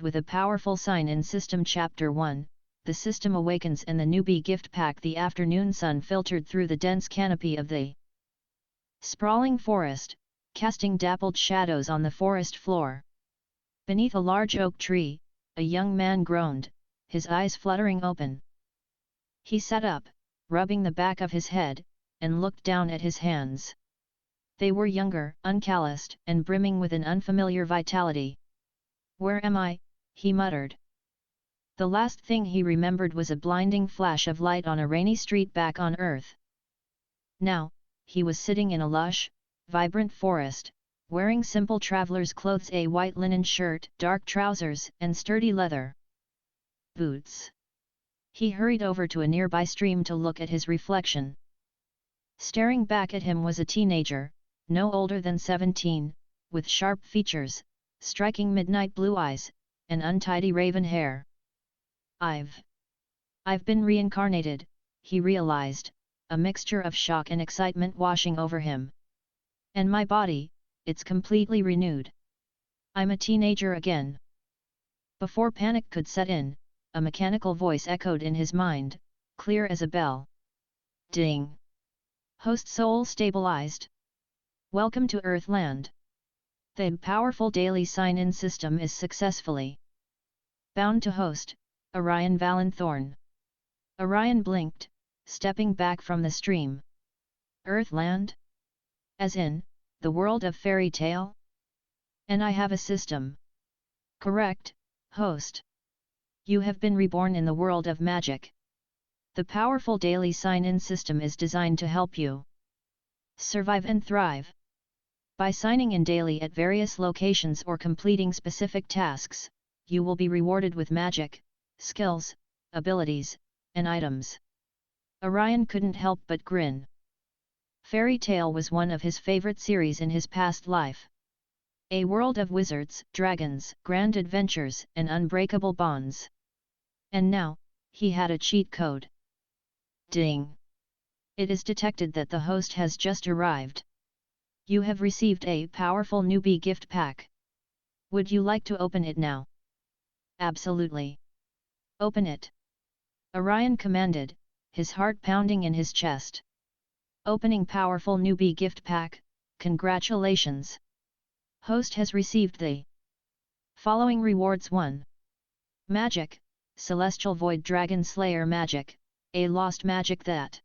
with a powerful sign in System Chapter 1, the system awakens in the Newbie Gift Pack. The afternoon sun filtered through the dense canopy of the sprawling forest, casting dappled shadows on the forest floor. Beneath a large oak tree, a young man groaned, his eyes fluttering open. He sat up, rubbing the back of his head, and looked down at his hands. They were younger, uncalloused, and brimming with an unfamiliar vitality. "Where am I?" he muttered. The last thing he remembered was a blinding flash of light on a rainy street back on Earth. Now, he was sitting in a lush, vibrant forest, wearing simple traveler's clothes, a white linen shirt, dark trousers, and sturdy leather boots. He hurried over to a nearby stream to look at his reflection. Staring back at him was a teenager, no older than 17, with sharp features, striking midnight blue eyes, and untidy raven hair. I've been reincarnated," he realized, a mixture of shock and excitement washing over him. "And my body, it's completely renewed. I'm a teenager again." Before panic could set in, a mechanical voice echoed in his mind, clear as a bell. Ding! Host soul stabilized. Welcome to Earthland. The powerful daily sign-in system is successfully bound to host, Orion Valen Thorne. Orion blinked, stepping back from the stream. Earthland? As in, the world of fairy tale? And I have a system. Correct, host. You have been reborn in the world of magic. The powerful daily sign-in system is designed to help you survive and thrive. By signing in daily at various locations or completing specific tasks, you will be rewarded with magic, skills, abilities, and items. Orion couldn't help but grin. Fairy Tale was one of his favorite series in his past life. A world of wizards, dragons, grand adventures, and unbreakable bonds. And now, he had a cheat code. Ding! It is detected that the host has just arrived. You have received a powerful Newbie Gift Pack. Would you like to open it now? Absolutely. Open it. Orion commanded, his heart pounding in his chest. Opening powerful Newbie Gift Pack, congratulations! Host has received the following rewards: 1. Magic, Celestial Void Dragon Slayer Magic, a lost magic that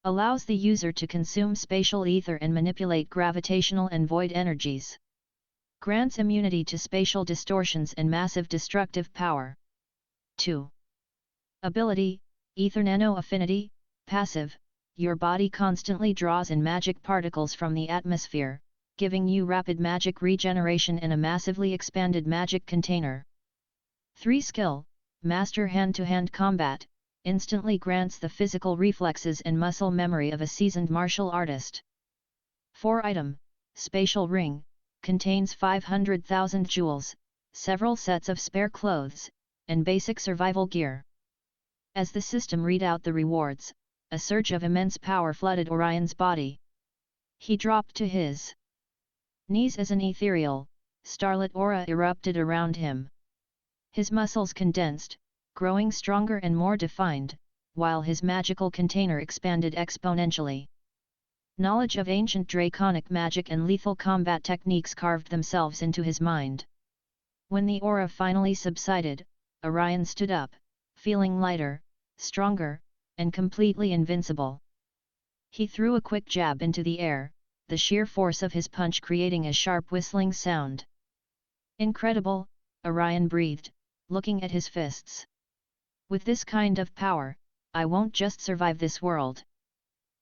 allows the user to consume spatial ether and manipulate gravitational and void energies. Grants immunity to spatial distortions and massive destructive power. 2. Ability, Ether Nano Affinity, passive, your body constantly draws in magic particles from the atmosphere, giving you rapid magic regeneration in a massively expanded magic container. 3. Skill, Master Hand-to-Hand Combat, instantly grants the physical reflexes and muscle memory of a seasoned martial artist. 4. Item, Spatial Ring, contains 500,000 jewels, several sets of spare clothes, and basic survival gear. As the system read out the rewards, a surge of immense power flooded Orion's body. He dropped to his knees as an ethereal, starlit aura erupted around him. His muscles condensed, growing stronger and more defined, while his magical container expanded exponentially. Knowledge of ancient draconic magic and lethal combat techniques carved themselves into his mind. When the aura finally subsided, Orion stood up, feeling lighter, stronger, and completely invincible. He threw a quick jab into the air, the sheer force of his punch creating a sharp whistling sound. Incredible, Orion breathed, looking at his fists. With this kind of power, I won't just survive this world.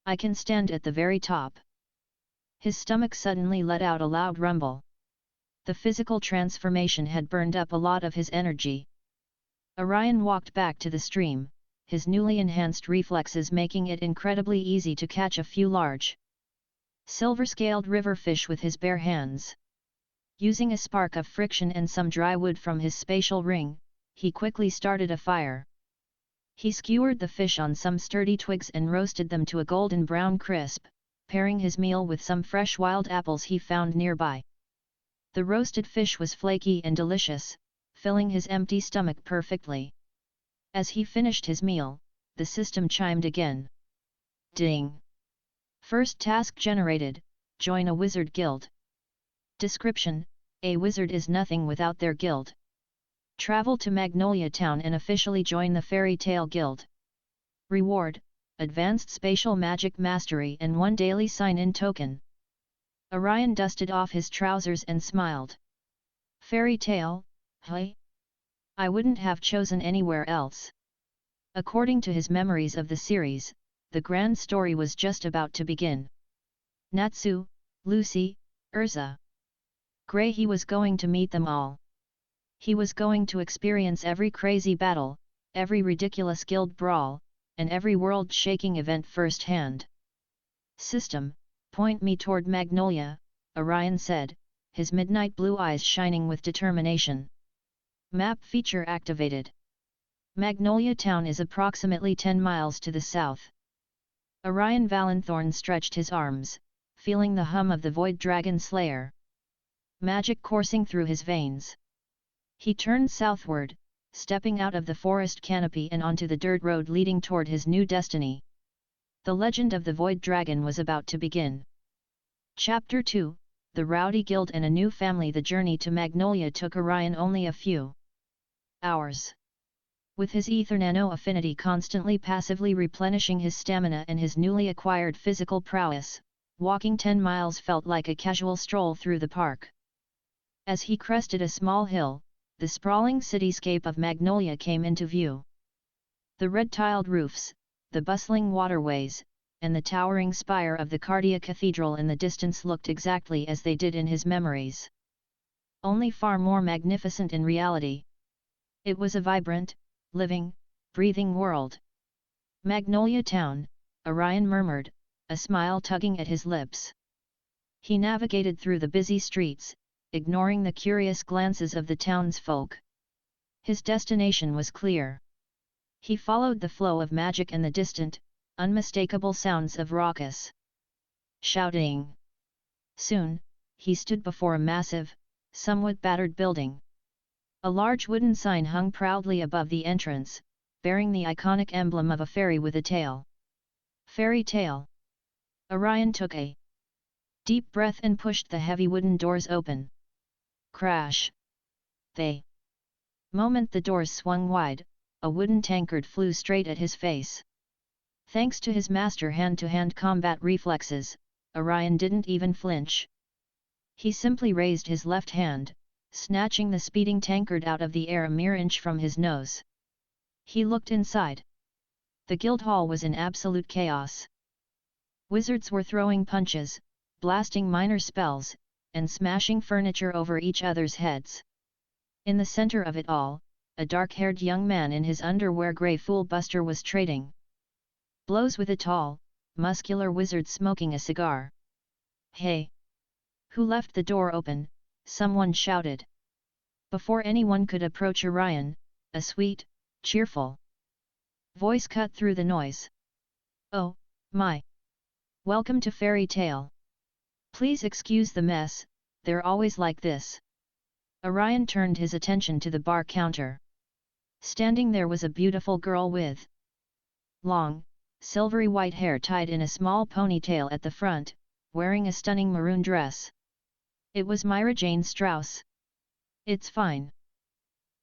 I can stand at the very top. His stomach suddenly let out a loud rumble. The physical transformation had burned up a lot of his energy. Orion walked back to the stream, his newly enhanced reflexes making it incredibly easy to catch a few large silver-scaled river fish with his bare hands. Using a spark of friction and some dry wood from his spatial ring, he quickly started a fire. He skewered the fish on some sturdy twigs and roasted them to a golden brown crisp, pairing his meal with some fresh wild apples he found nearby. The roasted fish was flaky and delicious, filling his empty stomach perfectly. As he finished his meal, the system chimed again. Ding! First task generated, join a wizard guild. Description: a wizard is nothing without their guild. Travel to Magnolia Town and officially join the Fairy Tale Guild. Reward: advanced spatial magic mastery and 1 daily sign-in token. Orion dusted off his trousers and smiled. Fairy Tale, huh? I wouldn't have chosen anywhere else. According to his memories of the series, the grand story was just about to begin. Natsu, Lucy, Erza. Gray, he was going to meet them all. He was going to experience every crazy battle, every ridiculous guild brawl, and every world-shaking event firsthand. System, point me toward Magnolia, Orion said, his midnight blue eyes shining with determination. Map feature activated. Magnolia Town is approximately 10 miles to the south. Orion Valen Thorne stretched his arms, feeling the hum of the Void Dragon Slayer. Magic coursing through his veins. He turned southward, stepping out of the forest canopy and onto the dirt road leading toward his new destiny. The legend of the Void Dragon was about to begin. Chapter 2, The Rowdy Guild and a New Family. The journey to Magnolia took Orion only a few hours. With his ether nano affinity constantly passively replenishing his stamina and his newly acquired physical prowess, walking 10 miles felt like a casual stroll through the park. As he crested a small hill, the sprawling cityscape of Magnolia came into view. The red-tiled roofs, the bustling waterways, and the towering spire of the Cardia Cathedral in the distance looked exactly as they did in his memories. Only far more magnificent in reality. It was a vibrant, living, breathing world. Magnolia Town, Orion murmured, a smile tugging at his lips. He navigated through the busy streets, ignoring the curious glances of the townsfolk. His destination was clear. He followed the flow of magic and the distant, unmistakable sounds of raucous shouting. Soon, he stood before a massive, somewhat battered building. A large wooden sign hung proudly above the entrance, bearing the iconic emblem of a fairy with a tail. Fairy Tale. Orion took a deep breath and pushed the heavy wooden doors open. Crash! The moment the doors swung wide, a wooden tankard flew straight at his face. Thanks to his master hand-to-hand combat reflexes, Orion didn't even flinch. He simply raised his left hand, snatching the speeding tankard out of the air a mere inch from his nose. He looked inside. The guild hall was in absolute chaos. Wizards were throwing punches, blasting minor spells, and smashing furniture over each other's heads. In the center of it all, a dark-haired young man in his underwear grey fool-buster was trading blows with a tall, muscular wizard smoking a cigar. "Hey! Who left the door open?" someone shouted. Before anyone could approach Orion, a sweet, cheerful voice cut through the noise. "Oh, my! Welcome to Fairy Tale. Please excuse the mess, they're always like this." Orion turned his attention to the bar counter. Standing there was a beautiful girl with long, silvery white hair tied in a small ponytail at the front, wearing a stunning maroon dress. It was Myra Jane Strauss. "It's fine.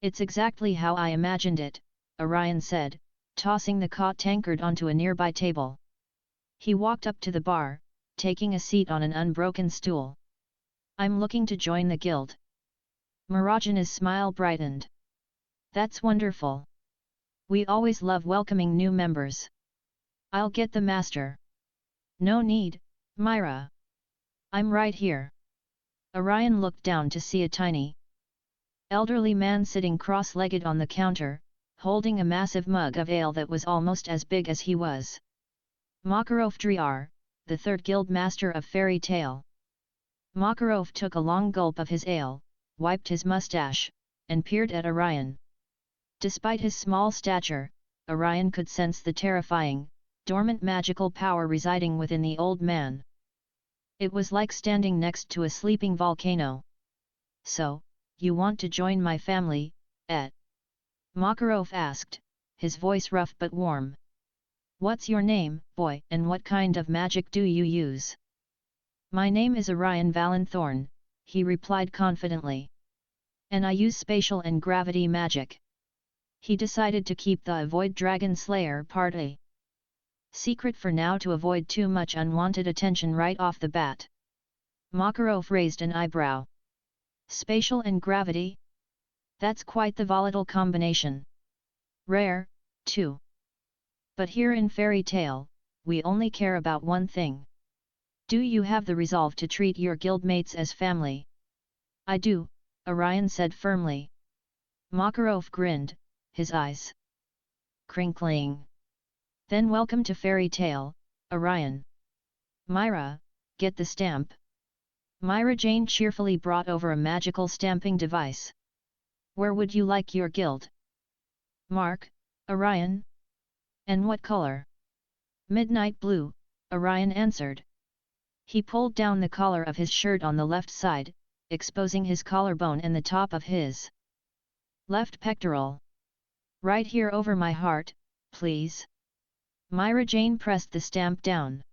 It's exactly how I imagined it," Orion said, tossing the caught tankard onto a nearby table. He walked up to the bar, taking a seat on an unbroken stool. "I'm looking to join the guild." Marajana's smile brightened. "That's wonderful. We always love welcoming new members. I'll get the master." "No need, Myra. I'm right here." Orion looked down to see a tiny, elderly man sitting cross-legged on the counter, holding a massive mug of ale that was almost as big as he was. Makarov Driar, the third guild master of Fairy Tale. Makarov took a long gulp of his ale, wiped his mustache, and peered at Orion. Despite his small stature, Orion could sense the terrifying, dormant magical power residing within the old man. It was like standing next to a sleeping volcano. "So, you want to join my family?" Makarov asked, his voice rough but warm. What's your name, boy, and what kind of magic do you use? My name is Orion Valen Thorne, he replied confidently. And I use spatial and gravity magic. He decided to keep the Avoid Dragon Slayer part a secret for now to avoid too much unwanted attention right off the bat. Makarov raised an eyebrow. Spatial and gravity? That's quite the volatile combination. Rare, too. But here in Fairy Tale, we only care about one thing. Do you have the resolve to treat your guildmates as family? I do, Orion said firmly. Makarov grinned, his eyes crinkling. Then welcome to Fairy Tale, Orion. Myra, get the stamp. Myra Jane cheerfully brought over a magical stamping device. Where would you like your guild? Mark, Orion? And what color? Midnight blue, Orion answered. He pulled down the collar of his shirt on the left side, exposing his collarbone and the top of his left pectoral. Right here over my heart, please. Myra Jane pressed the stamp down.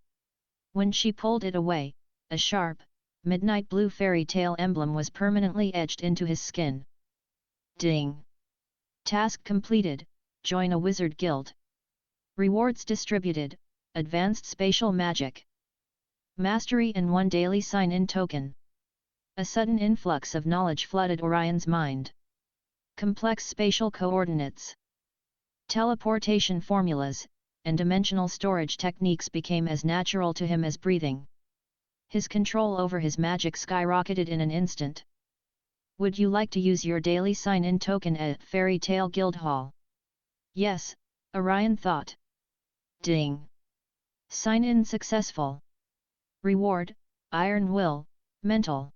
When she pulled it away, a sharp, midnight blue fairy tale emblem was permanently etched into his skin. Ding! Task completed, join a wizard guild. Rewards distributed, advanced spatial magic. Mastery and 1 daily sign-in token. A sudden influx of knowledge flooded Orion's mind. Complex spatial coordinates, teleportation formulas, and dimensional storage techniques became as natural to him as breathing. His control over his magic skyrocketed in an instant. Would you like to use your daily sign-in token at Fairy Tale Guild Hall? Yes, Orion thought. Ding! Sign-in successful. Reward, Iron Will, Mental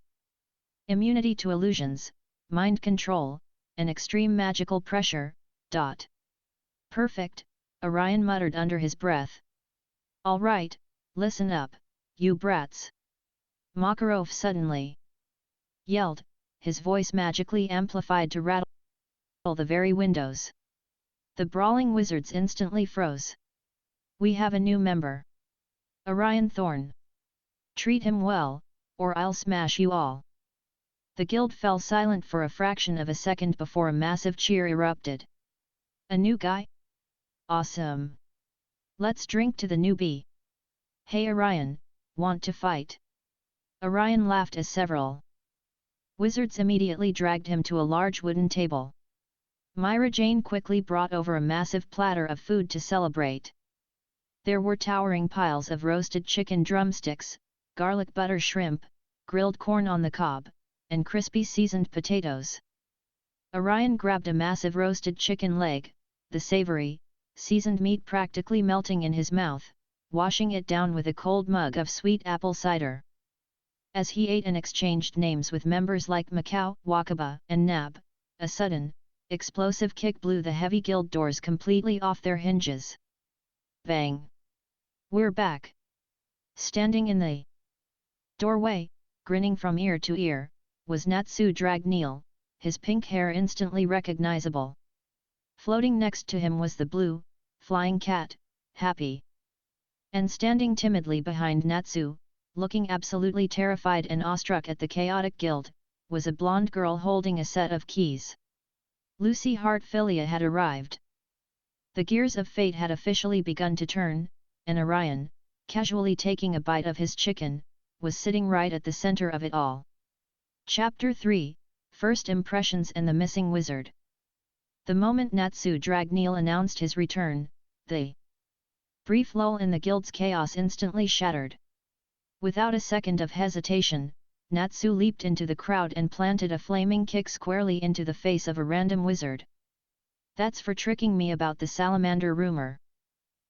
immunity to illusions, mind control, and extreme magical pressure. Perfect, Orion muttered under his breath. All right, listen up, you brats. Makarov suddenly yelled, his voice magically amplified to rattle the very windows. The brawling wizards instantly froze. We have a new member. Orion Thorne. Treat him well, or I'll smash you all. The guild fell silent for a fraction of a second before a massive cheer erupted. A new guy? Awesome! Let's drink to the newbie. Hey Orion, want to fight? Orion laughed as several wizards immediately dragged him to a large wooden table. Myra Jane quickly brought over a massive platter of food to celebrate. There were towering piles of roasted chicken drumsticks, garlic butter shrimp, grilled corn on the cob, and crispy seasoned potatoes. Orion grabbed a massive roasted chicken leg, the savory, seasoned meat practically melting in his mouth, washing it down with a cold mug of sweet apple cider. As he ate and exchanged names with members like Macau, Wakaba, and Nab, a sudden, explosive kick blew the heavy guild doors completely off their hinges. Bang! We're back! Standing in the doorway, grinning from ear to ear, was Natsu Dragneel, his pink hair instantly recognizable. Floating next to him was the blue, flying cat, Happy. And standing timidly behind Natsu, looking absolutely terrified and awestruck at the chaotic guild, was a blonde girl holding a set of keys. Lucy Hartfilia had arrived. The gears of fate had officially begun to turn, and Orion, casually taking a bite of his chicken, was sitting right at the center of it all. Chapter 3, First Impressions and the Missing Wizard. The moment Natsu Dragneel announced his return, the brief lull in the guild's chaos instantly shattered. Without a second of hesitation, Natsu leaped into the crowd and planted a flaming kick squarely into the face of a random wizard. That's for tricking me about the salamander rumor.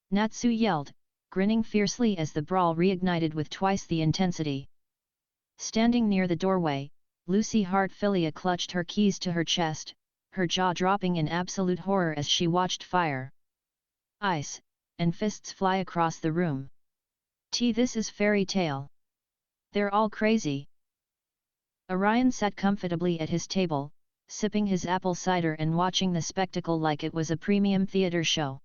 Natsu yelled, grinning fiercely as the brawl reignited with twice the intensity. Standing near the doorway, Lucy Hartfilia clutched her keys to her chest, her jaw dropping in absolute horror as she watched fire, ice, and fists fly across the room. This is Fairy Tale. They're all crazy. Orion sat comfortably at his table, sipping his apple cider and watching the spectacle like it was a premium theater show.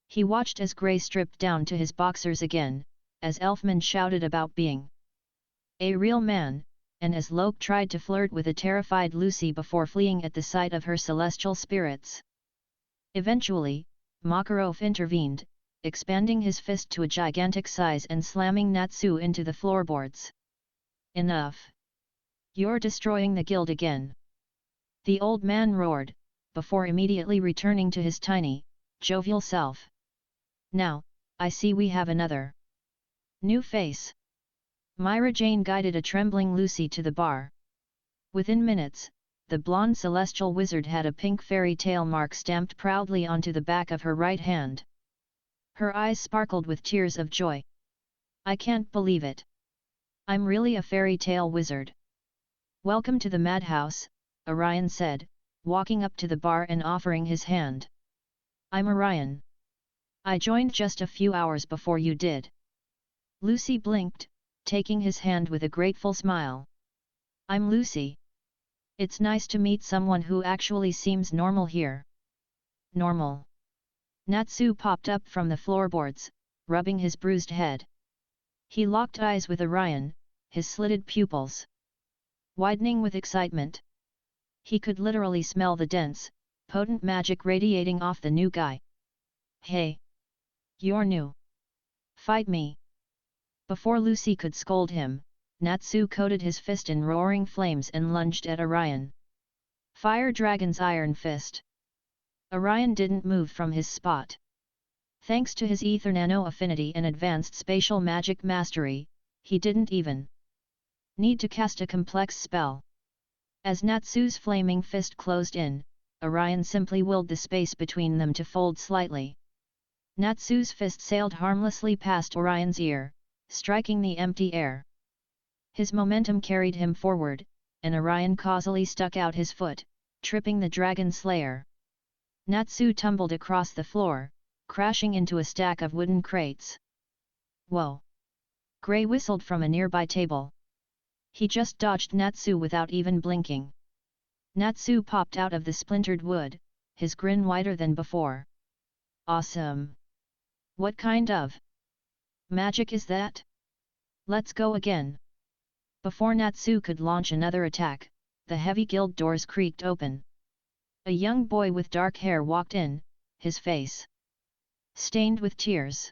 He watched as Grey stripped down to his boxers again, as Elfman shouted about being a real man, and as Loke tried to flirt with a terrified Lucy before fleeing at the sight of her celestial spirits. Eventually, Makarov intervened, expanding his fist to a gigantic size and slamming Natsu into the floorboards. Enough! You're destroying the guild again! The old man roared, before immediately returning to his tiny, jovial self. Now, I see we have another new face. Myra Jane guided a trembling Lucy to the bar. Within minutes, the blonde celestial wizard had a pink fairy tale mark stamped proudly onto the back of her right hand. Her eyes sparkled with tears of joy. I can't believe it. I'm really a fairy tale wizard. Welcome to the madhouse, Orion said, walking up to the bar and offering his hand. I'm Orion. I joined just a few hours before you did. Lucy blinked, taking his hand with a grateful smile. I'm Lucy. It's nice to meet someone who actually seems normal here. Normal. Natsu popped up from the floorboards, rubbing his bruised head. He locked eyes with Orion, his slitted pupils widening with excitement. He could literally smell the dense, potent magic radiating off the new guy. Hey! You're new. Fight me! Before Lucy could scold him, Natsu coated his fist in roaring flames and lunged at Orion. Fire Dragon's Iron Fist. Orion didn't move from his spot. Thanks to his ether nano affinity and advanced spatial magic mastery, he didn't even need to cast a complex spell. As Natsu's flaming fist closed in, Orion simply willed the space between them to fold slightly. Natsu's fist sailed harmlessly past Orion's ear, striking the empty air. His momentum carried him forward, and Orion causally stuck out his foot, tripping the Dragon Slayer. Natsu tumbled across the floor, crashing into a stack of wooden crates. Whoa! Grey whistled from a nearby table. He just dodged Natsu without even blinking. Natsu popped out of the splintered wood, his grin wider than before. Awesome! What kind of magic is that? Let's go again! Before Natsu could launch another attack, the heavy guild doors creaked open. A young boy with dark hair walked in, his face stained with tears.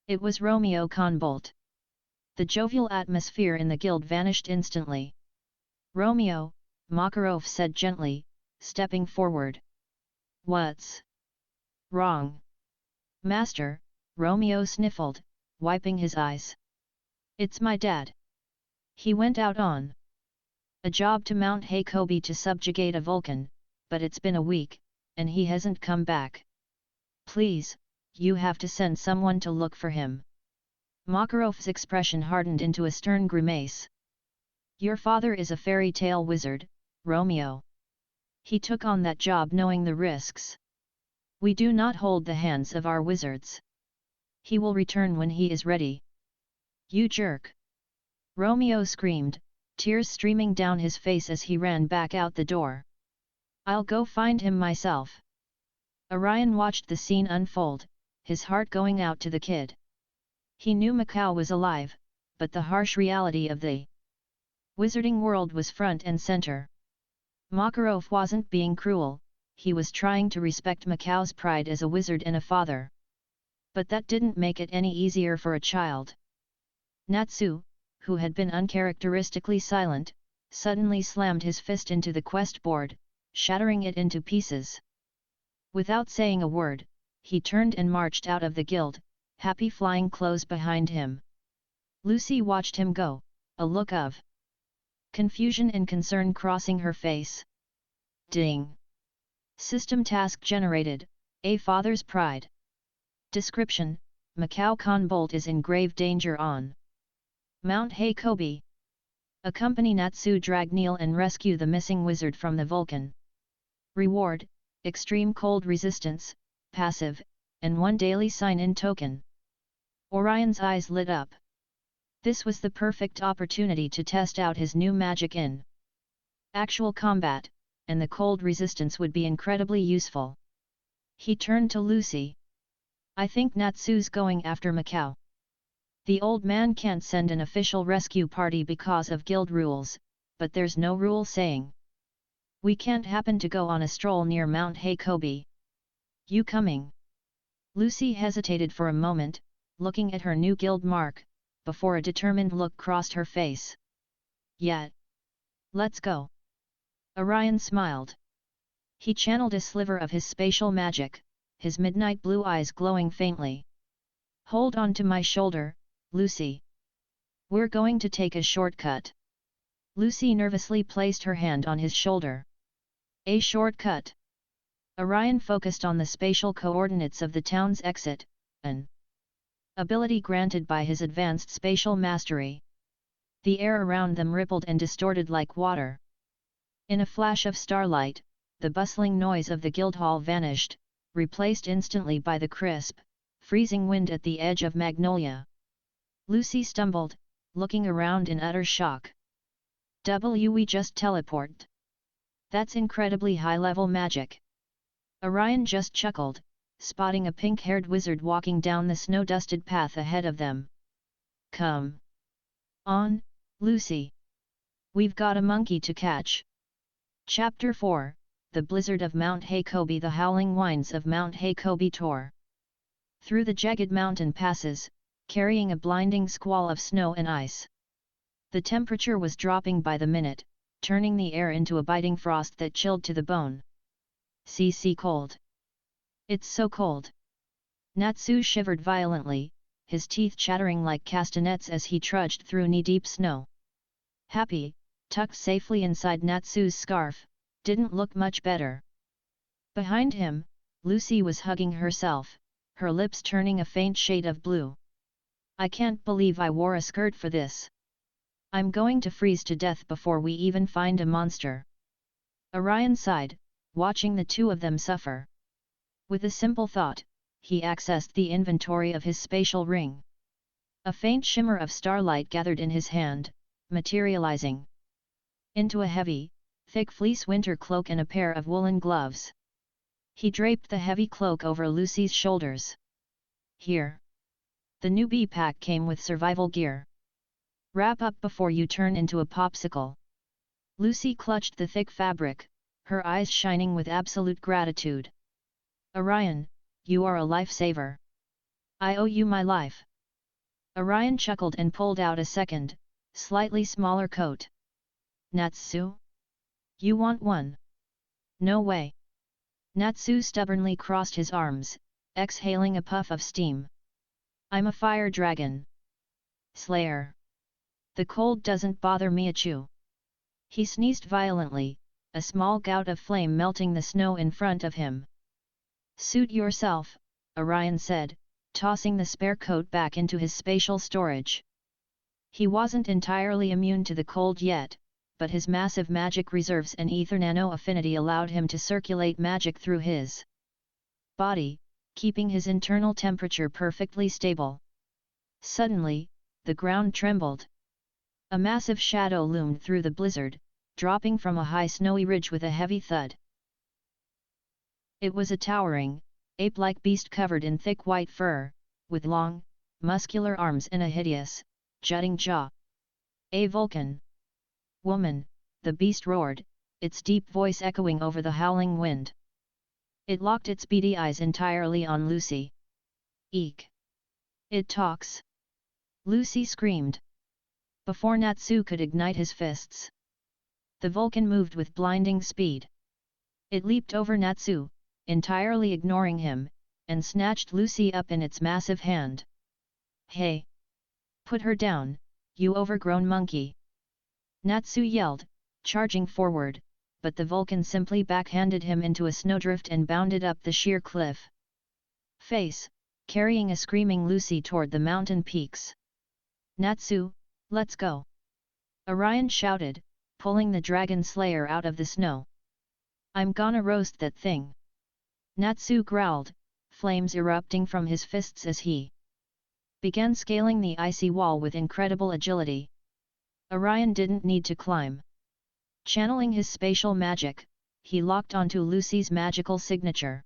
It was Romeo Conbolt. The jovial atmosphere in the guild vanished instantly. Romeo, Makarov said gently, stepping forward. What's wrong? Master, Romeo sniffled, wiping his eyes. It's my dad. He went out on a job to Mount Hakobi to subjugate a Vulcan, but it's been a week, and he hasn't come back. Please, you have to send someone to look for him. Makarov's expression hardened into a stern grimace. Your father is a fairy tale wizard, Romeo. He took on that job knowing the risks. We do not hold the hands of our wizards. He will return when he is ready. You jerk! Romeo screamed, tears streaming down his face as he ran back out the door. I'll go find him myself. Orion watched the scene unfold, his heart going out to the kid. He knew Macau was alive, but the harsh reality of the wizarding world was front and center. Makarov wasn't being cruel, he was trying to respect Macau's pride as a wizard and a father. But that didn't make it any easier for a child. Natsu, who had been uncharacteristically silent, suddenly slammed his fist into the quest board, shattering it into pieces. Without saying a word, he turned and marched out of the guild, happy flying clothes behind him. Lucy watched him go, a look of confusion and concern crossing her face. Ding! System task generated, a father's pride. Description: Macau Conbolt is in grave danger on Mount Hakobi. Accompany Natsu drag Neil and rescue the missing wizard from the Vulcan. Reward: Extreme Cold Resistance, Passive, and 1 daily sign-in token. Orion's eyes lit up. This was the perfect opportunity to test out his new magic in actual combat, and the cold resistance would be incredibly useful. He turned to Lucy. I think Natsu's going after Macau. The old man can't send an official rescue party because of guild rules, but there's no rule saying we can't happen to go on a stroll near Mount Heikobi. You coming? Lucy hesitated for a moment, looking at her new guild mark, before a determined look crossed her face. Yeah. Let's go. Orion smiled. He channeled a sliver of his spatial magic, his midnight blue eyes glowing faintly. Hold on to my shoulder, Lucy. We're going to take a shortcut. Lucy nervously placed her hand on his shoulder. A shortcut. Orion focused on the spatial coordinates of the town's exit, an ability granted by his advanced spatial mastery. The air around them rippled and distorted like water. In a flash of starlight, the bustling noise of the Guildhall vanished, replaced instantly by the crisp, freezing wind at the edge of Magnolia. Lucy stumbled, looking around in utter shock. We just teleport. That's incredibly high-level magic. Orion just chuckled, spotting a pink-haired wizard walking down the snow-dusted path ahead of them. Come on, Lucy. We've got a monkey to catch. Chapter 4, The Blizzard of Mount Heikobi. The howling winds of Mount Heikobi tore through the jagged mountain passes, carrying a blinding squall of snow and ice. The temperature was dropping by the minute, turning the air into a biting frost that chilled to the bone. CC cold. It's so cold. Natsu shivered violently, his teeth chattering like castanets as he trudged through knee-deep snow. Happy, tucked safely inside Natsu's scarf, didn't look much better. Behind him, Lucy was hugging herself, her lips turning a faint shade of blue. I can't believe I wore a skirt for this. I'm going to freeze to death before we even find a monster. Orion sighed, watching the two of them suffer. With a simple thought, he accessed the inventory of his spatial ring. A faint shimmer of starlight gathered in his hand, materializing into a heavy, thick fleece winter cloak and a pair of woolen gloves. He draped the heavy cloak over Lucy's shoulders. Here. The Newbie Pack came with survival gear. Wrap up before you turn into a popsicle. Lucy clutched the thick fabric, her eyes shining with absolute gratitude. Orion, you are a lifesaver. I owe you my life. Orion chuckled and pulled out a second, slightly smaller coat. Natsu? You want one? No way. Natsu stubbornly crossed his arms, exhaling a puff of steam. I'm a fire dragon. Slayer. The cold doesn't bother me achoo. He sneezed violently, a small gout of flame melting the snow in front of him. Suit yourself, Orion said, tossing the spare coat back into his spatial storage. He wasn't entirely immune to the cold yet, but his massive magic reserves and ether nano affinity allowed him to circulate magic through his body, keeping his internal temperature perfectly stable. Suddenly, the ground trembled. A massive shadow loomed through the blizzard, dropping from a high snowy ridge with a heavy thud. It was a towering, ape-like beast covered in thick white fur, with long, muscular arms and a hideous, jutting jaw. A Vulcan. Woman, the beast roared, its deep voice echoing over the howling wind. It locked its beady eyes entirely on Lucy. Eek! It talks! Lucy screamed. Before Natsu could ignite his fists, the Vulcan moved with blinding speed. It leaped over Natsu, entirely ignoring him, and snatched Lucy up in its massive hand. Hey! Put her down, you overgrown monkey! Natsu yelled, charging forward, but the Vulcan simply backhanded him into a snowdrift and bounded up the sheer cliff face, carrying a screaming Lucy toward the mountain peaks. Natsu, let's go! Orion shouted, pulling the dragon slayer out of the snow. I'm gonna roast that thing! Natsu growled, flames erupting from his fists as he began scaling the icy wall with incredible agility. Orion didn't need to climb. Channeling his spatial magic, he locked onto Lucy's magical signature.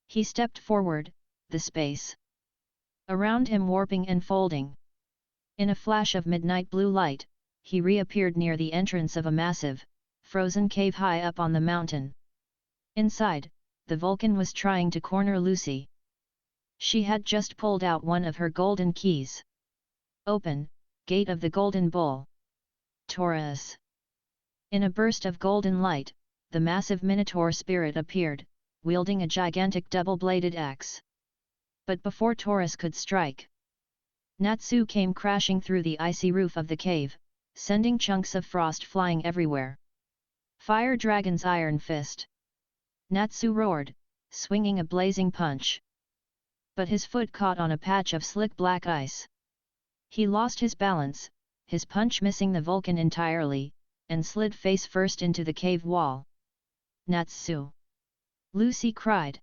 He stepped forward, the space around him warping and folding. In a flash of midnight blue light, he reappeared near the entrance of a massive, frozen cave high up on the mountain. Inside, the Vulcan was trying to corner Lucy. She had just pulled out one of her golden keys. Open, Gate of the Golden Bull. Taurus. In a burst of golden light, the massive Minotaur spirit appeared, wielding a gigantic double-bladed axe. But before Taurus could strike, Natsu came crashing through the icy roof of the cave, sending chunks of frost flying everywhere. Fire Dragon's Iron Fist. Natsu roared, swinging a blazing punch. But his foot caught on a patch of slick black ice. He lost his balance, his punch missing the Vulcan entirely, and slid face first into the cave wall. Natsu! Lucy cried.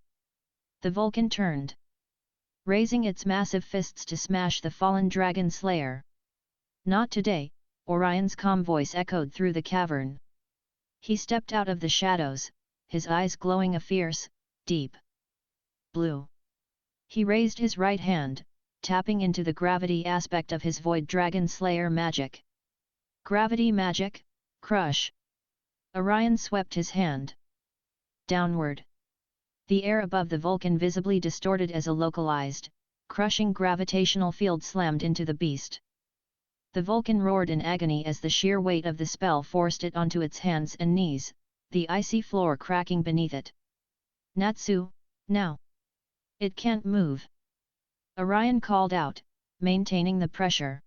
The Vulcan turned, raising its massive fists to smash the fallen dragon slayer. Not today, Orion's calm voice echoed through the cavern. He stepped out of the shadows, his eyes glowing a fierce, deep blue. He raised his right hand, tapping into the gravity aspect of his Void Dragon Slayer magic. Gravity magic, crush! Orion swept his hand downward. The air above the Vulcan visibly distorted as a localized, crushing gravitational field slammed into the beast. The Vulcan roared in agony as the sheer weight of the spell forced it onto its hands and knees, the icy floor cracking beneath it. Natsu, now! It can't move! Orion called out, maintaining the pressure.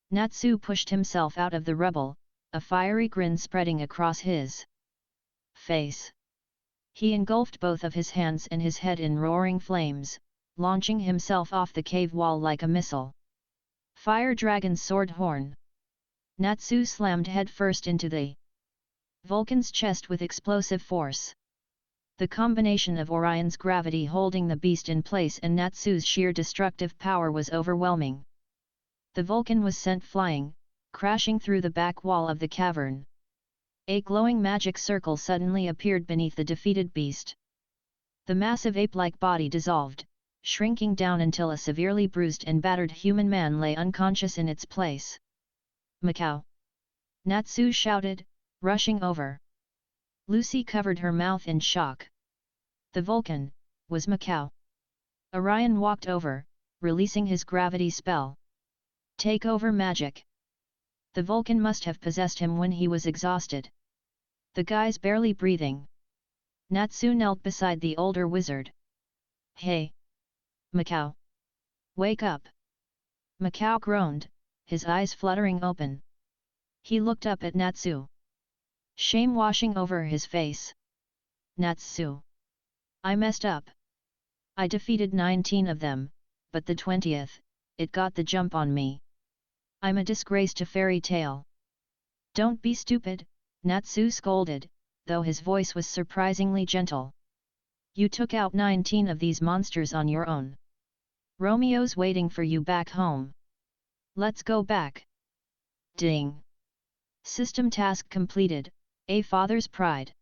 Natsu pushed himself out of the rubble, a fiery grin spreading across his face. He engulfed both of his hands and his head in roaring flames, launching himself off the cave wall like a missile. Fire Dragon's Sword Horn. Natsu slammed headfirst into the Vulcan's chest with explosive force. The combination of Orion's gravity holding the beast in place and Natsu's sheer destructive power was overwhelming. The Vulcan was sent flying, crashing through the back wall of the cavern. A glowing magic circle suddenly appeared beneath the defeated beast. The massive ape-like body dissolved, shrinking down until a severely bruised and battered human man lay unconscious in its place. Macau! Natsu shouted, rushing over. Lucy covered her mouth in shock. The Vulcan was Macau. Orion walked over, releasing his gravity spell. Take over magic. The Vulcan must have possessed him when he was exhausted. The guy's barely breathing. Natsu knelt beside the older wizard. Hey! Macau! Wake up! Macau groaned, his eyes fluttering open. He looked up at Natsu. Shame washing over his face. Natsu! I messed up. I defeated 19 of them, but the 20th, it got the jump on me. I'm a disgrace to fairy tale. Don't be stupid, Natsu scolded, though his voice was surprisingly gentle. You took out 19 of these monsters on your own. Romeo's waiting for you back home. Let's go back. Ding! System task completed, a father's pride.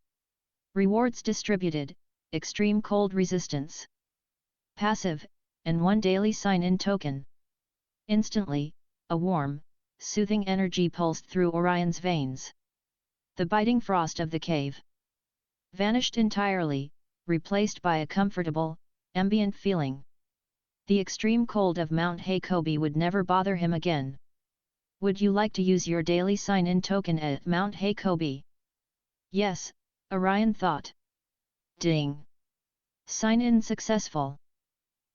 Rewards distributed, extreme cold resistance. Passive, and 1 daily sign-in token. Instantly, a warm, soothing energy pulsed through Orion's veins. The biting frost of the cave vanished entirely, replaced by a comfortable, ambient feeling. The extreme cold of Mount Hakobi would never bother him again. Would you like to use your daily sign-in token at Mount Hakobi? Yes, Orion thought. Ding! Sign-in successful.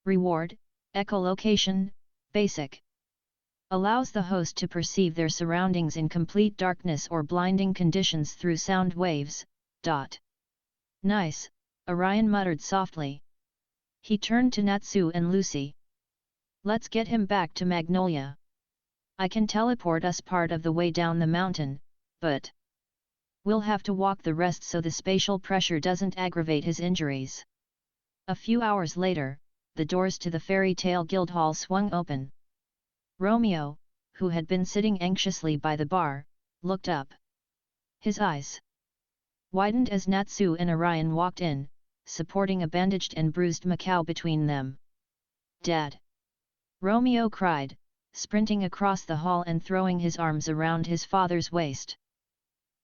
Reward, echolocation, basic. Allows the host to perceive their surroundings in complete darkness or blinding conditions through sound waves. Nice, Orion muttered softly. He turned to Natsu and Lucy. Let's get him back to Magnolia. I can teleport us part of the way down the mountain, but we'll have to walk the rest so the spatial pressure doesn't aggravate his injuries. A few hours later, the doors to the Fairy Tale Guildhall swung open. Romeo, who had been sitting anxiously by the bar, looked up. His eyes widened as Natsu and Orion walked in, supporting a bandaged and bruised Macau between them. "Dad!" Romeo cried, sprinting across the hall and throwing his arms around his father's waist.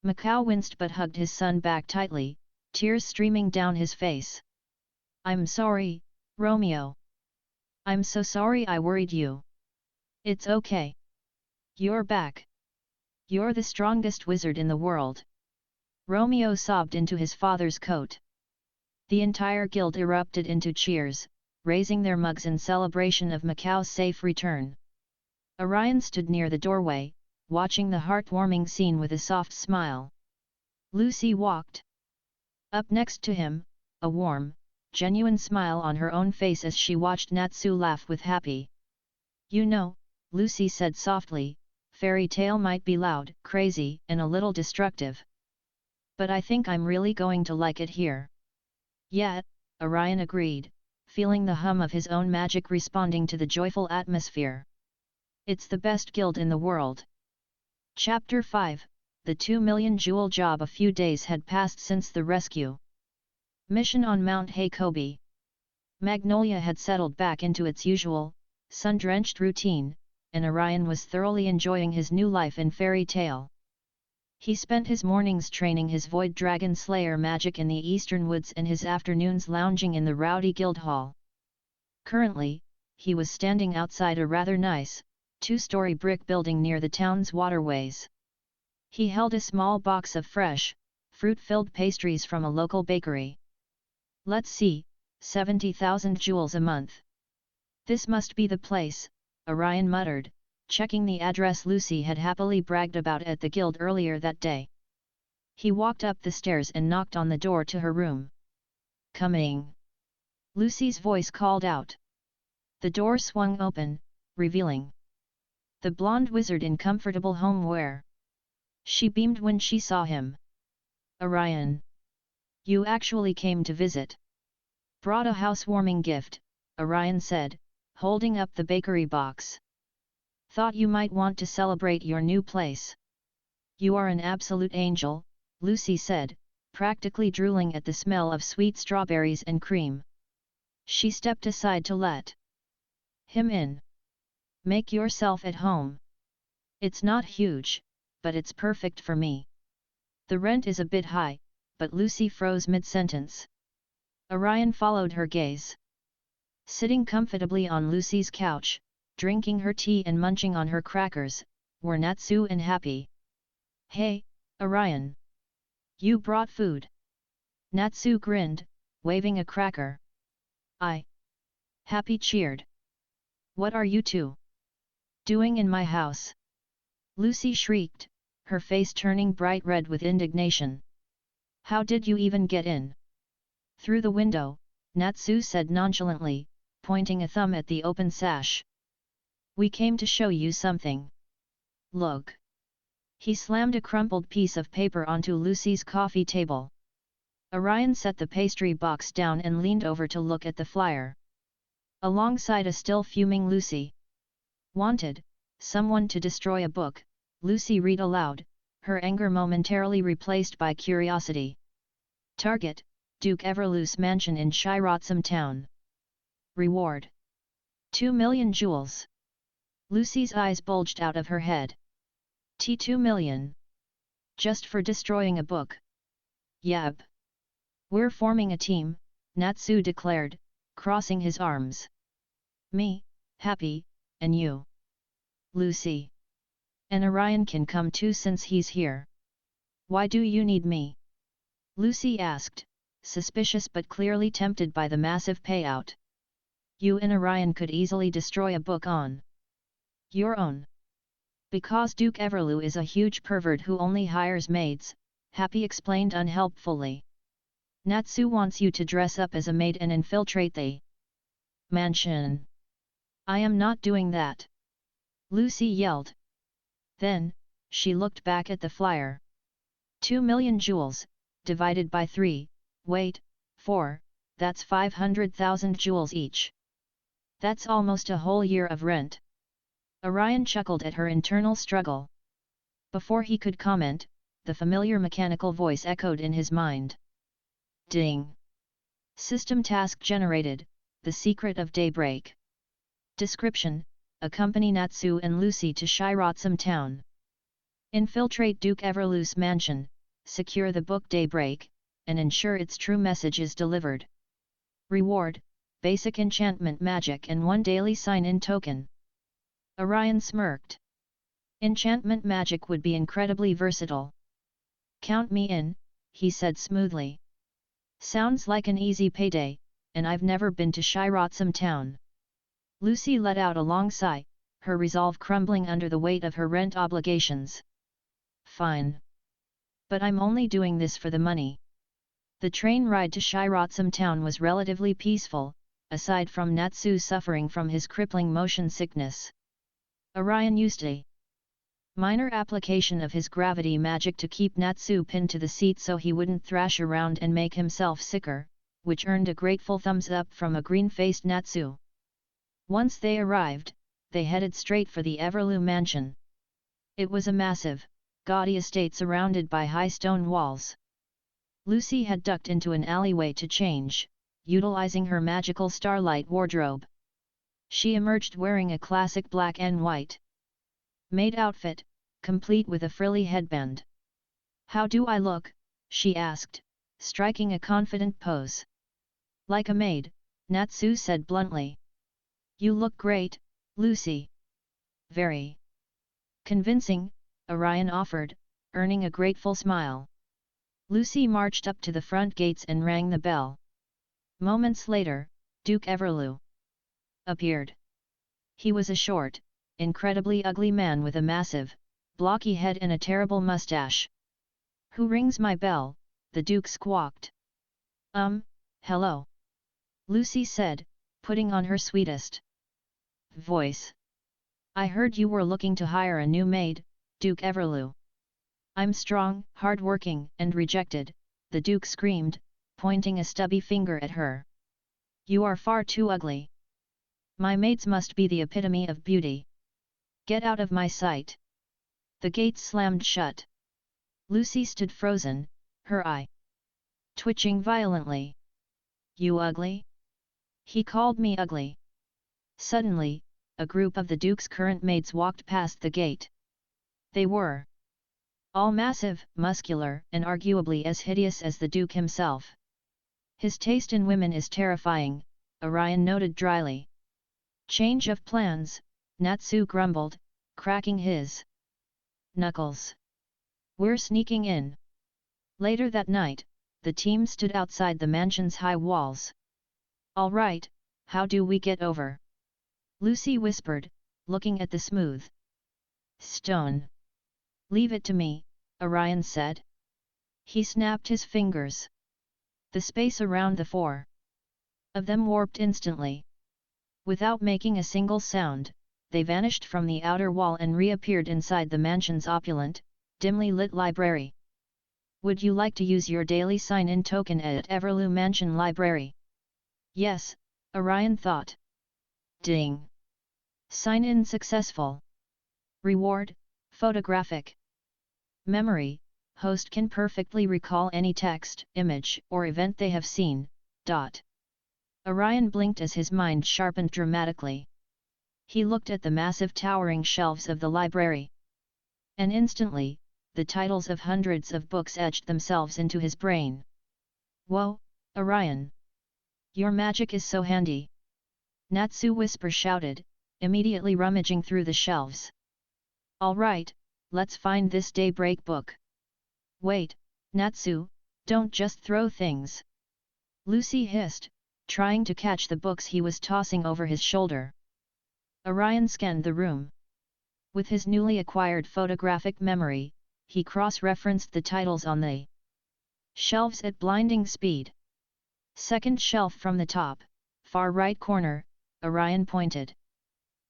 Macau winced but hugged his son back tightly, tears streaming down his face. "I'm sorry, Romeo. I'm so sorry I worried you. It's okay. You're back. You're the strongest wizard in the world." Romeo sobbed into his father's coat. The entire guild erupted into cheers, raising their mugs in celebration of Macau's safe return. Orion stood near the doorway, watching the heartwarming scene with a soft smile. Lucy walked up next to him, a warm, genuine smile on her own face as she watched Natsu laugh with happy. "You know," Lucy said softly, "fairy tale might be loud, crazy, and a little destructive. But I think I'm really going to like it here." "Yeah," Orion agreed, feeling the hum of his own magic responding to the joyful atmosphere. "It's the best guild in the world." Chapter 5, The 2 Million Jewel Job. A few days had passed since the rescue mission on Mount Hakobi. Magnolia had settled back into its usual, sun-drenched routine, and Orion was thoroughly enjoying his new life in Fairy Tale. He spent his mornings training his Void Dragon Slayer magic in the eastern woods and his afternoons lounging in the rowdy guild hall. Currently, he was standing outside a rather nice, two-story brick building near the town's waterways. He held a small box of fresh, fruit-filled pastries from a local bakery. "Let's see, 70,000 jewels a month. This must be the place," Orion muttered, checking the address Lucy had happily bragged about at the guild earlier that day. He walked up the stairs and knocked on the door to her room. "Coming!" Lucy's voice called out. The door swung open, revealing the blonde wizard in comfortable homeware. She beamed when she saw him. "Orion! You actually came to visit. Brought a housewarming gift," Orion said, holding up the bakery box. "Thought you might want to celebrate your new place." "You are an absolute angel," Lucy said, practically drooling at the smell of sweet strawberries and cream. She stepped aside to let him in. "Make yourself at home. It's not huge, but it's perfect for me. The rent is a bit high," but Lucy froze mid-sentence. Orion followed her gaze. Sitting comfortably on Lucy's couch, drinking her tea and munching on her crackers, were Natsu and Happy. "Hey, Orion! You brought food." Natsu grinned, waving a cracker. Happy cheered. "What are you two doing in my house?" Lucy shrieked, her face turning bright red with indignation. "How did you even get in?" "Through the window," Natsu said nonchalantly, pointing a thumb at the open sash. "We came to show you something. Look." He slammed a crumpled piece of paper onto Lucy's coffee table. Orion set the pastry box down and leaned over to look at the flyer. Alongside a still fuming Lucy. "Wanted, someone to destroy a book," Lucy read aloud, her anger momentarily replaced by curiosity. "Target, Duke Everlu's mansion in Shirotsum town. Reward: 2 million jewels." Lucy's eyes bulged out of her head. "2 million? Just for destroying a book?" "Yep. We're forming a team," Natsu declared, crossing his arms. "Me, Happy, and you. Lucy. And Orion can come too since he's here." "Why do you need me?" Lucy asked, suspicious but clearly tempted by the massive payout. "You and Orion could easily destroy a book on your own." "Because Duke Everlu is a huge pervert who only hires maids," Happy explained unhelpfully. "Natsu wants you to dress up as a maid and infiltrate the mansion." "I am not doing that!" Lucy yelled. Then, she looked back at the flyer. 2 million jewels, divided by 3, wait, 4, that's 500,000 jewels each. That's almost a whole year of rent. Orion chuckled at her internal struggle. Before he could comment, the familiar mechanical voice echoed in his mind. Ding! System task generated, The Secret of Daybreak. Description: accompany Natsu and Lucy to Shirotsum town. Infiltrate Duke Everlu's mansion, secure the book Daybreak, and ensure its true message is delivered. Reward: basic enchantment magic and 1 daily sign-in token. Orion smirked. Enchantment magic would be incredibly versatile. Count me in, he said smoothly. Sounds like an easy payday, and I've never been to Shirotsum town. Lucy let out a long sigh, her resolve crumbling under the weight of her rent obligations. Fine. But I'm only doing this for the money. The train ride to Shirotsum town was relatively peaceful, aside from Natsu suffering from his crippling motion sickness. Orion used a minor application of his gravity magic to keep Natsu pinned to the seat so he wouldn't thrash around and make himself sicker, which earned a grateful thumbs up from a green-faced Natsu. Once they arrived, they headed straight for the Everlu mansion. It was a massive, gaudy estate surrounded by high stone walls. Lucy had ducked into an alleyway to change, utilizing her magical starlight wardrobe. She emerged wearing a classic black and white maid outfit, complete with a frilly headband. How do I look? She asked, striking a confident pose. Like a maid, Natsu said bluntly. You look great, Lucy. Very convincing, Orion offered, earning a grateful smile. Lucy marched up to the front gates and rang the bell. Moments later, Duke Everlu appeared. He was a short, incredibly ugly man with a massive, blocky head and a terrible mustache. Who rings my bell? The Duke squawked. Hello. Lucy said, putting on her sweetest voice. I heard you were looking to hire a new maid, Duke Everlu. I'm strong, hard-working, and rejected, the Duke screamed, pointing a stubby finger at her. You are far too ugly. My maids must be the epitome of beauty. Get out of my sight. The gates slammed shut. Lucy stood frozen, her eye twitching violently. You ugly? He called me ugly. Suddenly, a group of the Duke's current maids walked past the gate. They were all massive, muscular, and arguably as hideous as the Duke himself. His taste in women is terrifying, Orion noted dryly. Change of plans, Natsu grumbled, cracking his knuckles. We're sneaking in. Later that night, the team stood outside the mansion's high walls. All right, how do we get over? Lucy whispered, looking at the smooth stone. Leave it to me, Orion said. He snapped his fingers. The space around the four of them warped instantly. Without making a single sound, they vanished from the outer wall and reappeared inside the mansion's opulent, dimly lit library. Would you like to use your daily sign-in token at Everlu Mansion Library? Yes, Orion thought. Ding! Sign-in successful. Reward: photographic memory. Host can perfectly recall any text, image, or event they have seen. Orion blinked as his mind sharpened dramatically. He looked at the massive towering shelves of the library. And instantly, the titles of hundreds of books etched themselves into his brain. Whoa, Orion! Your magic is so handy! Natsu whisper shouted, immediately rummaging through the shelves. All right, let's find this daybreak book. Wait, Natsu, don't just throw things. Lucy hissed, trying to catch the books he was tossing over his shoulder. Orion scanned the room. With his newly acquired photographic memory, he cross-referenced the titles on the shelves at blinding speed. Second shelf from the top, far right corner, Orion pointed.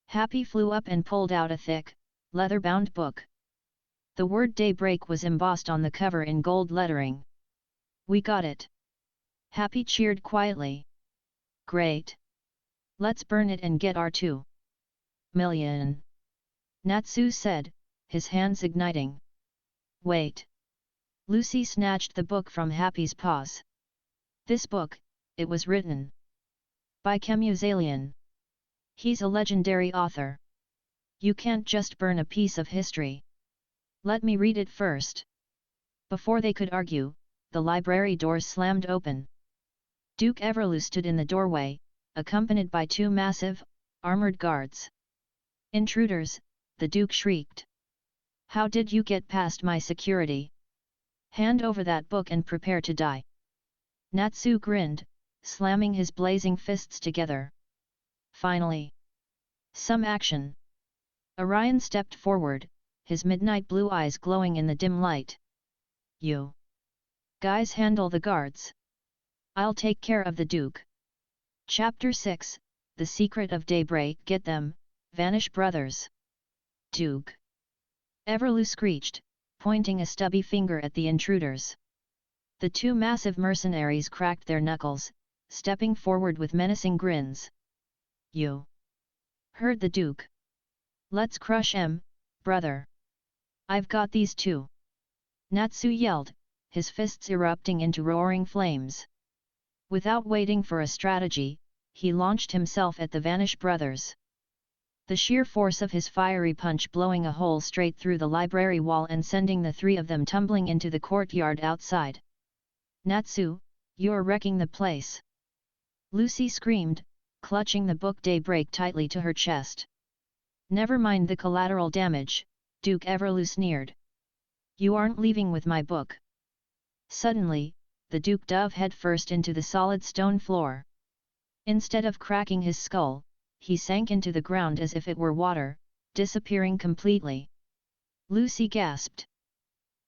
Happy flew up and pulled out a thick, leather-bound book. The word Daybreak was embossed on the cover in gold lettering. We got it! Happy cheered quietly. Great! Let's burn it and get our 2 million! Natsu said, his hands igniting. Wait! Lucy snatched the book from Happy's paws. This book, it was written by Chemuzalian. He's a legendary author. You can't just burn a piece of history. Let me read it first. Before they could argue, the library doors slammed open. Duke Everlew stood in the doorway, accompanied by two massive, armored guards. Intruders, the Duke shrieked. How did you get past my security? Hand over that book and prepare to die. Natsu grinned, slamming his blazing fists together. Finally. Some action. Orion stepped forward, his midnight blue eyes glowing in the dim light. You guys handle the guards. I'll take care of the Duke. Chapter 6, The Secret of Daybreak. Get them, Vanish Brothers. Duke. Everlew screeched, pointing a stubby finger at the intruders. The two massive mercenaries cracked their knuckles, stepping forward with menacing grins. You heard the Duke. Let's crush him, brother. I've got these two. Natsu yelled, his fists erupting into roaring flames. Without waiting for a strategy, he launched himself at the Vanish brothers. The sheer force of his fiery punch blowing a hole straight through the library wall and sending the three of them tumbling into the courtyard outside. Natsu, you're wrecking the place! Lucy screamed, clutching the book Daybreak tightly to her chest. Never mind the collateral damage, Duke Everlew sneered. You aren't leaving with my book. Suddenly, the Duke dove headfirst into the solid stone floor. Instead of cracking his skull, he sank into the ground as if it were water, disappearing completely. Lucy gasped.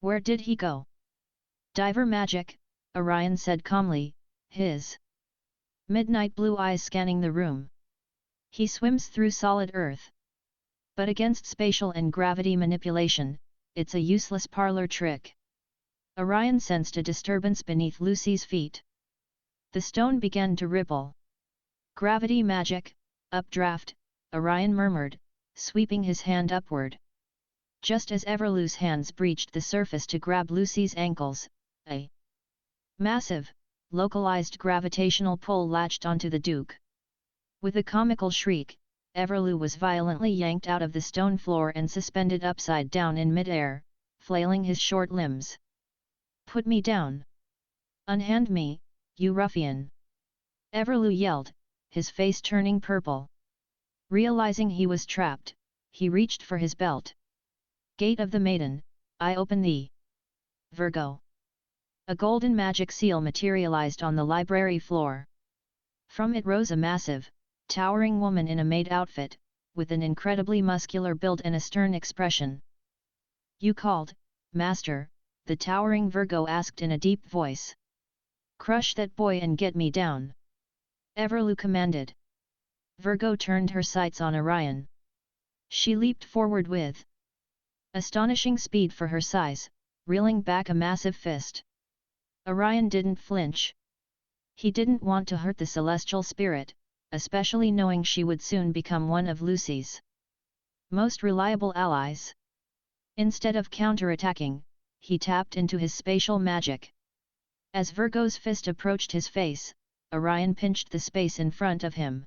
Where did he go? Diver magic, Orion said calmly, his midnight blue eyes scanning the room. He swims through solid earth. But against spatial and gravity manipulation, it's a useless parlor trick. Orion sensed a disturbance beneath Lucy's feet. The stone began to ripple. Gravity magic, updraft, Orion murmured, sweeping his hand upward. Just as Everlew's hands breached the surface to grab Lucy's ankles, a massive, localized gravitational pull latched onto the Duke. With a comical shriek, Everlew was violently yanked out of the stone floor and suspended upside down in midair, flailing his short limbs. Put me down! Unhand me, you ruffian! Everlew yelled, his face turning purple. Realizing he was trapped, he reached for his belt. Gate of the Maiden, I open thee. Virgo. A golden magic seal materialized on the library floor. From it rose a massive, towering woman in a maid outfit, with an incredibly muscular build and a stern expression. You called, Master, the towering Virgo asked in a deep voice. Crush that boy and get me down. Everlew commanded. Virgo turned her sights on Orion. She leaped forward with astonishing speed for her size, reeling back a massive fist. Orion didn't flinch. He didn't want to hurt the celestial spirit, especially knowing she would soon become one of Lucy's most reliable allies. Instead of counterattacking, he tapped into his spatial magic. As Virgo's fist approached his face, Orion pinched the space in front of him.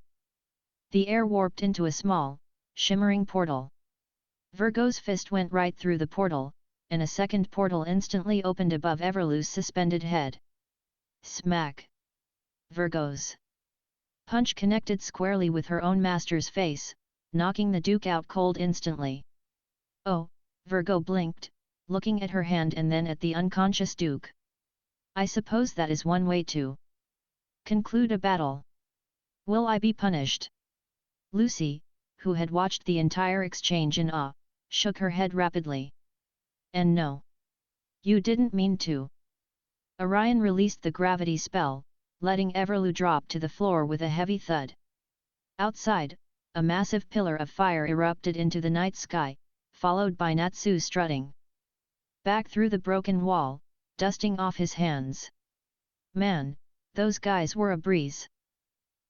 The air warped into a small, shimmering portal. Virgo's fist went right through the portal, and a second portal instantly opened above Everlew's suspended head. Smack! Virgo's punch connected squarely with her own master's face, knocking the Duke out cold instantly. Oh, Virgo blinked, looking at her hand and then at the unconscious Duke. I suppose that is one way to conclude a battle. Will I be punished? Lucy, who had watched the entire exchange in awe, shook her head rapidly. And no. You didn't mean to. Orion released the gravity spell, letting Everlew drop to the floor with a heavy thud. Outside, a massive pillar of fire erupted into the night sky, followed by Natsu strutting back through the broken wall, dusting off his hands. Man, those guys were a breeze.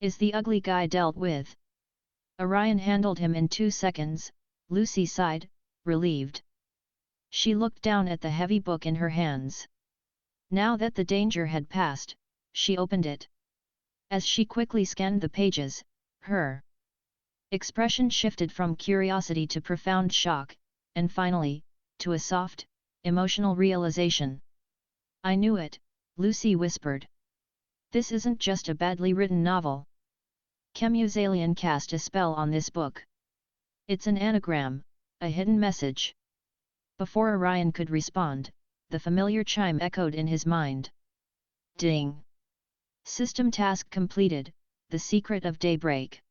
Is the ugly guy dealt with? Orion handled him in 2 seconds, Lucy sighed, relieved. She looked down at the heavy book in her hands. Now that the danger had passed, she opened it. As she quickly scanned the pages, her expression shifted from curiosity to profound shock, and finally, to a soft, emotional realization. "I knew it," Lucy whispered. "This isn't just a badly written novel. Chemuzalian cast a spell on this book. It's an anagram, a hidden message." Before Orion could respond, the familiar chime echoed in his mind. Ding! System task completed, the secret of daybreak.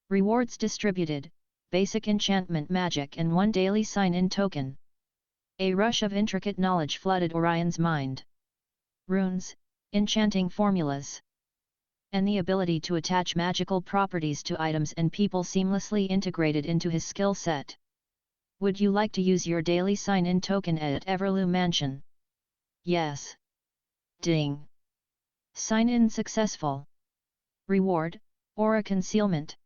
Rewards distributed, basic enchantment magic and 1 daily sign-in token. A rush of intricate knowledge flooded Orion's mind. Runes, enchanting formulas, and the ability to attach magical properties to items and people seamlessly integrated into his skill set. "Would you like to use your daily sign-in token at Everloo Mansion?" "Yes." Ding! Sign-in successful. Reward, Aura Concealment.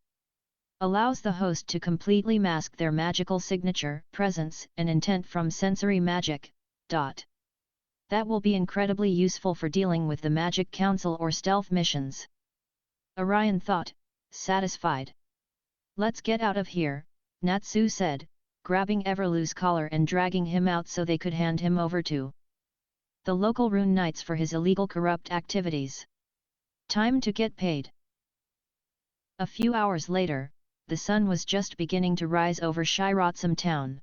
Allows the host to completely mask their magical signature, presence, and intent from sensory magic. That will be incredibly useful for dealing with the Magic Council or stealth missions. Orion thought, satisfied. "Let's get out of here," Natsu said, grabbing Everloo's collar and dragging him out so they could hand him over to the local rune knights for his illegal corrupt activities. Time to get paid. A few hours later, the sun was just beginning to rise over Shirotsum town.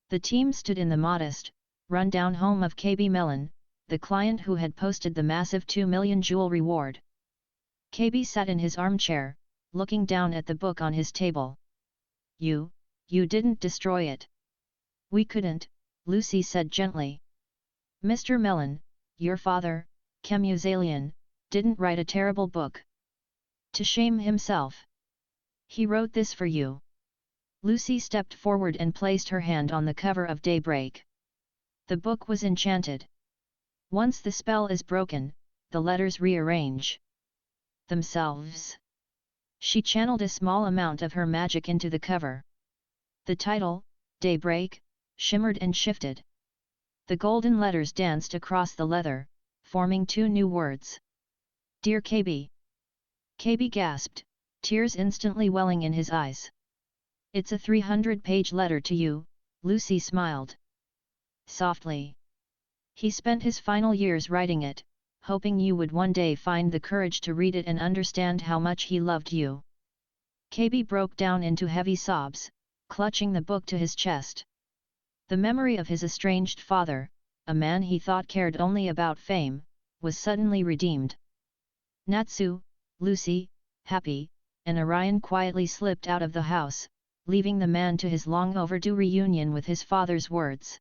The team stood in the modest, run-down home of KB Mellon, the client who had posted the massive 2 million jewel reward. KB sat in his armchair, looking down at the book on his table. You didn't destroy it." "We couldn't," Lucy said gently. "Mr. Mellon, your father, Chemuzalian, didn't write a terrible book to shame himself. He wrote this for you." Lucy stepped forward and placed her hand on the cover of Daybreak. The book was enchanted. Once the spell is broken, the letters rearrange themselves. She channeled a small amount of her magic into the cover. The title, Daybreak, shimmered and shifted. The golden letters danced across the leather, forming 2 new words. "Dear KB." KB gasped, tears instantly welling in his eyes. "It's a 300-page letter to you," Lucy smiled softly. "He spent his final years writing it, hoping you would one day find the courage to read it and understand how much he loved you." KB broke down into heavy sobs, clutching the book to his chest. The memory of his estranged father, a man he thought cared only about fame, was suddenly redeemed. Natsu, Lucy, Happy, and Orion quietly slipped out of the house, leaving the man to his long-overdue reunion with his father's words.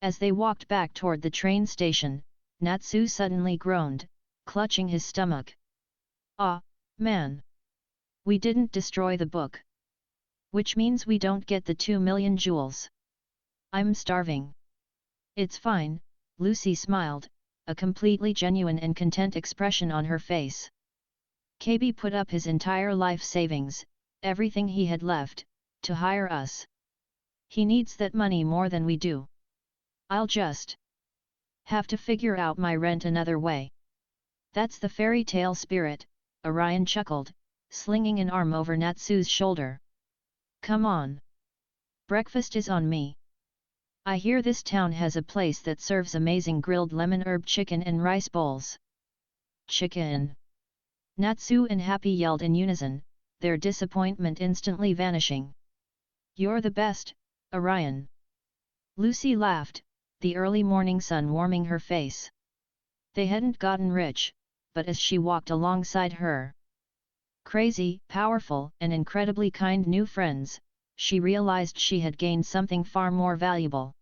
As they walked back toward the train station, Natsu suddenly groaned, clutching his stomach. "Ah, man! We didn't destroy the book. Which means we don't get the 2 million jewels. I'm starving." "It's fine," Lucy smiled, a completely genuine and content expression on her face. "KB put up his entire life savings, everything he had left, to hire us. He needs that money more than we do. I'll just have to figure out my rent another way." "That's the fairy tale spirit," Orion chuckled, slinging an arm over Natsu's shoulder. "Come on. Breakfast is on me. I hear this town has a place that serves amazing grilled lemon herb chicken and rice bowls." "Chicken!" Natsu and Happy yelled in unison, their disappointment instantly vanishing. "You're the best, Orion." Lucy laughed, the early morning sun warming her face. They hadn't gotten rich, but as she walked alongside her crazy, powerful, and incredibly kind new friends, she realized she had gained something far more valuable.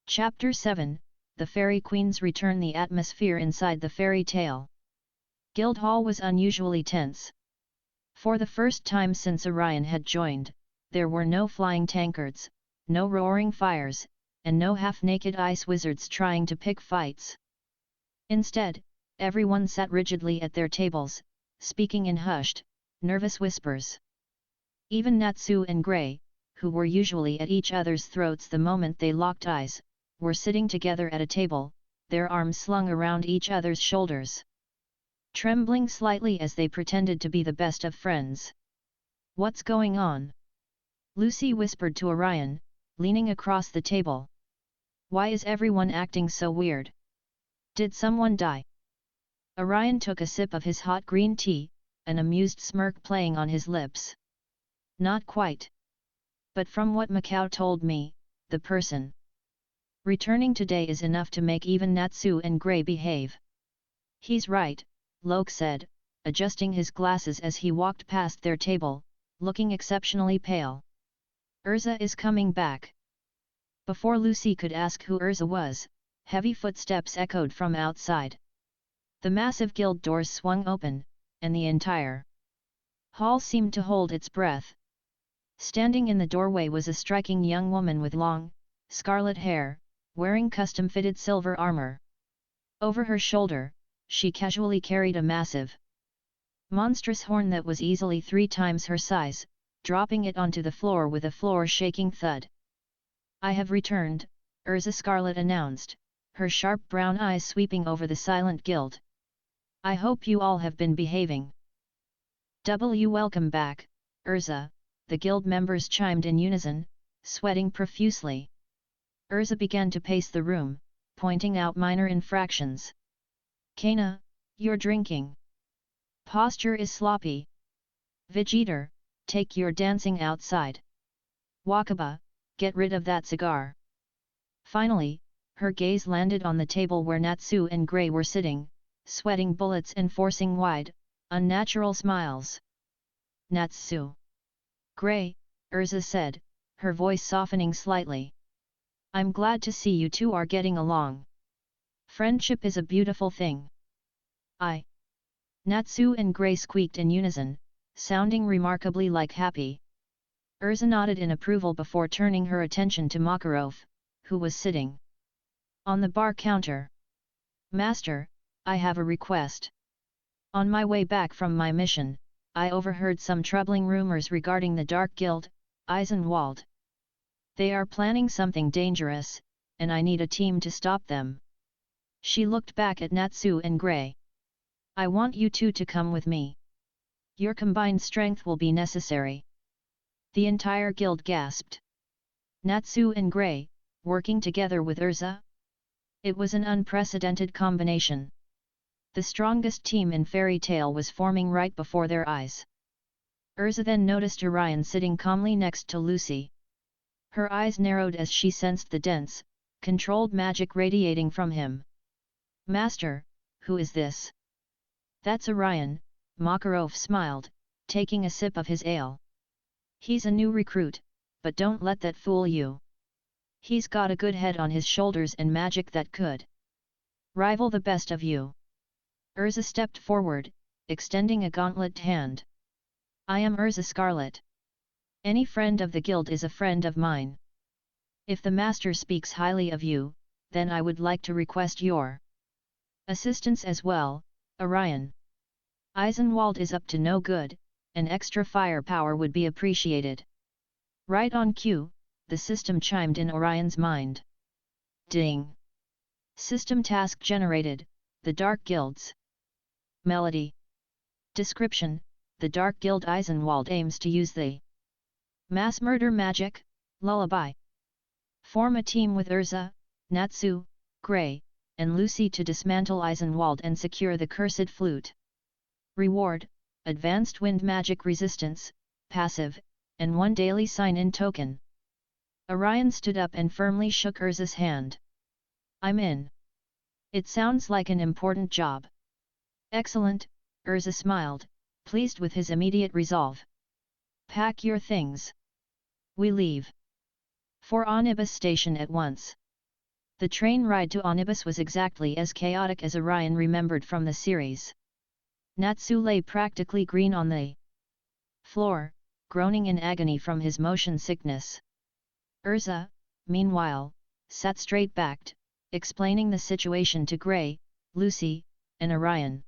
Chapter 7, The Fairy Queens Return. The atmosphere inside the fairy tale Guildhall was unusually tense. For the first time since Orion had joined, there were no flying tankards, no roaring fires, and no half-naked ice wizards trying to pick fights. Instead, everyone sat rigidly at their tables, speaking in hushed, nervous whispers. Even Natsu and Grey, who were usually at each other's throats the moment they locked eyes, were sitting together at a table, their arms slung around each other's shoulders, trembling slightly as they pretended to be the best of friends. "What's going on?" Lucy whispered to Orion, leaning across the table. "Why is everyone acting so weird? Did someone die?" Orion took a sip of his hot green tea, an amused smirk playing on his lips. "Not quite. But from what Macau told me, the person returning today is enough to make even Natsu and Grey behave." "He's right," Loke said, adjusting his glasses as he walked past their table, looking exceptionally pale. "Erza is coming back." Before Lucy could ask who Erza was, heavy footsteps echoed from outside. The massive guild doors swung open, and the entire hall seemed to hold its breath. Standing in the doorway was a striking young woman with long, scarlet hair, wearing custom-fitted silver armor. Over her shoulder, she casually carried a massive, monstrous horn that was easily 3 times her size, dropping it onto the floor with a floor-shaking thud. "I have returned," Erza Scarlet announced, her sharp brown eyes sweeping over the silent guild. "I hope you all have been behaving." Welcome back, Erza," the guild members chimed in unison, sweating profusely. Erza began to pace the room, pointing out minor infractions. "Kana, you're drinking. Posture is sloppy. Vegeta, take your dancing outside. Wakaba, get rid of that cigar." Finally, her gaze landed on the table where Natsu and Grey were sitting, sweating bullets and forcing wide, unnatural smiles. "Natsu. Grey," Erza said, her voice softening slightly. "I'm glad to see you two are getting along. Friendship is a beautiful thing." Natsu and Grey squeaked in unison, sounding remarkably like happy. Erza nodded in approval before turning her attention to Makarov, who was sitting on the bar counter. "Master, I have a request. On my way back from my mission, I overheard some troubling rumors regarding the Dark Guild, Eisenwald. They are planning something dangerous, and I need a team to stop them." She looked back at Natsu and Grey. "I want you two to come with me. Your combined strength will be necessary." The entire guild gasped. Natsu and Grey, working together with Erza? It was an unprecedented combination. The strongest team in fairy tale was forming right before their eyes. Erza then noticed Orion sitting calmly next to Lucy. Her eyes narrowed as she sensed the dense, controlled magic radiating from him. "Master, who is this?" "That's Orion," Makarov smiled, taking a sip of his ale. "He's a new recruit, but don't let that fool you. He's got a good head on his shoulders and magic that could rival the best of you." Erza stepped forward, extending a gauntleted hand. "I am Erza Scarlet. Any friend of the guild is a friend of mine. If the master speaks highly of you, then I would like to request your assistance as well, Orion. Eisenwald is up to no good, and extra firepower would be appreciated." Right on cue, the system chimed in Orion's mind. Ding! System task generated, the Dark Guilds. Melody. Description: the Dark Guild Eisenwald aims to use the mass murder magic, lullaby. Form a team with Erza, Natsu, Grey, and Lucy to dismantle Eisenwald and secure the cursed flute. Reward: advanced wind magic resistance, passive, and 1 daily sign-in token. Orion stood up and firmly shook Erza's hand. "I'm in. It sounds like an important job." "Excellent," Erza smiled, pleased with his immediate resolve. "Pack your things. We leave for Onibus Station at once." The train ride to Onibus was exactly as chaotic as Orion remembered from the series. Natsu lay practically green on the floor, groaning in agony from his motion sickness. Erza, meanwhile, sat straight-backed, explaining the situation to Grey, Lucy, and Orion.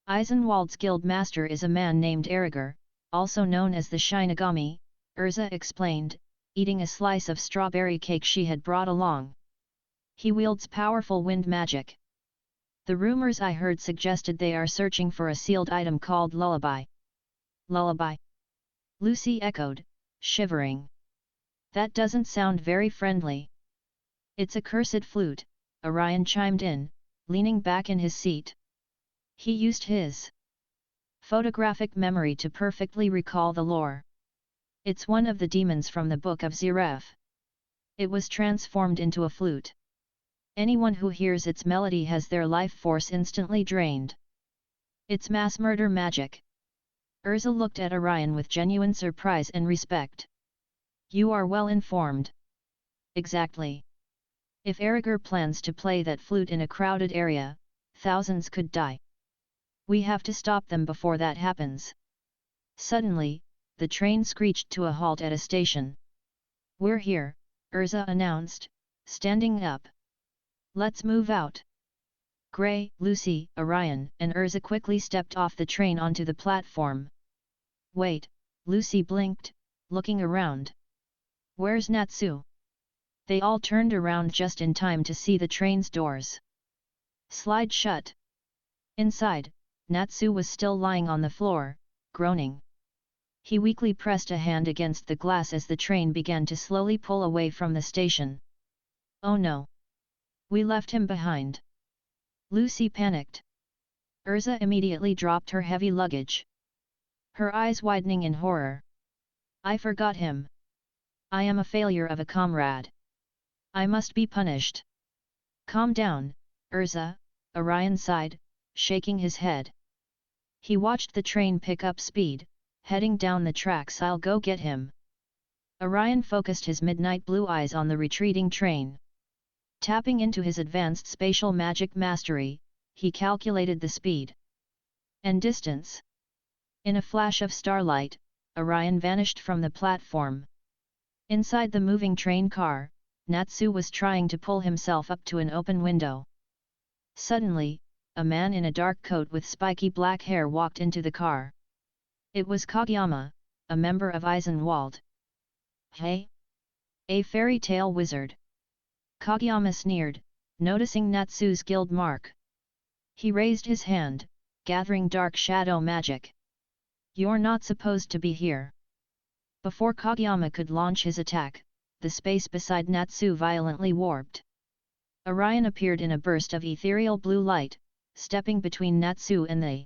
"Eisenwald's guild master is a man named Eriger, also known as the Shinigami," Erza explained, eating a slice of strawberry cake she had brought along. He wields powerful wind magic. The rumors I heard suggested they are searching for a sealed item called lullaby. Lullaby? Lucy echoed, shivering. That doesn't sound very friendly. It's a cursed flute, Orion chimed in, leaning back in his seat. He used his photographic memory to perfectly recall the lore. It's one of the demons from the Book of Zeref. It was transformed into a flute. Anyone who hears its melody has their life force instantly drained. It's mass murder magic. Erza looked at Orion with genuine surprise and respect. You are well informed. Exactly. If Erza plans to play that flute in a crowded area, thousands could die. We have to stop them before that happens. Suddenly, the train screeched to a halt at a station. We're here, Erza announced, standing up. Let's move out. Gray, Lucy, Orion, and Erza quickly stepped off the train onto the platform. Wait, Lucy blinked, looking around. Where's Natsu? They all turned around just in time to see the train's doors slide shut. Inside, Natsu was still lying on the floor, groaning. He weakly pressed a hand against the glass as the train began to slowly pull away from the station. Oh no! We left him behind. Lucy panicked. Erza immediately dropped her heavy luggage. Her eyes widening in horror. I forgot him. I am a failure of a comrade. I must be punished. Calm down, Erza, Orion sighed, shaking his head. He watched the train pick up speed, heading down the tracks. I'll go get him. Orion focused his midnight blue eyes on the retreating train. Tapping into his advanced spatial magic mastery, he calculated the speed and distance. In a flash of starlight, Orion vanished from the platform. Inside the moving train car, Natsu was trying to pull himself up to an open window. Suddenly, a man in a dark coat with spiky black hair walked into the car. It was Kageyama, a member of Eisenwald. Hey? A fairy tale wizard. Kageyama sneered, noticing Natsu's guild mark. He raised his hand, gathering dark shadow magic. You're not supposed to be here. Before Kageyama could launch his attack, the space beside Natsu violently warped. Orion appeared in a burst of ethereal blue light, stepping between Natsu and the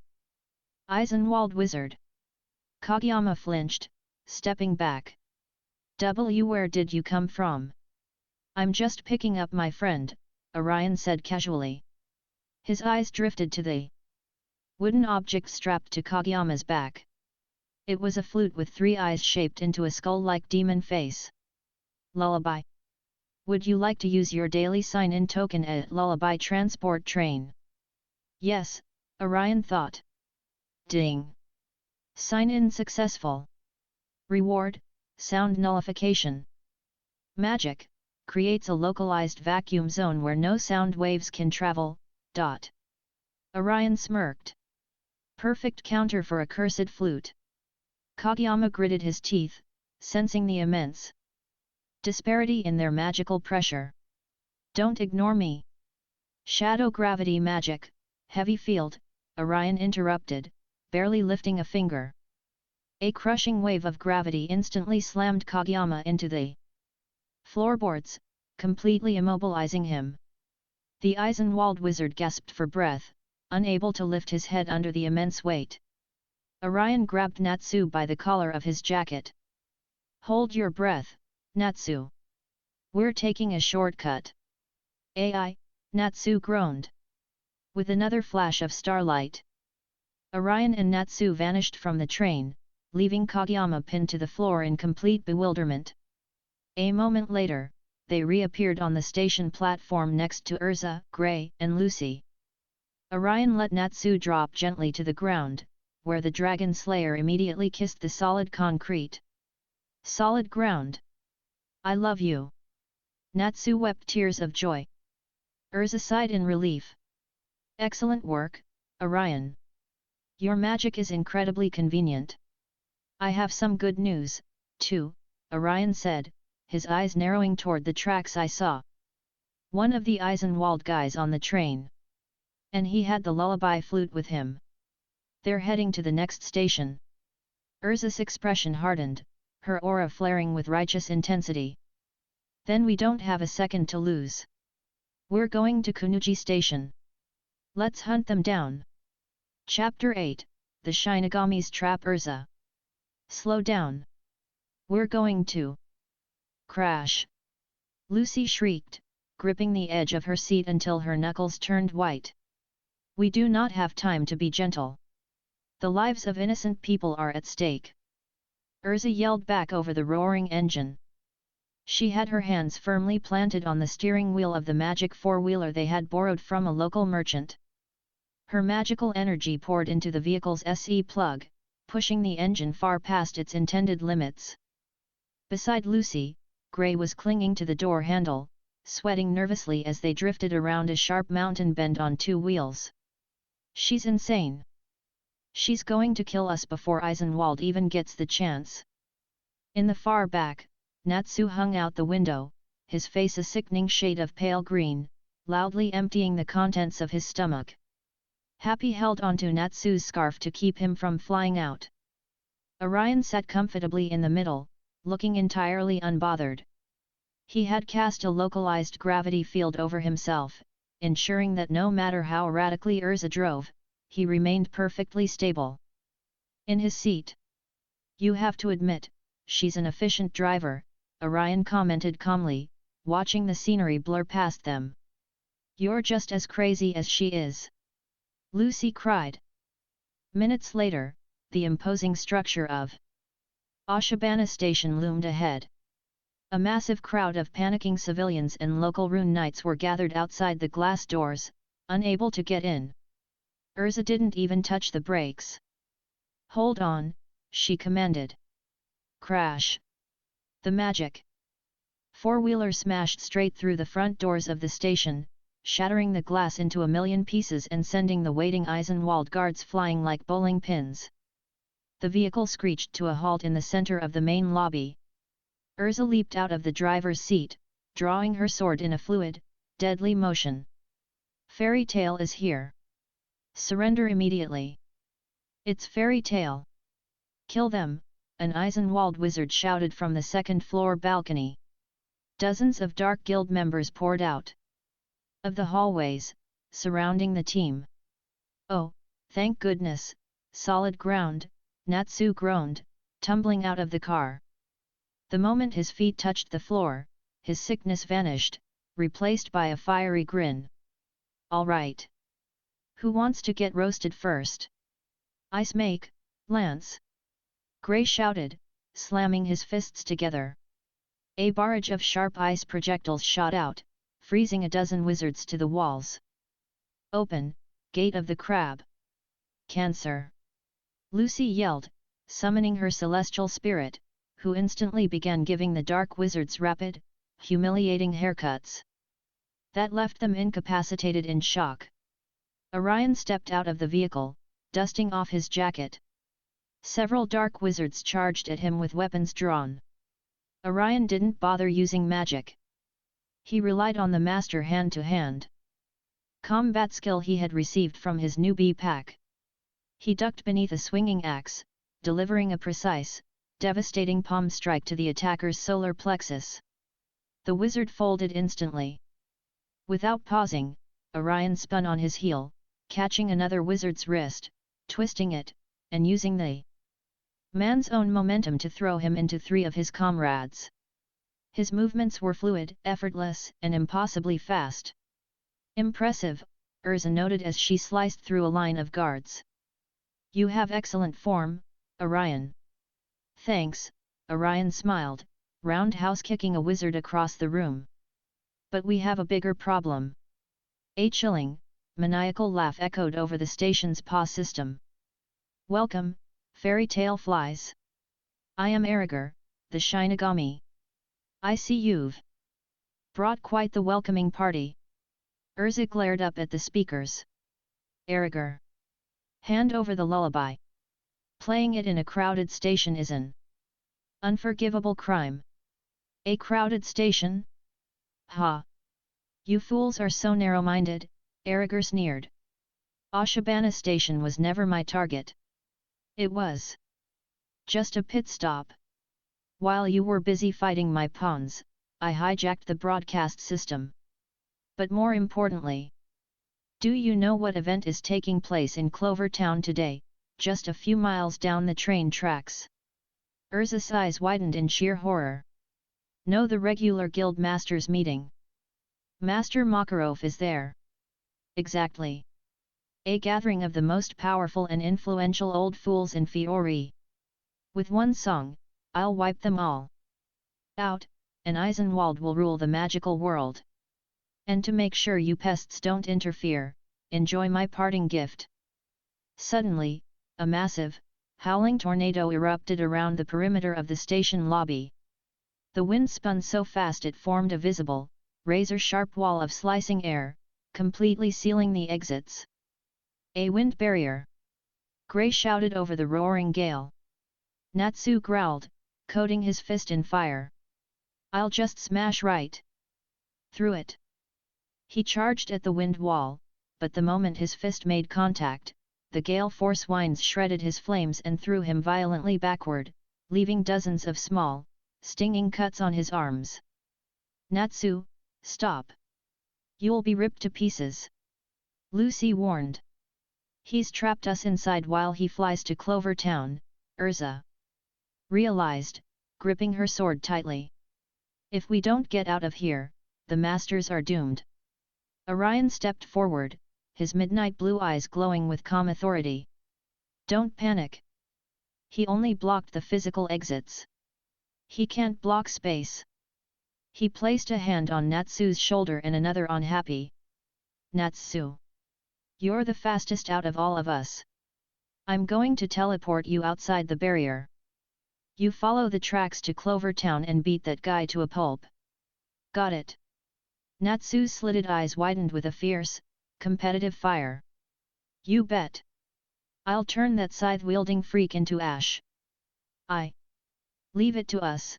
Eisenwald wizard. Kageyama flinched, stepping back. Where did you come from? I'm just picking up my friend, Orion said casually. His eyes drifted to the wooden object strapped to Kageyama's back. It was a flute with 3 eyes shaped into a skull-like demon face. Lullaby. Would you like to use your daily sign-in token at Lullaby transport train? Yes, Orion thought. Ding. Sign-in successful. Reward, sound nullification. Magic, creates a localized vacuum zone where no sound waves can travel. Orion smirked. Perfect counter for a cursed flute. Kageyama gritted his teeth, sensing the immense disparity in their magical pressure. Don't ignore me. Shadow gravity magic, heavy field, Orion interrupted, barely lifting a finger. A crushing wave of gravity instantly slammed Kageyama into the floorboards, completely immobilizing him. The Eisenwald wizard gasped for breath, unable to lift his head under the immense weight. Orion grabbed Natsu by the collar of his jacket. Hold your breath, Natsu. We're taking a shortcut. AI, Natsu groaned. With another flash of starlight, Orion and Natsu vanished from the train, leaving Kageyama pinned to the floor in complete bewilderment. A moment later, they reappeared on the station platform next to Erza, Gray, and Lucy. Orion let Natsu drop gently to the ground, where the Dragon Slayer immediately kissed the solid concrete. Solid ground. I love you. Natsu wept tears of joy. Erza sighed in relief. Excellent work, Orion. Your magic is incredibly convenient. I have some good news, too, Orion said, his eyes narrowing toward the tracks I saw. One of the Eisenwald guys on the train. And he had the lullaby flute with him. They're heading to the next station. Erza's expression hardened, her aura flaring with righteous intensity. Then we don't have a second to lose. We're going to Kunuji Station. Let's hunt them down. Chapter 8, The Shinigami's Trap. Erza. Slow down. We're going to crash. Lucy shrieked, gripping the edge of her seat until her knuckles turned white. We do not have time to be gentle. The lives of innocent people are at stake. Erza yelled back over the roaring engine. She had her hands firmly planted on the steering wheel of the magic four-wheeler they had borrowed from a local merchant. Her magical energy poured into the vehicle's SE plug, pushing the engine far past its intended limits. Beside Lucy, Gray was clinging to the door handle, sweating nervously as they drifted around a sharp mountain bend on two wheels. She's insane. She's going to kill us before Eisenwald even gets the chance. In the far back, Natsu hung out the window, his face a sickening shade of pale green, loudly emptying the contents of his stomach. Happy held onto Natsu's scarf to keep him from flying out. Orion sat comfortably in the middle, looking entirely unbothered. He had cast a localized gravity field over himself, ensuring that no matter how erratically Erza drove, he remained perfectly stable. In his seat. You have to admit, she's an efficient driver, Orion commented calmly, watching the scenery blur past them. You're just as crazy as she is. Lucy cried. Minutes later, the imposing structure of Ashibana Station loomed ahead. A massive crowd of panicking civilians and local rune knights were gathered outside the glass doors, unable to get in. Erza didn't even touch the brakes. Hold on, she commanded. Crash. The magic four-wheeler smashed straight through the front doors of the station, shattering the glass into a million pieces and sending the waiting Eisenwald guards flying like bowling pins. The vehicle screeched to a halt in the center of the main lobby. Erza leaped out of the driver's seat, drawing her sword in a fluid, deadly motion. Fairy Tail is here. Surrender immediately. It's Fairy Tail. Kill them, an Eisenwald wizard shouted from the second-floor balcony. Dozens of Dark Guild members poured out of the hallways, surrounding the team. Oh, thank goodness, solid ground, Natsu groaned, tumbling out of the car. The moment his feet touched the floor, his sickness vanished, replaced by a fiery grin. All right. Who wants to get roasted first? Ice make, Lance. Gray shouted, slamming his fists together. A barrage of sharp ice projectiles shot out, freezing a dozen wizards to the walls. Open, Gate of the Crab. Cancer. Lucy yelled, summoning her celestial spirit, who instantly began giving the dark wizards rapid, humiliating haircuts. That left them incapacitated in shock. Orion stepped out of the vehicle, dusting off his jacket. Several dark wizards charged at him with weapons drawn. Orion didn't bother using magic. He relied on the master hand-to-hand combat skill he had received from his Newbie Pack. He ducked beneath a swinging axe, delivering a precise, devastating palm strike to the attacker's solar plexus. The wizard folded instantly. Without pausing, Orion spun on his heel, catching another wizard's wrist, twisting it, and using the man's own momentum to throw him into three of his comrades. His movements were fluid, effortless, and impossibly fast. Impressive, Erza noted as she sliced through a line of guards. You have excellent form, Orion. Thanks, Orion smiled, roundhouse kicking a wizard across the room. But we have a bigger problem. A chilling, maniacal laugh echoed over the station's PA system. Welcome, Fairy Tail flies. I am Erza, the Shinigami. I see you've brought quite the welcoming party. Erza glared up at the speakers. Erza. Hand over the lullaby. Playing it in a crowded station is an unforgivable crime. A crowded station? Ha! You fools are so narrow-minded, Erza sneered. Ashibana station was never my target. It was just a pit stop. While you were busy fighting my pawns, I hijacked the broadcast system. But more importantly, do you know what event is taking place in Clover Town today, just a few miles down the train tracks? Erza's eyes widened in sheer horror. No, the regular guild masters meeting. Master Makarov is there. Exactly. A gathering of the most powerful and influential old fools in Fiore. With one song, I'll wipe them all out, and Eisenwald will rule the magical world. And to make sure you pests don't interfere, enjoy my parting gift. Suddenly, a massive, howling tornado erupted around the perimeter of the station lobby. The wind spun so fast it formed a visible, razor-sharp wall of slicing air, completely sealing the exits. A wind barrier! Gray shouted over the roaring gale. Natsu growled, coating his fist in fire. I'll just smash right through it. He charged at the wind wall, but the moment his fist made contact, the gale force winds shredded his flames and threw him violently backward, leaving dozens of small, stinging cuts on his arms. Natsu, stop! You'll be ripped to pieces. Lucy warned. He's trapped us inside while he flies to Clover Town, Erza realized, gripping her sword tightly. If we don't get out of here, the masters are doomed. Orion stepped forward, his midnight blue eyes glowing with calm authority. Don't panic. He only blocked the physical exits. He can't block space. He placed a hand on Natsu's shoulder and another on Happy. Natsu. You're the fastest out of all of us. I'm going to teleport you outside the barrier. You follow the tracks to Clover Town and beat that guy to a pulp. Got it? Natsu's slitted eyes widened with a fierce, competitive fire. You bet. I'll turn that scythe-wielding freak into ash. Leave it to us.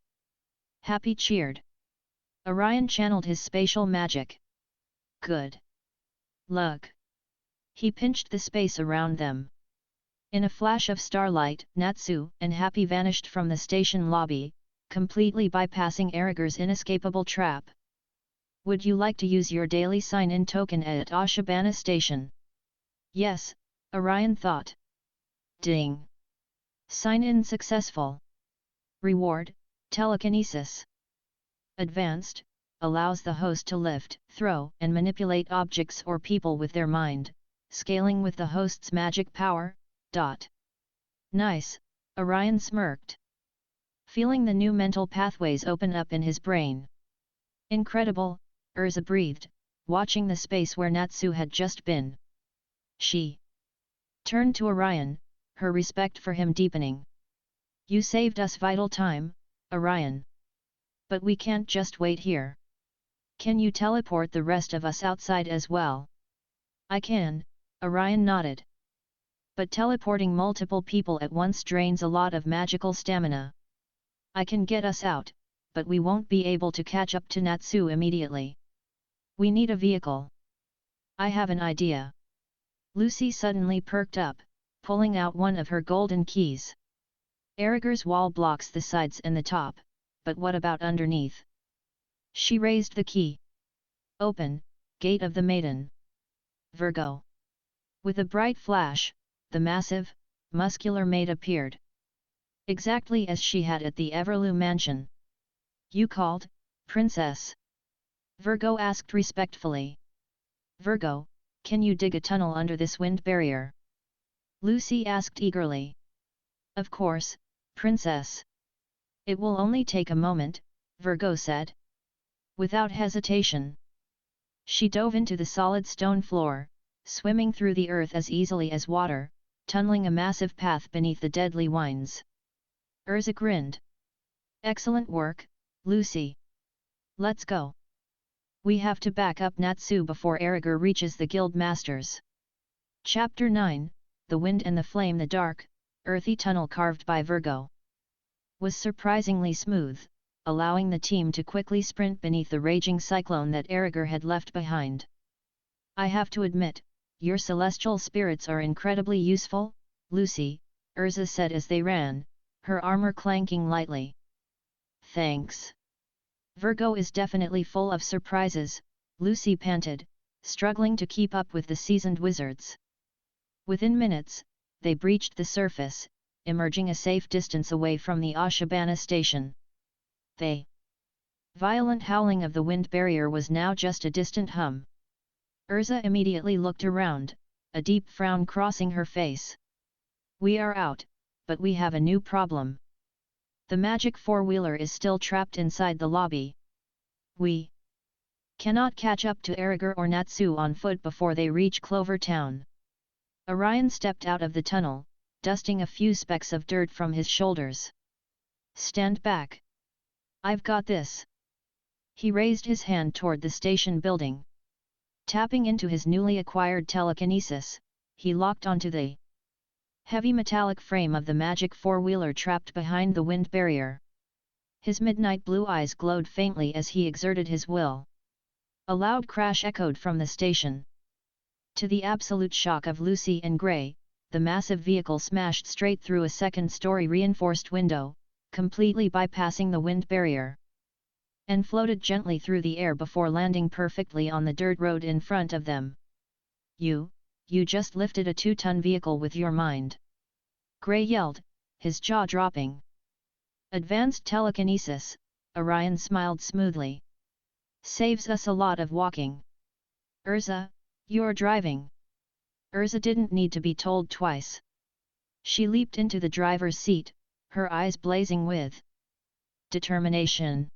Happy cheered. Orion channeled his spatial magic. Good luck. He pinched the space around them. In a flash of starlight, Natsu and Happy vanished from the station lobby, completely bypassing Erza's inescapable trap. Would you like to use your daily sign-in token at Ashibana Station? Yes, Orion thought. Ding! Sign-in successful. Reward, telekinesis. Advanced, allows the host to lift, throw, and manipulate objects or people with their mind, scaling with the host's magic power. Nice, Orion smirked. Feeling the new mental pathways open up in his brain. Incredible, Erza breathed, watching the space where Natsu had just been. She turned to Orion, her respect for him deepening. You saved us vital time, Orion. But we can't just wait here. Can you teleport the rest of us outside as well? I can, Orion nodded. But teleporting multiple people at once drains a lot of magical stamina. I can get us out, but we won't be able to catch up to Natsu immediately. We need a vehicle. I have an idea. Lucy suddenly perked up, pulling out one of her golden keys. Erza's wall blocks the sides and the top, but what about underneath? She raised the key. Open, Gate of the Maiden. Virgo. With a bright flash, the massive, muscular maid appeared. Exactly as she had at the Everlew mansion. You called, Princess? Virgo asked respectfully. Virgo, can you dig a tunnel under this wind barrier? Lucy asked eagerly. Of course, Princess. It will only take a moment, Virgo said. Without hesitation. She dove into the solid stone floor, swimming through the earth as easily as water, tunneling a massive path beneath the deadly winds. Erza grinned. Excellent work, Lucy. Let's go. We have to back up Natsu before Erza reaches the guild masters. Chapter 9, The Wind and the Flame. The dark, earthy tunnel carved by Virgo was surprisingly smooth, allowing the team to quickly sprint beneath the raging cyclone that Erza had left behind. "I have to admit, your celestial spirits are incredibly useful, Lucy," Erza said as they ran, her armor clanking lightly. "Thanks. Virgo is definitely full of surprises," Lucy panted, struggling to keep up with the seasoned wizards. Within minutes, they breached the surface, emerging a safe distance away from the Ashibana station. The violent howling of the wind barrier was now just a distant hum. Erza immediately looked around, a deep frown crossing her face. "We are out, but we have a new problem. The magic four-wheeler is still trapped inside the lobby. We cannot catch up to Erza or Natsu on foot before they reach Clover Town." Orion stepped out of the tunnel, dusting a few specks of dirt from his shoulders. "Stand back. I've got this." He raised his hand toward the station building. Tapping into his newly acquired telekinesis, he locked onto the heavy metallic frame of the magic four-wheeler trapped behind the wind barrier. His midnight blue eyes glowed faintly as he exerted his will. A loud crash echoed from the station. To the absolute shock of Lucy and Gray, the massive vehicle smashed straight through a second-story reinforced window, completely bypassing the wind barrier, and floated gently through the air before landing perfectly on the dirt road in front of them. You just lifted a 2-ton vehicle with your mind," Gray yelled, his jaw dropping. "Advanced telekinesis," Orion smiled smoothly. "Saves us a lot of walking." "Erza, you're driving." Erza didn't need to be told twice. She leaped into the driver's seat, her eyes blazing with determination.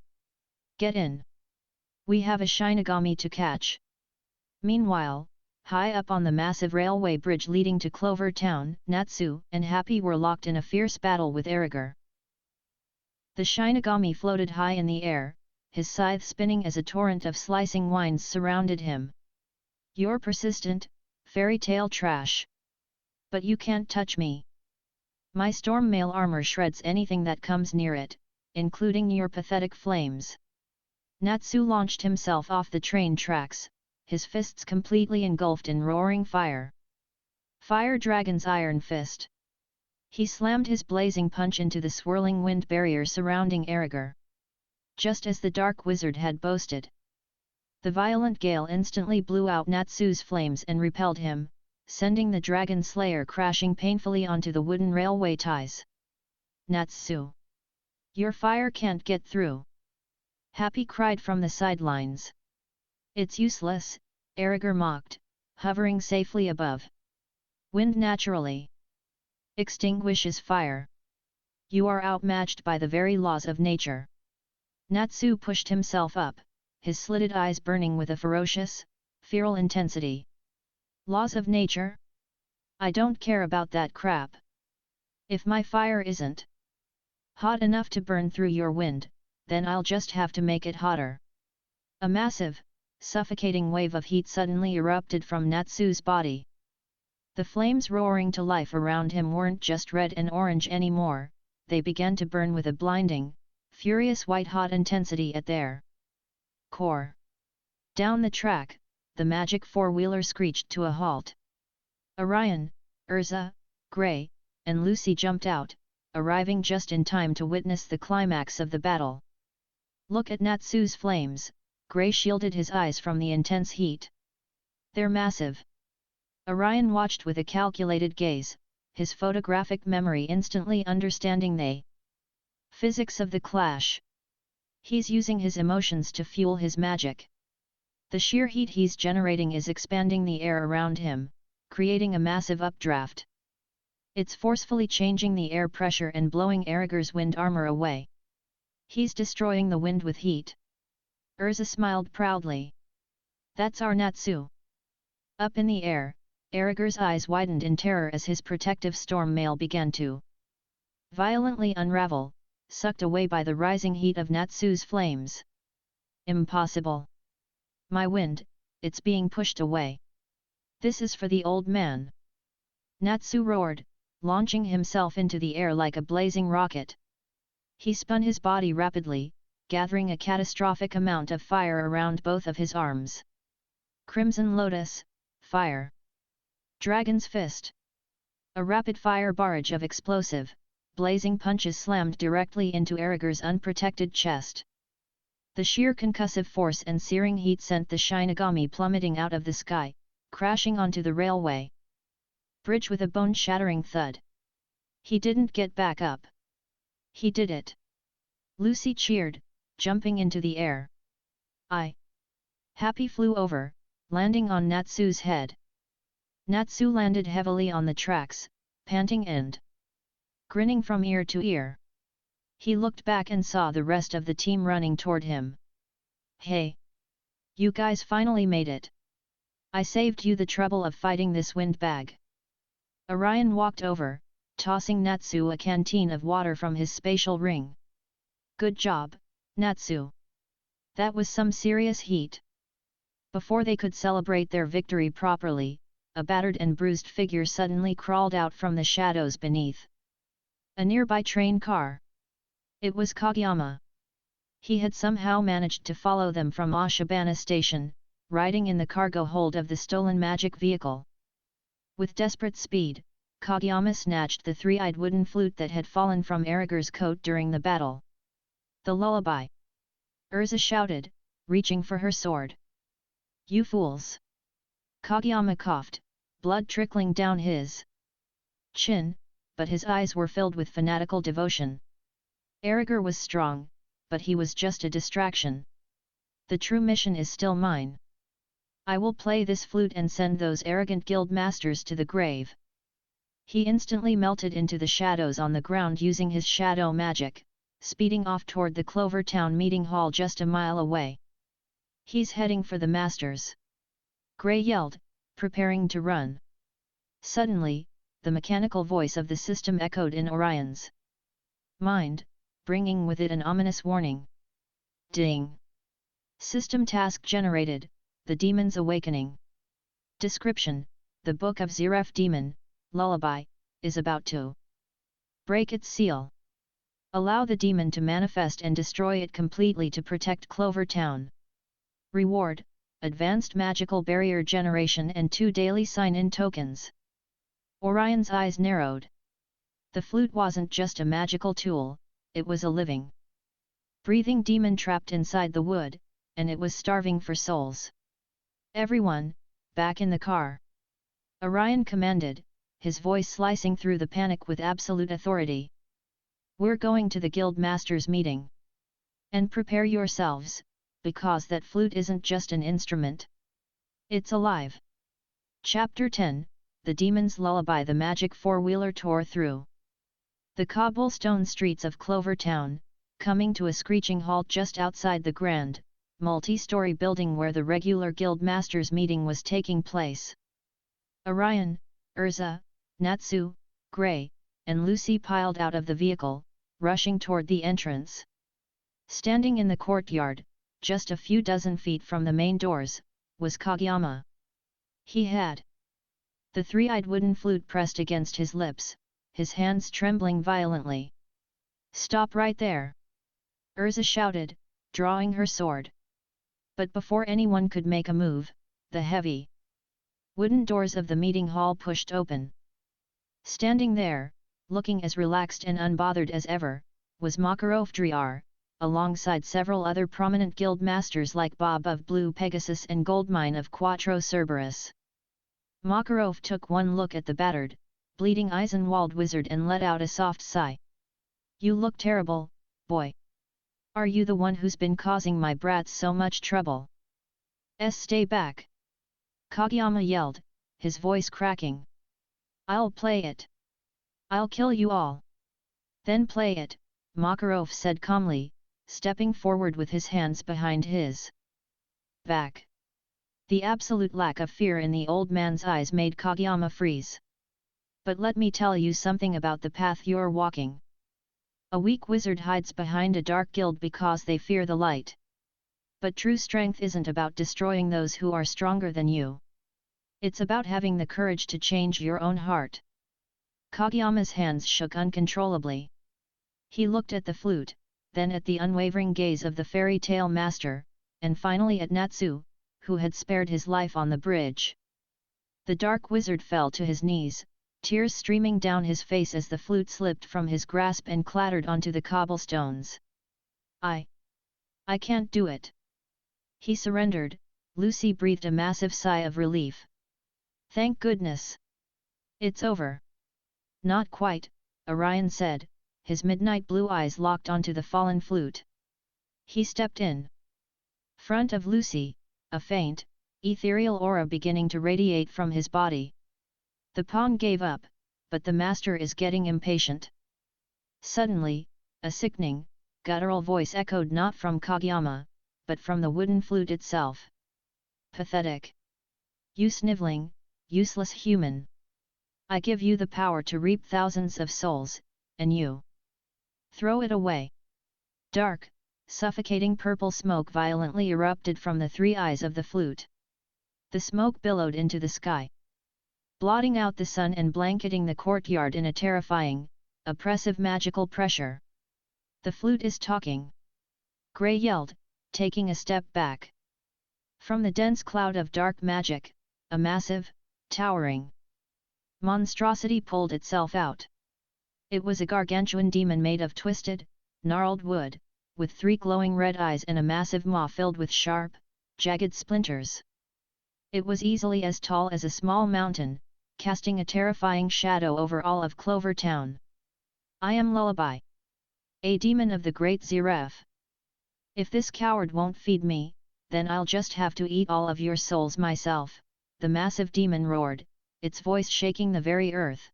"Get in. We have a Shinigami to catch." Meanwhile, high up on the massive railway bridge leading to Clover Town, Natsu and Happy were locked in a fierce battle with Erza. The Shinigami floated high in the air, his scythe spinning as a torrent of slicing winds surrounded him. "You're persistent, fairy tale trash. But you can't touch me. My storm mail armor shreds anything that comes near it, including your pathetic flames." Natsu launched himself off the train tracks, his fists completely engulfed in roaring fire. Fire Dragon's Iron Fist. He slammed his blazing punch into the swirling wind barrier surrounding Erza. Just as the Dark Wizard had boasted. The violent gale instantly blew out Natsu's flames and repelled him, sending the Dragon Slayer crashing painfully onto the wooden railway ties. "Natsu! Your fire can't get through!" Happy cried from the sidelines. "It's useless," Erza mocked, hovering safely above. "Wind naturally extinguishes fire. You are outmatched by the very laws of nature." Natsu pushed himself up, his slitted eyes burning with a ferocious, feral intensity. "Laws of nature? I don't care about that crap. If my fire isn't hot enough to burn through your wind, then I'll just have to make it hotter." A massive, suffocating wave of heat suddenly erupted from Natsu's body. The flames roaring to life around him weren't just red and orange anymore, they began to burn with a blinding, furious white-hot intensity at their core. Down the track, the magic four-wheeler screeched to a halt. Orion, Erza, Gray, and Lucy jumped out, arriving just in time to witness the climax of the battle. "Look at Natsu's flames," Gray shielded his eyes from the intense heat. "They're massive." Orion watched with a calculated gaze, his photographic memory instantly understanding the physics of the clash. He's using his emotions to fuel his magic. The sheer heat he's generating is expanding the air around him, creating a massive updraft. It's forcefully changing the air pressure and blowing Erza's wind armor away. He's destroying the wind with heat. Erza smiled proudly. "That's our Natsu." Up in the air, Erza's eyes widened in terror as his protective storm mail began to violently unravel, sucked away by the rising heat of Natsu's flames. "Impossible! My wind, it's being pushed away. This is for the old man!" Natsu roared, launching himself into the air like a blazing rocket. He spun his body rapidly, gathering a catastrophic amount of fire around both of his arms. Crimson Lotus, fire. Dragon's Fist. A rapid-fire barrage of explosive, blazing punches slammed directly into Erza's unprotected chest. The sheer concussive force and searing heat sent the Shinigami plummeting out of the sky, crashing onto the railway bridge with a bone-shattering thud. He didn't get back up. He did it. Lucy cheered, jumping into the air. Happy flew over, landing on Natsu's head. Natsu landed heavily on the tracks, panting and grinning from ear to ear. He looked back and saw the rest of the team running toward him. Hey! You guys finally made it! I saved you the trouble of fighting this windbag. Orion walked over, tossing Natsu a canteen of water from his spatial ring. Good job, Natsu. That was some serious heat. Before they could celebrate their victory properly, a battered and bruised figure suddenly crawled out from the shadows beneath a nearby train car. It was Kageyama. He had somehow managed to follow them from Ashibana Station, riding in the cargo hold of the stolen magic vehicle. With desperate speed, Kageyama snatched the three-eyed wooden flute that had fallen from Erza's coat during the battle. The lullaby! Erza shouted, reaching for her sword. You fools! Kageyama coughed, blood trickling down his chin, but his eyes were filled with fanatical devotion. Erza was strong, but he was just a distraction. The true mission is still mine. I will play this flute and send those arrogant guild masters to the grave. He instantly melted into the shadows on the ground using his shadow magic, speeding off toward the Clover Town meeting hall just a mile away. He's heading for the masters. Gray yelled, preparing to run. Suddenly, the mechanical voice of the system echoed in Orion's mind, bringing with it an ominous warning. Ding! System task generated, the demon's awakening. Description: the Book of Zeref Demon, Lullaby, is about to break its seal. Allow the demon to manifest and destroy it completely to protect Clover Town. Reward: advanced magical barrier generation and 2 daily sign-in tokens. Orion's eyes narrowed. The flute wasn't just a magical tool, it was a living, breathing demon trapped inside the wood, and it was starving for souls. Everyone, back in the car! Orion commanded, his voice slicing through the panic with absolute authority. We're going to the guild masters meeting. And prepare yourselves, because that flute isn't just an instrument. It's alive. Chapter 10, The Demon's Lullaby. The magic four-wheeler tore through the cobblestone streets of Clover Town, coming to a screeching halt just outside the grand, multi-story building where the regular guild masters meeting was taking place. Orion, Erza, Natsu, Gray, and Lucy piled out of the vehicle, rushing toward the entrance. Standing in the courtyard, just a few dozen feet from the main doors, was Kageyama. He had the three-eyed wooden flute pressed against his lips, his hands trembling violently. Stop right there! Erza shouted, drawing her sword. But before anyone could make a move, the heavy wooden doors of the meeting hall pushed open. Standing there, looking as relaxed and unbothered as ever, was Makarov Driar, alongside several other prominent guild masters like Bob of Blue Pegasus and Goldmine of Quattro Cerberus. Makarov took one look at the battered, bleeding Eisenwald wizard and let out a soft sigh. You look terrible, boy. Are you the one who's been causing my brats so much trouble? Stay back! Kageyama yelled, his voice cracking. I'll play it. I'll kill you all. Then play it, Makarov said calmly, stepping forward with his hands behind his back. The absolute lack of fear in the old man's eyes made Kageyama freeze. But let me tell you something about the path you're walking. A weak wizard hides behind a dark guild because they fear the light. But true strength isn't about destroying those who are stronger than you. It's about having the courage to change your own heart. Kageyama's hands shook uncontrollably. He looked at the flute, then at the unwavering gaze of the fairy tale master, and finally at Natsu, who had spared his life on the bridge. The dark wizard fell to his knees, tears streaming down his face as the flute slipped from his grasp and clattered onto the cobblestones. I can't do it. He surrendered. Lucy breathed a massive sigh of relief. Thank goodness. It's over. Not quite, Orion said, his midnight blue eyes locked onto the fallen flute. He stepped in front of Lucy, a faint, ethereal aura beginning to radiate from his body. The pawn gave up, but the master is getting impatient. Suddenly, a sickening, guttural voice echoed not from Kageyama, but from the wooden flute itself. Pathetic. You sniveling, useless human. I give you the power to reap thousands of souls, and you throw it away. Dark, suffocating purple smoke violently erupted from the three eyes of the flute. The smoke billowed into the sky, blotting out the sun and blanketing the courtyard in a terrifying, oppressive magical pressure. The flute is talking. Grey yelled, taking a step back. From the dense cloud of dark magic, a massive, towering monstrosity pulled itself out. It was a gargantuan demon made of twisted, gnarled wood, with 3 glowing red eyes and a massive maw filled with sharp, jagged splinters. It was easily as tall as a small mountain, casting a terrifying shadow over all of Clover Town. I am Lullaby, a demon of the Great Zeref. If this coward won't feed me, then I'll just have to eat all of your souls myself, the massive demon roared, its voice shaking the very earth.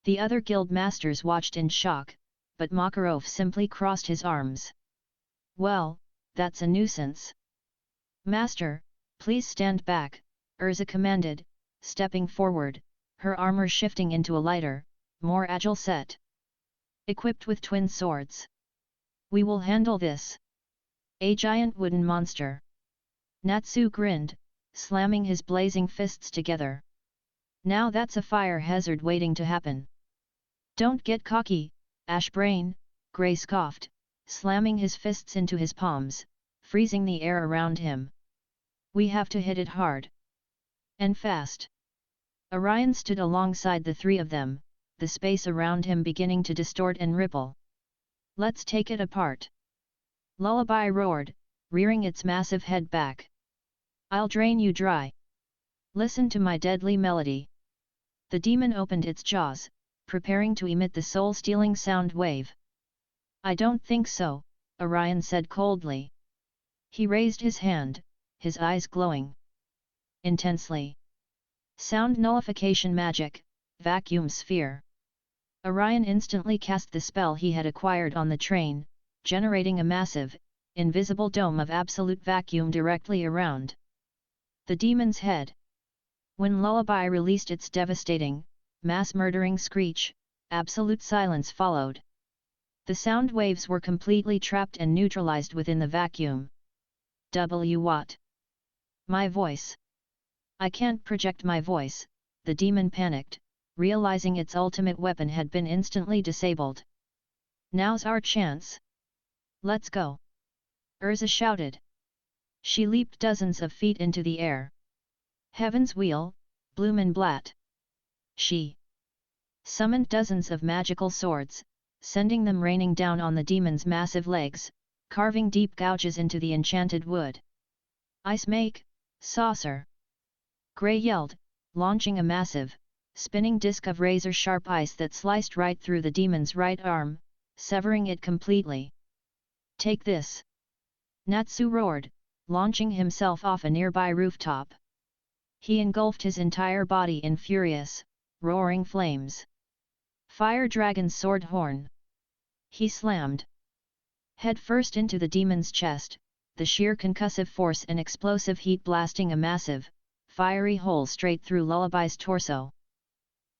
The other guild masters watched in shock, but Makarov simply crossed his arms. Well, that's a nuisance. Master, please stand back, Erza commanded, stepping forward, her armor shifting into a lighter, more agile set. Equipped with twin swords. We will handle this. A giant wooden monster. Natsu grinned, slamming his blazing fists together. Now that's a fire hazard waiting to happen. Don't get cocky, Ashbrain, Grey scoffed, slamming his fists into his palms, freezing the air around him. We have to hit it hard. And fast. Orion stood alongside the 3 of them, the space around him beginning to distort and ripple. Let's take it apart. Lullaby roared, rearing its massive head back. I'll drain you dry. Listen to my deadly melody. The demon opened its jaws, preparing to emit the soul-stealing sound wave. I don't think so, Orion said coldly. He raised his hand, his eyes glowing intensely. Sound nullification magic, vacuum sphere. Orion instantly cast the spell he had acquired on the train, generating a massive, invisible dome of absolute vacuum directly around the demon's head. When Lullaby released its devastating, mass-murdering screech, absolute silence followed. The sound waves were completely trapped and neutralized within the vacuum. What? My voice. I can't project my voice, the demon panicked, realizing its ultimate weapon had been instantly disabled. Now's our chance. Let's go. Erza shouted. She leaped dozens of feet into the air. Heaven's wheel, Blumenblatt. She summoned dozens of magical swords, sending them raining down on the demon's massive legs, carving deep gouges into the enchanted wood. Ice make, saucer. Grey yelled, launching a massive, spinning disc of razor-sharp ice that sliced right through the demon's right arm, severing it completely. Take this! Natsu roared, launching himself off a nearby rooftop. He engulfed his entire body in furious, roaring flames. Fire Dragon's sword horn. He slammed head first into the demon's chest, the sheer concussive force and explosive heat blasting a massive, fiery hole straight through Lullaby's torso.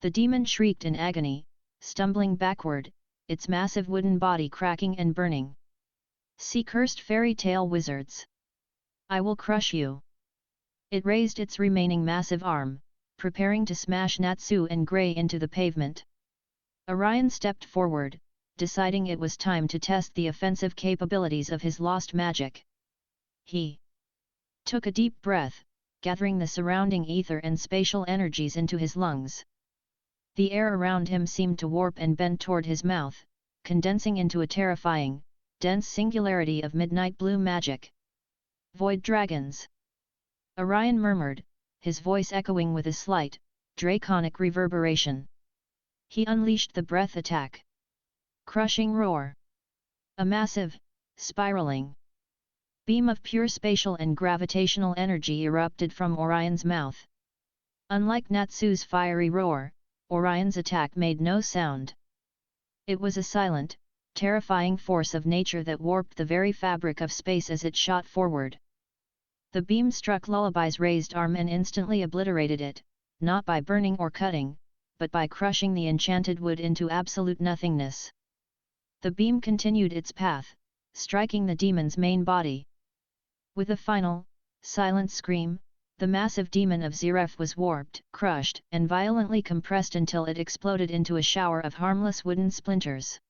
The demon shrieked in agony, stumbling backward, its massive wooden body cracking and burning. See cursed fairy tale wizards! I will crush you! It raised its remaining massive arm, preparing to smash Natsu and Grey into the pavement. Orion stepped forward, deciding it was time to test the offensive capabilities of his lost magic. He took a deep breath, gathering the surrounding ether and spatial energies into his lungs. The air around him seemed to warp and bend toward his mouth, condensing into a terrifying, dense singularity of midnight blue magic. Void dragons! Orion murmured, his voice echoing with a slight, draconic reverberation. He unleashed the breath attack. Crushing roar! A massive, spiraling beam of pure spatial and gravitational energy erupted from Orion's mouth. Unlike Natsu's fiery roar, Orion's attack made no sound. It was a silent, terrifying force of nature that warped the very fabric of space as it shot forward. The beam struck Lullaby's raised arm and instantly obliterated it, not by burning or cutting, but by crushing the enchanted wood into absolute nothingness. The beam continued its path, striking the demon's main body. With a final, silent scream, the massive demon of Zeref was warped, crushed, and violently compressed until it exploded into a shower of harmless wooden splinters.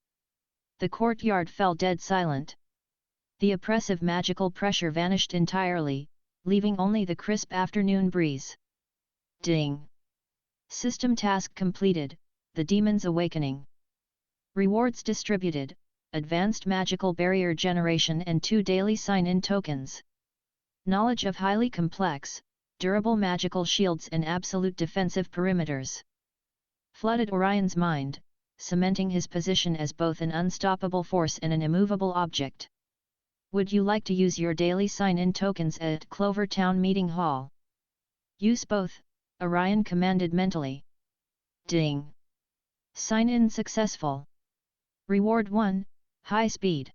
The courtyard fell dead silent. The oppressive magical pressure vanished entirely, leaving only the crisp afternoon breeze. Ding! System task completed, the demon's awakening. Rewards distributed, advanced magical barrier generation and 2 daily sign-in tokens. Knowledge of highly complex, durable magical shields and absolute defensive perimeters. Flooded Orion's mind, cementing his position as both an unstoppable force and an immovable object. Would you like to use your daily sign-in tokens at Clover Town Meeting Hall? Use both, Orion commanded mentally. Ding! Sign-in successful. Reward 1, High Speed.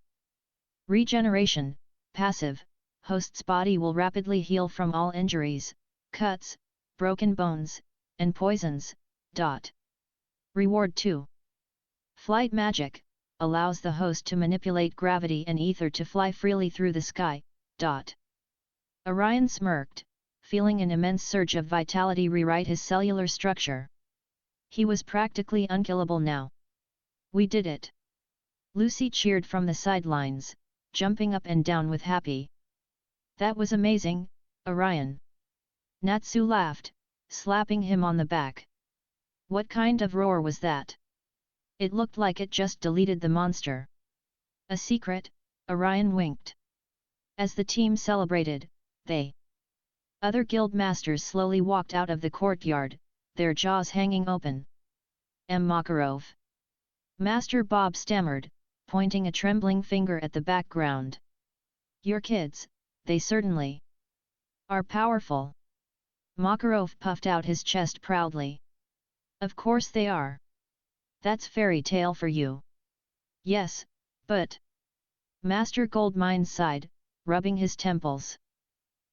Regeneration, passive. Host's body will rapidly heal from all injuries, cuts, broken bones, and poisons. Reward 2. Flight magic, allows the host to manipulate gravity and ether to fly freely through the sky. Orion smirked, feeling an immense surge of vitality rewrite his cellular structure. He was practically unkillable now. We did it! Lucy cheered from the sidelines, jumping up and down with happy. That was amazing, Orion. Natsu laughed, slapping him on the back. What kind of roar was that? It looked like it just deleted the monster. A secret, Orion winked. As the team celebrated, other guild masters slowly walked out of the courtyard, their jaws hanging open. Makarov. Master Bob stammered, pointing a trembling finger at the background. Your kids, they certainly are powerful. Makarov puffed out his chest proudly. Of course they are. That's fairy tale for you. Yes, but... Master Goldmine sighed, rubbing his temples.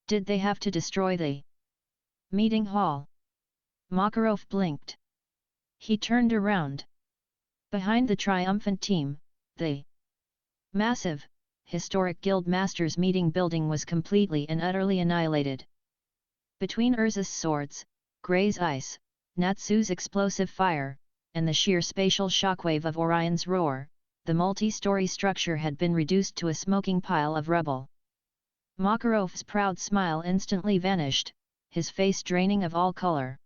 Did they have to destroy the meeting hall? Makarov blinked. He turned around. Behind the triumphant team, the massive, historic guild masters meeting building was completely and utterly annihilated. Between Erza's swords, Grey's ice, Natsu's explosive fire, and the sheer spatial shockwave of Orion's roar, the multi-story structure had been reduced to a smoking pile of rubble. Makarov's proud smile instantly vanished, his face draining of all color.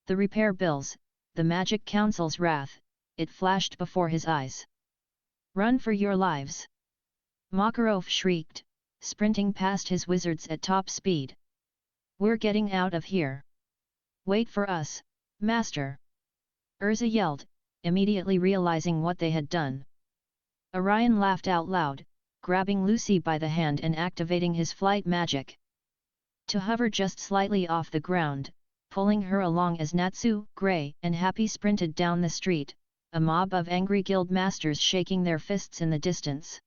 The repair bills, the Magic Council's wrath, it flashed before his eyes. Run for your lives! Makarov shrieked, sprinting past his wizards at top speed. We're getting out of here! Wait for us, Master! Erza yelled, immediately realizing what they had done. Orion laughed out loud, grabbing Lucy by the hand and activating his flight magic. To hover just slightly off the ground, pulling her along as Natsu, Grey, and Happy sprinted down the street, a mob of angry guild masters shaking their fists in the distance.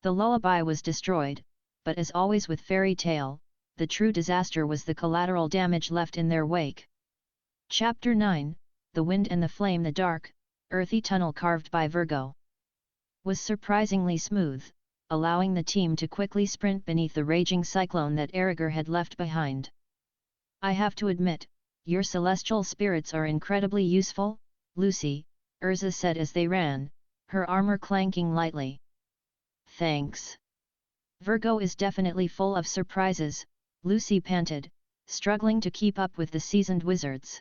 The lullaby was destroyed, but as always with fairy tale, the true disaster was the collateral damage left in their wake. Chapter 9, The Wind and the Flame. The dark, earthy tunnel carved by Virgo was surprisingly smooth, allowing the team to quickly sprint beneath the raging cyclone that Erza had left behind. I have to admit, your celestial spirits are incredibly useful, Lucy, Erza said as they ran, her armor clanking lightly. Thanks. Virgo is definitely full of surprises, Lucy panted, struggling to keep up with the seasoned wizards.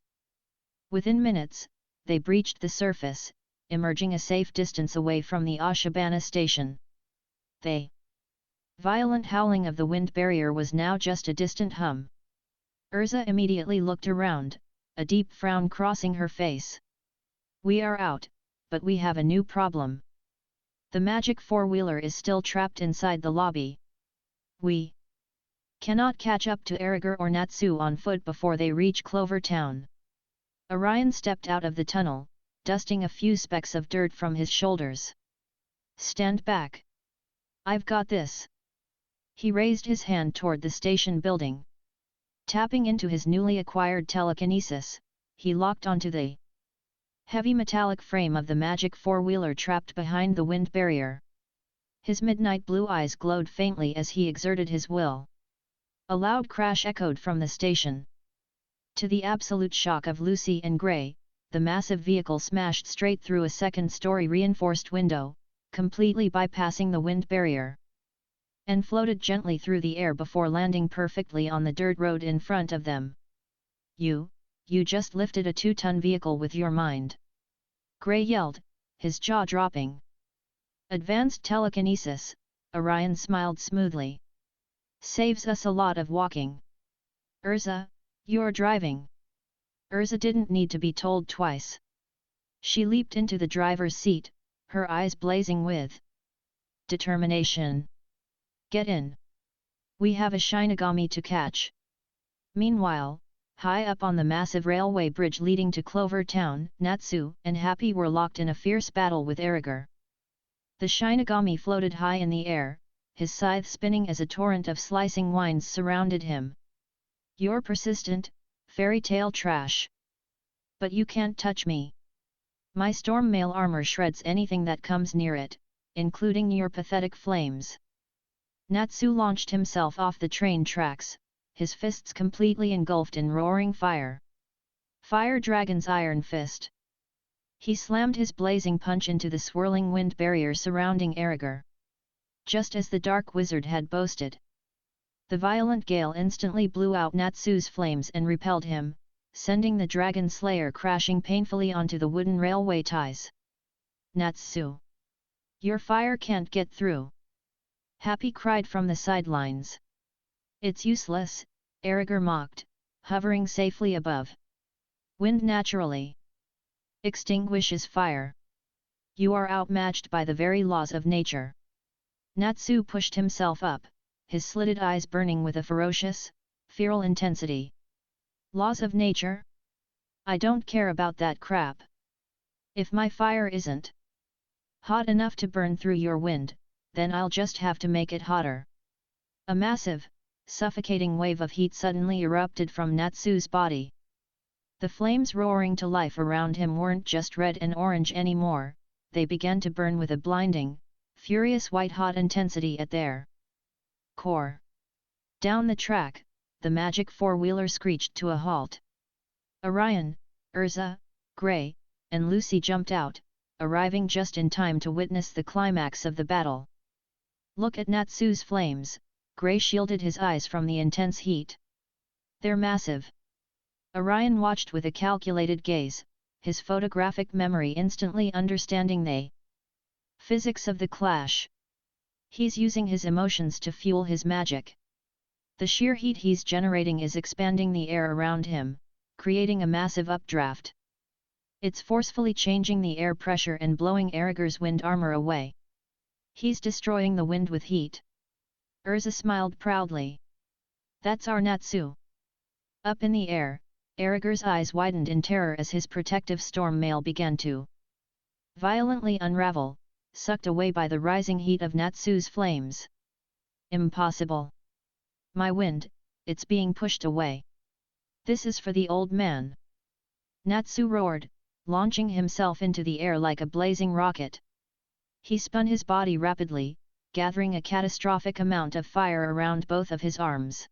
Within minutes, they breached the surface, emerging a safe distance away from the Ashibana station. The violent howling of the wind barrier was now just a distant hum. Erza immediately looked around, a deep frown crossing her face. We are out, but we have a new problem. The magic four-wheeler is still trapped inside the lobby. We cannot catch up to Erza or Natsu on foot before they reach Clover Town. Orion stepped out of the tunnel, dusting a few specks of dirt from his shoulders. Stand back. I've got this. He raised his hand toward the station building. Tapping into his newly acquired telekinesis, he locked onto the heavy metallic frame of the magic four-wheeler trapped behind the wind barrier. His midnight blue eyes glowed faintly as he exerted his will. A loud crash echoed from the station. To the absolute shock of Lucy and Gray, the massive vehicle smashed straight through a second-story reinforced window, completely bypassing the wind barrier, and floated gently through the air before landing perfectly on the dirt road in front of them. You just lifted a 2-ton vehicle with your mind. Gray yelled, his jaw dropping. Advanced telekinesis, Orion smiled smoothly. Saves us a lot of walking. Erza, you're driving. Erza didn't need to be told twice. She leaped into the driver's seat, her eyes blazing with determination. Get in. We have a Shinigami to catch. Meanwhile, high up on the massive railway bridge leading to Clover Town, Natsu and Happy were locked in a fierce battle with Erza. The Shinigami floated high in the air, his scythe spinning as a torrent of slicing winds surrounded him. You're persistent, fairy tale trash. But you can't touch me. My storm mail armor shreds anything that comes near it, including your pathetic flames. Natsu launched himself off the train tracks, his fists completely engulfed in roaring fire. Fire Dragon's Iron Fist. He slammed his blazing punch into the swirling wind barrier surrounding Erza. Just as the dark wizard had boasted. The violent gale instantly blew out Natsu's flames and repelled him, sending the Dragon Slayer crashing painfully onto the wooden railway ties. Natsu! Your fire can't get through! Happy cried from the sidelines. It's useless, Erza mocked, hovering safely above. Wind naturally extinguishes fire. You are outmatched by the very laws of nature. Natsu pushed himself up, his slitted eyes burning with a ferocious, feral intensity. Laws of nature? I don't care about that crap. If my fire isn't hot enough to burn through your wind, then I'll just have to make it hotter. A massive, suffocating wave of heat suddenly erupted from Natsu's body. The flames roaring to life around him weren't just red and orange anymore, they began to burn with a blinding, furious white-hot intensity at their core. Down the track, the magic four-wheeler screeched to a halt. Orion, Erza, Gray, and Lucy jumped out, arriving just in time to witness the climax of the battle. Look at Natsu's flames, Gray shielded his eyes from the intense heat. They're massive. Orion watched with a calculated gaze, his photographic memory instantly understanding the physics of the clash. He's using his emotions to fuel his magic. The sheer heat he's generating is expanding the air around him, creating a massive updraft. It's forcefully changing the air pressure and blowing Erza's wind armor away. He's destroying the wind with heat. Erza smiled proudly. That's our Natsu. Up in the air, Erza's eyes widened in terror as his protective storm mail began to violently unravel, sucked away by the rising heat of Natsu's flames. Impossible! My wind, it's being pushed away. This is for the old man. Natsu roared, launching himself into the air like a blazing rocket. He spun his body rapidly, gathering a catastrophic amount of fire around both of his arms.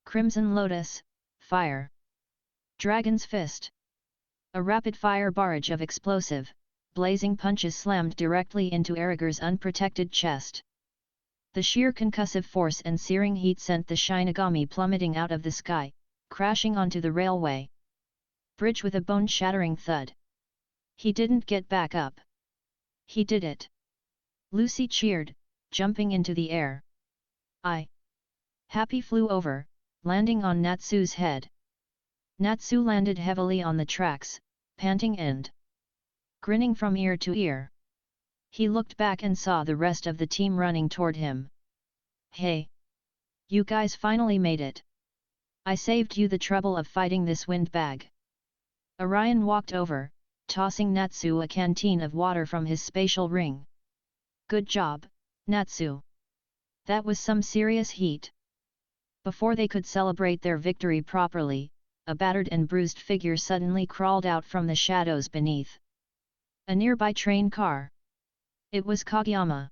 Crimson Lotus, fire. Dragon's Fist. A rapid-fire barrage of explosive, blazing punches slammed directly into Erza's unprotected chest. The sheer concussive force and searing heat sent the Shinigami plummeting out of the sky, crashing onto the railway bridge with a bone-shattering thud. He didn't get back up. He did it. Lucy cheered, jumping into the air. Happy flew over, landing on Natsu's head. Natsu landed heavily on the tracks, panting and grinning from ear to ear. He looked back and saw the rest of the team running toward him. Hey! You guys finally made it! I saved you the trouble of fighting this windbag. Orion walked over, tossing Natsu a canteen of water from his spatial ring. Good job, Natsu. That was some serious heat. Before they could celebrate their victory properly, a battered and bruised figure suddenly crawled out from the shadows beneath a nearby train car. It was Kageyama.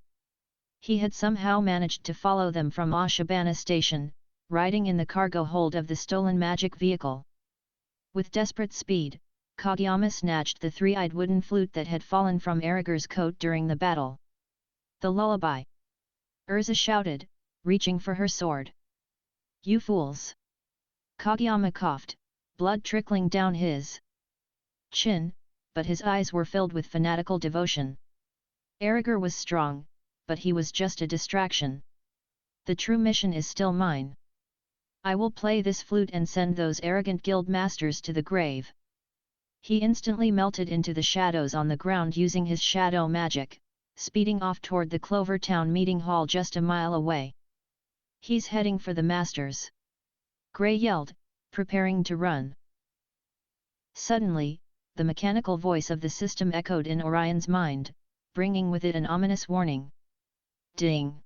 He had somehow managed to follow them from Ashibana Station, riding in the cargo hold of the stolen magic vehicle. With desperate speed, Kageyama snatched the three-eyed wooden flute that had fallen from Erza's coat during the battle. The lullaby! Erza shouted, reaching for her sword. You fools! Kageyama coughed, blood trickling down his chin, but his eyes were filled with fanatical devotion. Erza was strong, but he was just a distraction. The true mission is still mine. I will play this flute and send those arrogant guild masters to the grave. He instantly melted into the shadows on the ground using his shadow magic, speeding off toward the Clover Town meeting hall just a mile away. He's heading for the masters. Gray yelled, preparing to run. Suddenly, the mechanical voice of the system echoed in Orion's mind, bringing with it an ominous warning. Ding!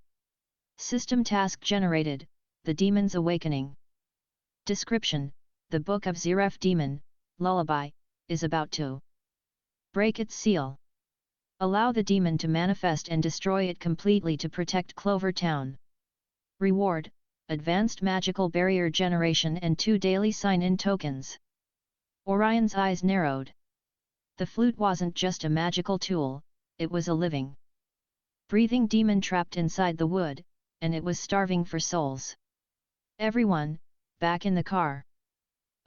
System task generated, the Demon's Awakening. Description: the Book of Zeref Demon, Lullaby, is about to break its seal. Allow the demon to manifest and destroy it completely to protect Clover Town. Reward: advanced magical barrier generation and 2 daily sign-in tokens. Orion's eyes narrowed. The flute wasn't just a magical tool, it was a living, breathing demon trapped inside the wood, and it was starving for souls. Everyone, back in the car!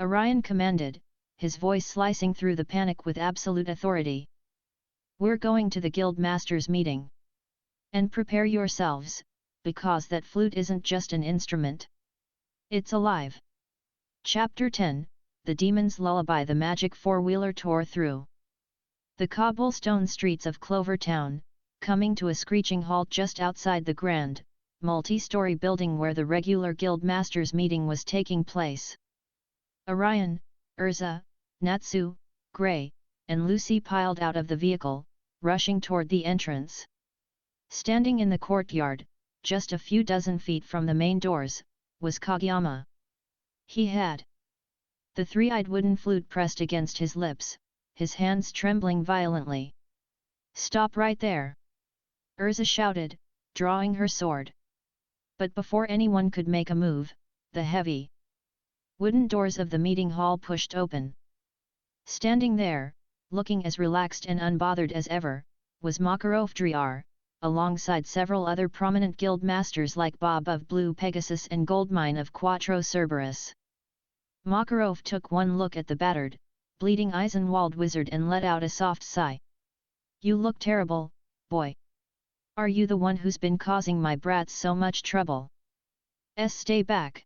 Orion commanded, his voice slicing through the panic with absolute authority. We're going to the guild masters meeting. And prepare yourselves, because that flute isn't just an instrument. It's alive. Chapter 10, The Demon's Lullaby. The magic four-wheeler tore through the cobblestone streets of Clover Town, coming to a screeching halt just outside the grand, multi-story building where the regular guild masters meeting was taking place. Orion, Erza, Natsu, Gray, and Lucy piled out of the vehicle, rushing toward the entrance. Standing in the courtyard, just a few dozen feet from the main doors, was Kageyama. He had the three-eyed wooden flute pressed against his lips, his hands trembling violently. Stop right there! Erza shouted, drawing her sword. But before anyone could make a move, the heavy wooden doors of the meeting hall pushed open. Standing there, looking as relaxed and unbothered as ever, was Makarov Driar, alongside several other prominent guild masters like Bob of Blue Pegasus and Goldmine of Quattro Cerberus. Makarov took one look at the battered, bleeding Eisenwald wizard and let out a soft sigh. You look terrible, boy. Are you the one who's been causing my brats so much trouble? Stay back!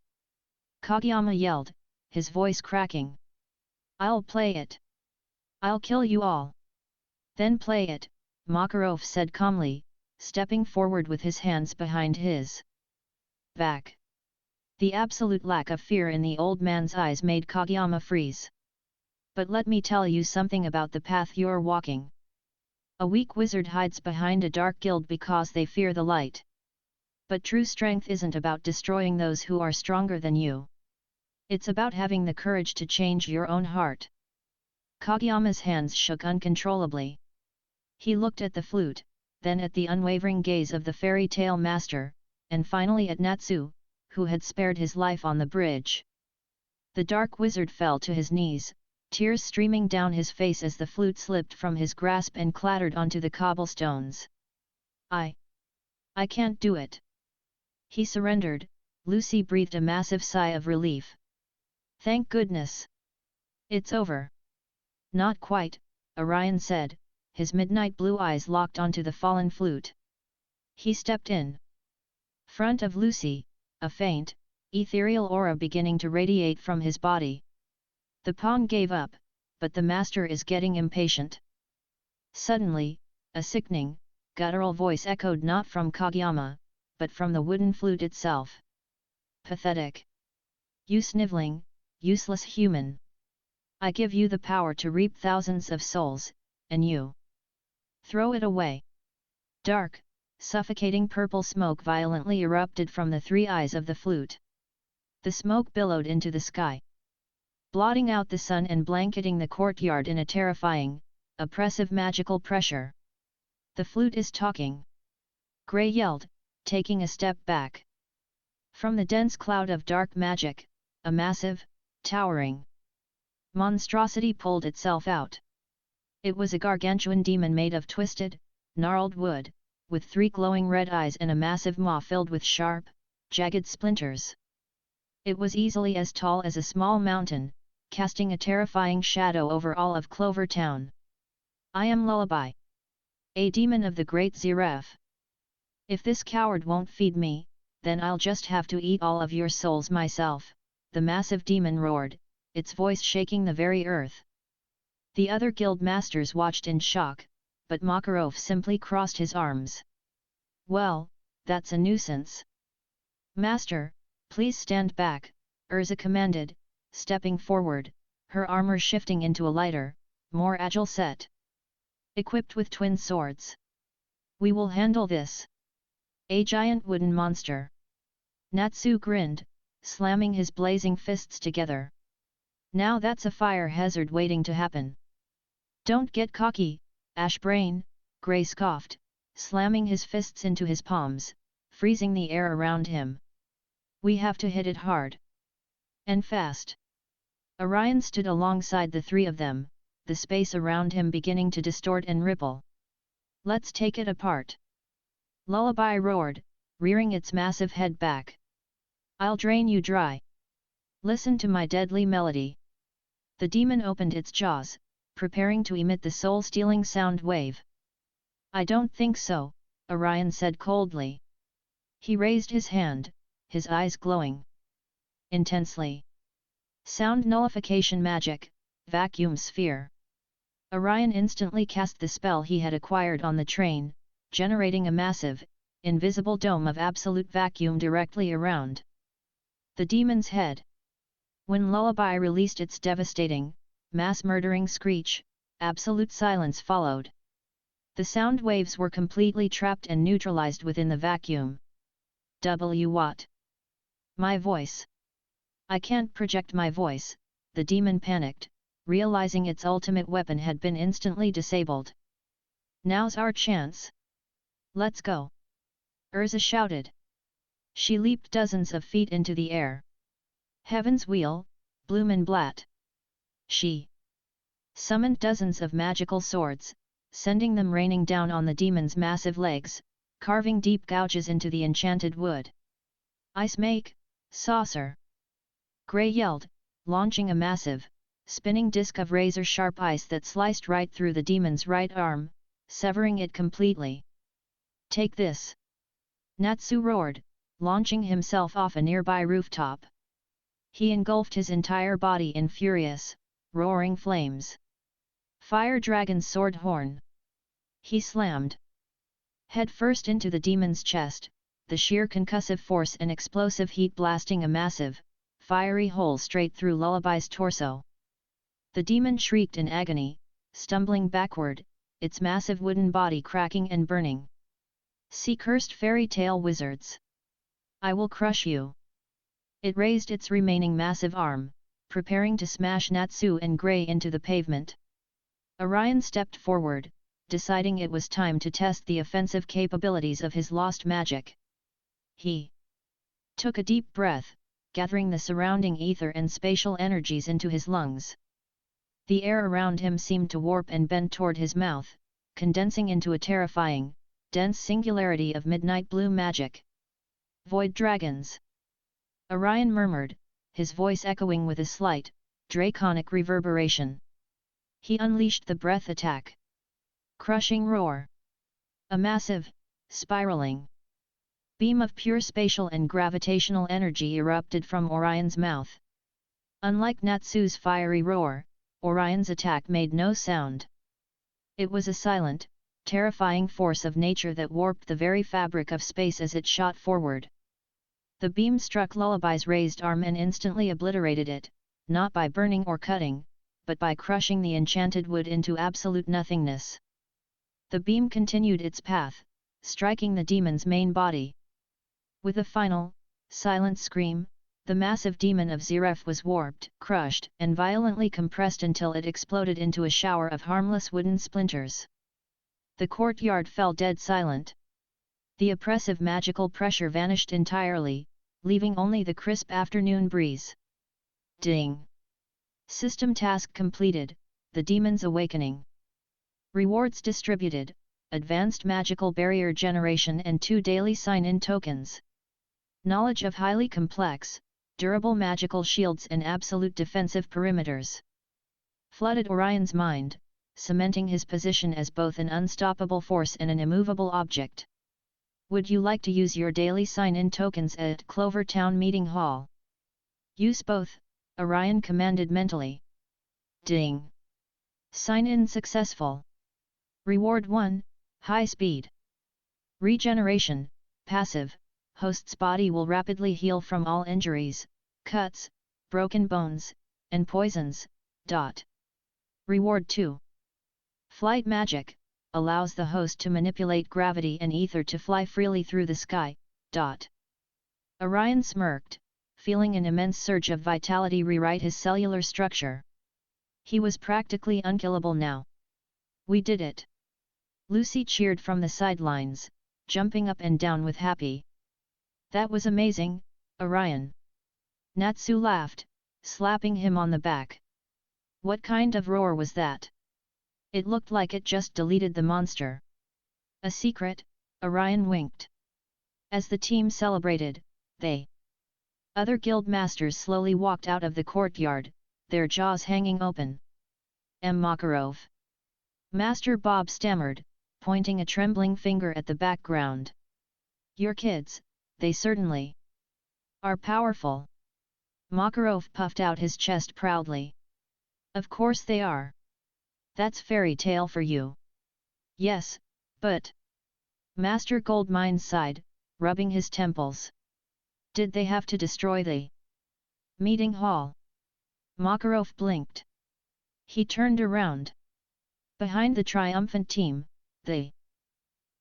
Kageyama yelled, his voice cracking. I'll play it. I'll kill you all. Then play it, Makarov said calmly, stepping forward with his hands behind his back. The absolute lack of fear in the old man's eyes made Kageyama freeze. But let me tell you something about the path you're walking. A weak wizard hides behind a dark guild because they fear the light. But true strength isn't about destroying those who are stronger than you. It's about having the courage to change your own heart. Kageyama's hands shook uncontrollably. He looked at the flute, then at the unwavering gaze of the fairy tale master, and finally at Natsu, who had spared his life on the bridge. The dark wizard fell to his knees, tears streaming down his face as the flute slipped from his grasp and clattered onto the cobblestones. I can't do it. He surrendered. Lucy breathed a massive sigh of relief. Thank goodness. It's over. Not quite, Orion said, his midnight blue eyes locked onto the fallen flute. He stepped in front of Lucy, a faint, ethereal aura beginning to radiate from his body. The pawn gave up, but the master is getting impatient. Suddenly, a sickening, guttural voice echoed not from Kageyama, but from the wooden flute itself. Pathetic. You sniveling, useless human. I give you the power to reap thousands of souls, and you throw it away. Dark, suffocating purple smoke violently erupted from the three eyes of the flute. The smoke billowed into the sky, blotting out the sun and blanketing the courtyard in a terrifying, oppressive magical pressure. The flute is talking. Gray yelled, taking a step back. From the dense cloud of dark magic, a massive, towering monstrosity pulled itself out. It was a gargantuan demon made of twisted, gnarled wood, with three glowing red eyes and a massive maw filled with sharp, jagged splinters. It was easily as tall as a small mountain, casting a terrifying shadow over all of Clover Town. I am Lullaby, a demon of the Great Zeref. If this coward won't feed me, then I'll just have to eat all of your souls myself, the massive demon roared, its voice shaking the very earth. The other guild masters watched in shock, but Makarov simply crossed his arms. Well, that's a nuisance. Master, please stand back, Erza commanded, stepping forward, her armor shifting into a lighter, more agile set. Equipped with twin swords. We will handle this. A giant wooden monster. Natsu grinned, slamming his blazing fists together. Now that's a fire hazard waiting to happen. Don't get cocky, Ashbrain, Grey scoffed, slamming his fists into his palms, freezing the air around him. We have to hit it hard. And fast. Orion stood alongside the three of them, the space around him beginning to distort and ripple. Let's take it apart. Lullaby roared, rearing its massive head back. I'll drain you dry. Listen to my deadly melody. The demon opened its jaws, preparing to emit the soul-stealing sound wave. I don't think so, Orion said coldly. He raised his hand, his eyes glowing intensely. Sound nullification magic, vacuum sphere. Orion instantly cast the spell he had acquired on the train, generating a massive, invisible dome of absolute vacuum directly around the demon's head. When Lullaby released its devastating, mass-murdering screech, absolute silence followed. The sound waves were completely trapped and neutralized within the vacuum. What? My voice. I can't project my voice, the demon panicked, realizing its ultimate weapon had been instantly disabled. Now's our chance. Let's go. Erza shouted. She leaped dozens of feet into the air. Heaven's wheel, Blumenblatt. She summoned dozens of magical swords, sending them raining down on the demon's massive legs, carving deep gouges into the enchanted wood. Ice make, saucer. Grey yelled, launching a massive, spinning disc of razor-sharp ice that sliced right through the demon's right arm, severing it completely. Take this! Natsu roared, launching himself off a nearby rooftop. He engulfed his entire body in furious, roaring flames. Fire Dragon's sword horn. He slammed head first into the demon's chest, the sheer concussive force and explosive heat blasting a massive, fiery hole straight through Lullaby's torso. The demon shrieked in agony, stumbling backward, its massive wooden body cracking and burning. See cursed fairy tale wizards! I will crush you! It raised its remaining massive arm, preparing to smash Natsu and Grey into the pavement. Orion stepped forward, deciding it was time to test the offensive capabilities of his lost magic. He took a deep breath, gathering the surrounding ether and spatial energies into his lungs. The air around him seemed to warp and bend toward his mouth, condensing into a terrifying, dense singularity of midnight blue magic. Void dragons! Orion murmured, his voice echoing with a slight, draconic reverberation. He unleashed the breath attack. Crushing roar. A massive, spiraling beam of pure spatial and gravitational energy erupted from Orion's mouth. Unlike Natsu's fiery roar, Orion's attack made no sound. It was a silent, terrifying force of nature that warped the very fabric of space as it shot forward. The beam struck Lullaby's raised arm and instantly obliterated it, not by burning or cutting, but by crushing the enchanted wood into absolute nothingness. The beam continued its path, striking the demon's main body. With a final, silent scream, the massive demon of Zeref was warped, crushed, and violently compressed until it exploded into a shower of harmless wooden splinters. The courtyard fell dead silent. The oppressive magical pressure vanished entirely, leaving only the crisp afternoon breeze. Ding! System task completed, the demon's awakening. Rewards distributed, advanced magical barrier generation and 2 daily sign-in tokens. Knowledge of highly complex, durable magical shields and absolute defensive perimeters. Flooded Orion's mind, cementing his position as both an unstoppable force and an immovable object. Would you like to use your daily sign-in tokens at Clover Town Meeting Hall? Use both, Orion commanded mentally. Ding! Sign-in successful. Reward 1, High Speed. Regeneration, passive. Host's body will rapidly heal from all injuries, cuts, broken bones, and poisons. Reward 2. Flight magic, allows the host to manipulate gravity and ether to fly freely through the sky. Orion smirked, feeling an immense surge of vitality rewrite his cellular structure. He was practically unkillable now. We did it! Lucy cheered from the sidelines, jumping up and down with happy. That was amazing, Orion. Natsu laughed, slapping him on the back. What kind of roar was that? It looked like it just deleted the monster. A secret, Orion winked. As the team celebrated, other guild masters slowly walked out of the courtyard, their jaws hanging open. Makarov. Master Bob stammered, pointing a trembling finger at the background. Your kids, they certainly are powerful. Makarov puffed out his chest proudly. Of course they are. That's fairy tale for you. Yes, but... Master Goldmine sighed, rubbing his temples. Did they have to destroy the meeting hall? Makarov blinked. He turned around. Behind the triumphant team, the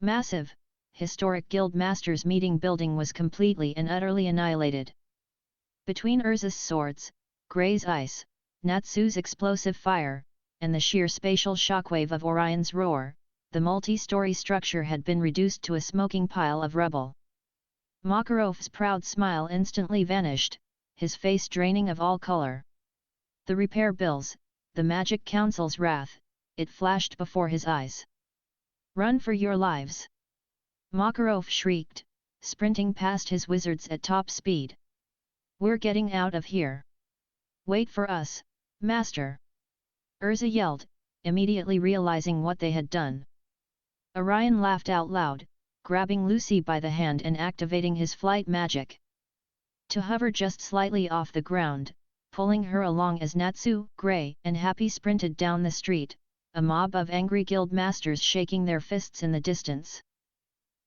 massive, historic guild masters meeting building was completely and utterly annihilated. Between Erza's swords, Grey's ice, Natsu's explosive fire, and the sheer spatial shockwave of Orion's roar, the multi-story structure had been reduced to a smoking pile of rubble. Makarov's proud smile instantly vanished, his face draining of all color. The repair bills, the Magic Council's wrath, it flashed before his eyes. Run for your lives! Makarov shrieked, sprinting past his wizards at top speed. We're getting out of here! Wait for us, Master! Erza yelled, immediately realizing what they had done. Orion laughed out loud, grabbing Lucy by the hand and activating his flight magic. To hover just slightly off the ground, pulling her along as Natsu, Grey, and Happy sprinted down the street, a mob of angry guild masters shaking their fists in the distance.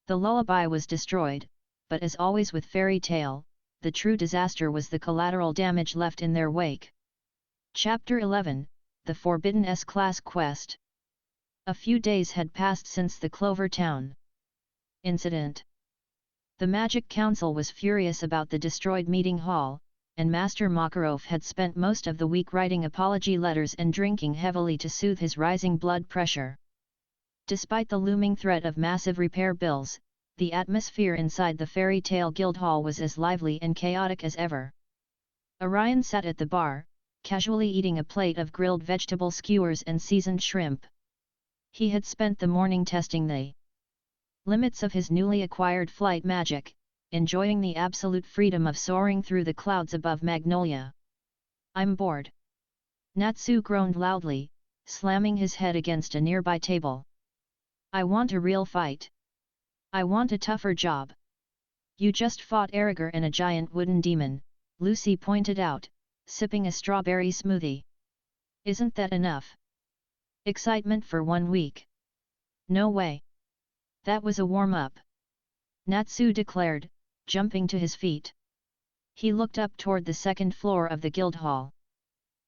The lullaby was destroyed, but as always with fairy tale, the true disaster was the collateral damage left in their wake. Chapter 11, The Forbidden S-Class Quest. A few days had passed since the Clover Town incident. The Magic Council was furious about the destroyed meeting hall, and Master Makarov had spent most of the week writing apology letters and drinking heavily to soothe his rising blood pressure. Despite the looming threat of massive repair bills, the atmosphere inside the Fairy Tale Guild Hall was as lively and chaotic as ever. Orion sat at the bar, casually eating a plate of grilled vegetable skewers and seasoned shrimp. He had spent the morning testing the limits of his newly acquired flight magic, enjoying the absolute freedom of soaring through the clouds above Magnolia. "I'm bored." Natsu groaned loudly, slamming his head against a nearby table. "I want a real fight. I want a tougher job." "You just fought Erza and a giant wooden demon," Lucy pointed out, sipping a strawberry smoothie. "Isn't that enough? Excitement for 1 week?" "No way. That was a warm-up," Natsu declared, jumping to his feet. He looked up toward the second floor of the guild hall.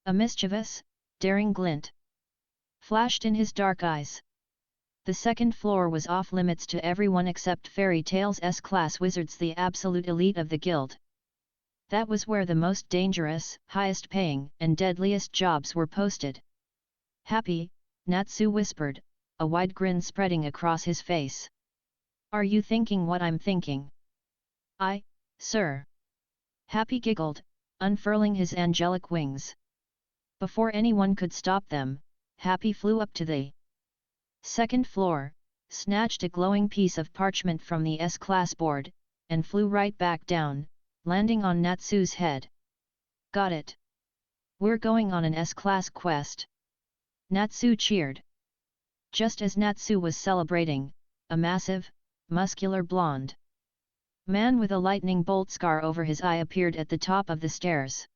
A mischievous, daring glint flashed in his dark eyes. The second floor was off-limits to everyone except Fairy Tail's S-class wizards, the absolute elite of the guild. That was where the most dangerous, highest-paying, and deadliest jobs were posted. "Happy?" Natsu whispered, a wide grin spreading across his face. "Are you thinking what I'm thinking?" Sir." Happy giggled, unfurling his angelic wings. Before anyone could stop them, Happy flew up to the second floor, snatched a glowing piece of parchment from the S-class board, and flew right back down, landing on Natsu's head. "Got it. We're going on an S-class quest." Natsu cheered. Just as Natsu was celebrating, a massive, muscular blonde man with a lightning bolt scar over his eye appeared at the top of the stairs.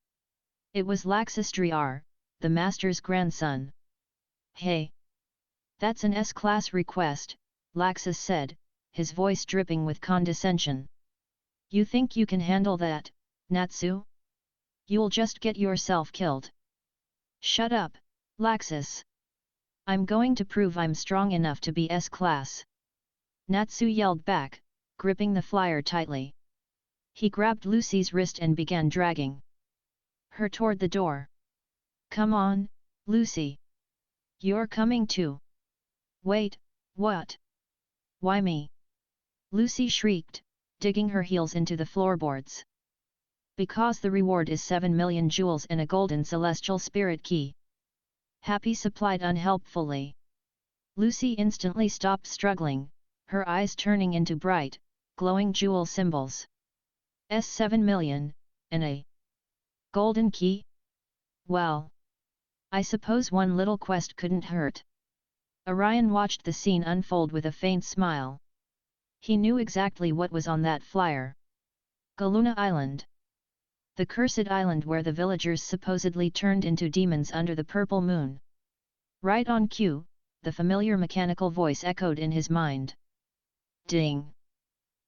It was Laxus Driar, the master's grandson. "Hey! That's an S-class request," Laxus said, his voice dripping with condescension. "You think you can handle that, Natsu? You'll just get yourself killed." "Shut up, Laxus. I'm going to prove I'm strong enough to be S-class." Natsu yelled back, gripping the flyer tightly. He grabbed Lucy's wrist and began dragging her toward the door. "Come on, Lucy. You're coming too." "Wait, what? Why me?" Lucy shrieked, digging her heels into the floorboards. "Because the reward is 7 million jewels and a golden celestial spirit key." Happy supplied unhelpfully. Lucy instantly stopped struggling, her eyes turning into bright, glowing jewel symbols. "7 million, and a golden key? Well, I suppose one little quest couldn't hurt." Orion watched the scene unfold with a faint smile. He knew exactly what was on that flyer. Galuna Island. The cursed island where the villagers supposedly turned into demons under the purple moon. Right on cue, the familiar mechanical voice echoed in his mind. Ding!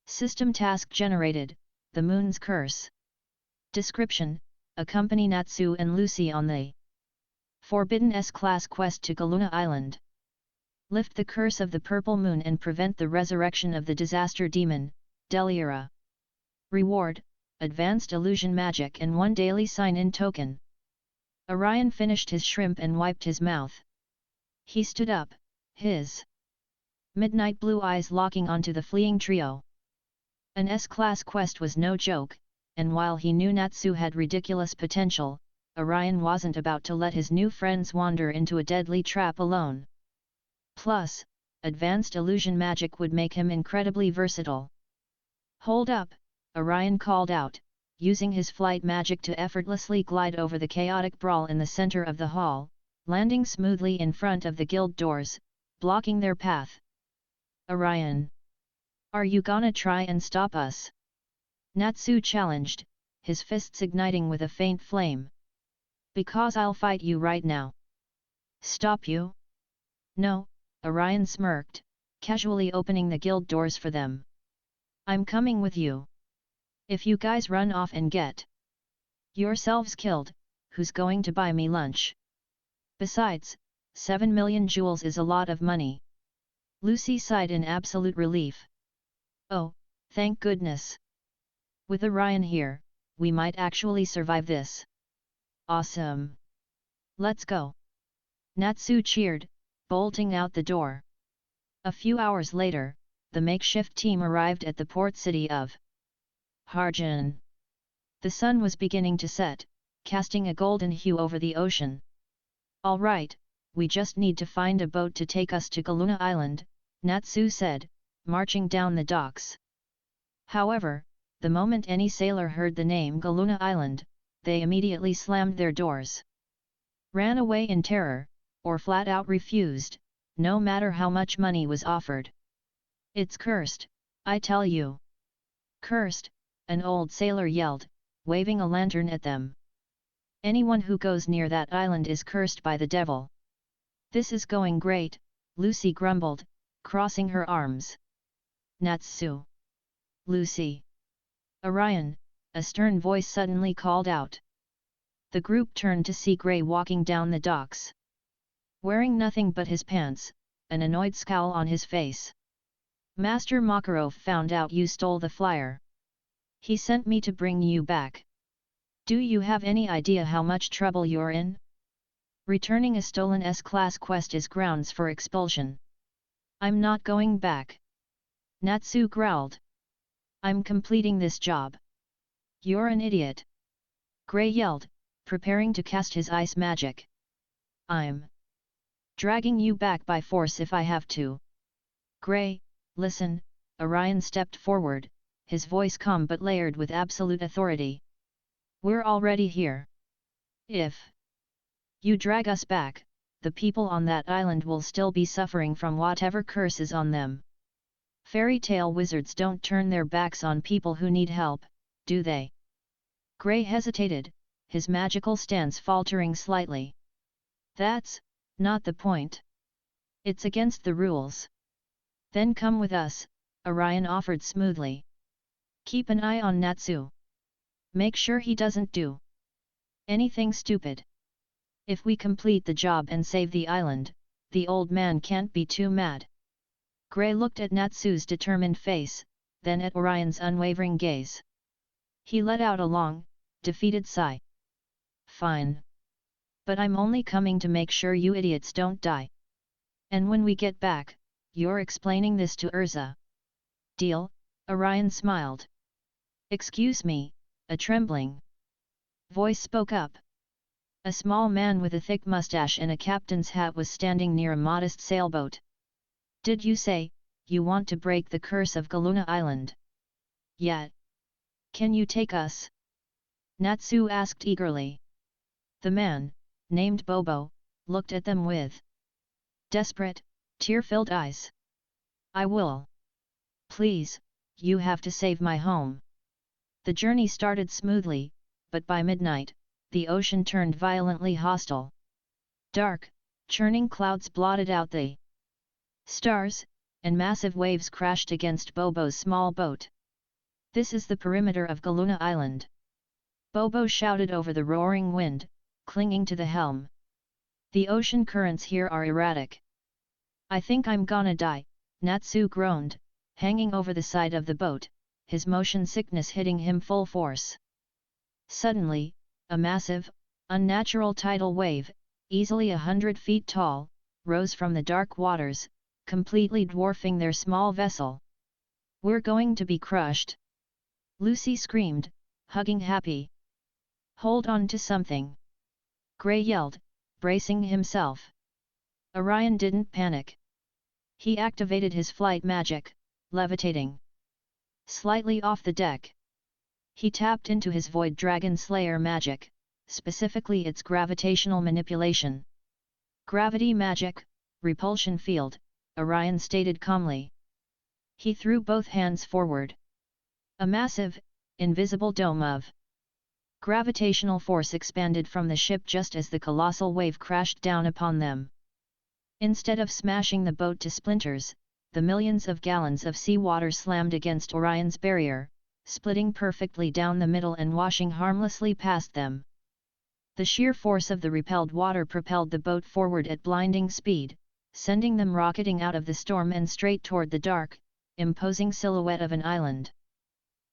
System task generated, the moon's curse. Description: accompany Natsu and Lucy on the forbidden S-class quest to Galuna Island. Lift the curse of the purple moon and prevent the resurrection of the disaster demon, Delira. Reward: advanced illusion magic and 1 daily sign-in token. Orion finished his shrimp and wiped his mouth. He stood up, his midnight blue eyes locking onto the fleeing trio. An S-class quest was no joke, and while he knew Natsu had ridiculous potential, Orion wasn't about to let his new friends wander into a deadly trap alone. Plus, advanced illusion magic would make him incredibly versatile. "Hold up," Orion called out, using his flight magic to effortlessly glide over the chaotic brawl in the center of the hall, landing smoothly in front of the guild doors, blocking their path. "Orion! Are you gonna try and stop us?" Natsu challenged, his fists igniting with a faint flame. "Because I'll fight you right now." "Stop you?" "No," Orion smirked, casually opening the guild doors for them. "I'm coming with you. If you guys run off and get yourselves killed, who's going to buy me lunch? Besides, 7 million jewels is a lot of money." Lucy sighed in absolute relief. "Oh, thank goodness. With Orion here, we might actually survive this." "Awesome! Let's go!" Natsu cheered, bolting out the door. A few hours later, the makeshift team arrived at the port city of Harjan. The sun was beginning to set, casting a golden hue over the ocean. "All right, we just need to find a boat to take us to Galuna Island," Natsu said, marching down the docks. However, the moment any sailor heard the name Galuna Island, they immediately slammed their doors. Ran away in terror, or flat out refused, no matter how much money was offered. "It's cursed, I tell you." "Cursed," an old sailor yelled, waving a lantern at them. "Anyone who goes near that island is cursed by the devil." "This is going great," Lucy grumbled, crossing her arms. "Natsu! Lucy! Orion!" a stern voice suddenly called out. The group turned to see Gray walking down the docks. Wearing nothing but his pants, an annoyed scowl on his face. "Master Makarov found out you stole the flyer. He sent me to bring you back. Do you have any idea how much trouble you're in? Returning a stolen S-class quest is grounds for expulsion." "I'm not going back," Natsu growled. "I'm completing this job." "You're an idiot!" Gray yelled, preparing to cast his ice magic. "I'm dragging you back by force if I have to." "Gray, listen," Orion stepped forward, his voice calm but layered with absolute authority. "We're already here. If you drag us back, the people on that island will still be suffering from whatever curse is on them. Fairy tale wizards don't turn their backs on people who need help, do they?" Gray hesitated, his magical stance faltering slightly. "That's not the point. It's against the rules." "Then come with us," Orion offered smoothly. "Keep an eye on Natsu. Make sure he doesn't do anything stupid. If we complete the job and save the island, the old man can't be too mad." Gray looked at Natsu's determined face, then at Orion's unwavering gaze. He let out a long, defeated sigh. "Fine. But I'm only coming to make sure you idiots don't die. And when we get back, you're explaining this to Erza. Deal?" Orion smiled. "Excuse me," a trembling voice spoke up. A small man with a thick mustache and a captain's hat was standing near a modest sailboat. "Did you say, you want to break the curse of Galuna Island?" "Yeah. Can you take us?" Natsu asked eagerly. The man, named Bobo, looked at them with desperate, tear-filled eyes. "I will. Please, you have to save my home." The journey started smoothly, but by midnight, the ocean turned violently hostile. Dark, churning clouds blotted out the stars, and massive waves crashed against Bobo's small boat. "This is the perimeter of Galuna Island," Bobo shouted over the roaring wind, clinging to the helm. "The ocean currents here are erratic." "I think I'm gonna die," Natsu groaned, hanging over the side of the boat, his motion sickness hitting him full force. Suddenly, a massive, unnatural tidal wave, easily 100 feet tall, rose from the dark waters, completely dwarfing their small vessel. "We're going to be crushed!" Lucy screamed, hugging Happy. "Hold on to something!" Gray yelled, bracing himself. Orion didn't panic. He activated his flight magic, levitating slightly off the deck. He tapped into his Void Dragon Slayer magic, specifically its gravitational manipulation. "Gravity magic, repulsion field," Orion stated calmly. He threw both hands forward. A massive, invisible dome of gravitational force expanded from the ship just as the colossal wave crashed down upon them. Instead of smashing the boat to splinters, the millions of gallons of seawater slammed against Orion's barrier, splitting perfectly down the middle and washing harmlessly past them. The sheer force of the repelled water propelled the boat forward at blinding speed, sending them rocketing out of the storm and straight toward the dark, imposing silhouette of an island.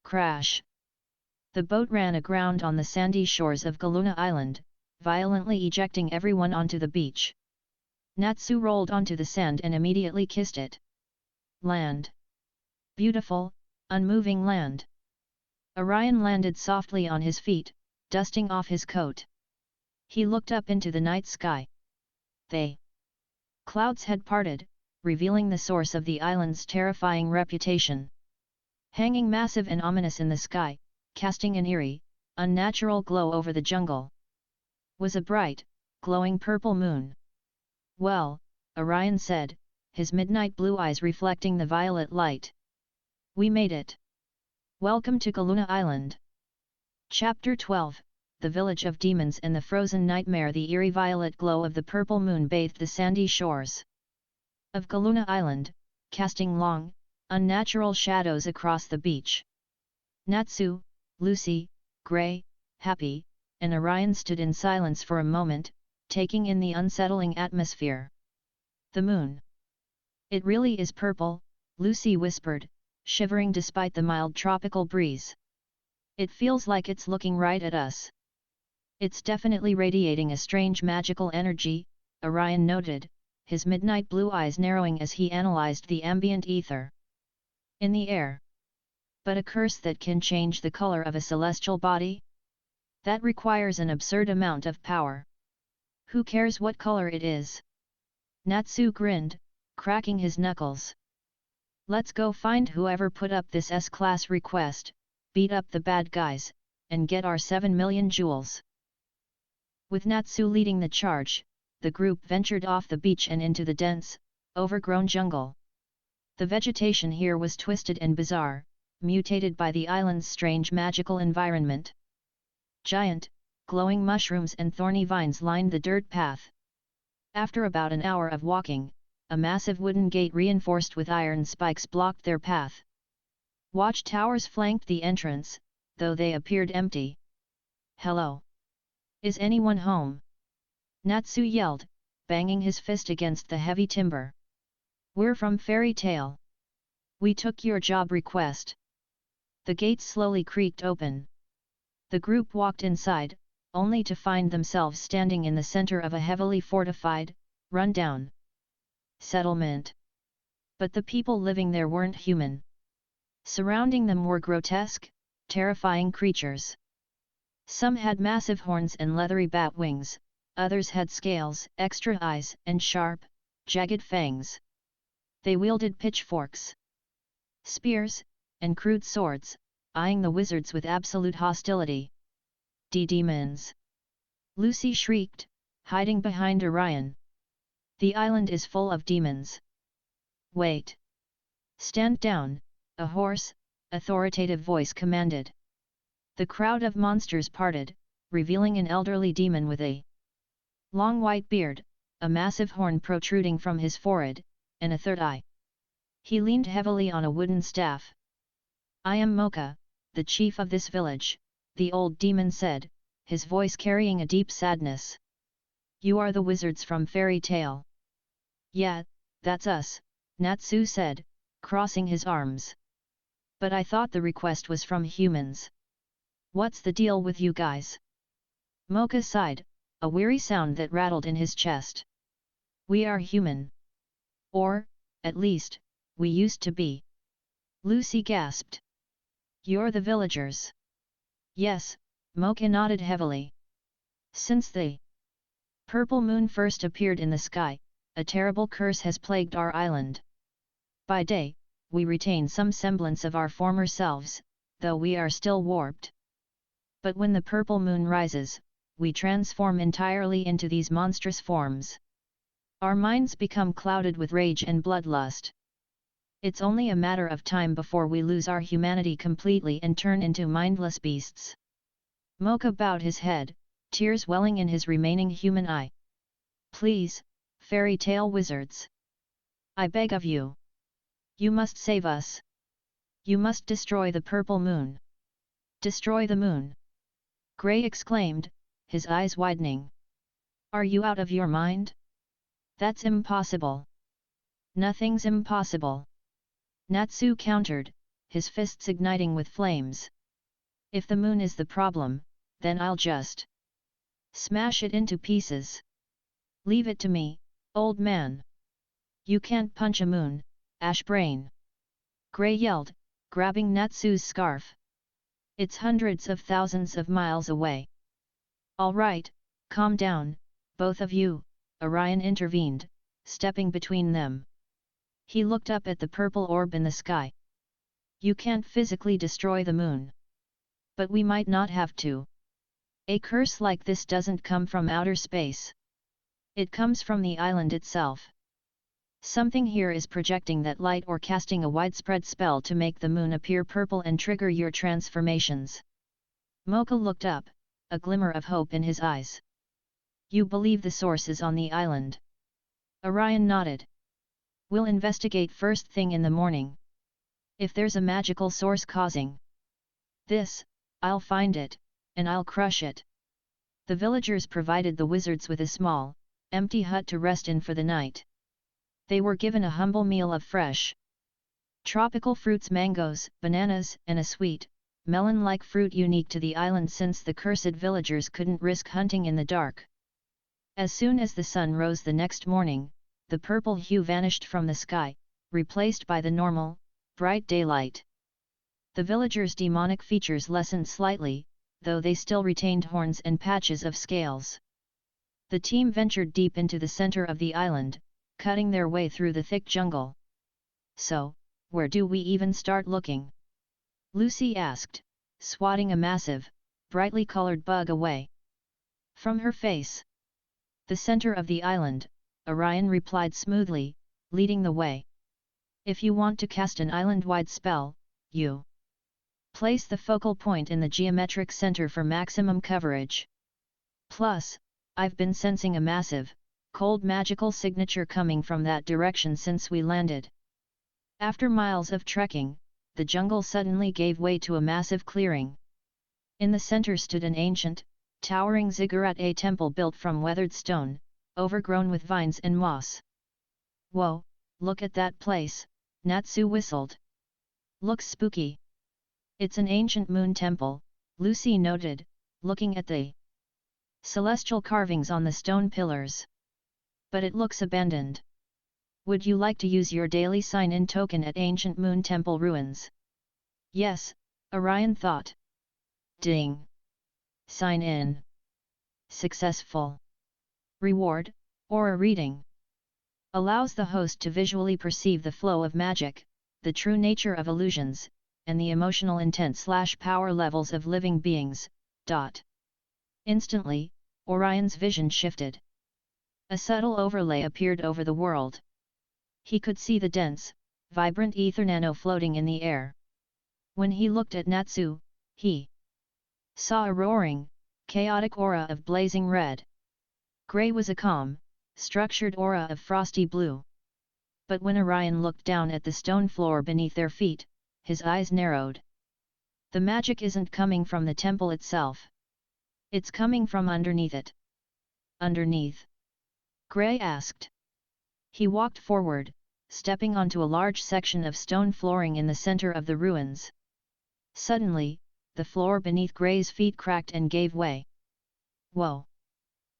Crash! The boat ran aground on the sandy shores of Galuna Island, violently ejecting everyone onto the beach. Natsu rolled onto the sand and immediately kissed it. Land! Beautiful, unmoving land! Orion landed softly on his feet, dusting off his coat. He looked up into the night sky. The clouds had parted, revealing the source of the island's terrifying reputation. Hanging massive and ominous in the sky, casting an eerie, unnatural glow over the jungle, was a bright, glowing purple moon. "Well," Orion said, his midnight blue eyes reflecting the violet light. "We made it. Welcome to Galuna Island." Chapter 12, The Village of Demons and the Frozen Nightmare. The eerie violet glow of the purple moon bathed the sandy shores of Galuna Island, casting long, unnatural shadows across the beach. Natsu, Lucy, Gray, Happy, and Orion stood in silence for a moment, taking in the unsettling atmosphere. "The moon. It really is purple," Lucy whispered, shivering despite the mild tropical breeze. "It feels like it's looking right at us." "It's definitely radiating a strange magical energy," Orion noted, his midnight blue eyes narrowing as he analyzed the ambient ether in the air. "But a curse that can change the color of a celestial body? That requires an absurd amount of power. Who cares what color it is?" Natsu grinned, cracking his knuckles. "Let's go find whoever put up this S-class request, beat up the bad guys, and get our 7 million jewels." With Natsu leading the charge, the group ventured off the beach and into the dense, overgrown jungle. The vegetation here was twisted and bizarre, mutated by the island's strange magical environment. Giant, glowing mushrooms and thorny vines lined the dirt path. After about an hour of walking, a massive wooden gate reinforced with iron spikes blocked their path. Watchtowers flanked the entrance, though they appeared empty. "Hello? Is anyone home?" Natsu yelled, banging his fist against the heavy timber. "We're from Fairy Tale. We took your job request." The gate slowly creaked open. The group walked inside, only to find themselves standing in the center of a heavily fortified, run-down settlement. But the people living there weren't human. Surrounding them were grotesque, terrifying creatures. Some had massive horns and leathery bat wings, others had scales, extra eyes, and sharp, jagged fangs. They wielded pitchforks, spears, and crude swords, eyeing the wizards with absolute hostility. "Demons!" Lucy shrieked, hiding behind Orion. "The island is full of demons." "Wait! Stand down," a hoarse, authoritative voice commanded. The crowd of monsters parted, revealing an elderly demon with a long white beard, a massive horn protruding from his forehead, and a third eye. He leaned heavily on a wooden staff. "I am Mocha, the chief of this village," the old demon said, his voice carrying a deep sadness. "You are the wizards from Fairy Tale." "Yeah, that's us," Natsu said, crossing his arms. "But I thought the request was from humans. What's the deal with you guys?" Mocha sighed, a weary sound that rattled in his chest. "We are human. Or, at least, we used to be." Lucy gasped. "You're the villagers?" "Yes," Mocha nodded heavily. "Since the purple moon first appeared in the sky, a terrible curse has plagued our island. By day, we retain some semblance of our former selves, though we are still warped. But when the purple moon rises, we transform entirely into these monstrous forms. Our minds become clouded with rage and bloodlust. It's only a matter of time before we lose our humanity completely and turn into mindless beasts." Mocha bowed his head, tears welling in his remaining human eye. "Please, Fairy Tale wizards. I beg of you. You must save us. You must destroy the purple moon." "Destroy the moon?" Gray exclaimed, his eyes widening. "Are you out of your mind? That's impossible." "Nothing's impossible," Natsu countered, his fists igniting with flames. "If the moon is the problem, then I'll just smash it into pieces. Leave it to me, old man." "You can't punch a moon, Ash Brain!" Gray yelled, grabbing Natsu's scarf. "It's hundreds of thousands of miles away." All right, calm down, both of you, Orion intervened, stepping between them. He looked up at the purple orb in the sky. You can't physically destroy the moon. But we might not have to. A curse like this doesn't come from outer space. It comes from the island itself. Something here is projecting that light or casting a widespread spell to make the moon appear purple and trigger your transformations. Mocha looked up, a glimmer of hope in his eyes. You believe the source is on the island? Orion nodded. We'll investigate first thing in the morning. If there's a magical source causing this, I'll find it, and I'll crush it. The villagers provided the wizards with a small, empty hut to rest in for the night. They were given a humble meal of fresh tropical fruits, mangoes, bananas, and a sweet, melon-like fruit unique to the island since the cursed villagers couldn't risk hunting in the dark. As soon as the sun rose the next morning, the purple hue vanished from the sky, replaced by the normal, bright daylight. The villagers' demonic features lessened slightly, though they still retained horns and patches of scales. The team ventured deep into the center of the island, cutting their way through the thick jungle. So, where do we even start looking? Lucy asked, swatting a massive, brightly colored bug away from her face. The center of the island, Orion replied smoothly, leading the way. If you want to cast an island-wide spell, you place the focal point in the geometric center for maximum coverage. Plus, I've been sensing a massive, cold magical signature coming from that direction since we landed. After miles of trekking, the jungle suddenly gave way to a massive clearing. In the center stood an ancient, towering ziggurat, temple built from weathered stone, overgrown with vines and moss. Whoa, look at that place, Natsu whistled. Looks spooky. It's an ancient moon temple, Lucy noted, looking at the celestial carvings on the stone pillars. But it looks abandoned. Would you like to use your daily sign-in token at ancient moon temple ruins? Yes, Orion thought. Ding! Sign in. Successful. Reward, Aura reading. Allows the host to visually perceive the flow of magic, the true nature of illusions, and the emotional intent/power levels of living beings. Instantly, Orion's vision shifted. A subtle overlay appeared over the world. He could see the dense, vibrant ether nano floating in the air. When he looked at Natsu, he saw a roaring, chaotic aura of blazing red. Gray was a calm, structured aura of frosty blue. But when Orion looked down at the stone floor beneath their feet, his eyes narrowed. The magic isn't coming from the temple itself. It's coming from underneath it. Underneath? Gray asked. He walked forward, stepping onto a large section of stone flooring in the center of the ruins. Suddenly, the floor beneath Gray's feet cracked and gave way. Whoa!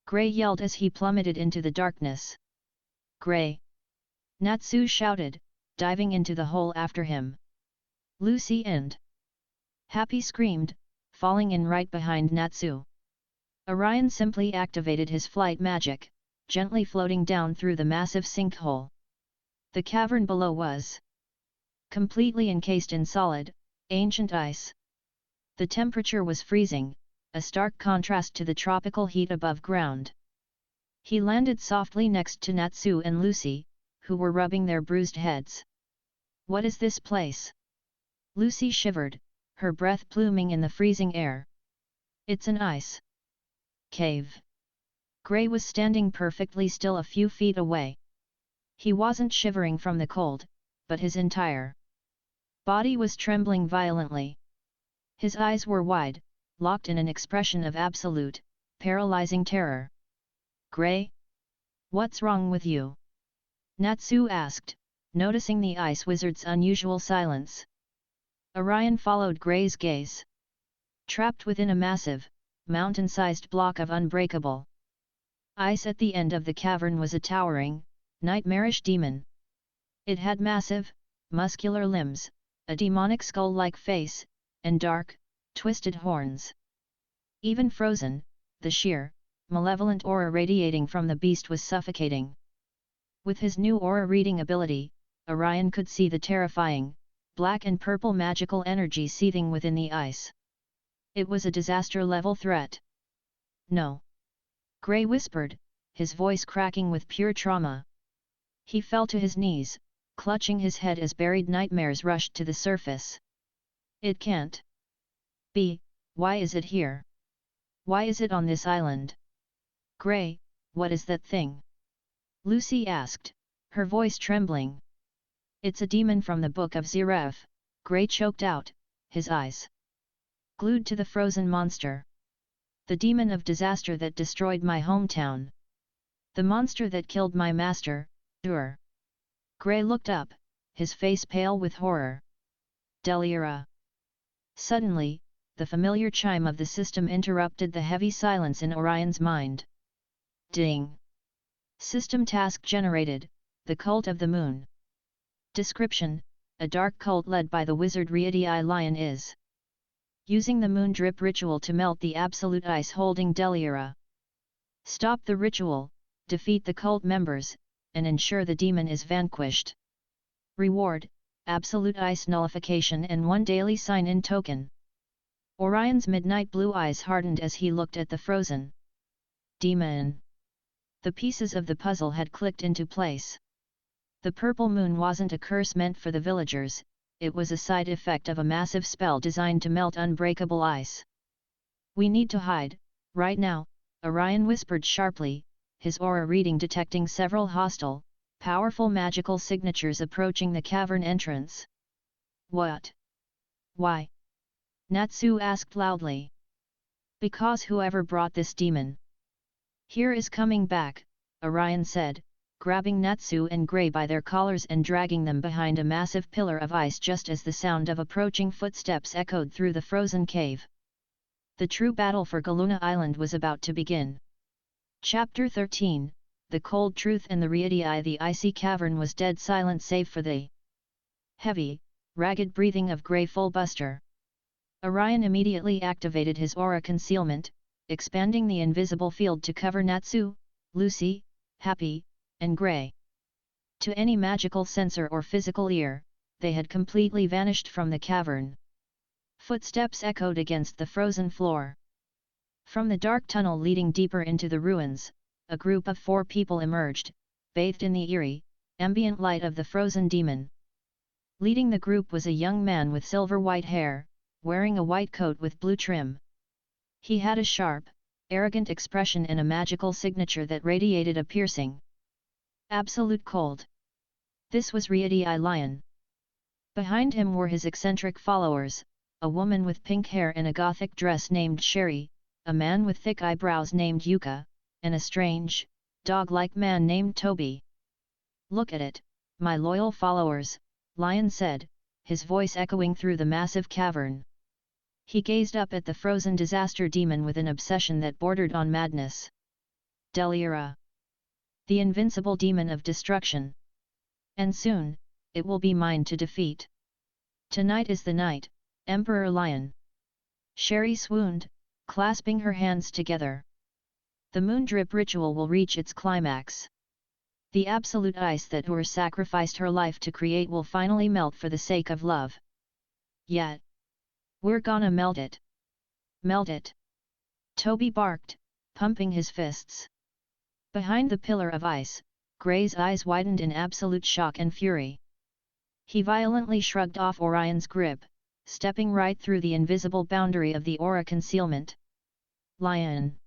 Gray yelled as he plummeted into the darkness. Gray! Natsu shouted, diving into the hole after him. Lucy and Happy screamed, falling in right behind Natsu. Orion simply activated his flight magic, gently floating down through the massive sinkhole. The cavern below was completely encased in solid, ancient ice. The temperature was freezing, a stark contrast to the tropical heat above ground. He landed softly next to Natsu and Lucy, who were rubbing their bruised heads. What is this place? Lucy shivered, her breath pluming in the freezing air. It's an ice cave. Gray was standing perfectly still a few feet away. He wasn't shivering from the cold, but his entire body was trembling violently. His eyes were wide, locked in an expression of absolute, paralyzing terror. Gray? What's wrong with you? Natsu asked, noticing the ice wizard's unusual silence. Orion followed Gray's gaze. Trapped within a massive, mountain-sized block of unbreakable ice at the end of the cavern was a towering, nightmarish demon. It had massive, muscular limbs, a demonic skull-like face, and dark, twisted horns. Even frozen, the sheer, malevolent aura radiating from the beast was suffocating. With his new aura reading ability, Orion could see the terrifying, black and purple magical energy seething within the ice. It was a disaster-level threat. No. Gray whispered, his voice cracking with pure trauma. He fell to his knees, clutching his head as buried nightmares rushed to the surface. It can't be. Why is it here? Why is it on this island? Gray, what is that thing? Lucy asked, her voice trembling. It's a demon from the Book of Zeref, Gray choked out, his eyes glued to the frozen monster. The demon of disaster that destroyed my hometown. The monster that killed my master, Ur. Gray looked up, his face pale with horror. Delira. Suddenly, the familiar chime of the system interrupted the heavy silence in Orion's mind. Ding! System task generated, the Cult of the Moon. Description: a dark cult led by the wizard Reincarnated Lion is using the moon drip ritual to melt the absolute ice holding Delira. Stop the ritual, defeat the cult members, and ensure the demon is vanquished. Reward: absolute ice nullification and 1 daily sign-in token. Orion's midnight blue eyes hardened as he looked at the frozen demon. The pieces of the puzzle had clicked into place. The purple moon wasn't a curse meant for the villagers, it was a side effect of a massive spell designed to melt unbreakable ice. We need to hide, right now, Orion whispered sharply, his aura reading detecting several hostile, powerful magical signatures approaching the cavern entrance. What? Why? Natsu asked loudly. Because whoever brought this demon here is coming back, Orion said, grabbing Natsu and Gray by their collars and dragging them behind a massive pillar of ice just as the sound of approaching footsteps echoed through the frozen cave. The true battle for Galuna Island was about to begin. Chapter 13, The Cold Truth and the Reincarnated. The icy cavern was dead silent save for the heavy, ragged breathing of Gray Fullbuster. Orion immediately activated his aura concealment, expanding the invisible field to cover Natsu, Lucy, Happy, and Gray. To any magical sensor or physical ear, they had completely vanished from the cavern. Footsteps echoed against the frozen floor. From the dark tunnel leading deeper into the ruins, a group of 4 people emerged, bathed in the eerie, ambient light of the frozen demon. Leading the group was a young man with silver-white hair, wearing a white coat with blue trim. He had a sharp, arrogant expression and a magical signature that radiated a piercing, absolute cold. This was Reincarnated Lion. Behind him were his eccentric followers, a woman with pink hair and a gothic dress named Sherry, a man with thick eyebrows named Yuka, and a strange, dog-like man named Toby. Look at it, my loyal followers, Lion said, his voice echoing through the massive cavern. He gazed up at the frozen disaster demon with an obsession that bordered on madness. Delira. The invincible demon of destruction. And soon, it will be mine to defeat. Tonight is the night, Emperor Lion. Sherry swooned, clasping her hands together. The moon drip ritual will reach its climax. The absolute ice that Ur sacrificed her life to create will finally melt for the sake of love. Yet, we're gonna melt it. Melt it. Toby barked, pumping his fists. Behind the pillar of ice, Gray's eyes widened in absolute shock and fury. He violently shrugged off Orion's grip, stepping right through the invisible boundary of the aura concealment. Lion!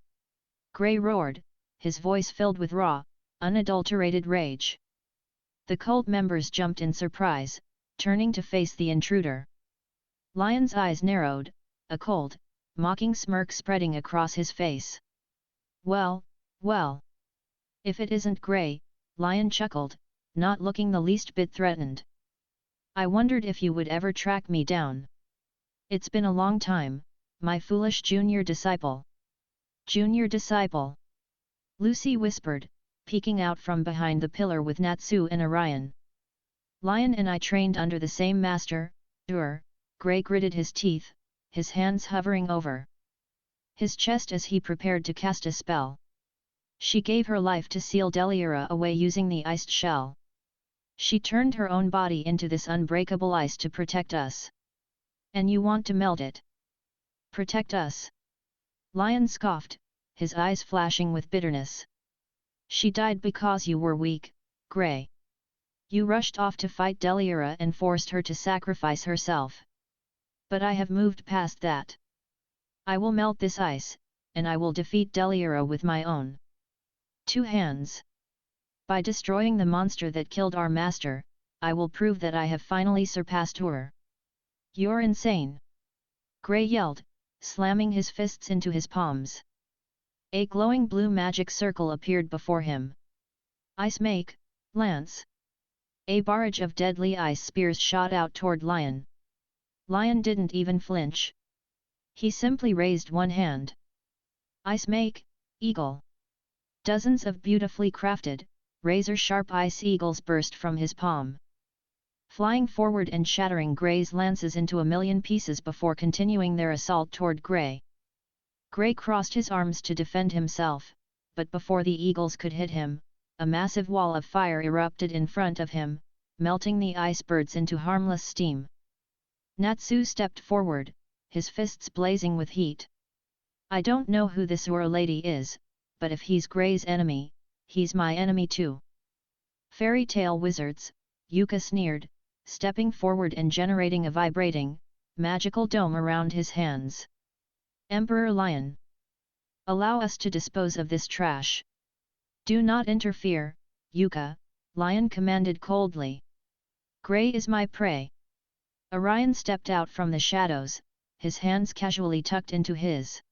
Gray roared, his voice filled with raw, unadulterated rage. The cult members jumped in surprise, turning to face the intruder. Lion's eyes narrowed, a cold, mocking smirk spreading across his face. Well, well. If it isn't Gray, Lion chuckled, not looking the least bit threatened. I wondered if you would ever track me down. It's been a long time, my foolish junior disciple. Junior disciple. Lucy whispered, peeking out from behind the pillar with Natsu and Orion. Lion and I trained under the same master, Ur. Gray gritted his teeth, his hands hovering over his chest as he prepared to cast a spell. She gave her life to seal Deliura away using the iced shell. She turned her own body into this unbreakable ice to protect us. And you want to melt it? Protect us? Lion scoffed, his eyes flashing with bitterness. She died because you were weak, Grey. You rushed off to fight Deliura and forced her to sacrifice herself. But I have moved past that. I will melt this ice, and I will defeat Deliura with my own 2 hands. By destroying the monster that killed our master, I will prove that I have finally surpassed her. You're insane! Grey yelled, slamming his fists into his palms. A glowing blue magic circle appeared before him. Ice make, lance. A barrage of deadly ice spears shot out toward Lion. Lion didn't even flinch. He simply raised one hand. Ice make, eagle. Dozens of beautifully crafted, razor-sharp ice eagles burst from his palm, flying forward and shattering Grey's lances into a million pieces before continuing their assault toward Grey. Grey crossed his arms to defend himself, but before the eagles could hit him, a massive wall of fire erupted in front of him, melting the ice birds into harmless steam. Natsu stepped forward, his fists blazing with heat. I don't know who this Ura lady is, but if he's Grey's enemy, he's my enemy too. Fairy tale wizards, Yuka sneered, stepping forward and generating a vibrating, magical dome around his hands. Emperor Lion. Allow us to dispose of this trash. Do not interfere, Yuka, Lion commanded coldly. Grey is my prey. Orion stepped out from the shadows, his hands casually tucked into his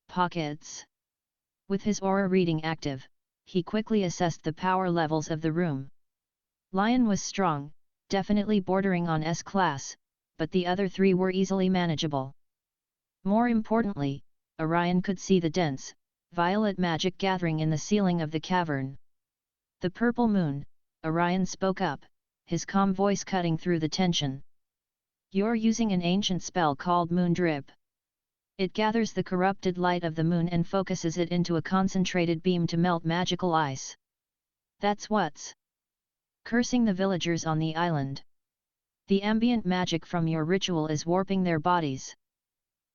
pockets. With his aura reading active, he quickly assessed the power levels of the room. Lion was strong, definitely bordering on S-class, but the other 3 were easily manageable. More importantly, Orion could see the dense, violet magic gathering in the ceiling of the cavern. The purple moon, Orion spoke up, his calm voice cutting through the tension. You're using an ancient spell called Moon Drip. It gathers the corrupted light of the moon and focuses it into a concentrated beam to melt magical ice. That's what's cursing the villagers on the island. The ambient magic from your ritual is warping their bodies.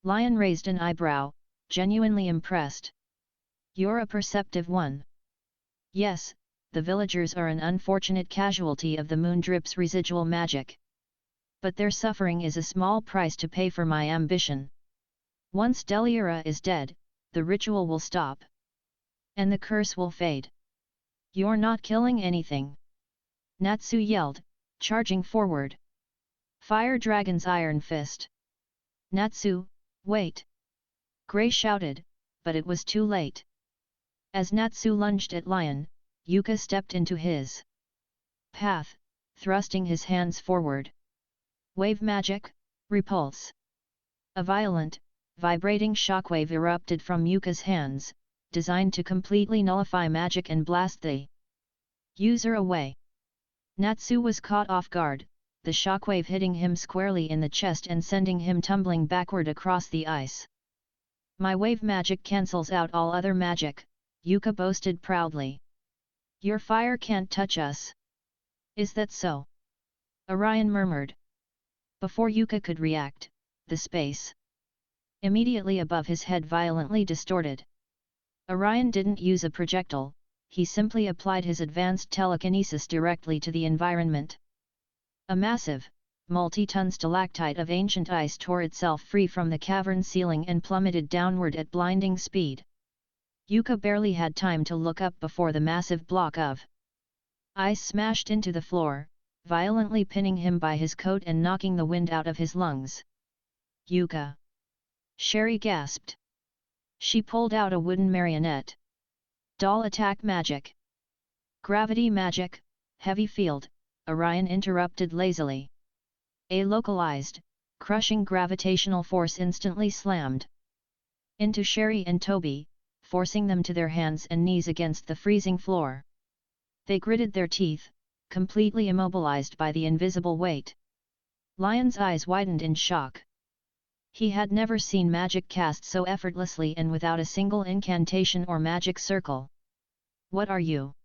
Lion raised an eyebrow, genuinely impressed. You're a perceptive one. Yes, the villagers are an unfortunate casualty of the moon drip's residual magic. But their suffering is a small price to pay for my ambition. Once Deliura is dead, the ritual will stop. And the curse will fade. You're not killing anything. Natsu yelled, charging forward. Fire Dragon's Iron Fist. Natsu, wait! Grey shouted, but it was too late. As Natsu lunged at Lion, Yuka stepped into his path, thrusting his hands forward. Wave magic, repulse. A violent, vibrating shockwave erupted from Yuka's hands, designed to completely nullify magic and blast the user away. Natsu was caught off guard, the shockwave hitting him squarely in the chest and sending him tumbling backward across the ice. My wave magic cancels out all other magic, Yuka boasted proudly. Your fire can't touch us. Is that so? Orion murmured. Before Yuka could react, the space immediately above his head violently distorted. Orion didn't use a projectile, he simply applied his advanced telekinesis directly to the environment. A massive, multi-ton stalactite of ancient ice tore itself free from the cavern ceiling and plummeted downward at blinding speed. Yuka barely had time to look up before the massive block of ice smashed into the floor, violently pinning him by his coat and knocking the wind out of his lungs. Yuka! Sherry gasped. She pulled out a wooden marionette. Doll attack magic. Gravity magic, heavy field, Orion interrupted lazily. A localized, crushing gravitational force instantly slammed into Sherry and Toby, forcing them to their hands and knees against the freezing floor. They gritted their teeth, completely immobilized by the invisible weight. Lion's eyes widened in shock. He had never seen magic cast so effortlessly and without a single incantation or magic circle. What are you?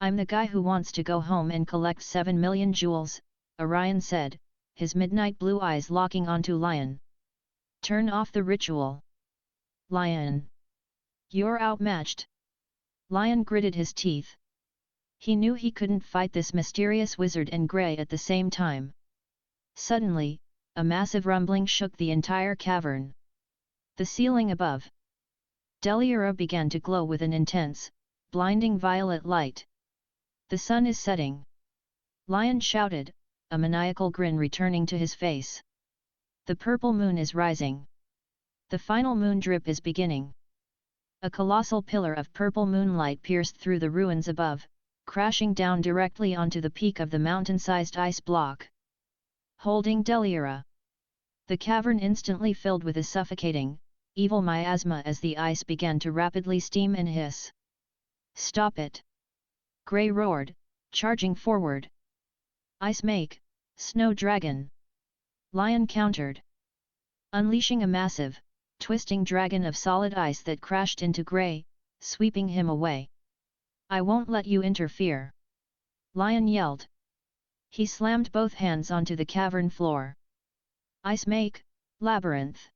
I'm the guy who wants to go home and collect 7 million jewels, Orion said, his midnight blue eyes locking onto Lion. Turn off the ritual. Lion. You're outmatched. Lion gritted his teeth. He knew he couldn't fight this mysterious wizard and grey at the same time. Suddenly, a massive rumbling shook the entire cavern. The ceiling above Deliura began to glow with an intense, blinding violet light. The sun is setting. Lion shouted, a maniacal grin returning to his face. The purple moon is rising. The final moon drip is beginning. A colossal pillar of purple moonlight pierced through the ruins above, crashing down directly onto the peak of the mountain-sized ice block. Holding Deliura. The cavern instantly filled with a suffocating, evil miasma as the ice began to rapidly steam and hiss. Stop it! Grey roared, charging forward. Ice Make, Snow Dragon! Lion countered. Unleashing a massive, twisting dragon of solid ice that crashed into Grey, sweeping him away. I won't let you interfere! Lion yelled. He slammed both hands onto the cavern floor. Ice Make, Labyrinth!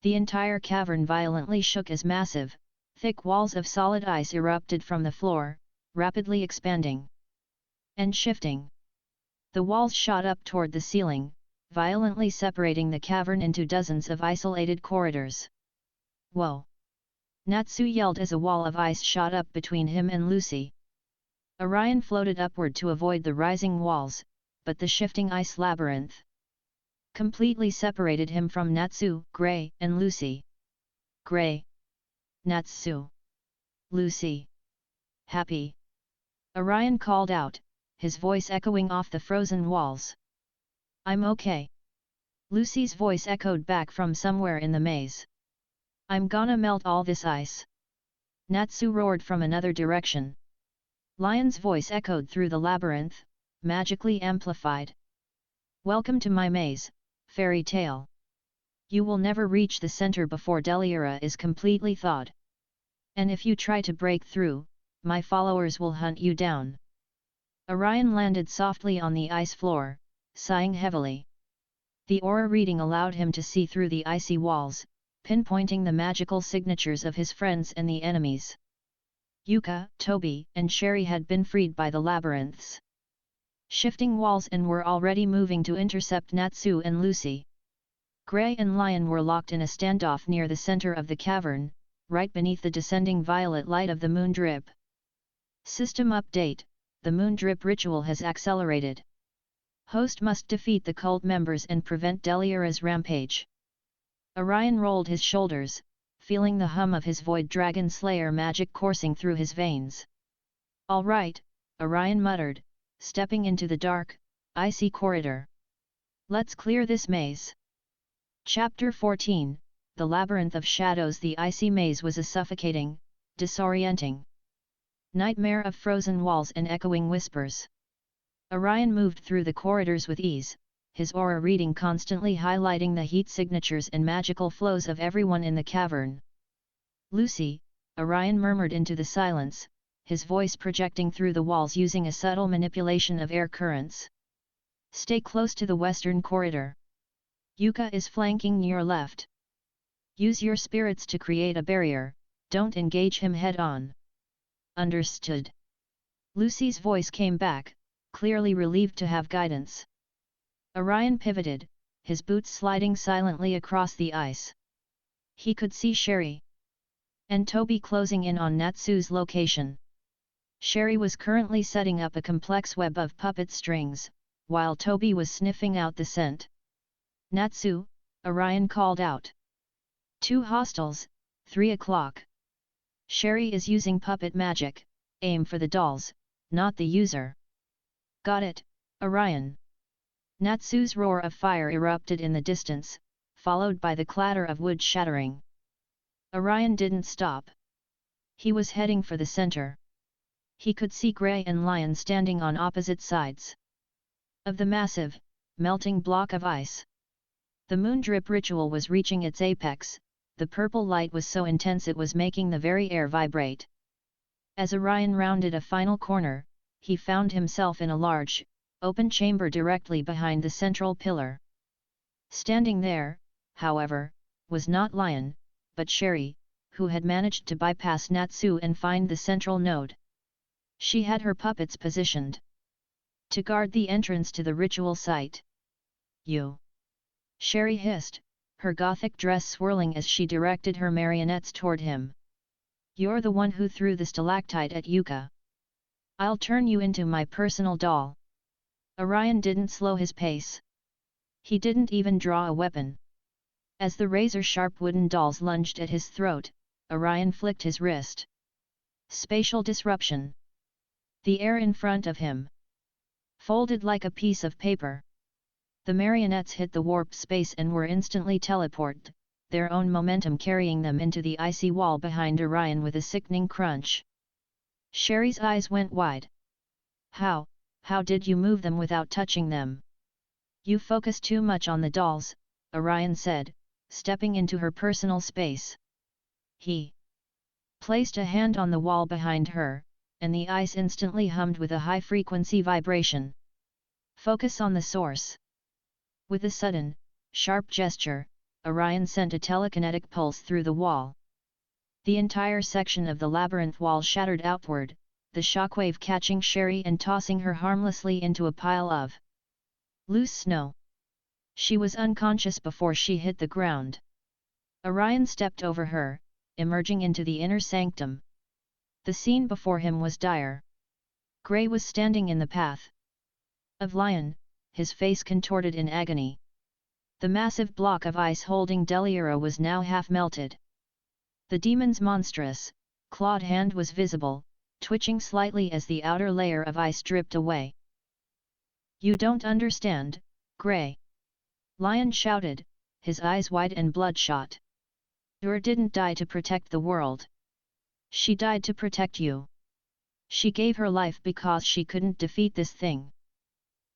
The entire cavern violently shook as massive, thick walls of solid ice erupted from the floor, rapidly expanding and shifting. The walls shot up toward the ceiling, violently separating the cavern into dozens of isolated corridors. Whoa! Natsu yelled as a wall of ice shot up between him and Lucy. Orion floated upward to avoid the rising walls, but the shifting ice labyrinth completely separated him from Natsu, Grey, and Lucy. Grey. Natsu. Lucy. Happy. Orion called out, his voice echoing off the frozen walls. I'm okay. Lucy's voice echoed back from somewhere in the maze. I'm gonna melt all this ice. Natsu roared from another direction. Lion's voice echoed through the labyrinth, magically amplified. Welcome to my maze, fairy tale. You will never reach the center before Deliura is completely thawed. And if you try to break through, my followers will hunt you down. Orion landed softly on the ice floor, sighing heavily. The aura reading allowed him to see through the icy walls, pinpointing the magical signatures of his friends and the enemies. Yuka, Toby, and Sherry had been freed by the labyrinths shifting walls and were already moving to intercept Natsu and Lucy. Grey and Lion were locked in a standoff near the center of the cavern, right beneath the descending violet light of the moon drip. System update: the moon drip ritual has accelerated. Host must defeat the cult members and prevent Deliura's rampage. Orion rolled his shoulders, feeling the hum of his Void Dragon Slayer magic coursing through his veins. All right, Orion muttered, stepping into the dark, icy corridor. Let's clear this maze. Chapter 14, The Labyrinth of Shadows. The icy maze was a suffocating, disorienting nightmare of frozen walls and echoing whispers. Orion moved through the corridors with ease, his aura reading constantly highlighting the heat signatures and magical flows of everyone in the cavern. Lucy, Orion murmured into the silence, his voice projecting through the walls using a subtle manipulation of air currents. Stay close to the western corridor. Yuka is flanking your left. Use your spirits to create a barrier, don't engage him head-on. Understood. Lucy's voice came back, clearly relieved to have guidance. Orion pivoted, his boots sliding silently across the ice. He could see Sherry and Toby closing in on Natsu's location. Sherry was currently setting up a complex web of puppet strings, while Toby was sniffing out the scent. Natsu, Orion called out. 2 hostiles, 3 o'clock. Sherry is using puppet magic, aim for the dolls, not the user. Got it, Orion. Natsu's roar of fire erupted in the distance, followed by the clatter of wood shattering. Orion didn't stop. He was heading for the center. He could see Grey and Lion standing on opposite sides of the massive, melting block of ice. The moon drip ritual was reaching its apex, the purple light was so intense it was making the very air vibrate. As Orion rounded a final corner, he found himself in a large, open chamber directly behind the central pillar. Standing there, however, was not Lion, but Sherry, who had managed to bypass Natsu and find the central node. She had her puppets positioned to guard the entrance to the ritual site. "You!" Sherry hissed, her gothic dress swirling as she directed her marionettes toward him. "You're the one who threw the stalactite at Yuka. I'll turn you into my personal doll." Orion didn't slow his pace. He didn't even draw a weapon. As the razor-sharp wooden dolls lunged at his throat, Orion flicked his wrist. Spatial disruption. The air in front of him folded like a piece of paper. The marionettes hit the warp space and were instantly teleported, their own momentum carrying them into the icy wall behind Orion with a sickening crunch. Sherry's eyes went wide. How did you move them without touching them?" "You focus too much on the dolls," Orion said, stepping into her personal space. He placed a hand on the wall behind her, and the ice instantly hummed with a high-frequency vibration. "Focus on the source." With a sudden, sharp gesture, Orion sent a telekinetic pulse through the wall. The entire section of the labyrinth wall shattered outward, the shockwave catching Sherry and tossing her harmlessly into a pile of loose snow. She was unconscious before she hit the ground. Orion stepped over her, emerging into the inner sanctum. The scene before him was dire. Grey was standing in the path of Lion, his face contorted in agony. The massive block of ice holding Deliura was now half melted. The demon's monstrous, clawed hand was visible, twitching slightly as the outer layer of ice dripped away. "You don't understand, Grey!" Lion shouted, his eyes wide and bloodshot. "Ur didn't die to protect the world. She died to protect you. She gave her life because she couldn't defeat this thing.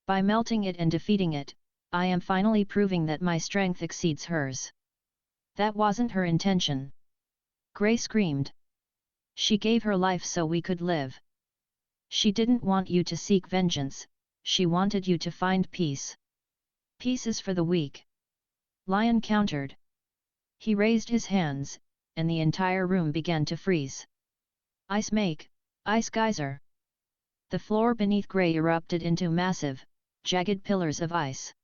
By melting it and defeating it, I am finally proving that my strength exceeds hers. That wasn't her intention." Grey screamed. "She gave her life so we could live. She didn't want you to seek vengeance, she wanted you to find peace. Peace is for the weak." Lion countered. He raised his hands, and the entire room began to freeze. "Ice make, ice geyser." The floor beneath Grey erupted into massive, jagged pillars of ice.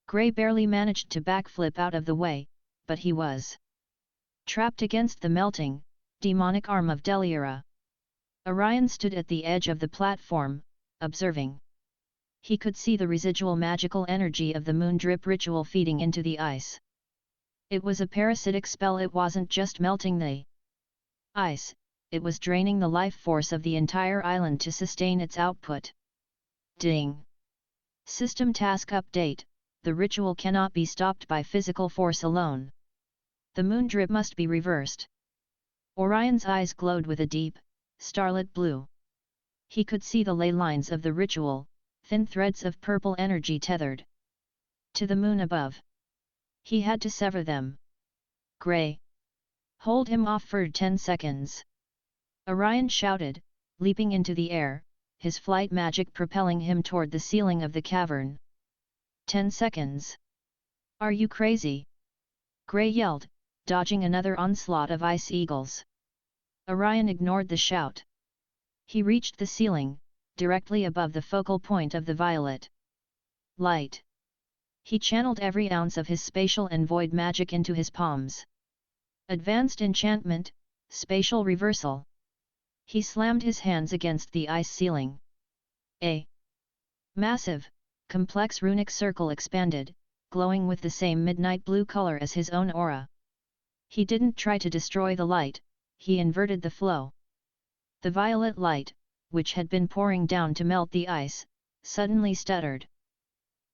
Grey barely managed to backflip out of the way, but he was trapped against the melting, demonic arm of Deliura. Orion stood at the edge of the platform, observing. He could see the residual magical energy of the moon drip ritual feeding into the ice. It was a parasitic spell. It wasn't just melting the ice, it was draining the life force of the entire island to sustain its output. Ding! System task update: the ritual cannot be stopped by physical force alone. The moon drip must be reversed. Orion's eyes glowed with a deep, starlit blue. He could see the ley lines of the ritual, thin threads of purple energy tethered to the moon above. He had to sever them. "Grey! Hold him off for 10 seconds!" Orion shouted, leaping into the air, his flight magic propelling him toward the ceiling of the cavern. 10 seconds! Are you crazy?" Grey yelled, dodging another onslaught of ice eagles. Orion ignored the shout. He reached the ceiling, directly above the focal point of the violet light. He channeled every ounce of his spatial and void magic into his palms. Advanced enchantment, spatial reversal. He slammed his hands against the ice ceiling. A massive, complex runic circle expanded, glowing with the same midnight blue color as his own aura. He didn't try to destroy the light, he inverted the flow. The violet light, which had been pouring down to melt the ice, suddenly stuttered.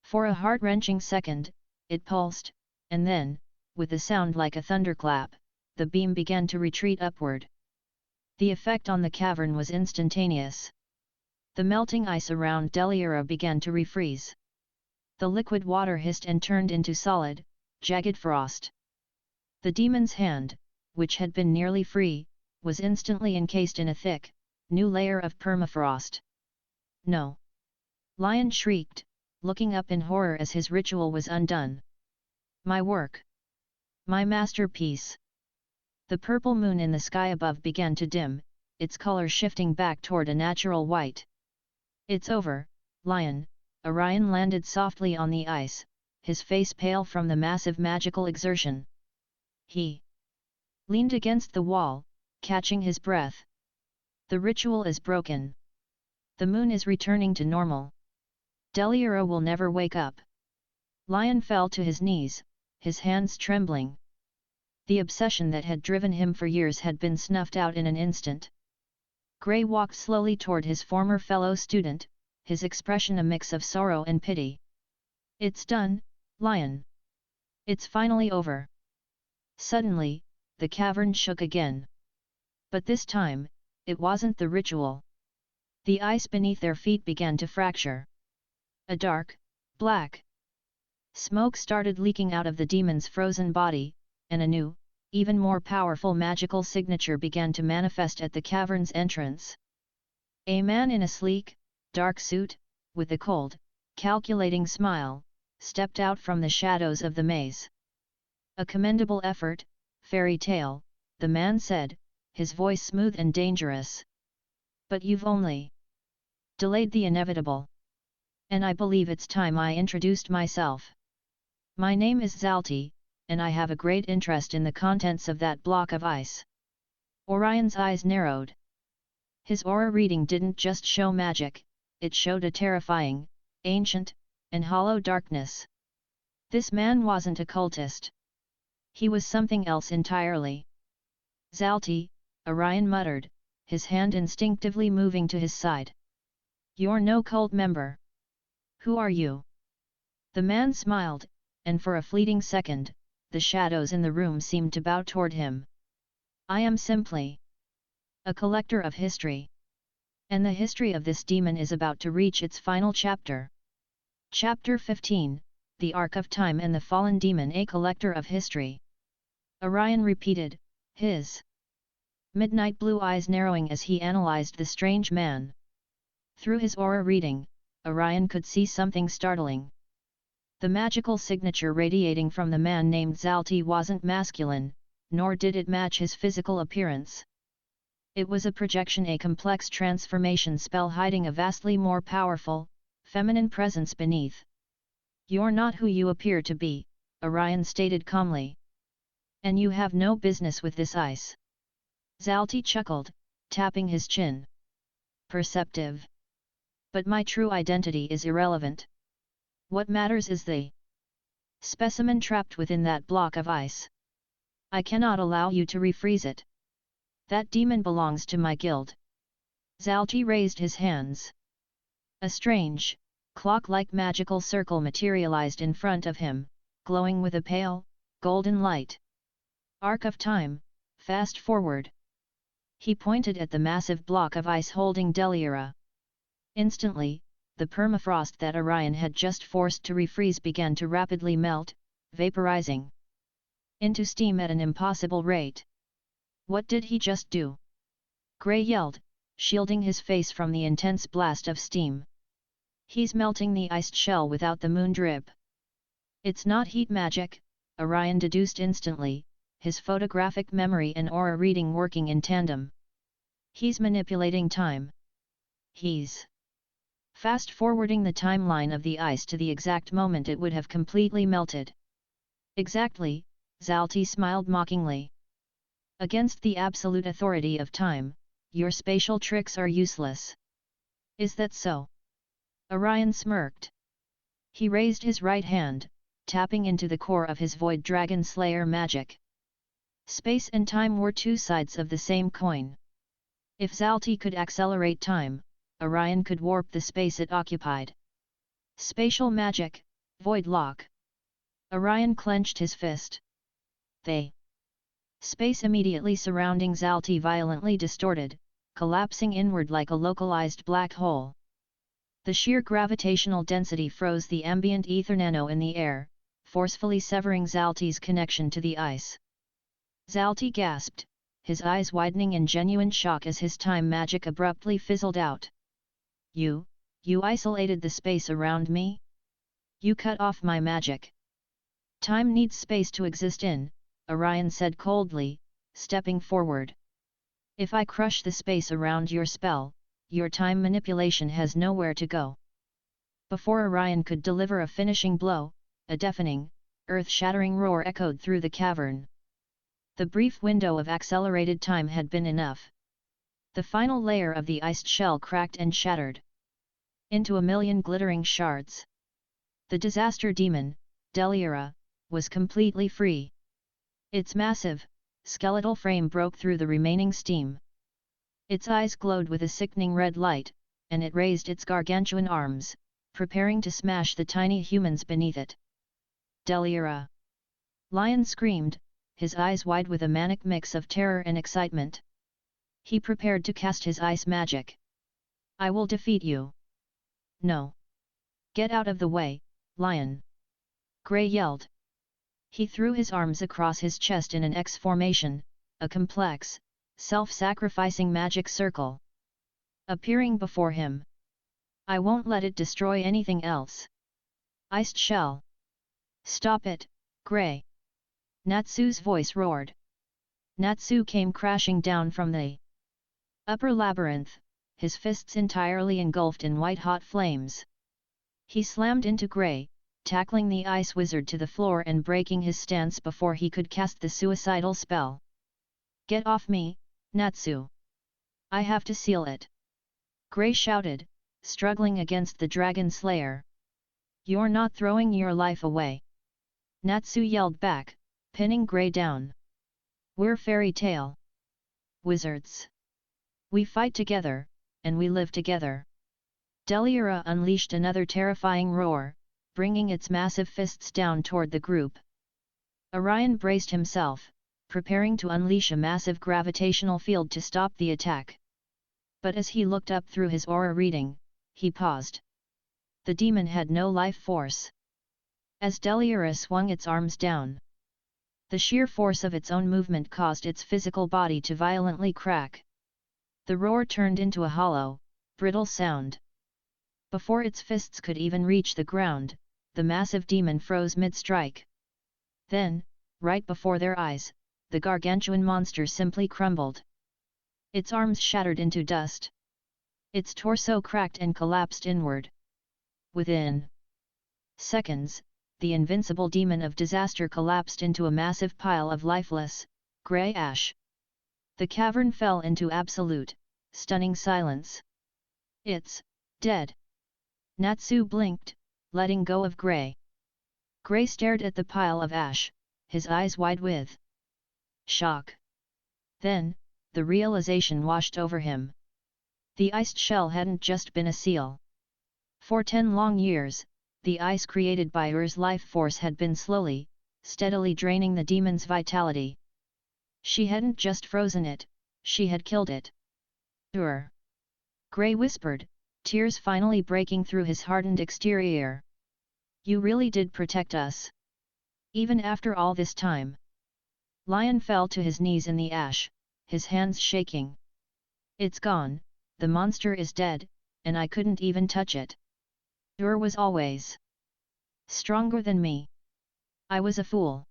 For a heart-wrenching second, it pulsed, and then, with a sound like a thunderclap, the beam began to retreat upward. The effect on the cavern was instantaneous. The melting ice around Deliura began to refreeze. The liquid water hissed and turned into solid, jagged frost. The demon's hand, which had been nearly free, was instantly encased in a thick, new layer of permafrost. No! Lion shrieked, looking up in horror as his ritual was undone. My work! My masterpiece! The purple moon in the sky above began to dim, its color shifting back toward a natural white. It's over, Lion. Orion landed softly on the ice, his face pale from the massive magical exertion. He leaned against the wall, catching his breath. The ritual is broken. The moon is returning to normal. Deliura will never wake up. Lion fell to his knees, his hands trembling. The obsession that had driven him for years had been snuffed out in an instant. Gray walked slowly toward his former fellow student, his expression a mix of sorrow and pity. It's done, Lion. It's finally over. Suddenly, the cavern shook again. But this time, it wasn't the ritual. The ice beneath their feet began to fracture. A dark, black smoke started leaking out of the demon's frozen body, and a new, even more powerful magical signature began to manifest at the cavern's entrance. A man in a sleek, dark suit, with a cold, calculating smile, stepped out from the shadows of the maze. A commendable effort, fairy tale, the man said, his voice smooth and dangerous. But you've only delayed the inevitable. And I believe it's time I introduced myself. My name is Zalti, and I have a great interest in the contents of that block of ice. Orion's eyes narrowed. His aura reading didn't just show magic, it showed a terrifying, ancient, and hollow darkness. This man wasn't a cultist. He was something else entirely. Zalti, Orion muttered, his hand instinctively moving to his side. You're no cult member. Who are you? The man smiled, and for a fleeting second, the shadows in the room seemed to bow toward him. I am simply a collector of history. And the history of this demon is about to reach its final chapter. Chapter 15, The Arc of Time and the Fallen Demon, a collector of history. Orion repeated, his midnight blue eyes narrowing as he analyzed the strange man. Through his aura reading, Orion could see something startling. The magical signature radiating from the man named Zalti wasn't masculine, nor did it match his physical appearance. It was a projection, a complex transformation spell hiding a vastly more powerful, feminine presence beneath. You're not who you appear to be, Orion stated calmly. And you have no business with this ice. Zalti chuckled, tapping his chin. Perceptive. But my true identity is irrelevant. What matters is the specimen trapped within that block of ice. I cannot allow you to refreeze it. That demon belongs to my guild. Zalti raised his hands. A strange, clock-like magical circle materialized in front of him, glowing with a pale, golden light. Arc of time, fast forward. He pointed at the massive block of ice holding Deliura. Instantly, the permafrost that Orion had just forced to refreeze began to rapidly melt, vaporizing into steam at an impossible rate. What did he just do? Gray yelled, shielding his face from the intense blast of steam. He's melting the iced shell without the moon drip. It's not heat magic, Orion deduced instantly, his photographic memory and aura reading working in tandem. He's manipulating time. He's fast-forwarding the timeline of the ice to the exact moment it would have completely melted. Exactly, Zalti smiled mockingly. Against the absolute authority of time, your spatial tricks are useless. Is that so? Orion smirked. He raised his right hand, tapping into the core of his Void Dragon Slayer magic. Space and time were two sides of the same coin. If Zalti could accelerate time, Orion could warp the space it occupied. Spatial magic, Void Lock. Orion clenched his fist. Space immediately surrounding Zalti violently distorted, collapsing inward like a localized black hole. The sheer gravitational density froze the ambient ether nano in the air, forcefully severing Zalti's connection to the ice. Zalti gasped, his eyes widening in genuine shock as his time magic abruptly fizzled out. You isolated the space around me? You cut off my magic. Time needs space to exist in, Orion said coldly, stepping forward. If I crush the space around your spell, your time manipulation has nowhere to go. Before Orion could deliver a finishing blow, a deafening, earth-shattering roar echoed through the cavern. The brief window of accelerated time had been enough. The final layer of the iced shell cracked and shattered into a million glittering shards. The disaster demon, Deliura, was completely free. Its massive, skeletal frame broke through the remaining steam. Its eyes glowed with a sickening red light, and it raised its gargantuan arms, preparing to smash the tiny humans beneath it. Deliura! Lion screamed, his eyes wide with a manic mix of terror and excitement. He prepared to cast his ice magic. I will defeat you. No. Get out of the way, Lion! Grey yelled. He threw his arms across his chest in an X formation, a complex, self-sacrificing magic circle appearing before him. I won't let it destroy anything else. Iced shell. Stop it, Grey! Natsu's voice roared. Natsu came crashing down from the upper labyrinth, his fists entirely engulfed in white-hot flames. He slammed into Grey, tackling the ice wizard to the floor and breaking his stance before he could cast the suicidal spell. Get off me, Natsu! I have to seal it! Grey shouted, struggling against the dragon slayer. You're not throwing your life away! Natsu yelled back, pinning Grey down. We're fairy tale wizards. We fight together, and we live together. Deliura unleashed another terrifying roar, bringing its massive fists down toward the group. Orion braced himself, preparing to unleash a massive gravitational field to stop the attack. But as he looked up through his aura reading, he paused. The demon had no life force. As Deliura swung its arms down, the sheer force of its own movement caused its physical body to violently crack. The roar turned into a hollow, brittle sound. Before its fists could even reach the ground, the massive demon froze mid-strike. Then, right before their eyes, the gargantuan monster simply crumbled. Its arms shattered into dust. Its torso cracked and collapsed inward. Within seconds, the invincible demon of disaster collapsed into a massive pile of lifeless, grey ash. The cavern fell into absolute, stunning silence. It's dead. Natsu blinked, letting go of Grey. Grey stared at the pile of ash, his eyes wide with shock. Then, the realization washed over him. The iced shell hadn't just been a seal. For 10 long years, the ice created by Erza's life force had been slowly, steadily draining the demon's vitality. She hadn't just frozen it, she had killed it. Grey whispered, tears finally breaking through his hardened exterior. You really did protect us. Even after all this time. Lion fell to his knees in the ash, his hands shaking. It's gone, the monster is dead, and I couldn't even touch it. Was always stronger than me. I was a fool.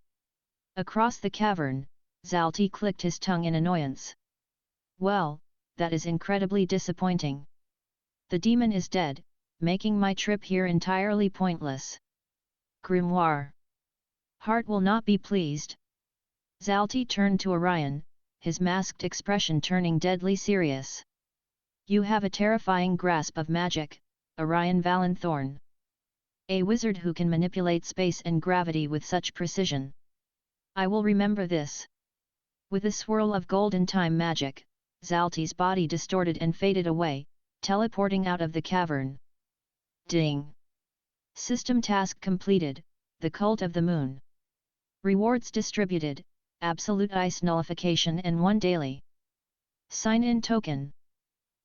Across the cavern, Zalti clicked his tongue in annoyance. Well, that is incredibly disappointing. The demon is dead, making my trip here entirely pointless. Grimoire. Heart will not be pleased. Zalti turned to Orion, his masked expression turning deadly serious. You have a terrifying grasp of magic, Orion Valen Thorne. A wizard who can manipulate space and gravity with such precision. I will remember this. With a swirl of golden time magic, Zalti's body distorted and faded away, teleporting out of the cavern. Ding! System task completed, the Cult of the Moon. Rewards distributed, absolute ice nullification and 1 daily. Sign-in token.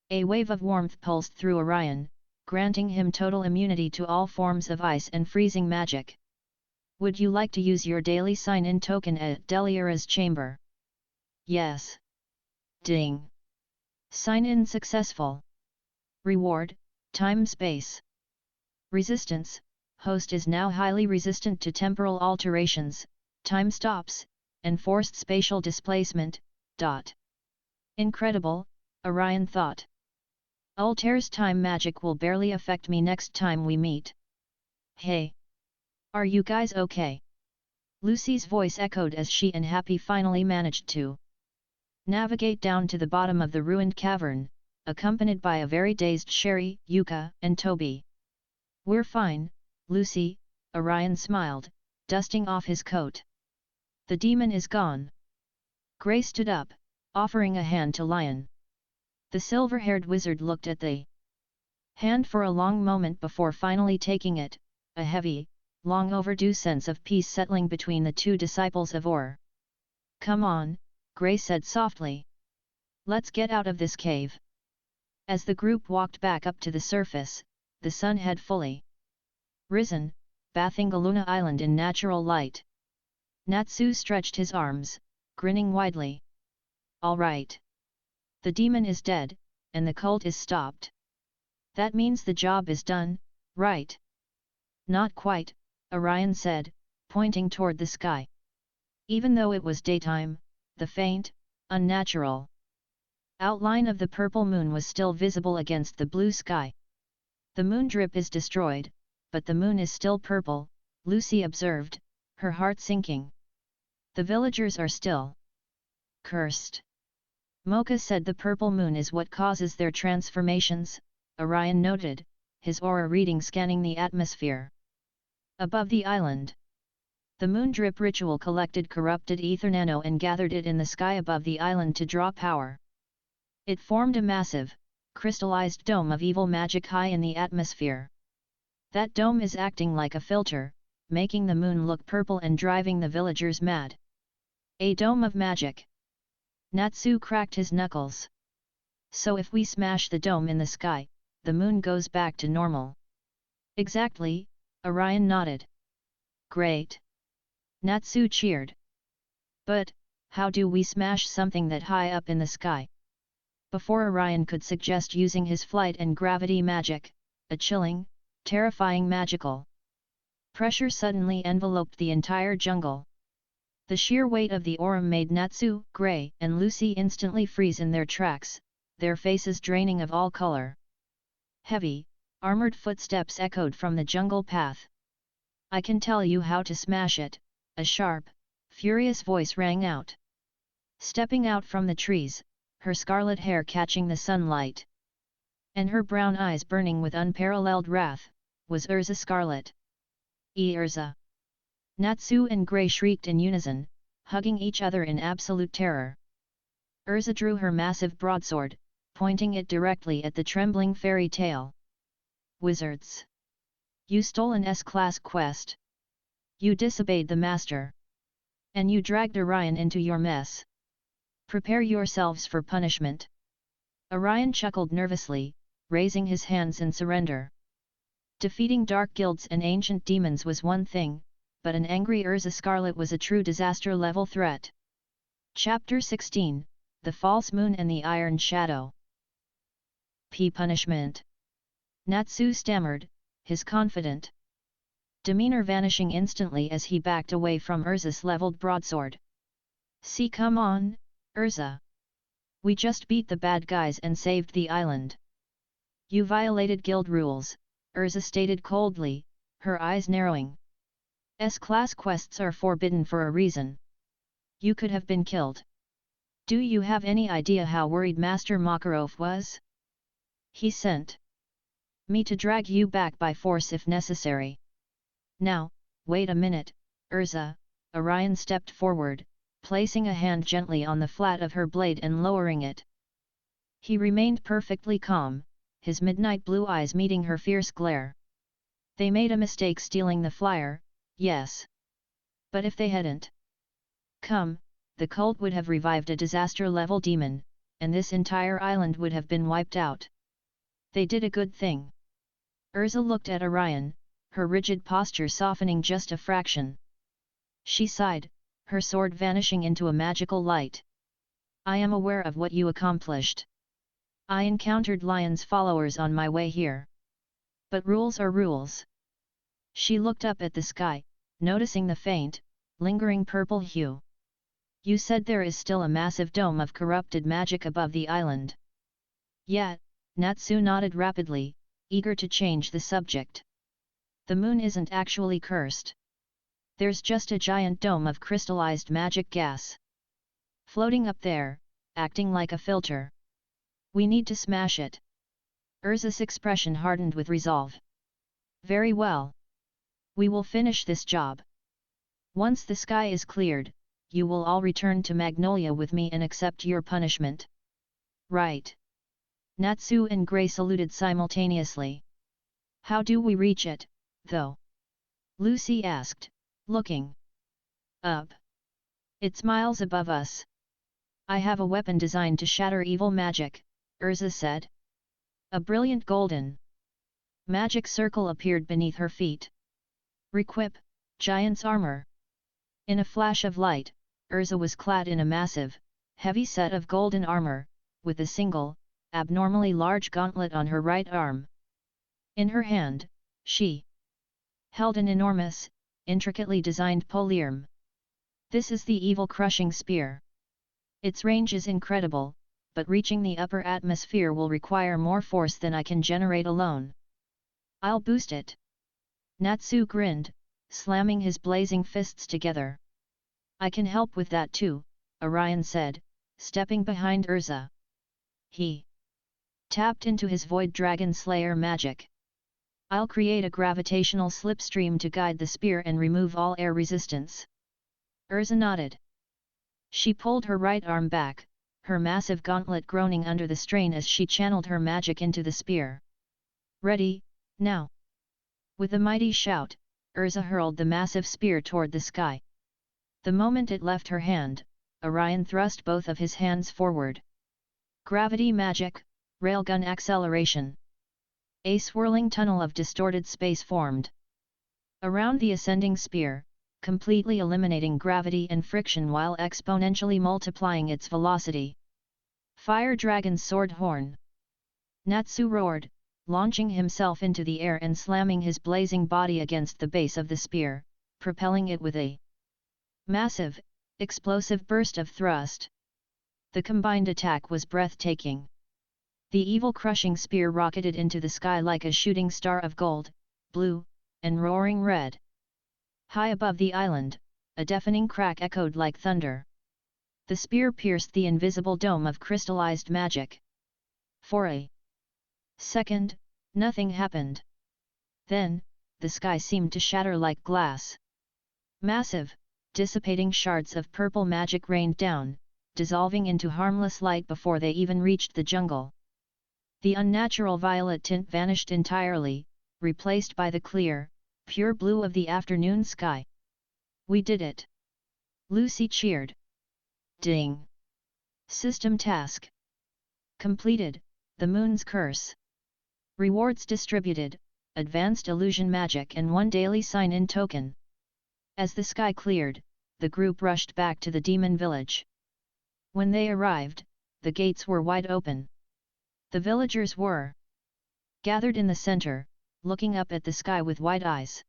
A wave of warmth pulsed through Orion, granting him total immunity to all forms of ice and freezing magic. Would you like to use your daily sign-in token at Delira's chamber? Yes. Ding. Sign-in successful. Reward, time-space. Resistance, host is now highly resistant to temporal alterations, time stops, and forced spatial displacement. Incredible, Orion thought. Altair's time magic will barely affect me next time we meet. Hey! Are you guys okay? Lucy's voice echoed as she and Happy finally managed to navigate down to the bottom of the ruined cavern, accompanied by a very dazed Sherry, Yuka, and Toby. We're fine, Lucy, Orion smiled, dusting off his coat. The demon is gone. Gray stood up, offering a hand to Lion. The silver-haired wizard looked at the hand for a long moment before finally taking it, a heavy, long overdue sense of peace settling between the two disciples of Or. Come on, Gray said softly. Let's get out of this cave. As the group walked back up to the surface, the sun had fully risen, bathing Galuna Island in natural light. Natsu stretched his arms, grinning widely. All right. The demon is dead, and the cult is stopped. That means the job is done, right? Not quite, Orion said, pointing toward the sky. Even though it was daytime, the faint, unnatural outline of the purple moon was still visible against the blue sky. The moon drip is destroyed, but the moon is still purple, Lucy observed, her heart sinking. The villagers are still cursed. Mocha said the purple moon is what causes their transformations, Orion noted, his aura reading scanning the atmosphere. Above the island, the moon drip ritual collected corrupted ether nano and gathered it in the sky above the island to draw power. It formed a massive, crystallized dome of evil magic high in the atmosphere. That dome is acting like a filter, making the moon look purple and driving the villagers mad. A dome of magic. Natsu cracked his knuckles. So if we smash the dome in the sky, the moon goes back to normal. Exactly, Orion nodded. Great. Natsu cheered. But, how do we smash something that high up in the sky? Before Orion could suggest using his flight and gravity magic, a chilling, terrifying magical pressure suddenly enveloped the entire jungle. The sheer weight of the Aurum made Natsu, Gray, and Lucy instantly freeze in their tracks, their faces draining of all color. Heavy, armored footsteps echoed from the jungle path. I can tell you how to smash it, a sharp, furious voice rang out. Stepping out from the trees, her scarlet hair catching the sunlight, and her brown eyes burning with unparalleled wrath, was Erza Scarlet. Erza! Natsu and Gray shrieked in unison, hugging each other in absolute terror. Erza drew her massive broadsword, pointing it directly at the trembling fairy tale. Wizards! You stole an S-class quest. You disobeyed the master. And you dragged Orion into your mess. Prepare yourselves for punishment. Orion chuckled nervously, raising his hands in surrender. Defeating dark guilds and ancient demons was one thing, but an angry Erza Scarlet was a true disaster-level threat. Chapter 16, The False Moon and the Iron Shadow. Punishment. Natsu stammered, his confident demeanor vanishing instantly as he backed away from Erza's leveled broadsword. See, come on, Erza. We just beat the bad guys and saved the island. You violated guild rules, Erza stated coldly, her eyes narrowing. S-class quests are forbidden for a reason. You could have been killed. Do you have any idea how worried Master Makarov was? He sent me to drag you back by force if necessary. Now, wait a minute, Erza. Orion stepped forward, placing a hand gently on the flat of her blade and lowering it. He remained perfectly calm, his midnight blue eyes meeting her fierce glare. They made a mistake stealing the flyer, yes. But if they hadn't come, the cult would have revived a disaster-level demon, and this entire island would have been wiped out. They did a good thing. Erza looked at Orion, her rigid posture softening just a fraction. She sighed, her sword vanishing into a magical light. I am aware of what you accomplished. I encountered Lion's followers on my way here. But rules are rules. She looked up at the sky, noticing the faint, lingering purple hue. You said there is still a massive dome of corrupted magic above the island. Yet, Natsu nodded rapidly, eager to change the subject. The moon isn't actually cursed. There's just a giant dome of crystallized magic gas. Floating up there, acting like a filter. We need to smash it. Erza's expression hardened with resolve. Very well. We will finish this job. Once the sky is cleared, you will all return to Magnolia with me and accept your punishment. Right. Natsu and Grey saluted simultaneously. How do we reach it, though? Lucy asked, looking up. It's miles above us. I have a weapon designed to shatter evil magic, Erza said. A brilliant golden magic circle appeared beneath her feet. Requip, giant's armor. In a flash of light, Erza was clad in a massive, heavy set of golden armor, with a single, abnormally large gauntlet on her right arm. In her hand, she held an enormous, intricately designed polearm. This is the evil crushing spear. Its range is incredible, but reaching the upper atmosphere will require more force than I can generate alone. I'll boost it. Natsu grinned, slamming his blazing fists together. I can help with that too, Orion said, stepping behind Erza. He tapped into his Void Dragon Slayer magic. I'll create a gravitational slipstream to guide the spear and remove all air resistance. Erza nodded. She pulled her right arm back, her massive gauntlet groaning under the strain as she channeled her magic into the spear. Ready, now! With a mighty shout, Erza hurled the massive spear toward the sky. The moment it left her hand, Orion thrust both of his hands forward. Gravity magic, railgun acceleration. A swirling tunnel of distorted space formed around the ascending spear, completely eliminating gravity and friction while exponentially multiplying its velocity. Fire Dragon's Sword Horn. Natsu roared, launching himself into the air and slamming his blazing body against the base of the spear, propelling it with a massive, explosive burst of thrust. The combined attack was breathtaking. The evil crushing spear rocketed into the sky like a shooting star of gold, blue, and roaring red. High above the island, a deafening crack echoed like thunder. The spear pierced the invisible dome of crystallized magic. For a second, nothing happened. Then, the sky seemed to shatter like glass. Massive, dissipating shards of purple magic rained down, dissolving into harmless light before they even reached the jungle. The unnatural violet tint vanished entirely, replaced by the clear, pure blue of the afternoon sky. We did it! Lucy cheered. Ding! System task completed, the moon's curse. Rewards distributed, advanced illusion magic and 1 daily sign-in token. As the sky cleared, the group rushed back to the demon village. When they arrived, the gates were wide open. The villagers were gathered in the center, looking up at the sky with wide eyes.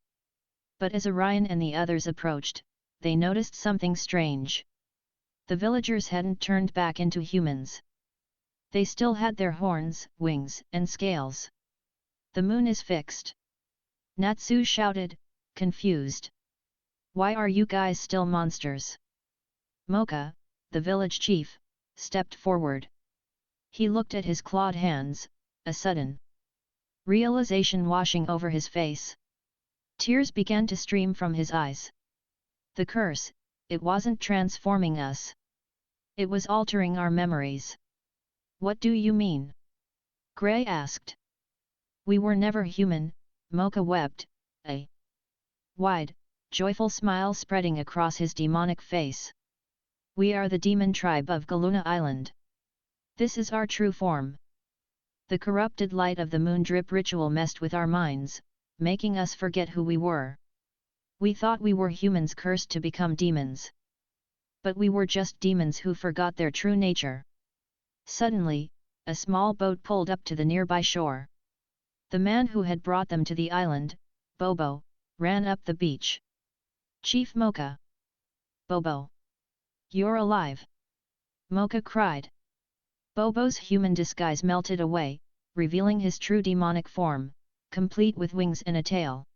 But as Orion and the others approached, they noticed something strange. The villagers hadn't turned back into humans. They still had their horns, wings, and scales. The moon is fixed. Natsu shouted, confused. Why are you guys still monsters? Mocha, the village chief, stepped forward. He looked at his clawed hands, a sudden realization washing over his face. Tears began to stream from his eyes. The curse, it wasn't transforming us. It was altering our memories. What do you mean? Grey asked. We were never human, Mocha wept, a wide, joyful smile spreading across his demonic face. We are the demon tribe of Galuna Island. This is our true form. The corrupted light of the moon drip ritual messed with our minds, making us forget who we were. We thought we were humans cursed to become demons. But we were just demons who forgot their true nature. Suddenly, a small boat pulled up to the nearby shore. The man who had brought them to the island, Bobo, ran up the beach. Chief Mocha! Bobo! You're alive! Mocha cried. Bobo's human disguise melted away, revealing his true demonic form, complete with wings and a tail.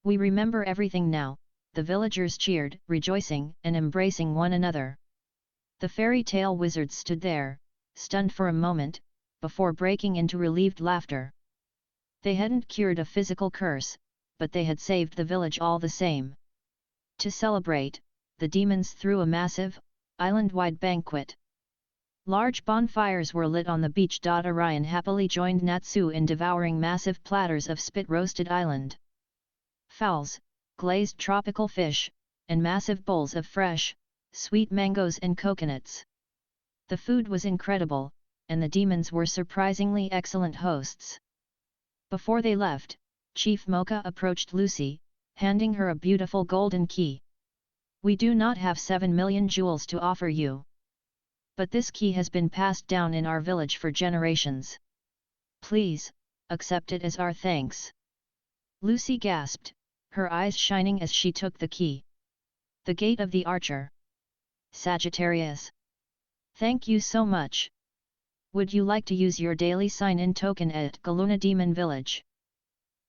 We remember everything now, the villagers cheered, rejoicing and embracing one another. The fairy tale wizards stood there, stunned for a moment, before breaking into relieved laughter. They hadn't cured a physical curse, but they had saved the village all the same. To celebrate, the demons threw a massive, island-wide banquet. Large bonfires were lit on the beach. Orion happily joined Natsu in devouring massive platters of spit-roasted island fowls, glazed tropical fish, and massive bowls of fresh, sweet mangoes and coconuts. The food was incredible, and the demons were surprisingly excellent hosts. Before they left, Chief Mocha approached Lucy, handing her a beautiful golden key. We do not have 7 million jewels to offer you. But this key has been passed down in our village for generations. Please, accept it as our thanks. Lucy gasped, her eyes shining as she took the key. The Gate of the Archer. Sagittarius. Thank you so much. Would you like to use your daily sign-in token at Galuna Demon Village?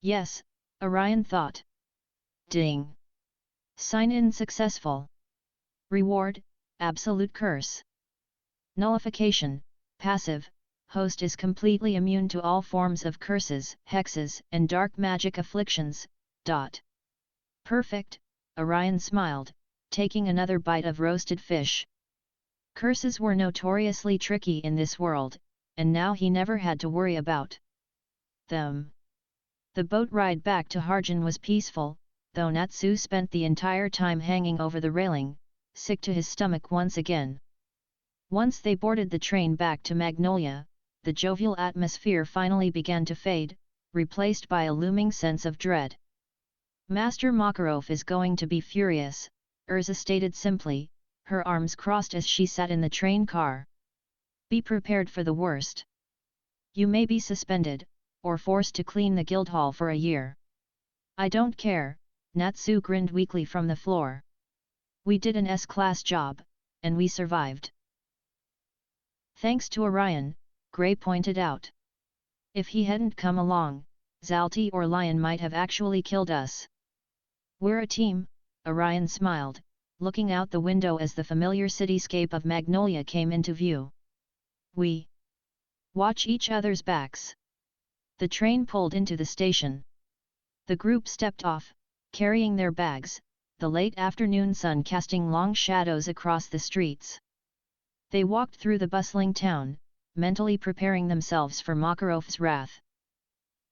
Yes, Orion thought. Ding. Sign-in successful. Reward, Absolute Curse. Nullification, Passive, Host is completely immune to all forms of curses, hexes, and dark magic afflictions. Perfect, Orion smiled, taking another bite of roasted fish. Curses were notoriously tricky in this world, and now he never had to worry about them. The boat ride back to Harjan was peaceful, though Natsu spent the entire time hanging over the railing, sick to his stomach once again. Once they boarded the train back to Magnolia, the jovial atmosphere finally began to fade, replaced by a looming sense of dread. Master Makarov is going to be furious, Erza stated simply, her arms crossed as she sat in the train car. Be prepared for the worst. You may be suspended, or forced to clean the guild hall for a year. I don't care, Natsu grinned weakly from the floor. We did an S-class job, and we survived. Thanks to Orion, Grey pointed out. If he hadn't come along, Zalti or Lion might have actually killed us. We're a team, Orion smiled, looking out the window as the familiar cityscape of Magnolia came into view. We watch each other's backs. The train pulled into the station. The group stepped off, carrying their bags, the late afternoon sun casting long shadows across the streets. They walked through the bustling town, mentally preparing themselves for Makarov's wrath.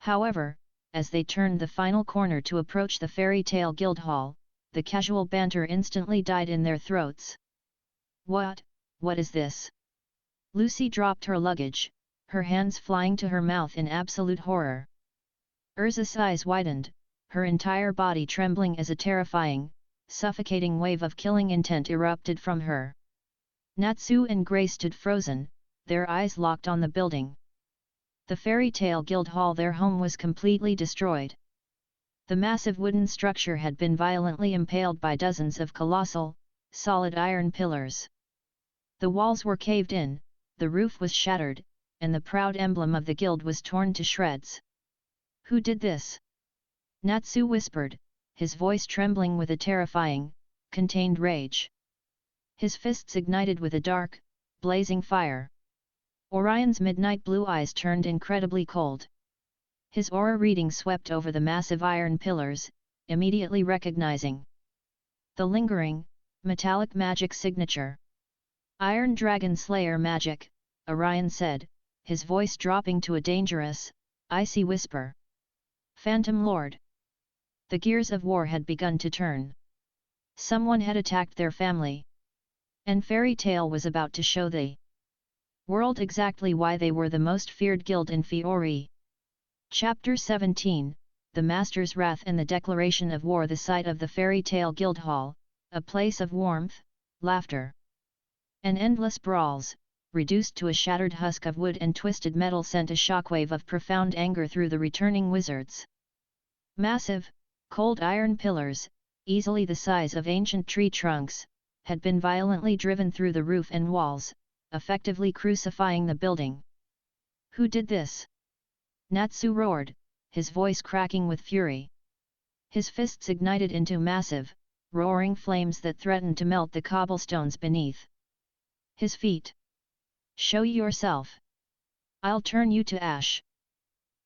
However, as they turned the final corner to approach the fairy tale guild hall, the casual banter instantly died in their throats. What is this? Lucy dropped her luggage, her hands flying to her mouth in absolute horror. Erza's eyes widened, her entire body trembling as a terrifying, suffocating wave of killing intent erupted from her. Natsu and Grey stood frozen, their eyes locked on the building. The fairy tale guild hall, their home, was completely destroyed. The massive wooden structure had been violently impaled by dozens of colossal, solid iron pillars. The walls were caved in, the roof was shattered, and the proud emblem of the guild was torn to shreds. Who did this? Natsu whispered, his voice trembling with a terrifying, contained rage. His fists ignited with a dark, blazing fire. Orion's midnight blue eyes turned incredibly cold. His aura reading swept over the massive iron pillars, immediately recognizing the lingering, metallic magic signature. Iron Dragon Slayer magic, Orion said, his voice dropping to a dangerous, icy whisper. Phantom Lord. The gears of war had begun to turn. Someone had attacked their family. And Fairy Tale was about to show the world exactly why they were the most feared guild in Fiore. Chapter 17, the master's wrath and the declaration of war, the sight of the fairy tale guild hall, a place of warmth, laughter, and endless brawls, reduced to a shattered husk of wood and twisted metal, sent a shockwave of profound anger through the returning wizards. Massive, cold iron pillars, easily the size of ancient tree trunks, had been violently driven through the roof and walls, effectively crucifying the building. Who did this? Natsu roared, his voice cracking with fury. His fists ignited into massive, roaring flames that threatened to melt the cobblestones beneath his feet. Show yourself. I'll turn you to ash.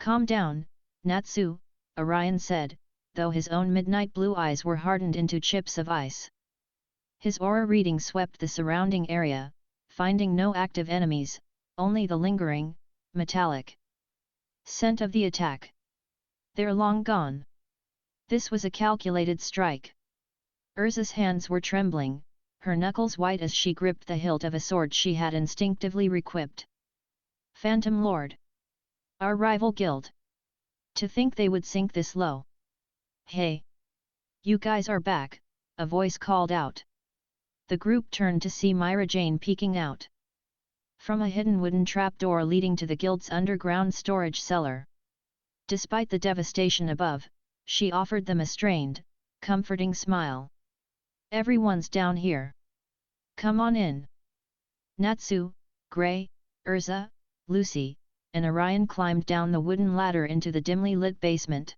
Calm down, Natsu, Orion said, though his own midnight blue eyes were hardened into chips of ice. His aura reading swept the surrounding area, finding no active enemies, only the lingering, metallic scent of the attack. They're long gone. This was a calculated strike. Erza's hands were trembling, her knuckles white as she gripped the hilt of a sword she had instinctively requipped. Phantom Lord. Our rival guild. To think they would sink this low. Hey! You guys are back, a voice called out. The group turned to see Myra Jane peeking out from a hidden wooden trapdoor leading to the guild's underground storage cellar. Despite the devastation above, she offered them a strained, comforting smile. Everyone's down here. Come on in. Natsu, Gray, Erza, Lucy, and Orion climbed down the wooden ladder into the dimly lit basement.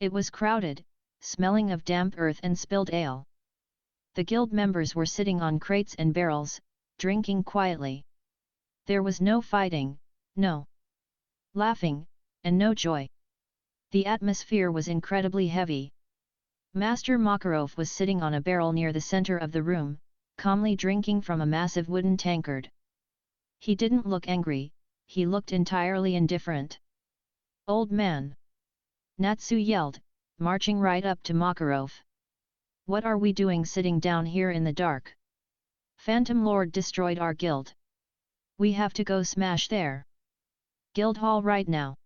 It was crowded, smelling of damp earth and spilled ale. The guild members were sitting on crates and barrels, drinking quietly. There was no fighting, no laughing, and no joy. The atmosphere was incredibly heavy. Master Makarov was sitting on a barrel near the center of the room, calmly drinking from a massive wooden tankard. He didn't look angry, he looked entirely indifferent. Old man! Natsu yelled, marching right up to Makarov. What are we doing sitting down here in the dark? Phantom Lord destroyed our guild. We have to go smash their guild hall right now.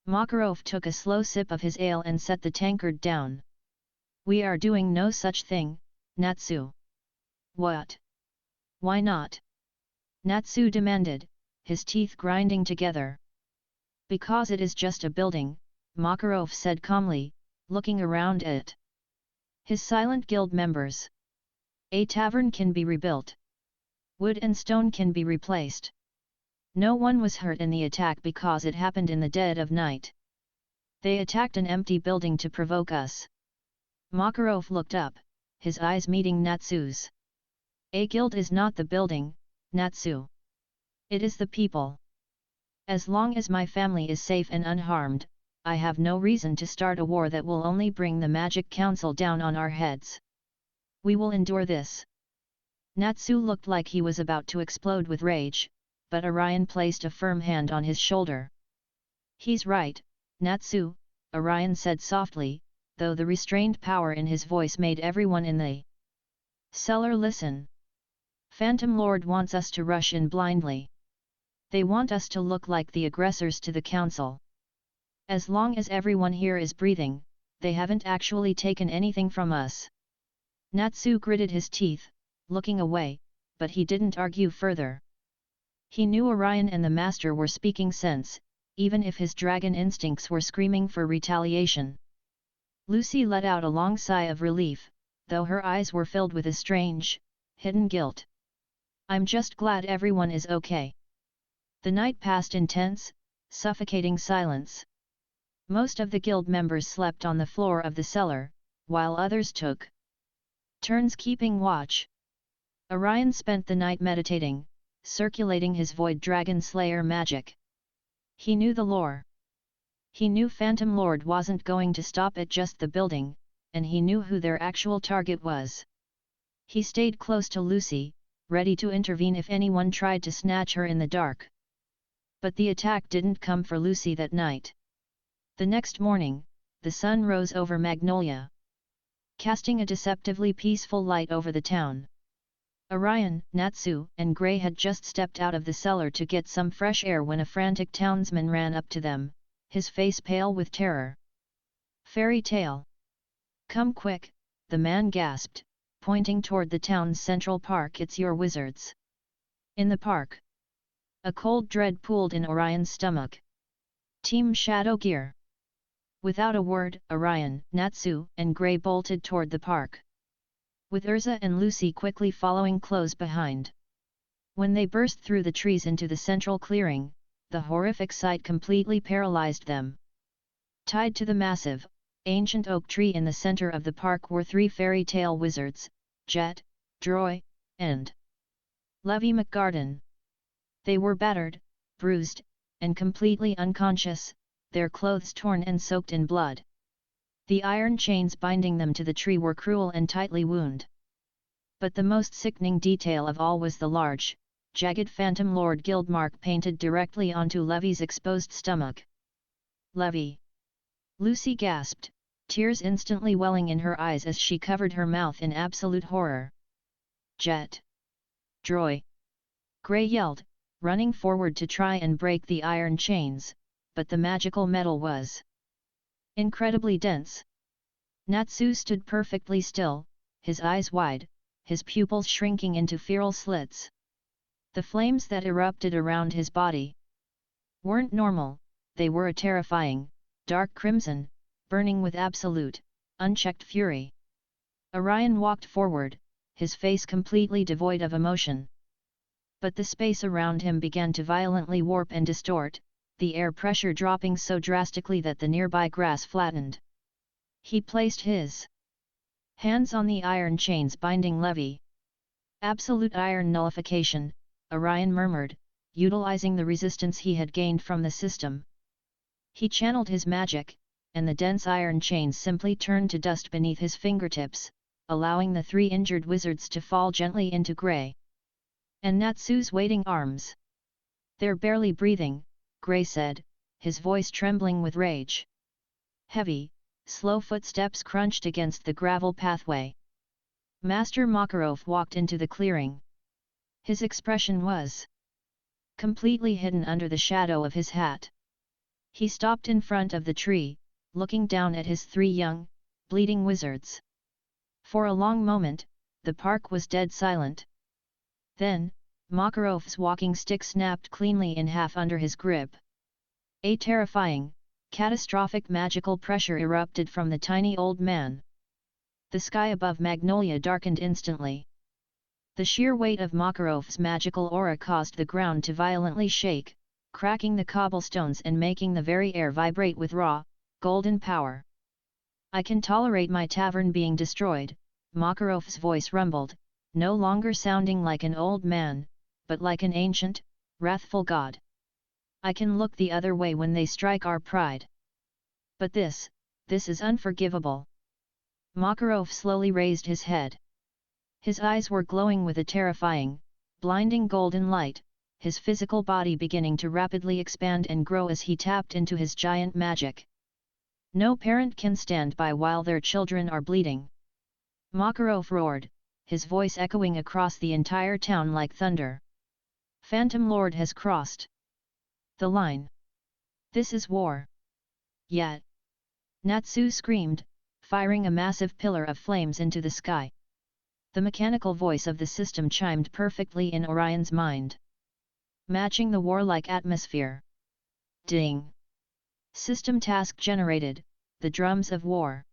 Makarov took a slow sip of his ale and set the tankard down. We are doing no such thing, Natsu. What? Why not? Natsu demanded, his teeth grinding together. Because it is just a building, Makarov said calmly, looking around it. His silent guild members. A tavern can be rebuilt. Wood and stone can be replaced. No one was hurt in the attack because it happened in the dead of night. They attacked an empty building to provoke us. Makarov looked up, his eyes meeting Natsu's. A guild is not the building, Natsu. It is the people. As long as my family is safe and unharmed, I have no reason to start a war that will only bring the Magic Council down on our heads. We will endure this. Natsu looked like he was about to explode with rage, but Orion placed a firm hand on his shoulder. He's right, Natsu, Orion said softly, though the restrained power in his voice made everyone in the cellar listen. Phantom Lord wants us to rush in blindly. They want us to look like the aggressors to the council. As long as everyone here is breathing, they haven't actually taken anything from us. Natsu gritted his teeth, looking away, but he didn't argue further. He knew Orion and the Master were speaking sense, even if his dragon instincts were screaming for retaliation. Lucy let out a long sigh of relief, though her eyes were filled with a strange, hidden guilt. I'm just glad everyone is okay. The night passed in tense, suffocating silence. Most of the guild members slept on the floor of the cellar, while others took turns keeping watch. Orion spent the night meditating, circulating his Void Dragon Slayer magic. He knew the lore. He knew Phantom Lord wasn't going to stop at just the building, and he knew who their actual target was. He stayed close to Lucy, ready to intervene if anyone tried to snatch her in the dark. But the attack didn't come for Lucy that night. The next morning, the sun rose over Magnolia, casting a deceptively peaceful light over the town. Orion, Natsu, and Gray had just stepped out of the cellar to get some fresh air when a frantic townsman ran up to them, his face pale with terror. Fairy tale. Come quick, the man gasped, pointing toward the town's central park. It's your wizards. In the park. A cold dread pooled in Orion's stomach. Team Shadow Gear. Without a word, Orion, Natsu, and Grey bolted toward the park, with Erza and Lucy quickly following close behind. When they burst through the trees into the central clearing, the horrific sight completely paralyzed them. Tied to the massive, ancient oak tree in the center of the park were 3 fairy tale wizards, Jet, Droy, and Levi McGarden. They were battered, bruised, and completely unconscious, their clothes torn and soaked in blood. The iron chains binding them to the tree were cruel and tightly wound. But the most sickening detail of all was the large, jagged Phantom Lord guild mark painted directly onto Levi's exposed stomach. Levi! Lucy gasped, tears instantly welling in her eyes as she covered her mouth in absolute horror. Jet! Droy! Grey yelled, running forward to try and break the iron chains, but the magical metal was incredibly dense. Natsu stood perfectly still, his eyes wide, his pupils shrinking into feral slits. The flames that erupted around his body weren't normal, they were a terrifying, dark crimson, burning with absolute, unchecked fury. Orion walked forward, his face completely devoid of emotion. But the space around him began to violently warp and distort, the air pressure dropping so drastically that the nearby grass flattened. He placed his hands on the iron chains binding Levi. Absolute iron nullification, Orion murmured, utilizing the resistance he had gained from the system. He channeled his magic, and the dense iron chains simply turned to dust beneath his fingertips, allowing the 3 injured wizards to fall gently into Grey and Natsu's waiting arms. They're barely breathing, Grey said, his voice trembling with rage. Heavy, slow footsteps crunched against the gravel pathway. Master Makarov walked into the clearing. His expression was completely hidden under the shadow of his hat. He stopped in front of the tree, looking down at his 3 young, bleeding wizards. For a long moment, the park was dead silent. Then, Makarov's walking stick snapped cleanly in half under his grip. A terrifying, catastrophic magical pressure erupted from the tiny old man. The sky above Magnolia darkened instantly. The sheer weight of Makarov's magical aura caused the ground to violently shake, cracking the cobblestones and making the very air vibrate with raw, golden power. I can tolerate my tavern being destroyed, Makarov's voice rumbled, no longer sounding like an old man, but like an ancient, wrathful god. I can look the other way when they strike our pride. But this is unforgivable. Makarov slowly raised his head. His eyes were glowing with a terrifying, blinding golden light, his physical body beginning to rapidly expand and grow as he tapped into his giant magic. No parent can stand by while their children are bleeding. Makarov roared, his voice echoing across the entire town like thunder. Phantom Lord has crossed the line. This is war. Yet! Natsu screamed, firing a massive pillar of flames into the sky. The mechanical voice of the system chimed perfectly in Orion's mind, matching the warlike atmosphere. Ding! System task generated, the drums of war.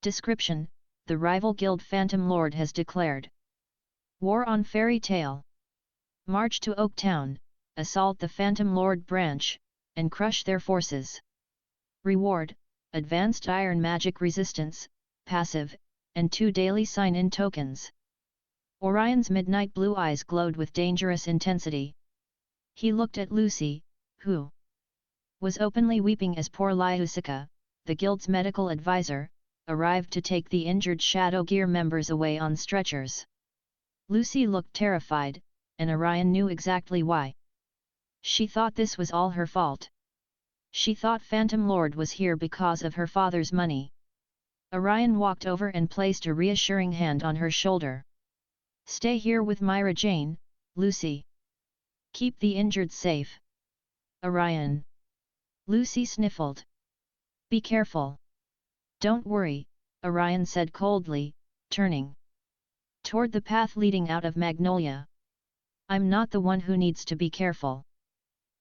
Description: the rival guild Phantom Lord has declared war on Fairy Tale. March to Oaktown, assault the Phantom Lord branch, and crush their forces. Reward: advanced iron magic resistance, passive, and 2 daily sign-in tokens. Orion's midnight blue eyes glowed with dangerous intensity. He looked at Lucy, who was openly weeping as poor Lyusika, the guild's medical advisor, arrived to take the injured Shadow Gear members away on stretchers. Lucy looked terrified, and Orion knew exactly why. She thought this was all her fault. She thought Phantom Lord was here because of her father's money. Orion walked over and placed a reassuring hand on her shoulder. Stay here with Myra Jane, Lucy. Keep the injured safe. Orion. Lucy sniffled. Be careful. Don't worry, Orion said coldly, turning toward the path leading out of Magnolia. I'm not the one who needs to be careful.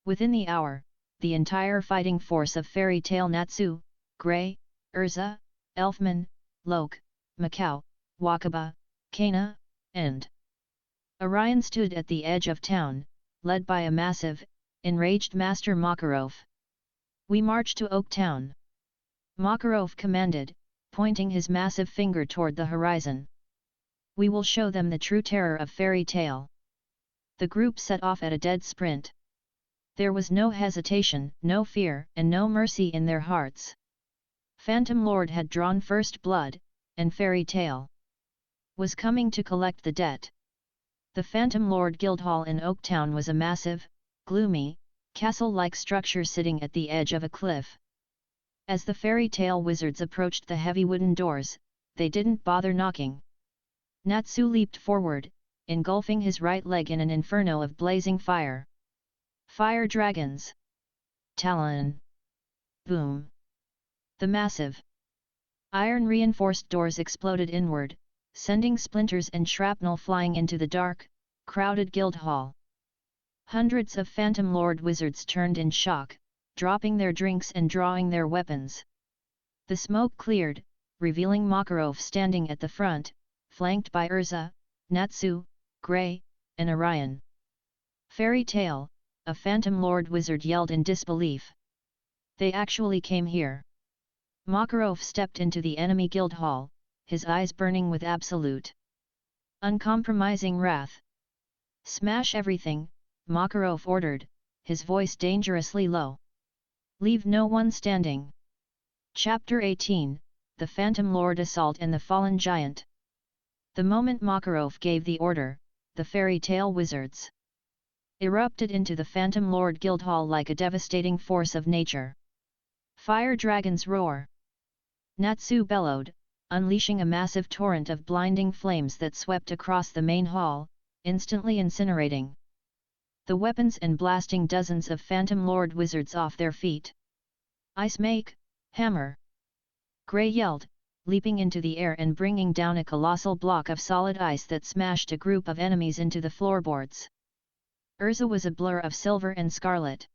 Within the hour, the entire fighting force of Fairy Tale Natsu, Grey, Erza, Elfman, Loke, Macau, Wakaba, Kana, and Orion stood at the edge of town, led by a massive, enraged Master Makarov. We march to Oak Town. Makarov commanded, pointing his massive finger toward the horizon. We will show them the true terror of Fairy Tale. The group set off at a dead sprint. There was no hesitation, no fear, and no mercy in their hearts. Phantom Lord had drawn first blood, and Fairy Tale was coming to collect the debt. The Phantom Lord Guildhall in Oaktown was a massive, gloomy, castle-like structure sitting at the edge of a cliff. As the Fairy Tale wizards approached the heavy wooden doors, they didn't bother knocking. Natsu leaped forward, engulfing his right leg in an inferno of blazing fire. Fire dragons! Talon! Boom! The massive iron-reinforced doors exploded inward, sending splinters and shrapnel flying into the dark, crowded guild hall. Hundreds of Phantom Lord wizards turned in shock, dropping their drinks and drawing their weapons. The smoke cleared, revealing Makarov standing at the front, flanked by Erza, Natsu, Grey, and Orion. Fairy Tale, a Phantom Lord wizard yelled in disbelief. They actually came here. Makarov stepped into the enemy guild hall, his eyes burning with absolute, uncompromising wrath. Smash everything, Makarov ordered, his voice dangerously low. Leave no one standing. Chapter 18, The Phantom Lord Assault and the Fallen Giant. The moment Makarov gave the order, the Fairy Tale wizards erupted into the Phantom Lord Guildhall like a devastating force of nature. Fire dragons roar! Natsu bellowed, unleashing a massive torrent of blinding flames that swept across the main hall, instantly incinerating the weapons and blasting dozens of Phantom Lord wizards off their feet. Ice make, hammer! Grey yelled, leaping into the air and bringing down a colossal block of solid ice that smashed a group of enemies into the floorboards. Erza was a blur of silver and scarlet.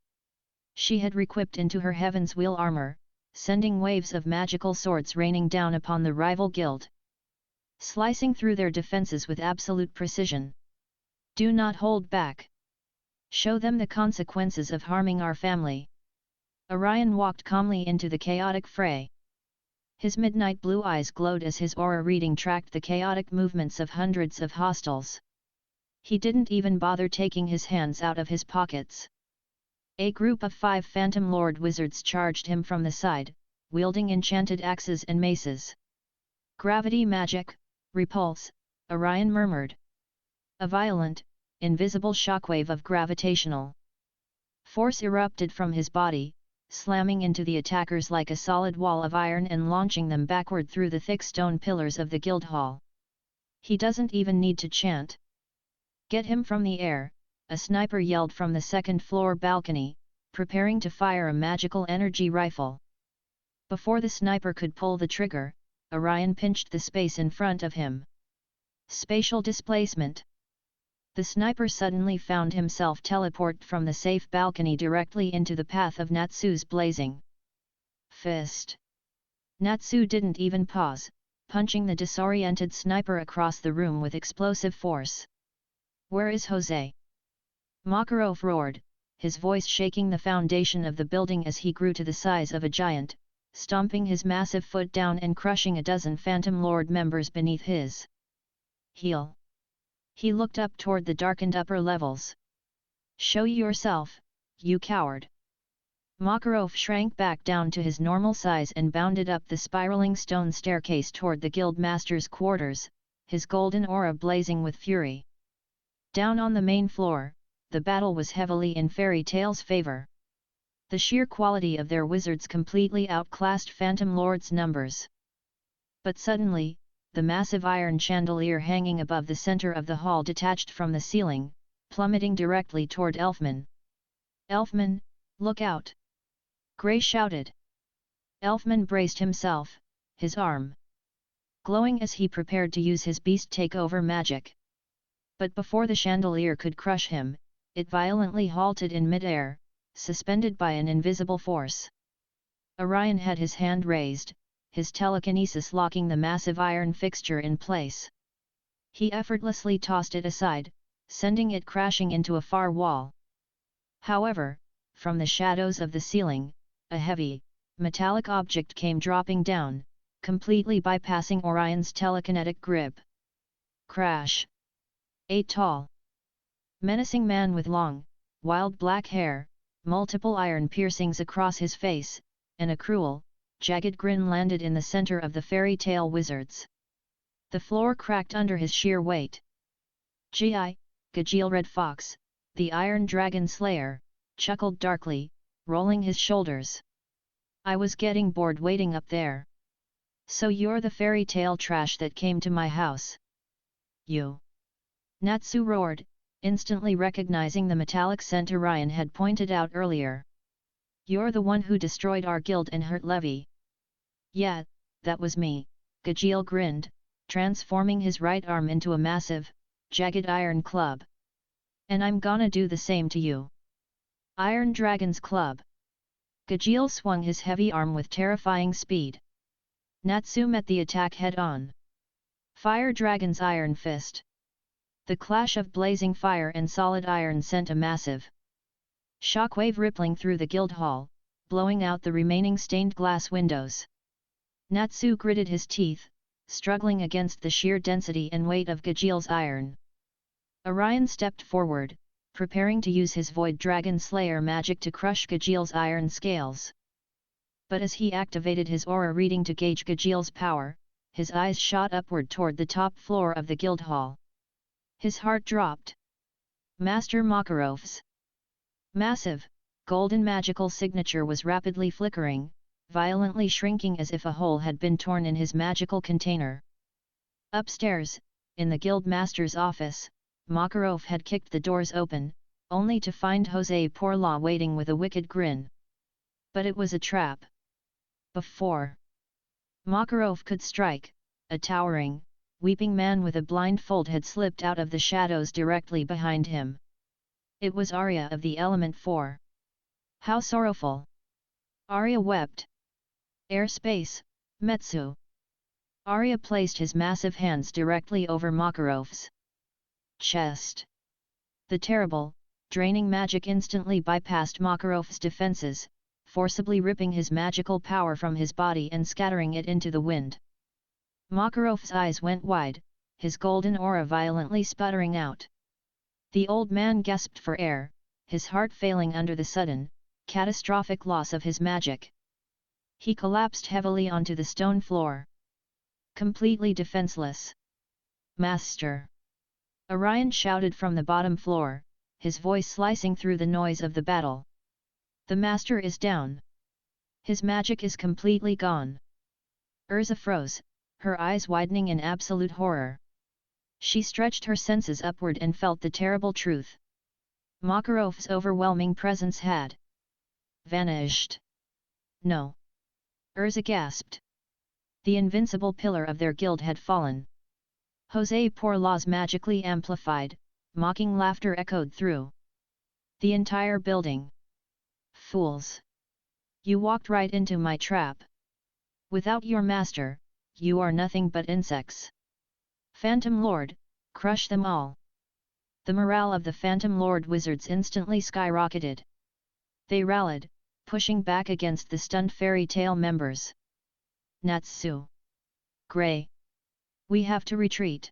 She had re-equipped into her Heaven's Wheel armor, sending waves of magical swords raining down upon the rival guild, slicing through their defenses with absolute precision. Do not hold back. Show them the consequences of harming our family. Orion walked calmly into the chaotic fray. His midnight blue eyes glowed as his aura reading tracked the chaotic movements of hundreds of hostiles. He didn't even bother taking his hands out of his pockets. A group of 5 Phantom Lord wizards charged him from the side, wielding enchanted axes and maces. Gravity magic, repulse, Orion murmured. A violent, invisible shockwave of gravitational force erupted from his body, slamming into the attackers like a solid wall of iron and launching them backward through the thick stone pillars of the guild hall. He doesn't even need to chant. Get him from the air, a sniper yelled from the second-floor balcony, preparing to fire a magical energy rifle. Before the sniper could pull the trigger, Orion pinched the space in front of him. Spatial displacement. The sniper suddenly found himself teleported from the safe balcony directly into the path of Natsu's blazing fist. Natsu didn't even pause, punching the disoriented sniper across the room with explosive force. Where is Jose? Makarov roared, his voice shaking the foundation of the building as he grew to the size of a giant, stomping his massive foot down and crushing a dozen Phantom Lord members beneath his heel. He looked up toward the darkened upper levels. Show yourself, you coward! Makarov shrank back down to his normal size and bounded up the spiraling stone staircase toward the guildmaster's quarters, his golden aura blazing with fury. Down on the main floor, the battle was heavily in Fairy Tale's favor. The sheer quality of their wizards completely outclassed Phantom Lord's numbers. But suddenly, the massive iron chandelier hanging above the center of the hall detached from the ceiling, plummeting directly toward Elfman. Elfman, look out! Grey shouted. Elfman braced himself, his arm glowing as he prepared to use his beast takeover magic. But before the chandelier could crush him, it violently halted in mid-air, suspended by an invisible force. Orion had his hand raised, his telekinesis locking the massive iron fixture in place. He effortlessly tossed it aside, sending it crashing into a far wall. However, from the shadows of the ceiling, a heavy, metallic object came dropping down, completely bypassing Orion's telekinetic grip. Crash! A tall, menacing man with long, wild black hair, multiple iron piercings across his face, and a cruel, jagged grin landed in the center of the fairy tale wizards. The floor cracked under his sheer weight. Gajeel Red Fox, the Iron Dragon Slayer, chuckled darkly, rolling his shoulders. I was getting bored waiting up there. So you're the fairy tale trash that came to my house. You! Natsu roared, instantly recognizing the metallic scent Orion had pointed out earlier. You're the one who destroyed our guild and hurt Levi. Yeah, that was me, Gajeel grinned, transforming his right arm into a massive, jagged iron club. And I'm gonna do the same to you. Iron Dragon's Club. Gajeel swung his heavy arm with terrifying speed. Natsu met the attack head-on. Fire Dragon's Iron Fist. The clash of blazing fire and solid iron sent a massive shockwave rippling through the guild hall, blowing out the remaining stained glass windows. Natsu gritted his teeth, struggling against the sheer density and weight of Gajeel's iron. Orion stepped forward, preparing to use his Void Dragon Slayer magic to crush Gajeel's iron scales. But as he activated his aura reading to gauge Gajeel's power, his eyes shot upward toward the top floor of the guild hall. His heart dropped. Master Makarov's massive, golden magical signature was rapidly flickering, violently shrinking as if a hole had been torn in his magical container. Upstairs, in the guild master's office, Makarov had kicked the doors open, only to find Jose Porla waiting with a wicked grin. But it was a trap. Before Makarov could strike, a towering, weeping man with a blindfold had slipped out of the shadows directly behind him. It was Arya of the Element 4. How sorrowful! Arya wept. Airspace, Metsu. Arya placed his massive hands directly over Makarov's chest. The terrible, draining magic instantly bypassed Makarov's defenses, forcibly ripping his magical power from his body and scattering it into the wind. Makarov's eyes went wide, his golden aura violently sputtering out. The old man gasped for air, his heart failing under the sudden, catastrophic loss of his magic. He collapsed heavily onto the stone floor. Completely defenseless. Master! Orion shouted from the bottom floor, his voice slicing through the noise of the battle. The master is down. His magic is completely gone. Erza froze, her eyes widening in absolute horror. She stretched her senses upward and felt the terrible truth. Makarov's overwhelming presence had vanished. No! Erza gasped. The invincible pillar of their guild had fallen. Jose Porla's magically amplified, mocking laughter echoed through the entire building. Fools! You walked right into my trap. Without your master, you are nothing but insects. Phantom Lord, crush them all. The morale of the Phantom Lord wizards instantly skyrocketed. They rallied, pushing back against the stunned fairy tale members. Natsu! Grey! We have to retreat!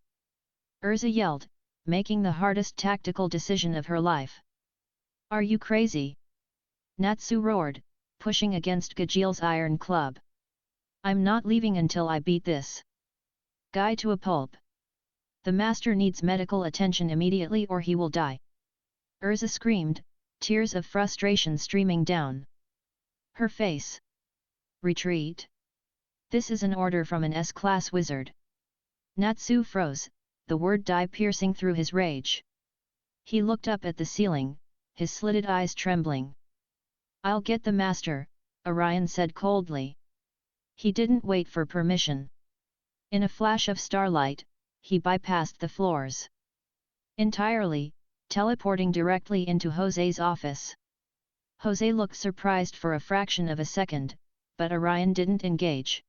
Erza yelled, making the hardest tactical decision of her life. Are you crazy? Natsu roared, pushing against Gajeel's iron club. I'm not leaving until I beat this guy to a pulp. The master needs medical attention immediately or he will die. Erza screamed, tears of frustration streaming down her face. Retreat? This is an order from an S-class wizard. Natsu froze, the word die piercing through his rage. He looked up at the ceiling, his slitted eyes trembling. I'll get the master, Orion said coldly. He didn't wait for permission. In a flash of starlight, he bypassed the floors entirely, teleporting directly into Jose's office. Jose looked surprised for a fraction of a second, but Orion didn't engage.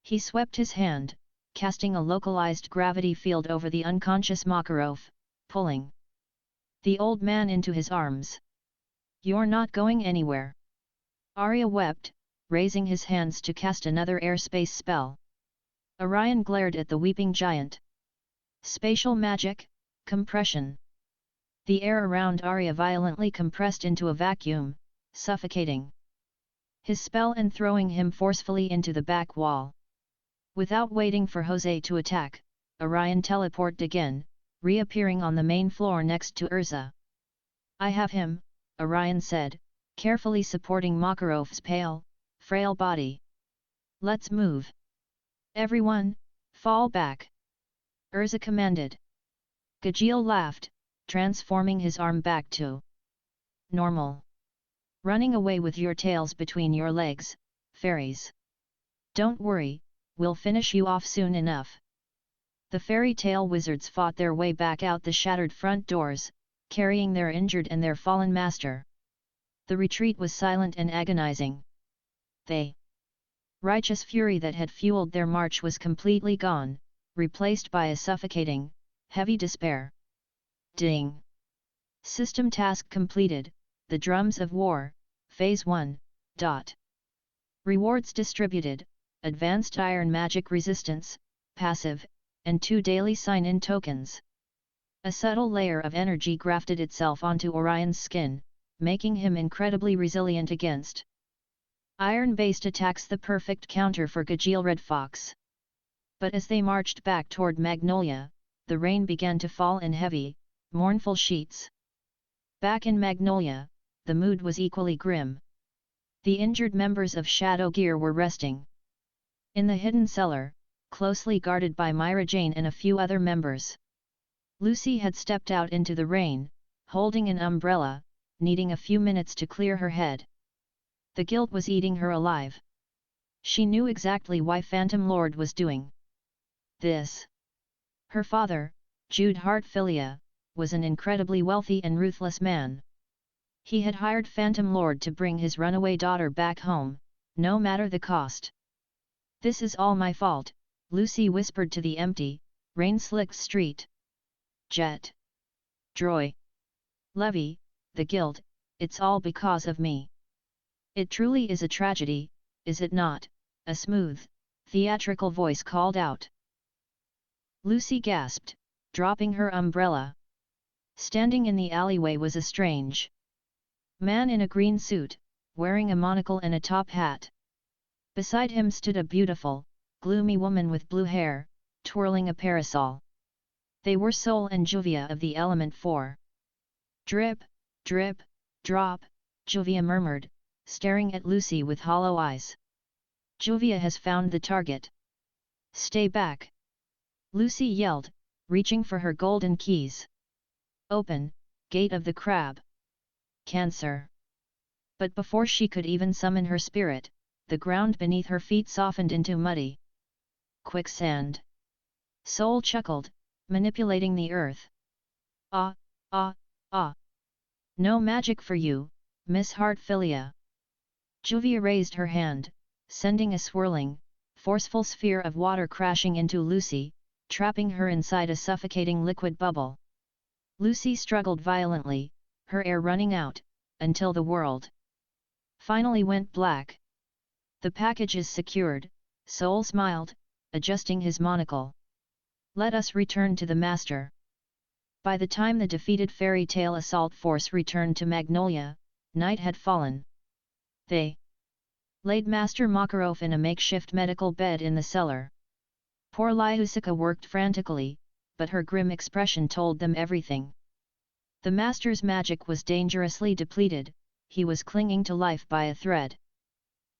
He swept his hand, casting a localized gravity field over the unconscious Makarov, pulling the old man into his arms. "You're not going anywhere." Arya wept, raising his hands to cast another airspace spell. Orion glared at the weeping giant. Spatial magic, compression. The air around Arya violently compressed into a vacuum, suffocating his spell and throwing him forcefully into the back wall. Without waiting for Jose to attack, Orion teleported again, reappearing on the main floor next to Erza. "I have him," Orion said, carefully supporting Makarov's pale, frail body. "Let's move. Everyone, fall back," Erza commanded. Gajeel laughed, transforming his arm back to normal. "Running away with your tails between your legs, fairies. Don't worry, we'll finish you off soon enough." The fairy tale wizards fought their way back out the shattered front doors, carrying their injured and their fallen master. The retreat was silent and agonizing. The righteous fury that had fueled their march was completely gone, replaced by a suffocating, heavy despair. Ding! System task completed, the drums of war, Phase 1. Rewards distributed, advanced iron magic resistance, passive, and 2 daily sign-in tokens. A subtle layer of energy grafted itself onto Orion's skin, making him incredibly resilient against iron-based attacks, the perfect counter for Gajeel Red Fox. But as they marched back toward Magnolia, the rain began to fall in heavy, mournful sheets. Back in Magnolia, the mood was equally grim. The injured members of Shadow Gear were resting in the hidden cellar, closely guarded by Myra Jane and a few other members. Lucy had stepped out into the rain, holding an umbrella, needing a few minutes to clear her head. The guilt was eating her alive. She knew exactly why Phantom Lord was doing this. Her father, Jude Hartfilia, was an incredibly wealthy and ruthless man. He had hired Phantom Lord to bring his runaway daughter back home, no matter the cost. "This is all my fault," Lucy whispered to the empty, rain-slicked street. "Jet. Droy. Levy, the guilt, it's all because of me." "It truly is a tragedy, is it not?" a smooth, theatrical voice called out. Lucy gasped, dropping her umbrella. Standing in the alleyway was a strange man in a green suit, wearing a monocle and a top hat. Beside him stood a beautiful, gloomy woman with blue hair, twirling a parasol. They were Sol and Juvia of the Element 4. "Drip, drip, drop," Juvia murmured, staring at Lucy with hollow eyes. "Juvia has found the target. Stay back!" Lucy yelled, reaching for her golden keys. "Open, Gate of the Crab. Cancer." But before she could even summon her spirit, the ground beneath her feet softened into muddy quicksand. Sol chuckled, manipulating the earth. "Ah, ah, ah! No magic for you, Miss Hartfilia." Juvia raised her hand, sending a swirling, forceful sphere of water crashing into Lucy, trapping her inside a suffocating liquid bubble. Lucy struggled violently, her air running out, until the world finally went black. "The package is secured," Sol smiled, adjusting his monocle. "Let us return to the Master." By the time the defeated fairy tale assault force returned to Magnolia, night had fallen. They laid Master Makarov in a makeshift medical bed in the cellar. Poor Lyusika worked frantically, but her grim expression told them everything. The Master's magic was dangerously depleted, he was clinging to life by a thread.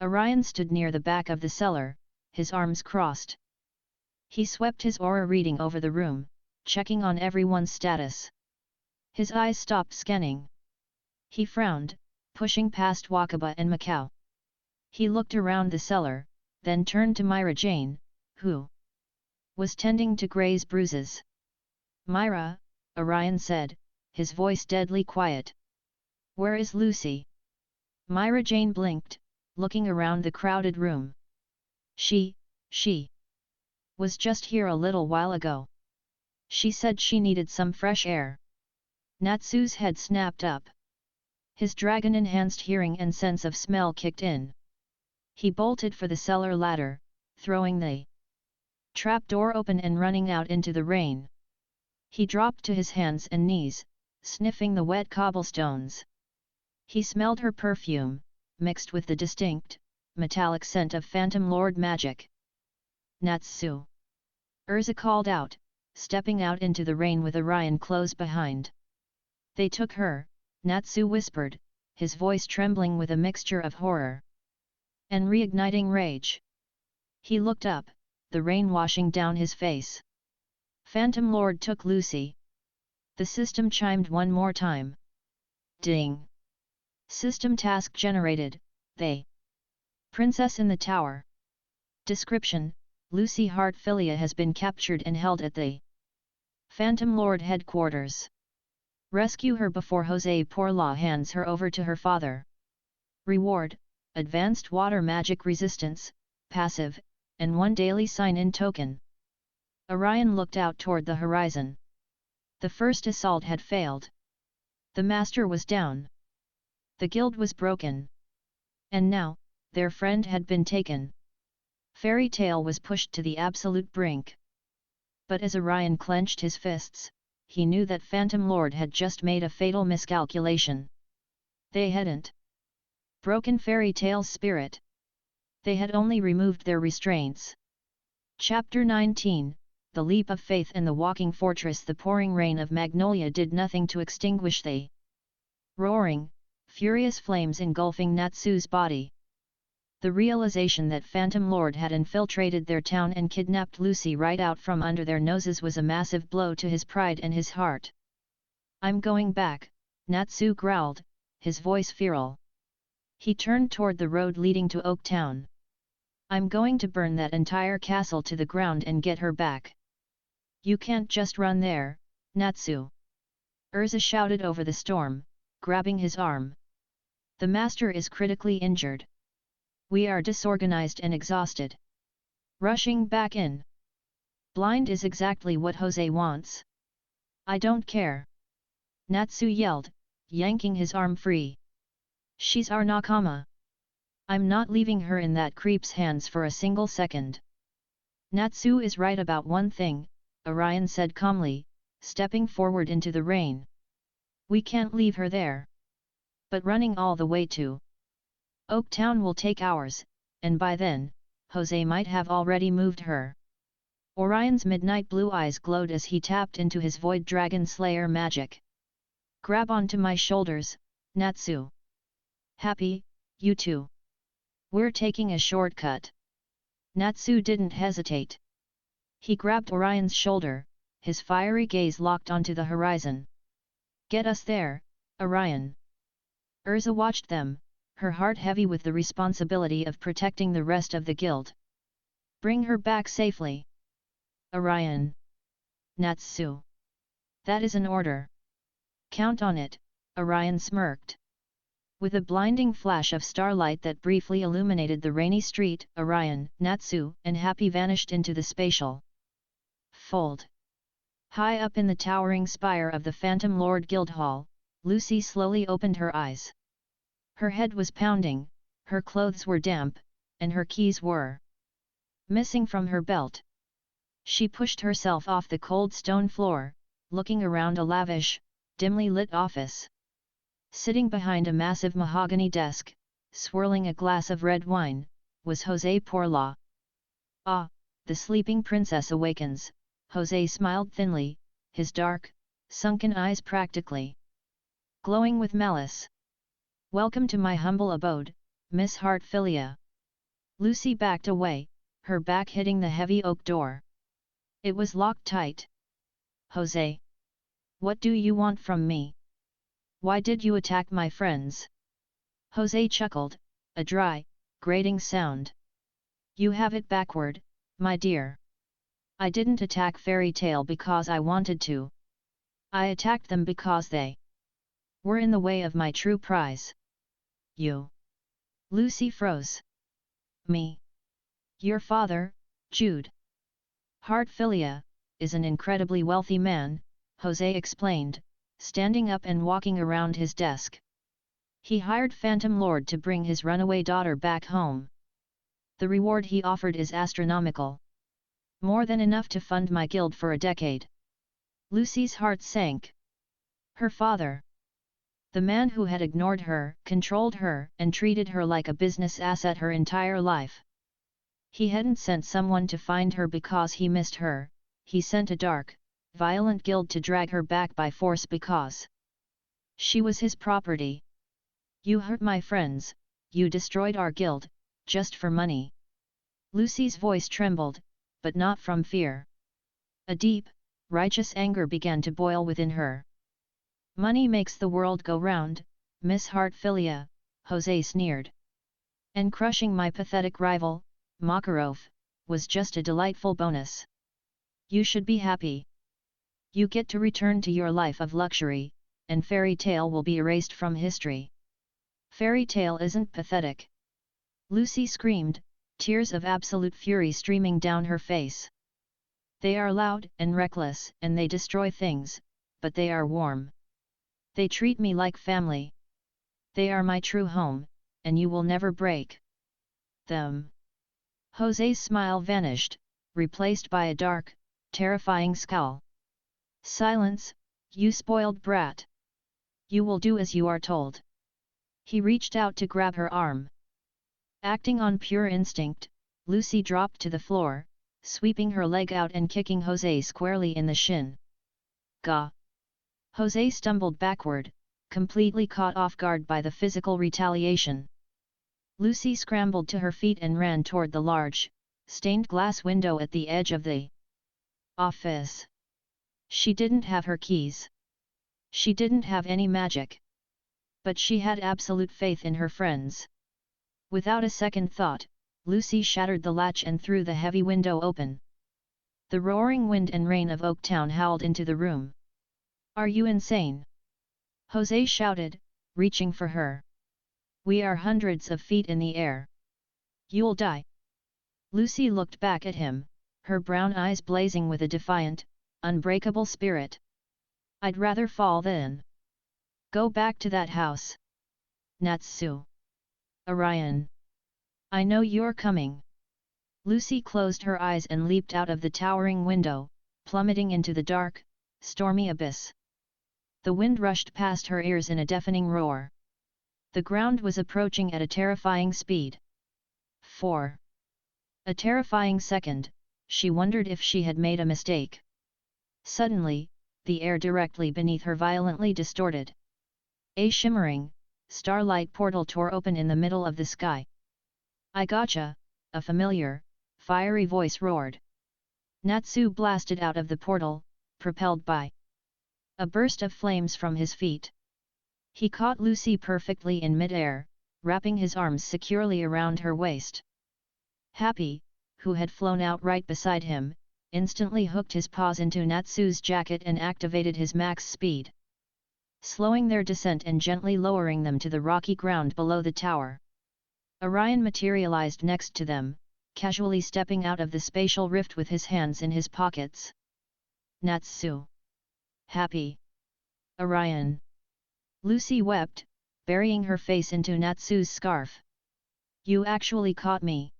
Orion stood near the back of the cellar, his arms crossed. He swept his aura reading over the room, checking on everyone's status. His eyes stopped scanning. He frowned, pushing past Wakaba and Macau. He looked around the cellar, then turned to Myra Jane, who was tending to Gray's bruises. "Myra," Orion said, his voice deadly quiet. "Where is Lucy?" Myra Jane blinked, looking around the crowded room. She was just here a little while ago. She said she needed some fresh air." Natsu's head snapped up. His dragon-enhanced hearing and sense of smell kicked in. He bolted for the cellar ladder, throwing the trap door open and running out into the rain. He dropped to his hands and knees, sniffing the wet cobblestones. He smelled her perfume, mixed with the distinct, metallic scent of Phantom Lord magic. "Natsu!" Erza called out, stepping out into the rain with Orion close behind. "They took her," Natsu whispered, his voice trembling with a mixture of horror and reigniting rage. He looked up, the rain washing down his face. "Phantom Lord took Lucy." The system chimed one more time. Ding! System task generated, they. Princess in the Tower. Description: Lucy Hartfilia has been captured and held at the Phantom Lord headquarters. Rescue her before Jose Porla hands her over to her father. Reward: Advanced Water Magic Resistance, Passive, and 1 daily sign-in token. Orion looked out toward the horizon. The first assault had failed. The master was down. The guild was broken. And now, their friend had been taken. Fairy Tale was pushed to the absolute brink. But as Orion clenched his fists, he knew that Phantom Lord had just made a fatal miscalculation. They hadn't broken Fairy Tale's spirit. They had only removed their restraints. Chapter 19, The Leap of Faith and the Walking Fortress. The pouring rain of Magnolia did nothing to extinguish the roaring, furious flames engulfing Natsu's body. The realization that Phantom Lord had infiltrated their town and kidnapped Lucy right out from under their noses was a massive blow to his pride and his heart. "I'm going back," Natsu growled, his voice feral. He turned toward the road leading to Oak Town. "I'm going to burn that entire castle to the ground and get her back." "You can't just run there, Natsu!" Erza shouted over the storm, grabbing his arm. "The master is critically injured. We are disorganized and exhausted. Rushing back in. Blind is exactly what Jose wants." "I don't care!" Natsu yelled, yanking his arm free. "She's our nakama. I'm not leaving her in that creep's hands for a single second." "Natsu is right about one thing," Orion said calmly, stepping forward into the rain. "We can't leave her there. But running all the way to Oak Town will take hours, and by then, Jose might have already moved her." Orion's midnight blue eyes glowed as he tapped into his Void Dragon Slayer magic. "Grab onto my shoulders, Natsu. Happy, you too. We're taking a shortcut." Natsu didn't hesitate. He grabbed Orion's shoulder, his fiery gaze locked onto the horizon. "Get us there, Orion." Erza watched them, her heart heavy with the responsibility of protecting the rest of the guild. "Bring her back safely." "Orion." "Natsu. That is an order." "Count on it," Orion smirked. With a blinding flash of starlight that briefly illuminated the rainy street, Orion, Natsu, and Happy vanished into the spatial fold. High up in the towering spire of the Phantom Lord Guildhall, Lucy slowly opened her eyes. Her head was pounding, her clothes were damp, and her keys were missing from her belt. She pushed herself off the cold stone floor, looking around a lavish, dimly lit office. Sitting behind a massive mahogany desk, swirling a glass of red wine, was Jose Porla. "Ah, the sleeping princess awakens," Jose smiled thinly, his dark, sunken eyes practically glowing with malice. "Welcome to my humble abode, Miss Hartfilia." Lucy backed away, her back hitting the heavy oak door. It was locked tight. "Jose! What do you want from me? Why did you attack my friends?" Jose chuckled, a dry, grating sound. You have it backward, my dear. I didn't attack Fairy Tail because I wanted to. I attacked them because they were in the way of my true prize. You. Lucy froze. Me. Your father, Jude Hartfilia, is an incredibly wealthy man, Jose explained, standing up and walking around his desk. He hired Phantom Lord to bring his runaway daughter back home. The reward he offered is astronomical. More than enough to fund my guild for a decade. Lucy's heart sank. Her father. The man who had ignored her, controlled her, and treated her like a business asset her entire life. He hadn't sent someone to find her because he missed her, he sent a dark, violent guild to drag her back by force because she was his property. You hurt my friends, you destroyed our guild, just for money. Lucy's voice trembled, but not from fear. A deep, righteous anger began to boil within her. Money makes the world go round, Miss Hartfilia, Jose sneered. And crushing my pathetic rival, Makarov, was just a delightful bonus. You should be happy. You get to return to your life of luxury, and Fairy Tail will be erased from history. Fairy Tail isn't pathetic. Lucy screamed, tears of absolute fury streaming down her face. They are loud and reckless and they destroy things, but they are warm. They treat me like family. They are my true home, and you will never break them. Jose's smile vanished, replaced by a dark, terrifying scowl. Silence, you spoiled brat. You will do as you are told. He reached out to grab her arm. Acting on pure instinct, Lucy dropped to the floor, sweeping her leg out and kicking Jose squarely in the shin. Gah! Jose stumbled backward, completely caught off guard by the physical retaliation. Lucy scrambled to her feet and ran toward the large, stained glass window at the edge of the office. She didn't have her keys. She didn't have any magic. But she had absolute faith in her friends. Without a second thought, Lucy shattered the latch and threw the heavy window open. The roaring wind and rain of Oaktown howled into the room. Are you insane? Jose shouted, reaching for her. We are hundreds of feet in the air. You'll die. Lucy looked back at him, her brown eyes blazing with a defiant, unbreakable spirit. I'd rather fall than go back to that house. Natsu. Orion. I know you're coming. Lucy closed her eyes and leaped out of the towering window, plummeting into the dark, stormy abyss. The wind rushed past her ears in a deafening roar. The ground was approaching at a terrifying speed. For a terrifying second, she wondered if she had made a mistake. Suddenly, the air directly beneath her violently distorted. A shimmering, starlight portal tore open in the middle of the sky. I gotcha, a familiar, fiery voice roared. Natsu blasted out of the portal, propelled by a burst of flames from his feet. He caught Lucy perfectly in mid-air, wrapping his arms securely around her waist. Happy, who had flown out right beside him, instantly hooked his paws into Natsu's jacket and activated his max speed, slowing their descent and gently lowering them to the rocky ground below the tower. Orion materialized next to them, casually stepping out of the spatial rift with his hands in his pockets. Natsu. Happy. Orion. Lucy wept, burying her face into Natsu's scarf. You actually caught me.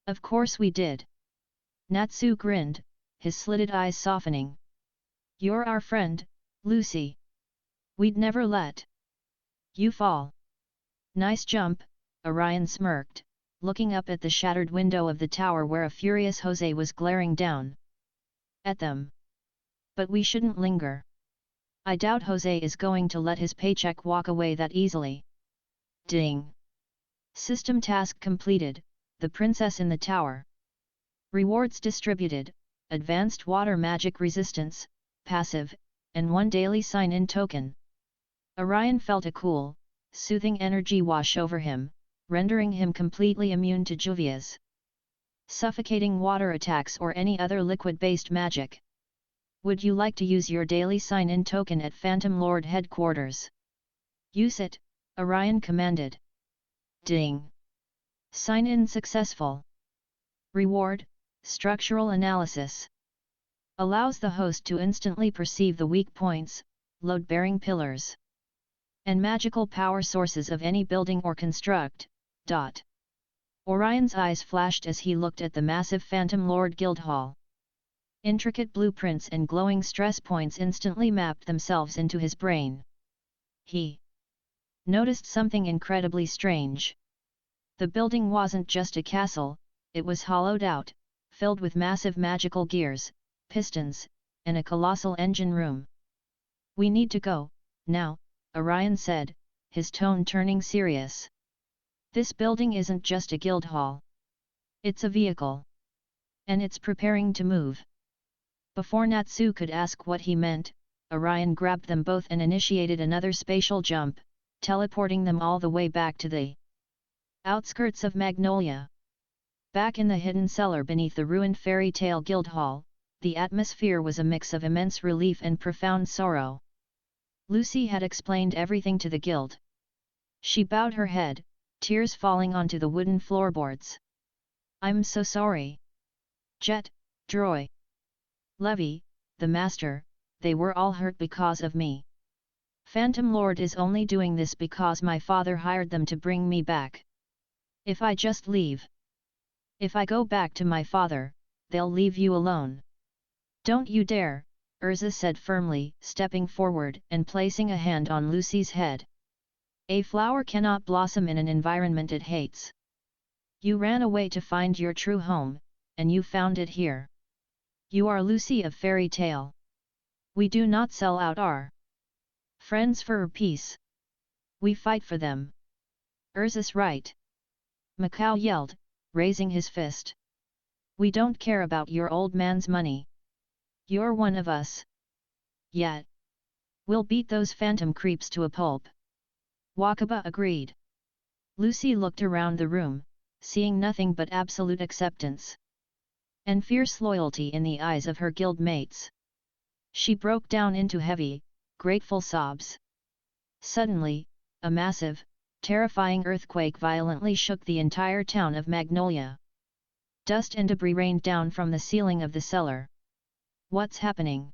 Of course we did. Natsu grinned, his slitted eyes softening. You're our friend, Lucy. We'd never let you fall. Nice jump, Orion smirked, looking up at the shattered window of the tower where a furious Jose was glaring down at them. But we shouldn't linger. I doubt Jose is going to let his paycheck walk away that easily. Ding! System task completed, the princess in the tower. Rewards distributed, advanced water magic resistance, passive, and 1 daily sign-in token. Orion felt a cool, soothing energy wash over him, rendering him completely immune to Juvia's suffocating water attacks or any other liquid-based magic. Would you like to use your daily sign-in token at Phantom Lord headquarters? Use it, Orion commanded. Ding! Sign-in successful. Reward, structural analysis. Allows the host to instantly perceive the weak points, load-bearing pillars, and magical power sources of any building or construct. Orion's eyes flashed as he looked at the massive Phantom Lord Guildhall. Intricate blueprints and glowing stress points instantly mapped themselves into his brain. He noticed something incredibly strange. The building wasn't just a castle, it was hollowed out, filled with massive magical gears, pistons, and a colossal engine room. We need to go, now, Orion said, his tone turning serious. This building isn't just a guild hall. It's a vehicle. And it's preparing to move. Before Natsu could ask what he meant, Orion grabbed them both and initiated another spatial jump, teleporting them all the way back to the outskirts of Magnolia. Back in the hidden cellar beneath the ruined fairy tale guild hall, the atmosphere was a mix of immense relief and profound sorrow. Lucy had explained everything to the guild. She bowed her head, tears falling onto the wooden floorboards. I'm so sorry. Jet, Droy, Levy, the master, they were all hurt because of me. Phantom Lord is only doing this because my father hired them to bring me back. If I just leave. If I go back to my father, they'll leave you alone. Don't you dare, Erza said firmly, stepping forward and placing a hand on Lucy's head. A flower cannot blossom in an environment it hates. You ran away to find your true home, and you found it here. You are Lucy of fairy tale. We do not sell out our friends for peace. We fight for them. Erza's right. Macau yelled, raising his fist. We don't care about your old man's money. You're one of us. Yet. We'll beat those phantom creeps to a pulp. Wakaba agreed. Lucy looked around the room, seeing nothing but absolute acceptance and fierce loyalty in the eyes of her guild mates. She broke down into heavy, grateful sobs. Suddenly, a massive, terrifying earthquake violently shook the entire town of Magnolia. Dust and debris rained down from the ceiling of the cellar. What's happening?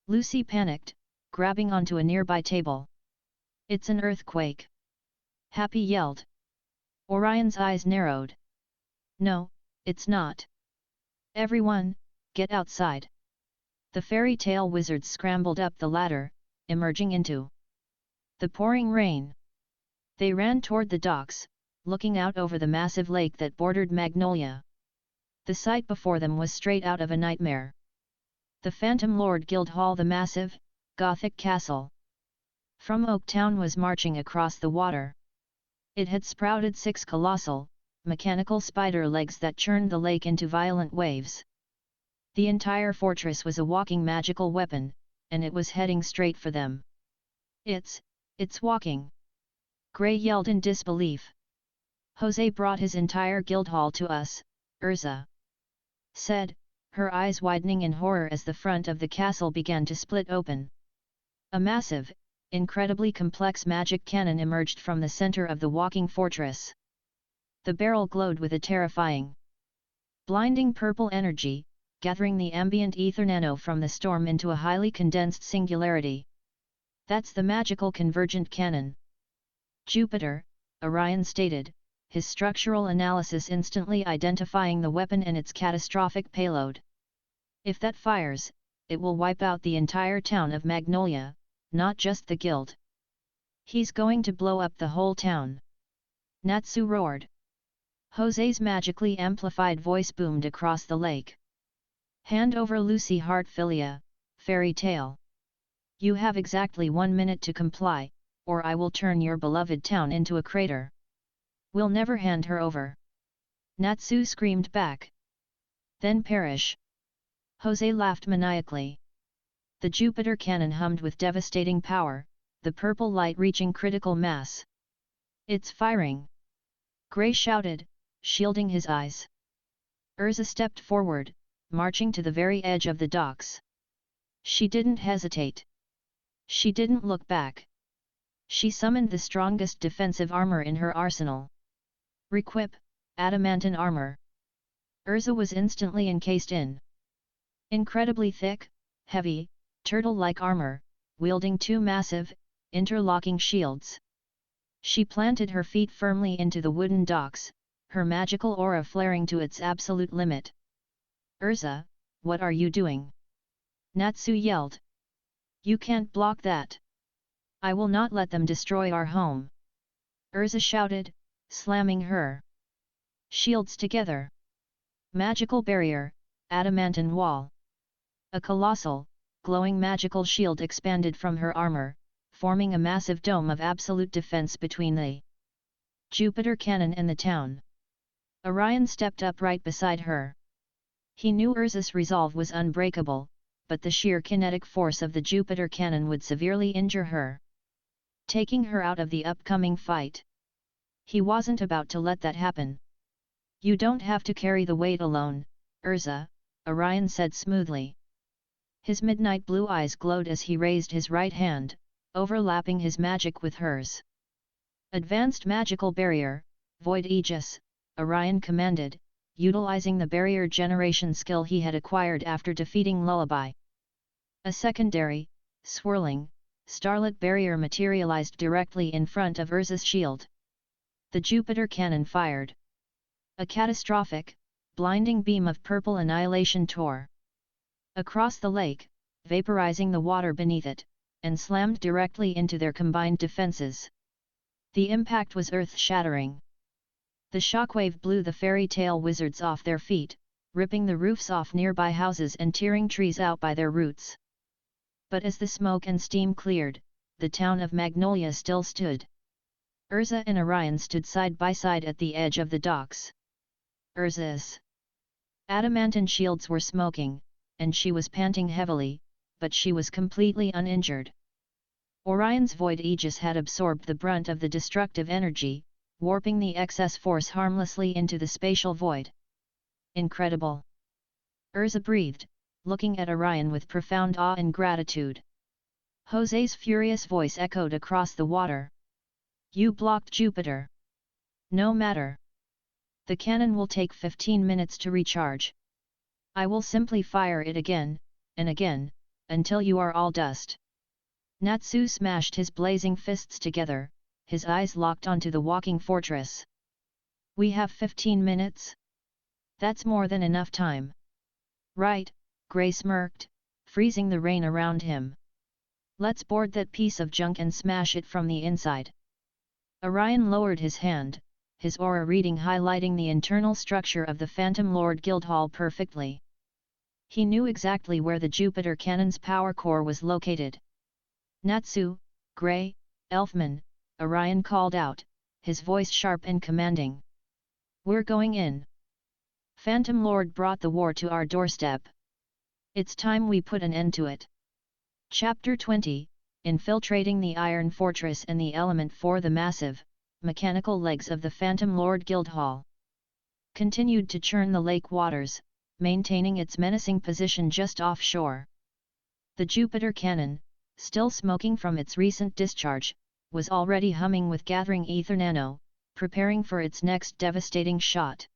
Lucy panicked, grabbing onto a nearby table. It's an earthquake. Happy yelled. Orion's eyes narrowed. No, it's not. Everyone, get outside. The fairy tale wizards scrambled up the ladder, emerging into the pouring rain. They ran toward the docks, looking out over the massive lake that bordered Magnolia. The sight before them was straight out of a nightmare. The Phantom Lord Guildhall, the massive, Gothic castle from Oaktown, was marching across the water. It had sprouted 6 colossal, mechanical spider legs that churned the lake into violent waves. The entire fortress was a walking magical weapon, and it was heading straight for them. It's walking! Gray yelled in disbelief. Jose brought his entire guildhall to us, Erza said, her eyes widening in horror as the front of the castle began to split open. A massive, incredibly complex magic cannon emerged from the center of the walking fortress. The barrel glowed with a terrifying, blinding purple energy, gathering the ambient ether nano from the storm into a highly condensed singularity. That's the magical convergent cannon. Jupiter, Orion stated, his structural analysis instantly identifying the weapon and its catastrophic payload. If that fires, it will wipe out the entire town of Magnolia, not just the guild. He's going to blow up the whole town. Natsu roared. Jose's magically amplified voice boomed across the lake. Hand over Lucy Heartfilia, fairy tale. You have exactly 1 minute to comply, or I will turn your beloved town into a crater. We'll never hand her over. Natsu screamed back. Then perish. Jose laughed maniacally. The Jupiter cannon hummed with devastating power, the purple light reaching critical mass. It's firing! Gray shouted, shielding his eyes. Erza stepped forward, marching to the very edge of the docks. She didn't hesitate. She didn't look back. She summoned the strongest defensive armor in her arsenal. Requip, adamantine armor. Erza was instantly encased in incredibly thick, heavy, turtle-like armor, wielding two massive, interlocking shields. She planted her feet firmly into the wooden docks, her magical aura flaring to its absolute limit. Erza, what are you doing? Natsu yelled. You can't block that. I will not let them destroy our home. Erza shouted, slamming her shields together. Magical barrier, adamantine wall. A colossal, glowing magical shield expanded from her armor, forming a massive dome of absolute defense between the Jupiter cannon and the town. Orion stepped up right beside her. He knew Erza's resolve was unbreakable, but the sheer kinetic force of the Jupiter cannon would severely injure her, taking her out of the upcoming fight. He wasn't about to let that happen. You don't have to carry the weight alone, Erza, Orion said smoothly. His midnight blue eyes glowed as he raised his right hand, overlapping his magic with hers. Advanced magical barrier, Void Aegis, Orion commanded, utilizing the barrier generation skill he had acquired after defeating Lullaby. A secondary, swirling, starlit barrier materialized directly in front of Erza's shield. The Jupiter cannon fired. A catastrophic, blinding beam of purple annihilation tore across the lake, vaporizing the water beneath it, and slammed directly into their combined defenses. The impact was earth-shattering. The shockwave blew the fairy tale wizards off their feet, ripping the roofs off nearby houses and tearing trees out by their roots. But as the smoke and steam cleared, the town of Magnolia still stood. Erza and Orion stood side by side at the edge of the docks. Erza's adamantine shields were smoking, and she was panting heavily, but she was completely uninjured. Orion's Void Aegis had absorbed the brunt of the destructive energy, warping the excess force harmlessly into the spatial void. Incredible! Erza breathed, looking at Orion with profound awe and gratitude. Jose's furious voice echoed across the water. You blocked Jupiter. No matter. The cannon will take 15 minutes to recharge. I will simply fire it again, and again, until you are all dust. Natsu smashed his blazing fists together, his eyes locked onto the walking fortress. We have 15 minutes? That's more than enough time. Right, Gray smirked, freezing the rain around him. Let's board that piece of junk and smash it from the inside. Orion lowered his hand, his aura reading highlighting the internal structure of the Phantom Lord Guildhall perfectly. He knew exactly where the Jupiter cannon's power core was located. Natsu, Gray, Elfman, Orion called out, his voice sharp and commanding. We're going in. Phantom Lord brought the war to our doorstep. It's time we put an end to it. Chapter 20, Infiltrating the Iron Fortress and the Element for the massive, mechanical legs of the Phantom Lord Guildhall continued to churn the lake waters, maintaining its menacing position just offshore. The Jupiter cannon, still smoking from its recent discharge, was already humming with gathering ether nano, preparing for its next devastating shot.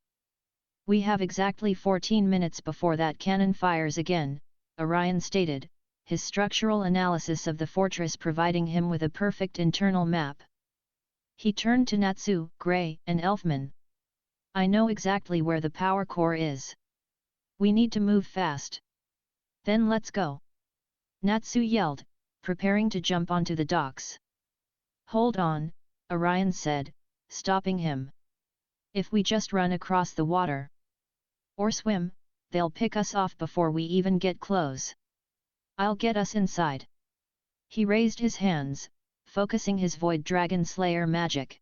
We have exactly 14 minutes before that cannon fires again, Orion stated, his structural analysis of the fortress providing him with a perfect internal map. He turned to Natsu, Gray, and Elfman. I know exactly where the power core is. We need to move fast. Then let's go. Natsu yelled, preparing to jump onto the docks. Hold on, Orion said, stopping him. If we just run across the water or swim, they'll pick us off before we even get close. I'll get us inside. He raised his hands, focusing his Void Dragon Slayer magic.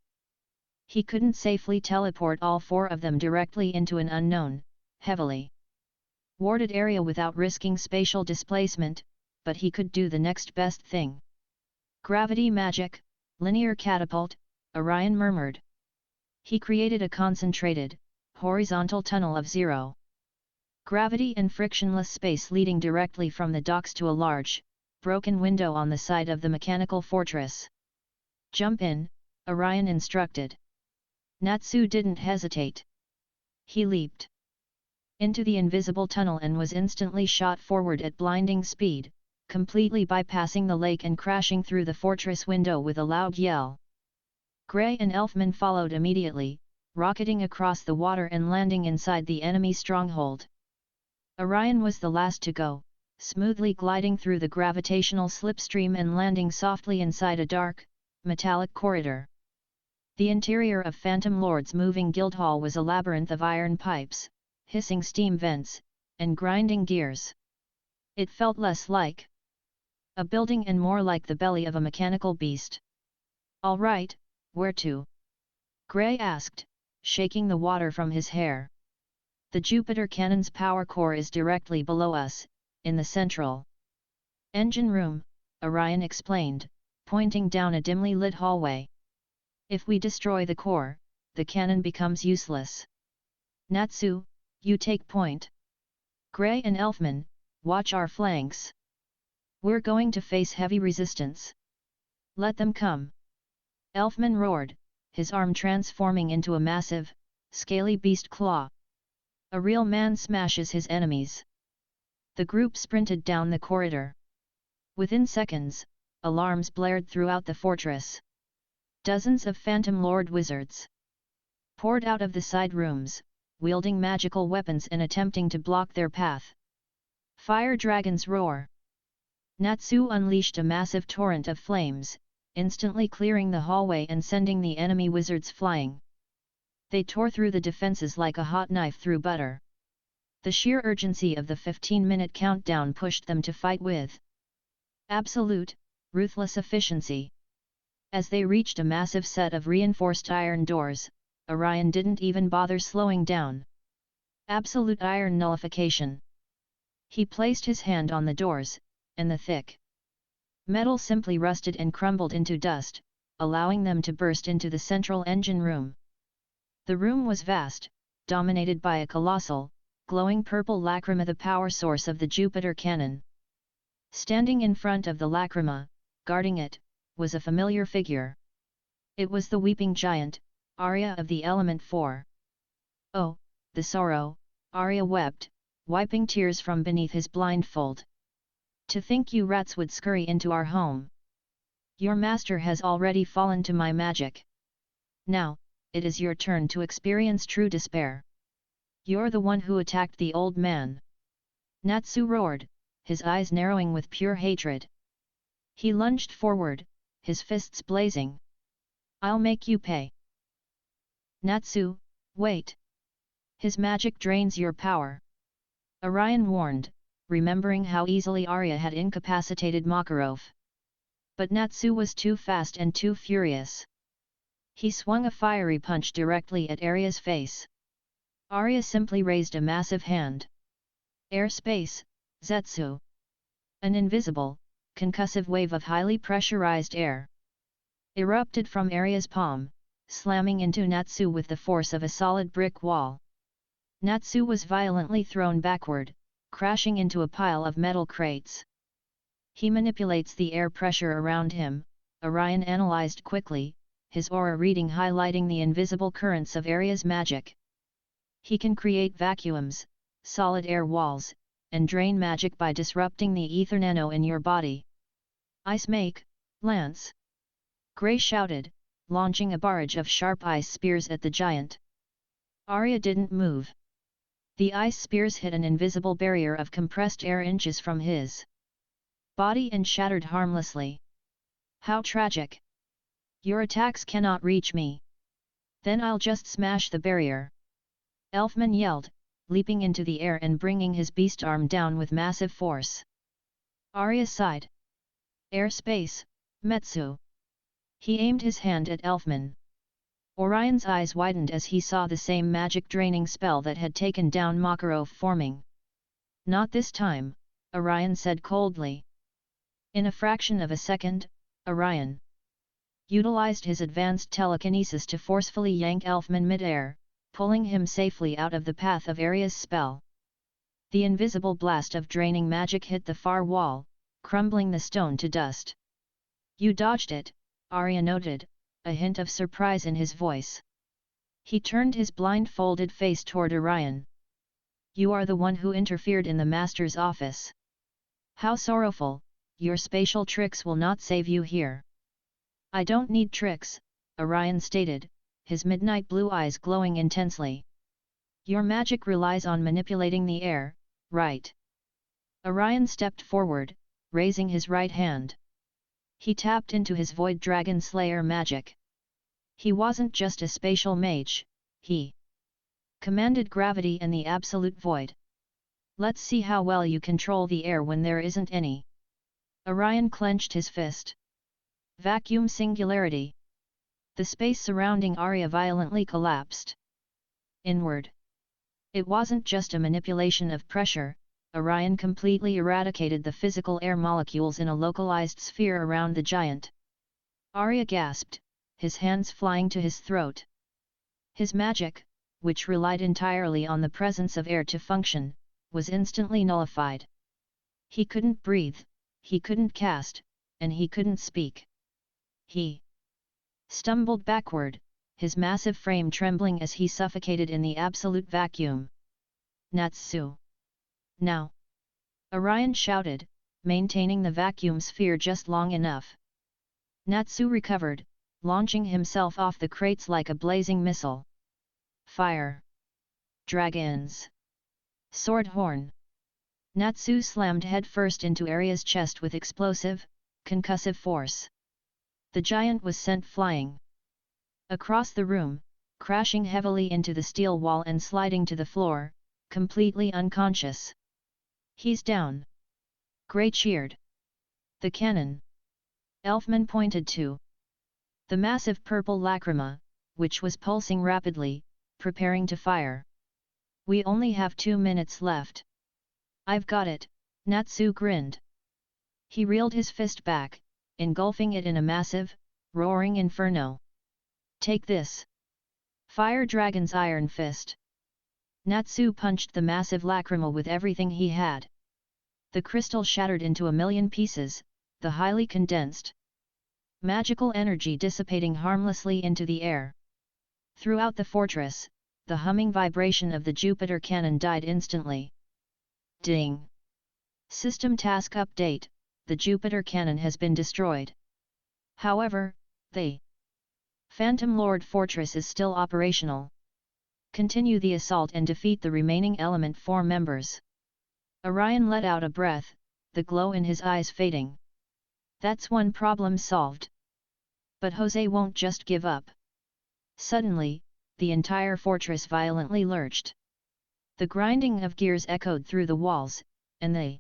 He couldn't safely teleport all four of them directly into an unknown, heavily warded area without risking spatial displacement, but he could do the next best thing. Gravity magic, linear catapult, Orion murmured. He created a concentrated, horizontal tunnel of 0. Gravity and frictionless space leading directly from the docks to a large, broken window on the side of the mechanical fortress. Jump in, Orion instructed. Natsu didn't hesitate. He leaped into the invisible tunnel and was instantly shot forward at blinding speed, completely bypassing the lake and crashing through the fortress window with a loud yell. Gray and Elfman followed immediately, rocketing across the water and landing inside the enemy stronghold. Orion was the last to go, smoothly gliding through the gravitational slipstream and landing softly inside a dark, metallic corridor. The interior of Phantom Lord's moving guildhall was a labyrinth of iron pipes, hissing steam vents, and grinding gears. It felt less like a building and more like the belly of a mechanical beast. "All right, where to?" Gray asked, shaking the water from his hair. "The Jupiter cannon's power core is directly below us, in the central engine room," Orion explained, pointing down a dimly lit hallway. "If we destroy the core, the cannon becomes useless. Natsu, you take point. Gray and Elfman, watch our flanks. We're going to face heavy resistance. Let them come." Elfman roared, his arm transforming into a massive, scaly beast claw. A real man smashes his enemies. The group sprinted down the corridor. Within seconds, alarms blared throughout the fortress. Dozens of Phantom Lord wizards poured out of the side rooms, wielding magical weapons and attempting to block their path. Fire dragons roar. Natsu unleashed a massive torrent of flames, instantly clearing the hallway and sending the enemy wizards flying. They tore through the defenses like a hot knife through butter. The sheer urgency of the 15-minute countdown pushed them to fight with absolute, ruthless efficiency. As they reached a massive set of reinforced iron doors, Orion didn't even bother slowing down. Absolute iron nullification. He placed his hand on the doors, and the thick metal simply rusted and crumbled into dust, allowing them to burst into the central engine room. The room was vast, dominated by a colossal, glowing purple lacrima, the power source of the Jupiter cannon. Standing in front of the lacrima, guarding it, was a familiar figure. It was the weeping giant, Arya of the Element 4. "Oh, the sorrow," Arya wept, wiping tears from beneath his blindfold. "To think you rats would scurry into our home. Your master has already fallen to my magic. Now, it is your turn to experience true despair. You're the one who attacked the old man." Natsu roared, his eyes narrowing with pure hatred. He lunged forward, his fists blazing. "I'll make you pay." "Natsu, wait. His magic drains your power," Orion warned, remembering how easily Arya had incapacitated Makarov. But Natsu was too fast and too furious. He swung a fiery punch directly at Arya's face. Arya simply raised a massive hand. Airspace, Zetsu. An invisible, concussive wave of highly pressurized air erupted from Arya's palm, slamming into Natsu with the force of a solid brick wall. Natsu was violently thrown backward, crashing into a pile of metal crates. "He manipulates the air pressure around him," Orion analyzed quickly, his aura reading highlighting the invisible currents of Arya's magic. "He can create vacuums, solid air walls, and drain magic by disrupting the ether nano in your body." "Ice make, Lance!" Gray shouted, launching a barrage of sharp ice spears at the giant. Arya didn't move. The ice spears hit an invisible barrier of compressed air inches from his body and shattered harmlessly. "How tragic! Your attacks cannot reach me. Then I'll just smash the barrier!" Elfman yelled, leaping into the air and bringing his beast arm down with massive force. Arya sighed. "Airspace, Metsu." He aimed his hand at Elfman. Orion's eyes widened as he saw the same magic draining spell that had taken down Makarov forming. "Not this time," Orion said coldly. In a fraction of a second, Orion utilized his advanced telekinesis to forcefully yank Elfman mid-air, pulling him safely out of the path of Arya's spell. The invisible blast of draining magic hit the far wall, crumbling the stone to dust. "You dodged it," Arya noted, a hint of surprise in his voice. He turned his blindfolded face toward Orion. "You are the one who interfered in the master's office. How sorrowful, your spatial tricks will not save you here." "I don't need tricks," Orion stated, his midnight blue eyes glowing intensely. "Your magic relies on manipulating the air, right?" Orion stepped forward, raising his right hand. He tapped into his Void Dragon Slayer magic. He wasn't just a spatial mage, he commanded gravity and the absolute void. "Let's see how well you control the air when there isn't any." Orion clenched his fist. Vacuum singularity. The space surrounding Arya violently collapsed inward. It wasn't just a manipulation of pressure, Orion completely eradicated the physical air molecules in a localized sphere around the giant. Arya gasped, his hands flying to his throat. His magic, which relied entirely on the presence of air to function, was instantly nullified. He couldn't breathe, he couldn't cast, and he couldn't speak. He stumbled backward, his massive frame trembling as he suffocated in the absolute vacuum. "Natsu! Now!" Orion shouted, maintaining the vacuum sphere just long enough. Natsu recovered, launching himself off the crates like a blazing missile. Fire! Dragons! Sword horn! Natsu slammed headfirst into Arya's chest with explosive, concussive force. The giant was sent flying across the room, crashing heavily into the steel wall and sliding to the floor, completely unconscious. "He's down!" Gray cheered. "The cannon!" Elfman pointed to the massive purple lacrima, which was pulsing rapidly, preparing to fire. "We only have 2 minutes left." "I've got it," Natsu grinned. He reeled his fist back, engulfing it in a massive, roaring inferno. "Take this!" Fire Dragon's iron fist. Natsu punched the massive lacrima with everything he had. The crystal shattered into a million pieces, the highly condensed magical energy dissipating harmlessly into the air. Throughout the fortress, the humming vibration of the Jupiter cannon died instantly. Ding! System task update, the Jupiter cannon has been destroyed. However, the Phantom Lord Fortress is still operational. Continue the assault and defeat the remaining Element 4 members. Orion let out a breath, the glow in his eyes fading. That's one problem solved. But Jose won't just give up. Suddenly, the entire fortress violently lurched. The grinding of gears echoed through the walls, and the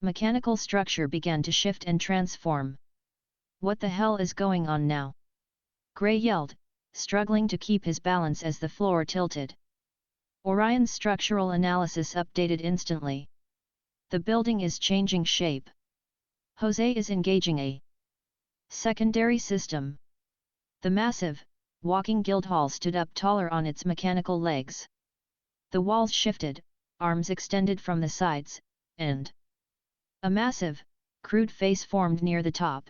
mechanical structure began to shift and transform. "What the hell is going on now?" Gray yelled, struggling to keep his balance as the floor tilted. Orion's structural analysis updated instantly. "The building is changing shape. Jose is engaging a secondary system." The massive, walking guildhall stood up taller on its mechanical legs. The walls shifted, arms extended from the sides, and a massive, crude face formed near the top.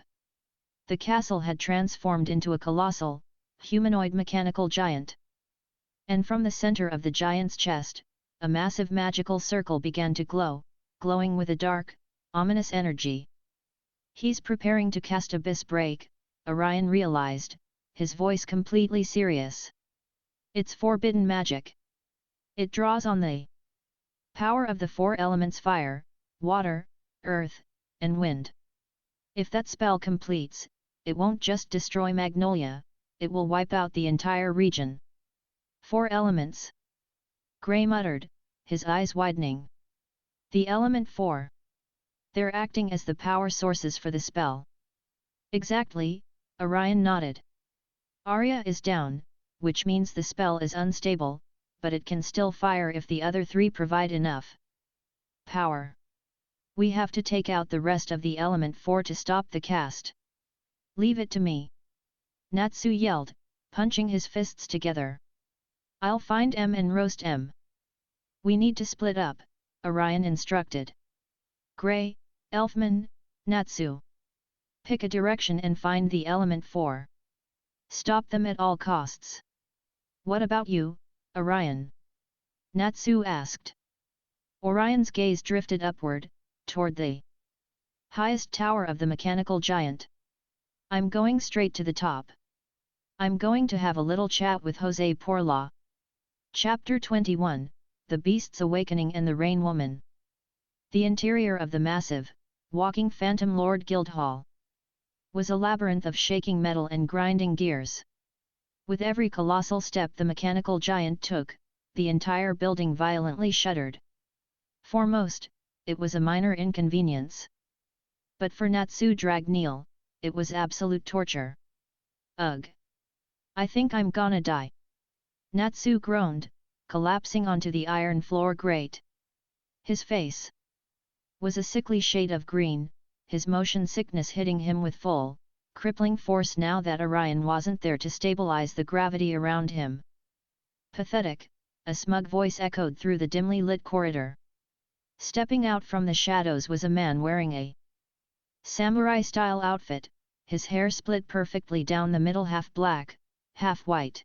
The castle had transformed into a colossal, humanoid mechanical giant. And from the center of the giant's chest, a massive magical circle began to glow, glowing with a dark, ominous energy. "He's preparing to cast Abyss Break," Orion realized, his voice completely serious. "It's forbidden magic. It draws on the power of the 4 elements fire, water, earth, and wind. If that spell completes, it won't just destroy Magnolia, it will wipe out the entire region." 4 elements? Gray muttered, his eyes widening. "The element 4. They're acting as the power sources for the spell." "Exactly," Orion nodded. "Arya is down, which means the spell is unstable, but it can still fire if the other 3 provide enough power. We have to take out the rest of the element 4 to stop the cast." "Leave it to me!" Natsu yelled, punching his fists together. "I'll find M and roast M." "We need to split up," Orion instructed. Grey, Elfman, Natsu. Pick a direction and find the element 4. Stop them at all costs. What about you, Orion? Natsu asked. Orion's gaze drifted upward, toward the highest tower of the mechanical giant. I'm going straight to the top. I'm going to have a little chat with Jose Porla. Chapter 21, The Beast's Awakening and the Rain Woman. The interior of the massive, walking Phantom Lord Guildhall was a labyrinth of shaking metal and grinding gears. With every colossal step the mechanical giant took, the entire building violently shuddered. For most, it was a minor inconvenience. But for Natsu Dragneel, it was absolute torture. Ugh! I think I'm gonna die. Natsu groaned, collapsing onto the iron floor grate. His face was a sickly shade of green, his motion sickness hitting him with full, crippling force now that Orion wasn't there to stabilize the gravity around him. Pathetic, a smug voice echoed through the dimly lit corridor. Stepping out from the shadows was a man wearing a samurai-style outfit, his hair split perfectly down the middle, half black, half white.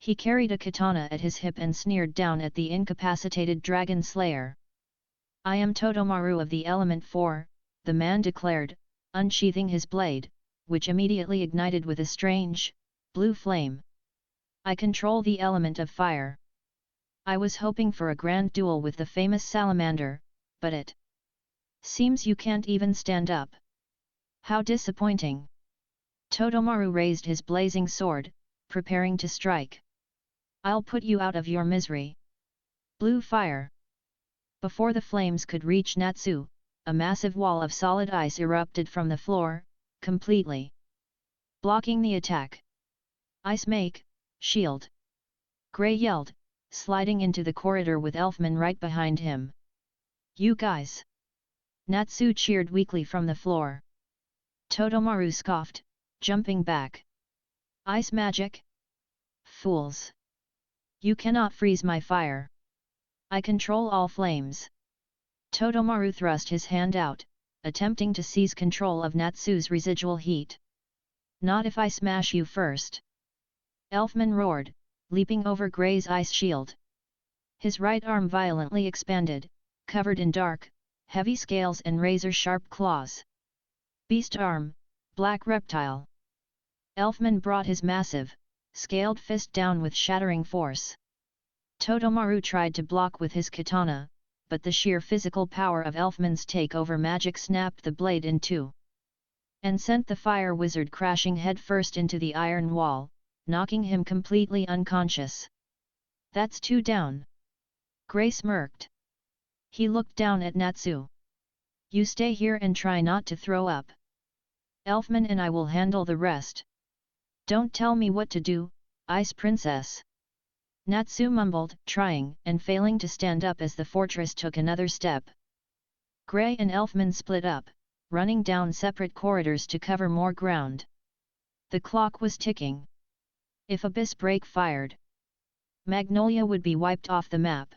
He carried a katana at his hip and sneered down at the incapacitated dragon slayer. I am Todomaru of the Element 4, the man declared, unsheathing his blade, which immediately ignited with a strange, blue flame. I control the element of fire. I was hoping for a grand duel with the famous salamander, but it seems you can't even stand up. How disappointing! Todomaru raised his blazing sword, preparing to strike. I'll put you out of your misery. Blue fire. Before the flames could reach Natsu, a massive wall of solid ice erupted from the floor, completely blocking the attack. Ice make, shield! Grey yelled, sliding into the corridor with Elfman right behind him. You guys! Natsu cheered weakly from the floor. Todomaru scoffed, jumping back. Ice magic? Fools! You cannot freeze my fire. I control all flames. Todomaru thrust his hand out, attempting to seize control of Natsu's residual heat. Not if I smash you first! Elfman roared, leaping over Grey's ice shield. His right arm violently expanded, covered in dark, heavy scales and razor-sharp claws. Beast arm, black reptile. Elfman brought his massive, scaled fist down with shattering force. Todomaru tried to block with his katana, but the sheer physical power of Elfman's takeover magic snapped the blade in two, and sent the fire wizard crashing headfirst into the iron wall, knocking him completely unconscious. That's 2 down. Grey smirked. He looked down at Natsu. You stay here and try not to throw up. Elfman and I will handle the rest. Don't tell me what to do, Ice Princess. Natsu mumbled, trying and failing to stand up as the fortress took another step. Grey and Elfman split up, running down separate corridors to cover more ground. The clock was ticking. If Abyss Break fired, Magnolia would be wiped off the map.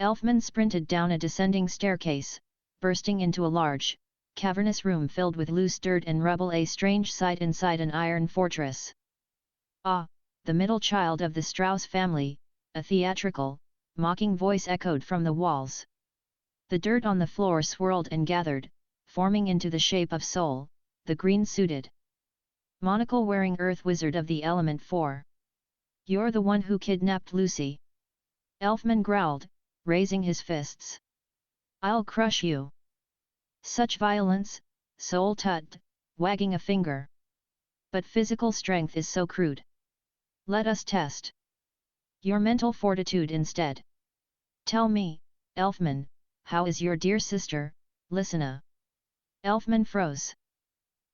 Elfman sprinted down a descending staircase, bursting into a large, cavernous room filled with loose dirt and rubble, a strange sight inside an iron fortress. Ah, the middle child of the Strauss family, a theatrical, mocking voice echoed from the walls. The dirt on the floor swirled and gathered, forming into the shape of Soul, the green-suited, monocle-wearing Earth Wizard of the Element 4. You're the one who kidnapped Lucy. Elfman growled, raising his fists. I'll crush you. Such violence, Soul tutted, wagging a finger. But physical strength is so crude. Let us test your mental fortitude instead. Tell me, Elfman, how is your dear sister, Lysina? Elfman froze.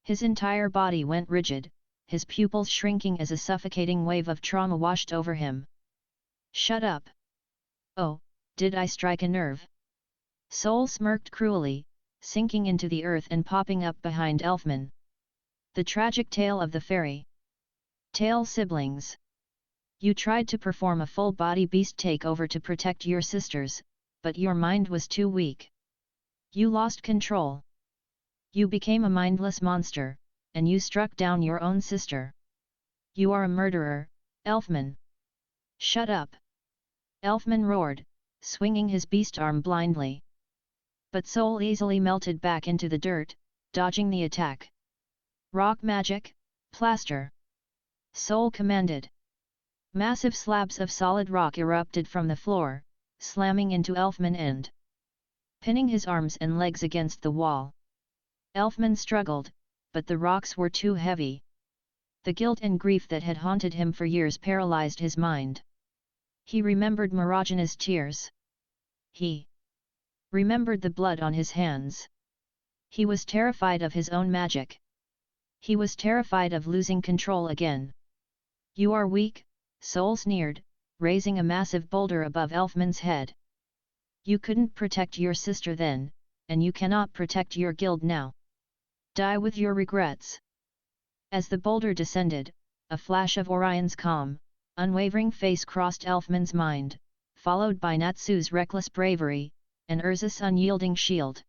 His entire body went rigid, his pupils shrinking as a suffocating wave of trauma washed over him. Shut up! Oh, did I strike a nerve? Soul smirked cruelly, sinking into the earth and popping up behind Elfman. The tragic tale of the fairy tale siblings. You tried to perform a full-body beast takeover to protect your sisters, but your mind was too weak. You lost control. You became a mindless monster, and you struck down your own sister. You are a murderer, Elfman. Shut up! Elfman roared, swinging his beast arm blindly. But Soul easily melted back into the dirt, dodging the attack. Rock magic, plaster! Soul commanded. Massive slabs of solid rock erupted from the floor, slamming into Elfman and pinning his arms and legs against the wall. Elfman struggled, but the rocks were too heavy. The guilt and grief that had haunted him for years paralyzed his mind. He remembered Marajana's tears. He remembered the blood on his hands. He was terrified of his own magic. He was terrified of losing control again. You are weak, Soul sneered, raising a massive boulder above Elfman's head. You couldn't protect your sister then, and you cannot protect your guild now. Die with your regrets. As the boulder descended, a flash of Orion's calm, unwavering face crossed Elfman's mind, followed by Natsu's reckless bravery, and Erza's unyielding shield.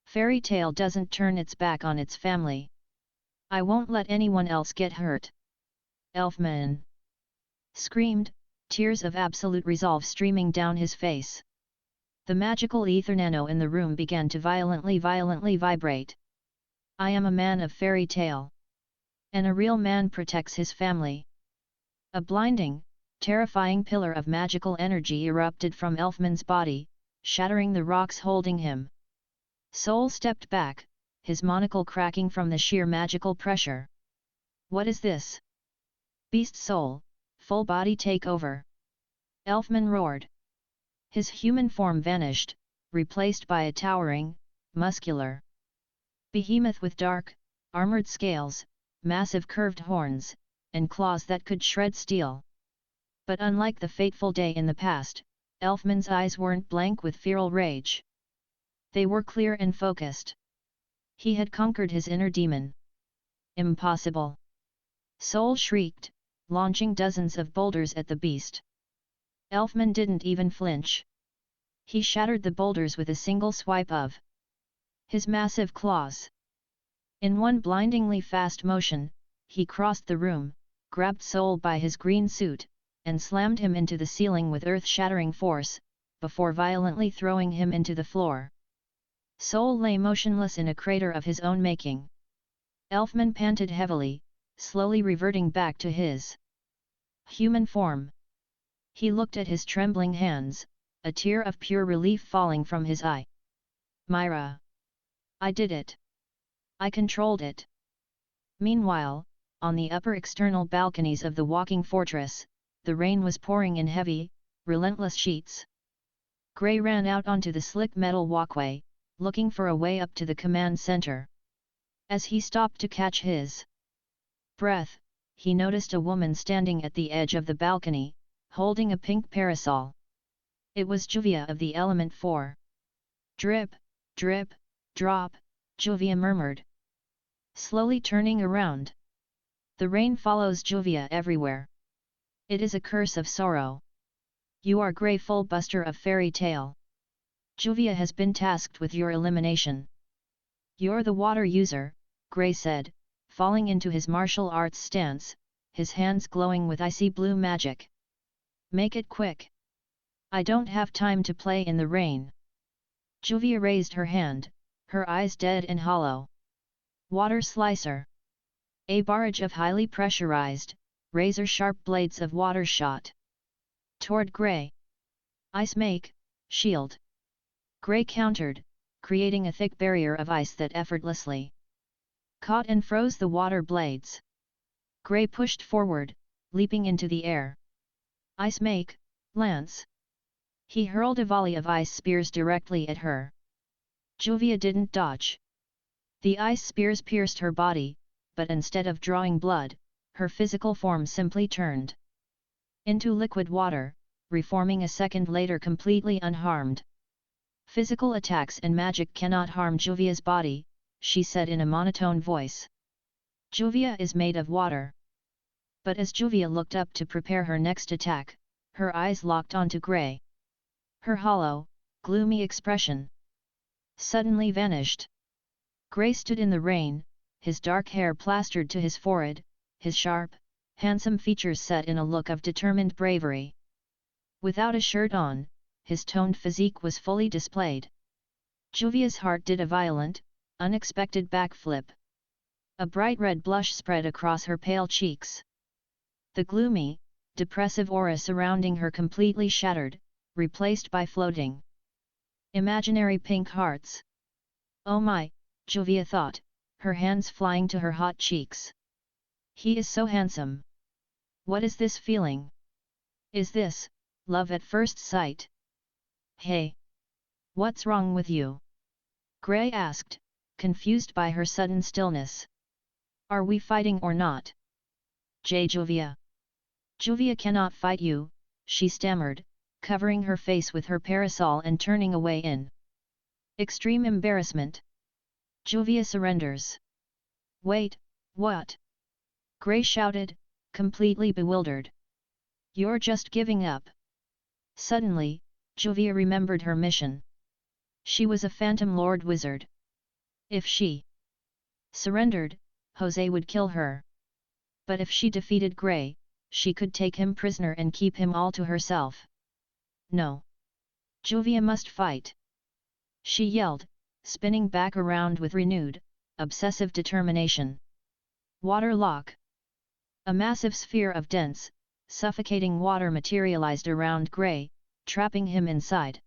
Fairy tale doesn't turn its back on its family. I won't let anyone else get hurt. Elfman screamed, tears of absolute resolve streaming down his face. The magical ether nano in the room began to violently vibrate. I am a man of fairy tale. And a real man protects his family. A blinding, terrifying pillar of magical energy erupted from Elfman's body, shattering the rocks holding him. Soul stepped back, his monocle cracking from the sheer magical pressure. What is this? Beast Soul, full body takeover! Elfman roared. His human form vanished, replaced by a towering, muscular behemoth with dark, armored scales, massive curved horns, and claws that could shred steel. But unlike the fateful day in the past, Elfman's eyes weren't blank with feral rage. They were clear and focused. He had conquered his inner demon. Impossible! Soul shrieked, launching dozens of boulders at the beast. Elfman didn't even flinch. He shattered the boulders with a single swipe of his massive claws. In one blindingly fast motion, he crossed the room, grabbed Soul by his green suit, and slammed him into the ceiling with earth-shattering force, before violently throwing him into the floor. Soul lay motionless in a crater of his own making. Elfman panted heavily, slowly reverting back to his human form. He looked at his trembling hands, a tear of pure relief falling from his eye. Myra! I did it! I controlled it! Meanwhile, on the upper external balconies of the walking fortress, the rain was pouring in heavy, relentless sheets. Gray ran out onto the slick metal walkway, looking for a way up to the command center. As he stopped to catch his breath, he noticed a woman standing at the edge of the balcony, holding a pink parasol. It was Juvia of the Element 4. Drip, drip, drop, Juvia murmured, slowly turning around. The rain follows Juvia everywhere. It is a curse of sorrow. You are Grey Fullbuster of Fairy Tale. Juvia has been tasked with your elimination. You're the water user, Grey said, falling into his martial arts stance, his hands glowing with icy blue magic. Make it quick. I don't have time to play in the rain. Juvia raised her hand, her eyes dead and hollow. Water Slicer. A barrage of highly pressurized, razor-sharp blades of water shot toward Grey. Ice make, shield. Grey countered, creating a thick barrier of ice that effortlessly caught and froze the water blades. Grey pushed forward, leaping into the air. Ice make, lance. He hurled a volley of ice spears directly at her. Juvia didn't dodge. The ice spears pierced her body, but instead of drawing blood, her physical form simply turned into liquid water, reforming a second later completely unharmed. Physical attacks and magic cannot harm Juvia's body, she said in a monotone voice. Juvia is made of water. But as Juvia looked up to prepare her next attack, her eyes locked onto Grey. Her hollow, gloomy expression suddenly vanished. Gray stood in the rain, his dark hair plastered to his forehead, his sharp, handsome features set in a look of determined bravery. Without a shirt on, his toned physique was fully displayed. Juvia's heart did a violent, unexpected backflip. A bright red blush spread across her pale cheeks. The gloomy, depressive aura surrounding her completely shattered, replaced by floating, imaginary pink hearts. Oh my, Juvia thought, her hands flying to her hot cheeks. He is so handsome. What is this feeling? Is this love at first sight? Hey! What's wrong with you? Gray asked, confused by her sudden stillness. Are we fighting or not? Juvia. Juvia cannot fight you, she stammered, covering her face with her parasol and turning away in extreme embarrassment. Juvia surrenders. Wait, what? Gray shouted, completely bewildered. You're just giving up. Suddenly, Juvia remembered her mission. She was a Phantom Lord Wizard. If she surrendered, Jose would kill her. But if she defeated Gray, she could take him prisoner and keep him all to herself. No. Juvia must fight. She yelled, spinning back around with renewed, obsessive determination. Water lock. A massive sphere of dense, suffocating water materialized around Gray, trapping him inside.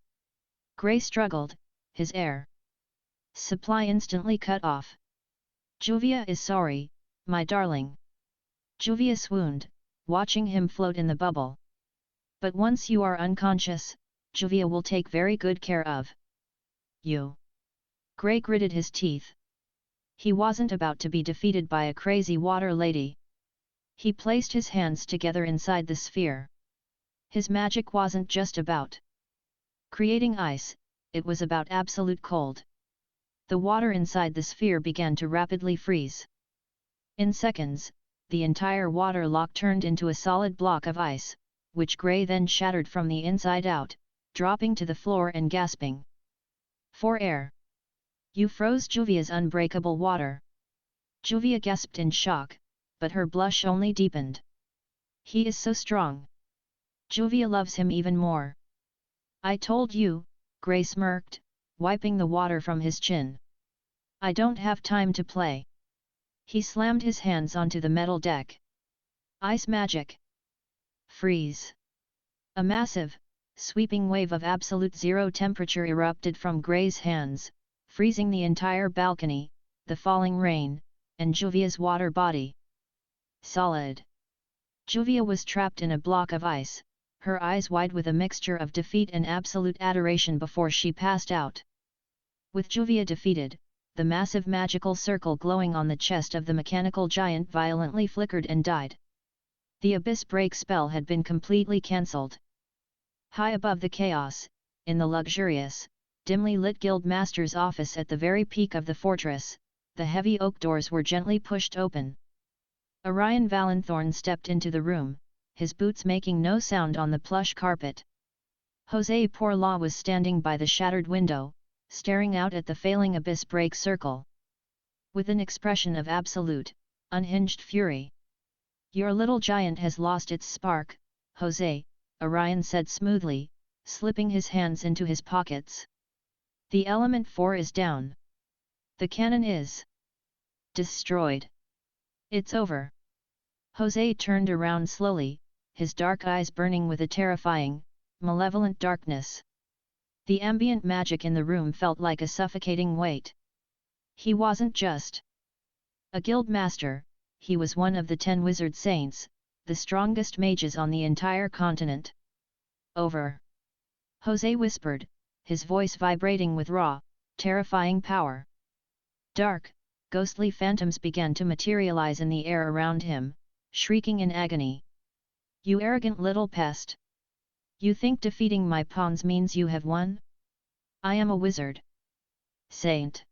Gray struggled, his air supply instantly cut off. Juvia is sorry, my darling. Juvia swooned, watching him float in the bubble. But once you are unconscious, Juvia will take very good care of you. Gray gritted his teeth. He wasn't about to be defeated by a crazy water lady. He placed his hands together inside the sphere. His magic wasn't just about creating ice, it was about absolute cold. The water inside the sphere began to rapidly freeze. In seconds, the entire water lock turned into a solid block of ice, which Gray then shattered from the inside out, dropping to the floor and gasping for air. You froze Juvia's unbreakable water. Juvia gasped in shock, but her blush only deepened. He is so strong. Juvia loves him even more. I told you, Gray smirked, wiping the water from his chin. I don't have time to play. He slammed his hands onto the metal deck. Ice magic. Freeze. A massive, sweeping wave of absolute zero temperature erupted from Gray's hands, freezing the entire balcony, the falling rain, and Juvia's water body. Solid. Juvia was trapped in a block of ice, her eyes wide with a mixture of defeat and absolute adoration before she passed out. With Juvia defeated, the massive magical circle glowing on the chest of the mechanical giant violently flickered and died. The abyss break spell had been completely cancelled. High above the chaos, in the luxurious, dimly lit guild master's office at the very peak of the fortress, the heavy oak doors were gently pushed open. Orion Valen Thorne stepped into the room, his boots making no sound on the plush carpet. Jose Porla was standing by the shattered window, staring out at the failing abyss break circle with an expression of absolute, unhinged fury. Your little giant has lost its spark, Jose, Orion said smoothly, slipping his hands into his pockets. The element 4 is down. The cannon is destroyed. It's over. Jose turned around slowly, his dark eyes burning with a terrifying, malevolent darkness. The ambient magic in the room felt like a suffocating weight. He wasn't just a guild master, he was one of the 10 wizard saints, the strongest mages on the entire continent. Over. Jose whispered, his voice vibrating with raw, terrifying power. Dark, ghostly phantoms began to materialize in the air around him, shrieking in agony. You arrogant little pest! You think defeating my pawns means you have won? I am a wizard. Saint.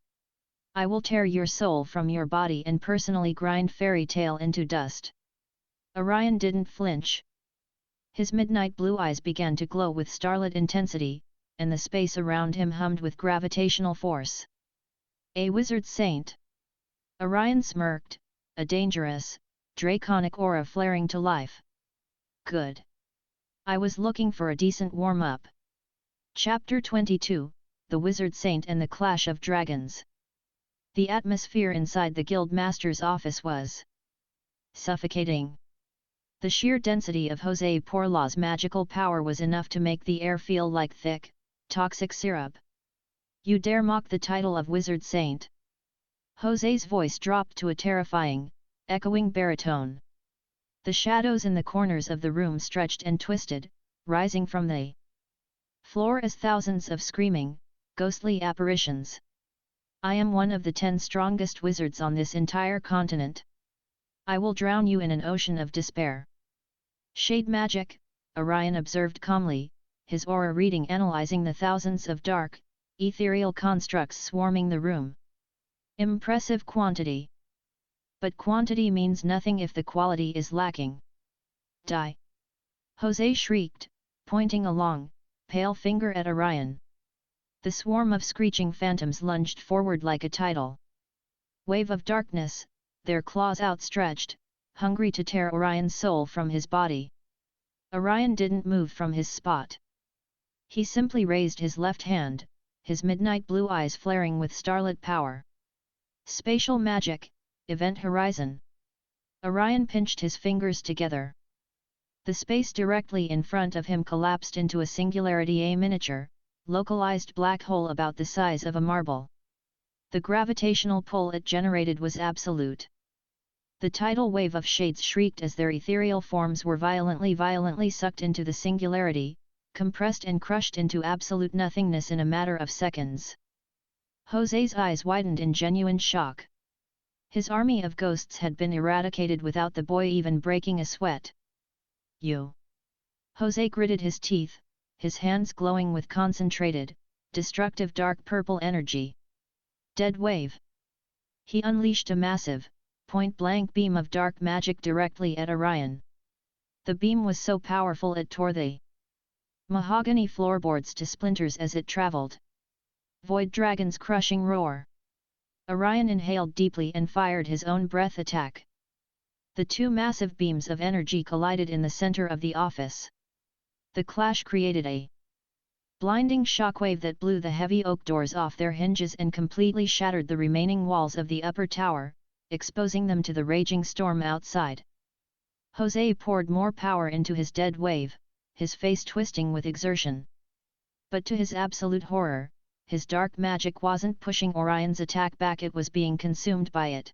I will tear your soul from your body and personally grind fairy tale into dust. Orion didn't flinch. His midnight blue eyes began to glow with starlit intensity, and the space around him hummed with gravitational force. A wizard saint. Orion smirked, a dangerous, draconic aura flaring to life. Good. I was looking for a decent warm-up. Chapter 22, The Wizard Saint and the Clash of Dragons. The atmosphere inside the guild master's office was suffocating. The sheer density of José Porla's magical power was enough to make the air feel like thick, toxic syrup. You dare mock the title of Wizard Saint? José's voice dropped to a terrifying, echoing baritone. The shadows in the corners of the room stretched and twisted, rising from the floor as thousands of screaming, ghostly apparitions. I am one of the 10 strongest wizards on this entire continent. I will drown you in an ocean of despair. Shade magic, Orion observed calmly, his aura reading analyzing the thousands of dark, ethereal constructs swarming the room. Impressive quantity. But quantity means nothing if the quality is lacking. Die! José shrieked, pointing a long, pale finger at Orion. The swarm of screeching phantoms lunged forward like a tidal wave of darkness, their claws outstretched, hungry to tear Orion's soul from his body. Orion didn't move from his spot. He simply raised his left hand, his midnight blue eyes flaring with starlit power. Spatial magic, event horizon. Orion pinched his fingers together. The space directly in front of him collapsed into a singularity, a miniature, localized black hole about the size of a marble. The gravitational pull it generated was absolute. The tidal wave of shades shrieked as their ethereal forms were violently sucked into the singularity, compressed and crushed into absolute nothingness in a matter of seconds. José's eyes widened in genuine shock. His army of ghosts had been eradicated without the boy even breaking a sweat. You! José gritted his teeth, his hands glowing with concentrated, destructive dark purple energy. Dead wave! He unleashed a massive, point-blank beam of dark magic directly at Orion. The beam was so powerful it tore the mahogany floorboards to splinters as it traveled. Void Dragon's crushing roar. Orion inhaled deeply and fired his own breath attack. The two massive beams of energy collided in the center of the office. The clash created a blinding shockwave that blew the heavy oak doors off their hinges and completely shattered the remaining walls of the upper tower, exposing them to the raging storm outside. José poured more power into his dead wave, his face twisting with exertion. But to his absolute horror, his dark magic wasn't pushing Orion's attack back, it was being consumed by it.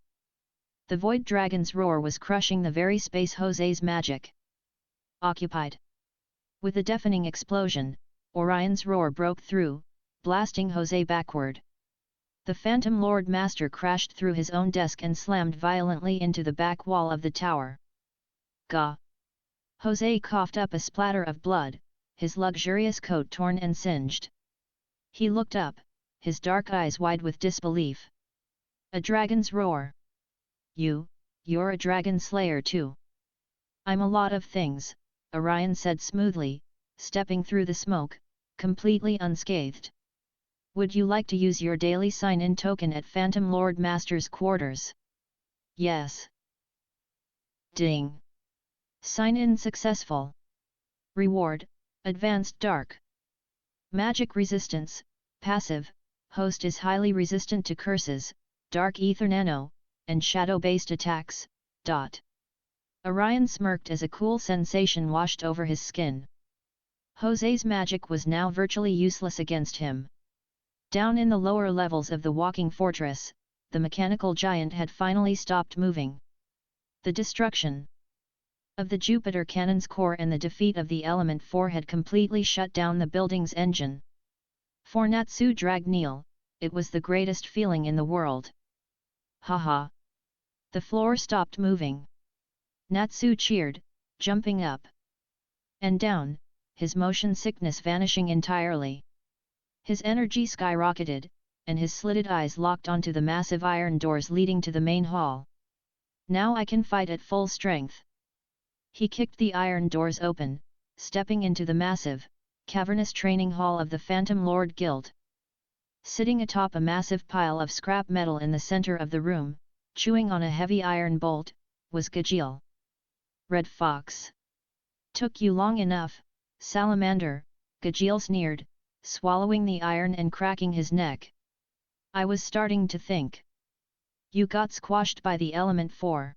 The Void Dragon's roar was crushing the very space José's magic occupied. With a deafening explosion, Orion's roar broke through, blasting José backward. The Phantom Lord Master crashed through his own desk and slammed violently into the back wall of the tower. Gah! José coughed up a splatter of blood, his luxurious coat torn and singed. He looked up, his dark eyes wide with disbelief. A dragon's roar. You're a dragon slayer too. I'm a lot of things, Orion said smoothly, stepping through the smoke, completely unscathed. Would you like to use your daily sign-in token at Phantom Lord Master's quarters? Yes. Ding. Sign-in successful. Reward, Advanced Dark Magic Resistance, Passive, Host is highly resistant to curses, Dark Ether Nano, and shadow-based attacks. Orion smirked as a cool sensation washed over his skin. José's magic was now virtually useless against him. Down in the lower levels of the walking fortress, the mechanical giant had finally stopped moving. The destruction of the Jupiter cannon's core and the defeat of the Element 4 had completely shut down the building's engine. For Natsu Dragneel, it was the greatest feeling in the world. Haha! The floor stopped moving. Natsu cheered, jumping up and down, his motion sickness vanishing entirely. His energy skyrocketed, and his slitted eyes locked onto the massive iron doors leading to the main hall. Now I can fight at full strength. He kicked the iron doors open, stepping into the massive, cavernous training hall of the Phantom Lord Guild. Sitting atop a massive pile of scrap metal in the center of the room, chewing on a heavy iron bolt, was Gajeel. Red Fox. Took you long enough, Salamander, Gajeel sneered, swallowing the iron and cracking his neck. I was starting to think. You got squashed by the element 4.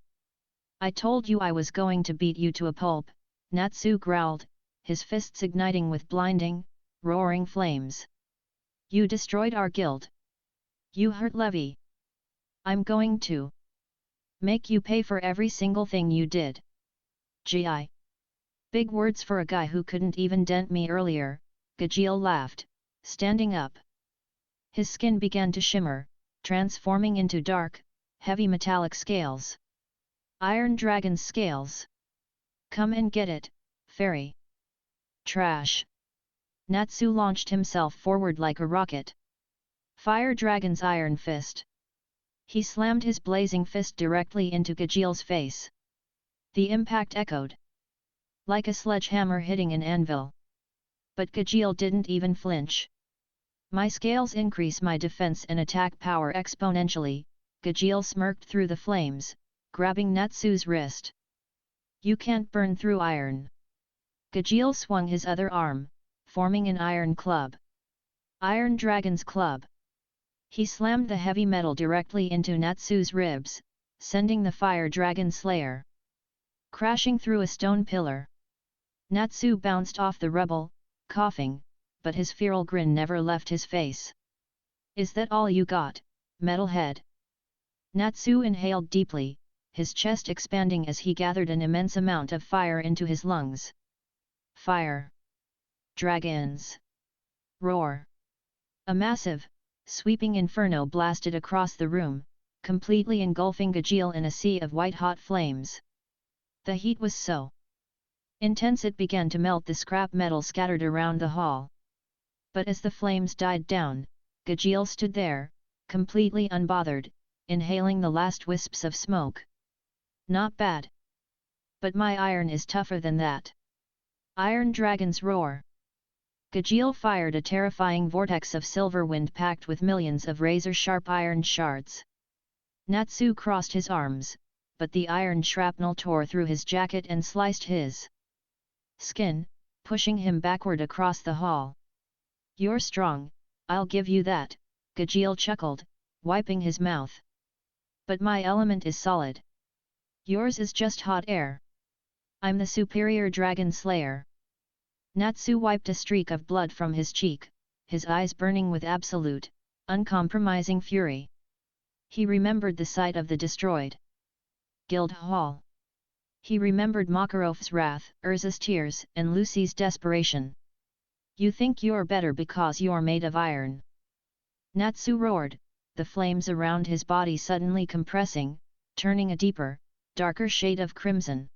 I told you I was going to beat you to a pulp, Natsu growled, his fists igniting with blinding, roaring flames. You destroyed our guild. You hurt Levi. I'm going to make you pay for every single thing you did. Gee. Big words for a guy who couldn't even dent me earlier, Gajeel laughed, standing up. His skin began to shimmer, transforming into dark, heavy metallic scales. Iron Dragon's scales. Come and get it, fairy. Trash. Natsu launched himself forward like a rocket. Fire Dragon's iron fist. He slammed his blazing fist directly into Gajeel's face. The impact echoed like a sledgehammer hitting an anvil. But Gajeel didn't even flinch. My scales increase my defense and attack power exponentially, Gajeel smirked through the flames, grabbing Natsu's wrist. You can't burn through iron. Gajeel swung his other arm, forming an iron club. Iron Dragon's club. He slammed the heavy metal directly into Natsu's ribs, sending the Fire Dragon Slayer crashing through a stone pillar. Natsu bounced off the rubble, coughing, but his feral grin never left his face. Is that all you got, metalhead? Natsu inhaled deeply, his chest expanding as he gathered an immense amount of fire into his lungs. Fire. Dragons. Roar. A massive, sweeping inferno blasted across the room, completely engulfing Gajeel in a sea of white-hot flames. The heat was so intense it began to melt the scrap metal scattered around the hall. But as the flames died down, Gajeel stood there, completely unbothered, inhaling the last wisps of smoke. Not bad. But my iron is tougher than that. Iron Dragon's roar. Gajeel fired a terrifying vortex of silver wind packed with millions of razor-sharp iron shards. Natsu crossed his arms, but the iron shrapnel tore through his jacket and sliced his skin, pushing him backward across the hall. You're strong, I'll give you that, Gajeel chuckled, wiping his mouth. But my element is solid. Yours is just hot air. I'm the superior dragon slayer. Natsu wiped a streak of blood from his cheek, his eyes burning with absolute, uncompromising fury. He remembered the sight of the destroyed Guild Hall. He remembered Makarov's wrath, Erza's tears, and Lucy's desperation. You think you're better because you're made of iron? Natsu roared, the flames around his body suddenly compressing, turning a deeper, darker shade of crimson.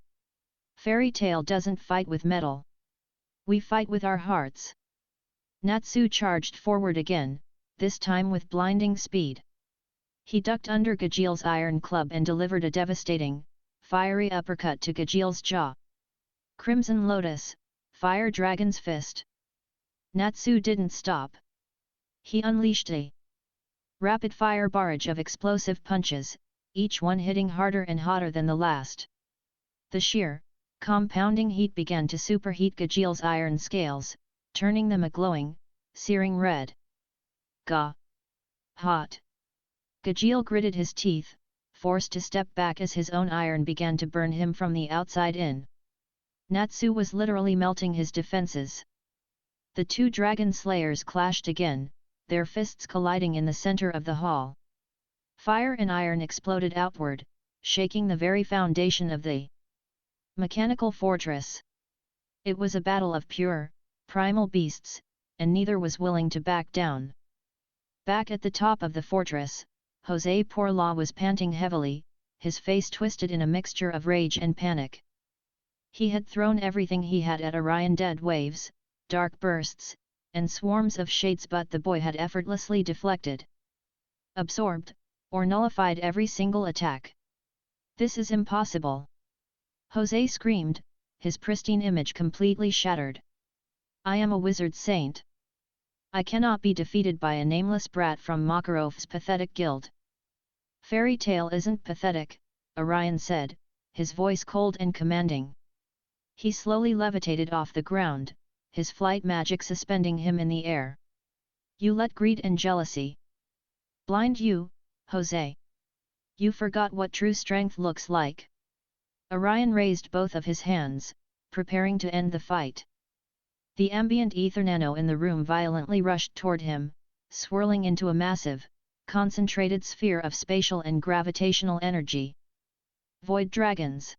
Fairy tale doesn't fight with metal. We fight with our hearts. Natsu charged forward again, this time with blinding speed. He ducked under Gajeel's iron club and delivered a devastating, fiery uppercut to Gajeel's jaw. Crimson Lotus, Fire Dragon's fist. Natsu didn't stop. He unleashed a rapid-fire barrage of explosive punches, each one hitting harder and hotter than the last. The sheer, compounding heat began to superheat Gajeel's iron scales, turning them a glowing, searing red. Gah! Hot! Gajeel gritted his teeth, forced to step back as his own iron began to burn him from the outside in. Natsu was literally melting his defenses. The two dragon slayers clashed again, their fists colliding in the center of the hall. Fire and iron exploded outward, shaking the very foundation of the mechanical fortress. It was a battle of pure, primal beasts, and neither was willing to back down. Back at the top of the fortress, José Porla was panting heavily, his face twisted in a mixture of rage and panic. He had thrown everything he had at Orion: dead waves, dark bursts, and swarms of shades, but the boy had effortlessly deflected, absorbed, or nullified every single attack. This is impossible! José screamed, his pristine image completely shattered. I am a wizard saint. I cannot be defeated by a nameless brat from Makarov's pathetic guild. Fairy tale isn't pathetic, Orion said, his voice cold and commanding. He slowly levitated off the ground, his flight magic suspending him in the air. You let greed and jealousy blind you, Jose. You forgot what true strength looks like. Orion raised both of his hands, preparing to end the fight. The ambient ether nano in the room violently rushed toward him, swirling into a massive, concentrated sphere of spatial and gravitational energy. Void dragons.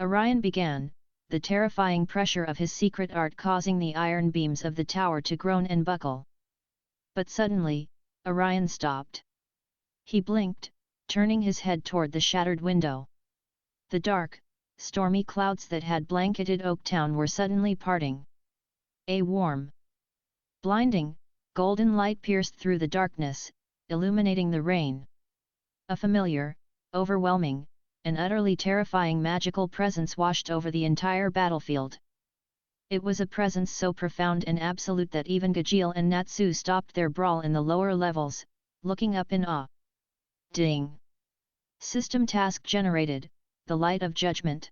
Orion began, the terrifying pressure of his secret art causing the iron beams of the tower to groan and buckle. But suddenly, Orion stopped. He blinked, turning his head toward the shattered window. The dark, stormy clouds that had blanketed Oaktown were suddenly parting. A warm, blinding, golden light pierced through the darkness, illuminating the rain. A familiar, overwhelming, and utterly terrifying magical presence washed over the entire battlefield. It was a presence so profound and absolute that even Gajeel and Natsu stopped their brawl in the lower levels, looking up in awe. Ding! System task generated, the Light of Judgment.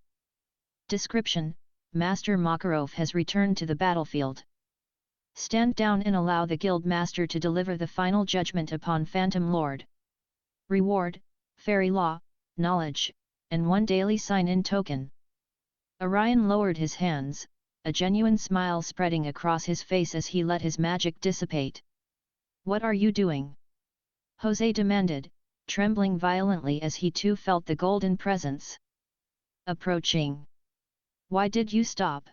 Description: Master Makarov has returned to the battlefield. Stand down and allow the Guild Master to deliver the final judgment upon Phantom Lord. Reward: Fairy Law, Knowledge, and 1 daily sign-in token. Orion lowered his hands, a genuine smile spreading across his face as he let his magic dissipate. What are you doing? Jose demanded, trembling violently as he too felt the golden presence approaching. Why did you stop?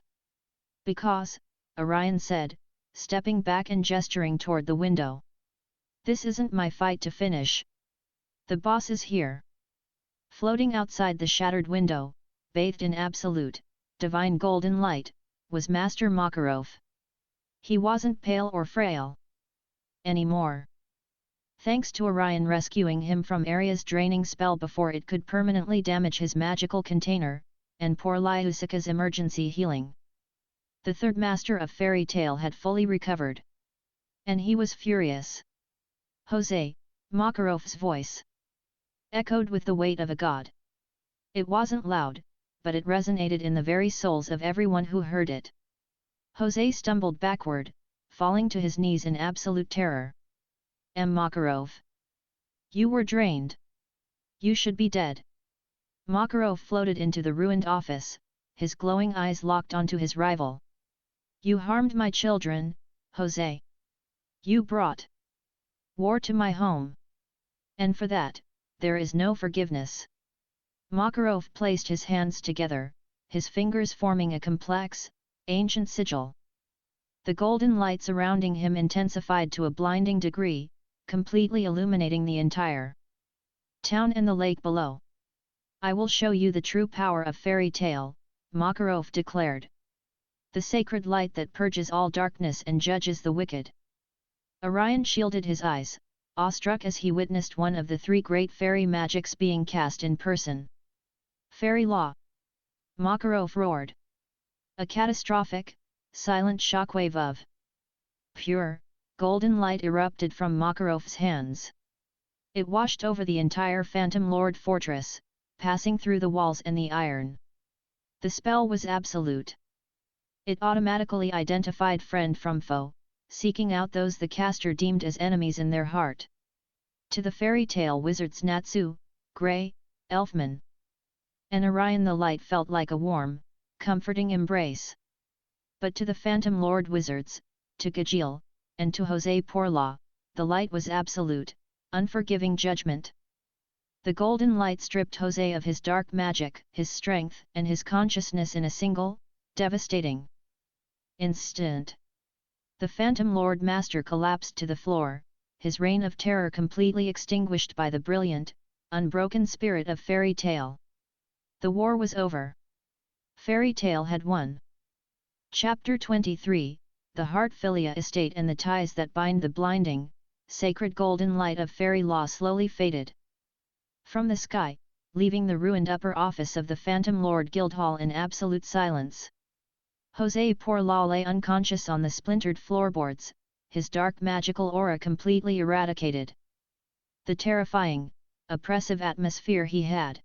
Because, Orion said, stepping back and gesturing toward the window. This isn't my fight to finish. The boss is here. Floating outside the shattered window, bathed in absolute, divine golden light, was Master Makarov. He wasn't pale or frail anymore. Thanks to Orion rescuing him from Erza's draining spell before it could permanently damage his magical container, and poor Lyusika's emergency healing. The third master of Fairy Tale had fully recovered. And he was furious. Jose, Makarov's voice echoed with the weight of a god. It wasn't loud, but it resonated in the very souls of everyone who heard it. Jose stumbled backward, falling to his knees in absolute terror. Makarov. You were drained. You should be dead. Makarov floated into the ruined office, his glowing eyes locked onto his rival. You harmed my children, Jose. You brought war to my home. And for that, there is no forgiveness. Makarov placed his hands together, his fingers forming a complex, ancient sigil. The golden light surrounding him intensified to a blinding degree, completely illuminating the entire town and the lake below. I will show you the true power of Fairy Tale, Makarov declared. The sacred light that purges all darkness and judges the wicked. Orion shielded his eyes, awestruck as he witnessed one of the 3 great fairy magics being cast in person. Fairy Law! Makarov roared. A catastrophic, silent shockwave of pure, golden light erupted from Makarov's hands. It washed over the entire Phantom Lord fortress, passing through the walls and the iron. The spell was absolute. It automatically identified friend from foe, seeking out those the caster deemed as enemies in their heart. To the Fairy Tale wizards Natsu, Grey, Elfman, and Orion the light felt like a warm, comforting embrace. But to the Phantom Lord wizards, to Gajeel, and to Jose Porla, the light was absolute, unforgiving judgment. The golden light stripped Jose of his dark magic, his strength, and his consciousness in a single, devastating instant. The Phantom Lord Master collapsed to the floor, his reign of terror completely extinguished by the brilliant, unbroken spirit of Fairy Tale. The war was over. Fairy Tale had won. Chapter 23, The Heartfilia Estate and the ties that bind. The blinding, sacred golden light of Fairy Law slowly faded from the sky, leaving the ruined upper office of the Phantom Lord Guildhall in absolute silence. Jose Porla lay unconscious on the splintered floorboards, his dark magical aura completely eradicated. The terrifying, oppressive atmosphere he had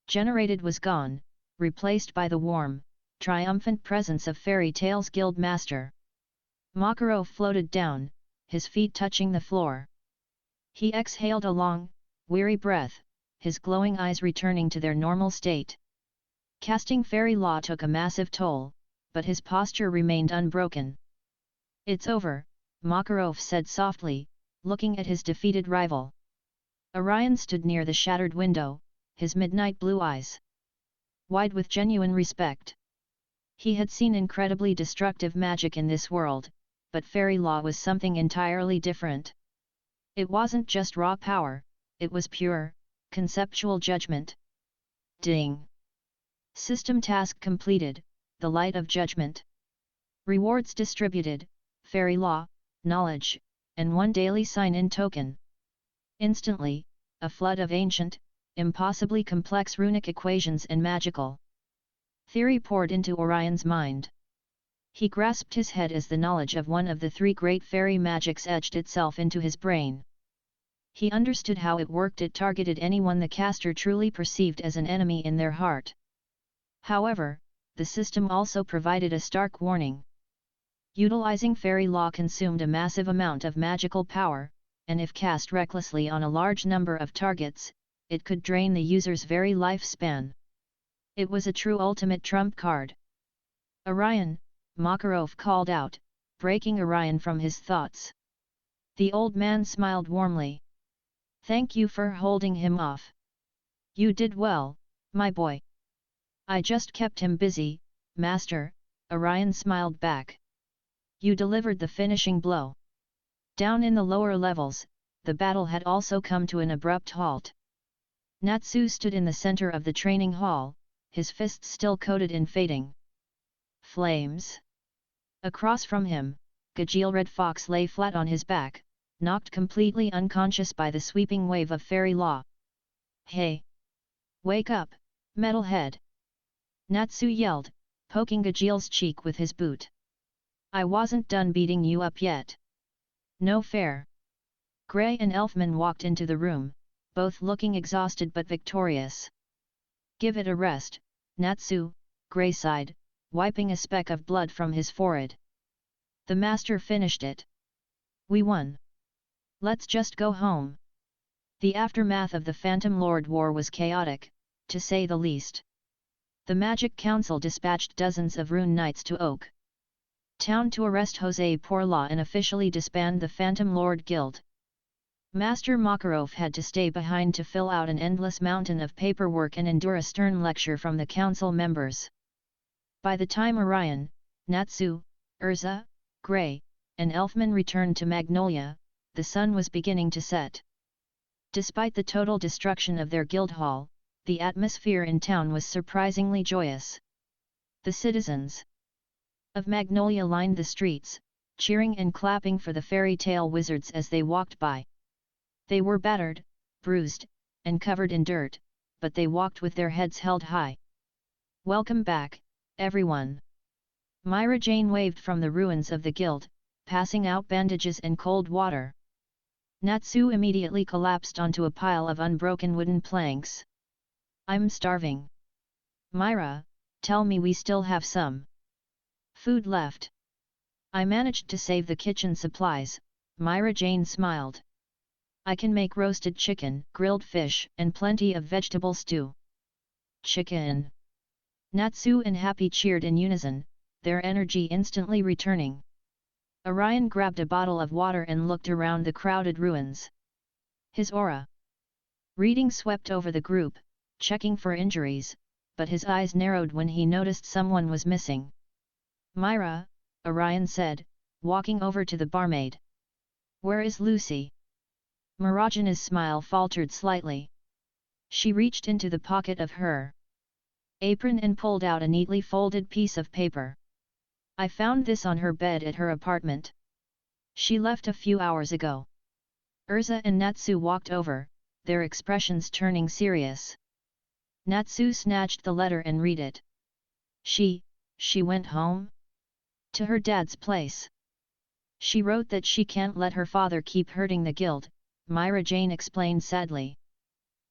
generated was gone, replaced by the warm, triumphant presence of Fairy Tale's guild master. Makarov floated down, his feet touching the floor. He exhaled a long, weary breath, his glowing eyes returning to their normal state. Casting Fairy Law took a massive toll, but his posture remained unbroken. "It's over," Makarov said softly, looking at his defeated rival. Orion stood near the shattered window, his midnight blue eyes wide with genuine respect. He had seen incredibly destructive magic in this world, but Fairy Law was something entirely different. It wasn't just raw power, it was pure, conceptual judgment. Ding! System task completed, the light of judgment. Rewards distributed, Fairy Law, knowledge, and 1 daily sign-in token. Instantly, a flood of ancient, impossibly complex runic equations and magical theory poured into Orion's mind. He grasped his head as the knowledge of one of the 3 great fairy magics etched itself into his brain. He understood how it worked. It targeted anyone the caster truly perceived as an enemy in their heart. However, the system also provided a stark warning. Utilizing Fairy Law consumed a massive amount of magical power, and if cast recklessly on a large number of targets, it could drain the user's very lifespan. It was a true ultimate trump card. "Orion," Makarov called out, breaking Orion from his thoughts. The old man smiled warmly. "Thank you for holding him off. You did well, my boy." "I just kept him busy, Master," Orion smiled back. "You delivered the finishing blow." Down in the lower levels, the battle had also come to an abrupt halt. Natsu stood in the center of the training hall, his fists still coated in fading flames. Across from him, Gajeel Red Fox lay flat on his back, knocked completely unconscious by the sweeping wave of Fairy Law. "Hey! Wake up, metalhead!" Natsu yelled, poking Gajeel's cheek with his boot. "I wasn't done beating you up yet." "No fair." Grey and Elfman walked into the room, both looking exhausted but victorious. "Give it a rest, Natsu," Grey sighed, wiping a speck of blood from his forehead. "The master finished it. We won. Let's just go home." The aftermath of the Phantom Lord War was chaotic, to say the least. The Magic Council dispatched dozens of Rune Knights to Oak Town to arrest Jose Porla and officially disband the Phantom Lord Guild. Master Makarov had to stay behind to fill out an endless mountain of paperwork and endure a stern lecture from the council members. By the time Orion, Natsu, Erza, Grey, and Elfman returned to Magnolia, the sun was beginning to set. Despite the total destruction of their guild hall, the atmosphere in town was surprisingly joyous. The citizens of Magnolia lined the streets, cheering and clapping for the fairy tale wizards as they walked by. They were battered, bruised, and covered in dirt, but they walked with their heads held high. "Welcome back, everyone." Myra Jane waved from the ruins of the guild, passing out bandages and cold water. Natsu immediately collapsed onto a pile of unbroken wooden planks. "I'm starving." "Myra, tell me we still have some food left." "I managed to save the kitchen supplies," Myra Jane smiled. "I can make roasted chicken, grilled fish, and plenty of vegetable stew." "Chicken!" Natsu and Happy cheered in unison, their energy instantly returning. Orion grabbed a bottle of water and looked around the crowded ruins. His aura reading swept over the group, checking for injuries, but his eyes narrowed when he noticed someone was missing. "Myra," Orion said, walking over to the barmaid. "Where is Lucy?" Mirajana's smile faltered slightly. She reached into the pocket of her apron and pulled out a neatly folded piece of paper. "I found this on her bed at her apartment. She left a few hours ago." Erza and Natsu walked over, their expressions turning serious. Natsu snatched the letter and read it. She She went home? To her dad's place. She wrote that she can't let her father keep hurting the guild, Myra Jane explained sadly.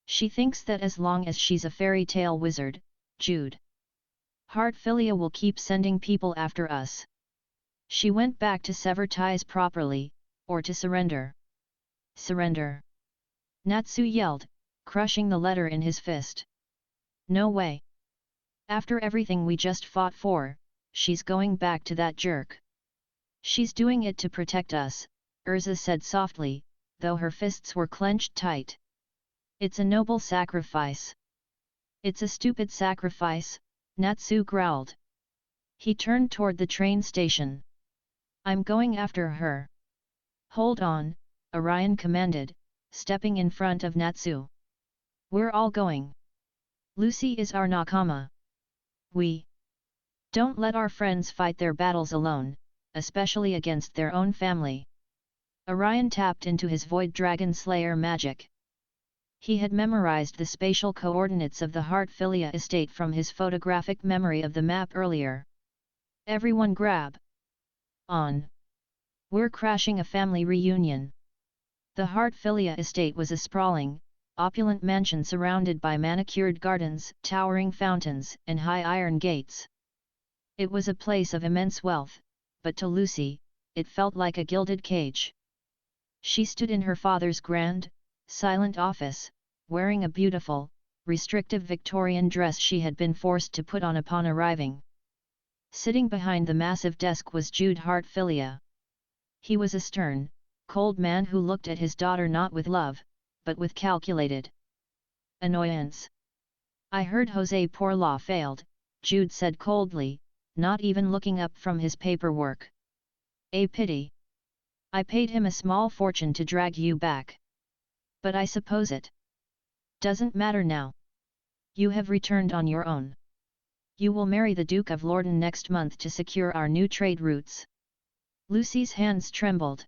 She thinks that as long as she's a fairy tale wizard, Jude Heartfilia will keep sending people after us. She went back to sever ties properly, or to surrender. Surrender! Natsu yelled, crushing the letter in his fist. No way! After everything we just fought for, she's going back to that jerk. She's doing it to protect us, Erza said softly, though her fists were clenched tight. It's a noble sacrifice. It's a stupid sacrifice, Natsu growled. He turned toward the train station. I'm going after her. Hold on, Orion commanded, stepping in front of Natsu. We're all going. Lucy is our nakama. We don't let our friends fight their battles alone, especially against their own family. Orion tapped into his Void Dragon Slayer magic. He had memorized the spatial coordinates of the Heartfilia estate from his photographic memory of the map earlier. Everyone grab on. We're crashing a family reunion. The Heartfilia estate was a sprawling, opulent mansion surrounded by manicured gardens, towering fountains, and high iron gates. It was a place of immense wealth, but to Lucy, it felt like a gilded cage. She stood in her father's grand, silent office, wearing a beautiful, restrictive Victorian dress she had been forced to put on upon arriving. Sitting behind the massive desk was Jude Heartfilia. He was a stern, cold man who looked at his daughter not with love, but with calculated annoyance. I heard Jose Porla failed, Jude said coldly, not even looking up from his paperwork. A pity. I paid him a small fortune to drag you back. But I suppose it doesn't matter now. You have returned on your own. You will marry the Duke of Lorden next month to secure our new trade routes. Lucy's hands trembled.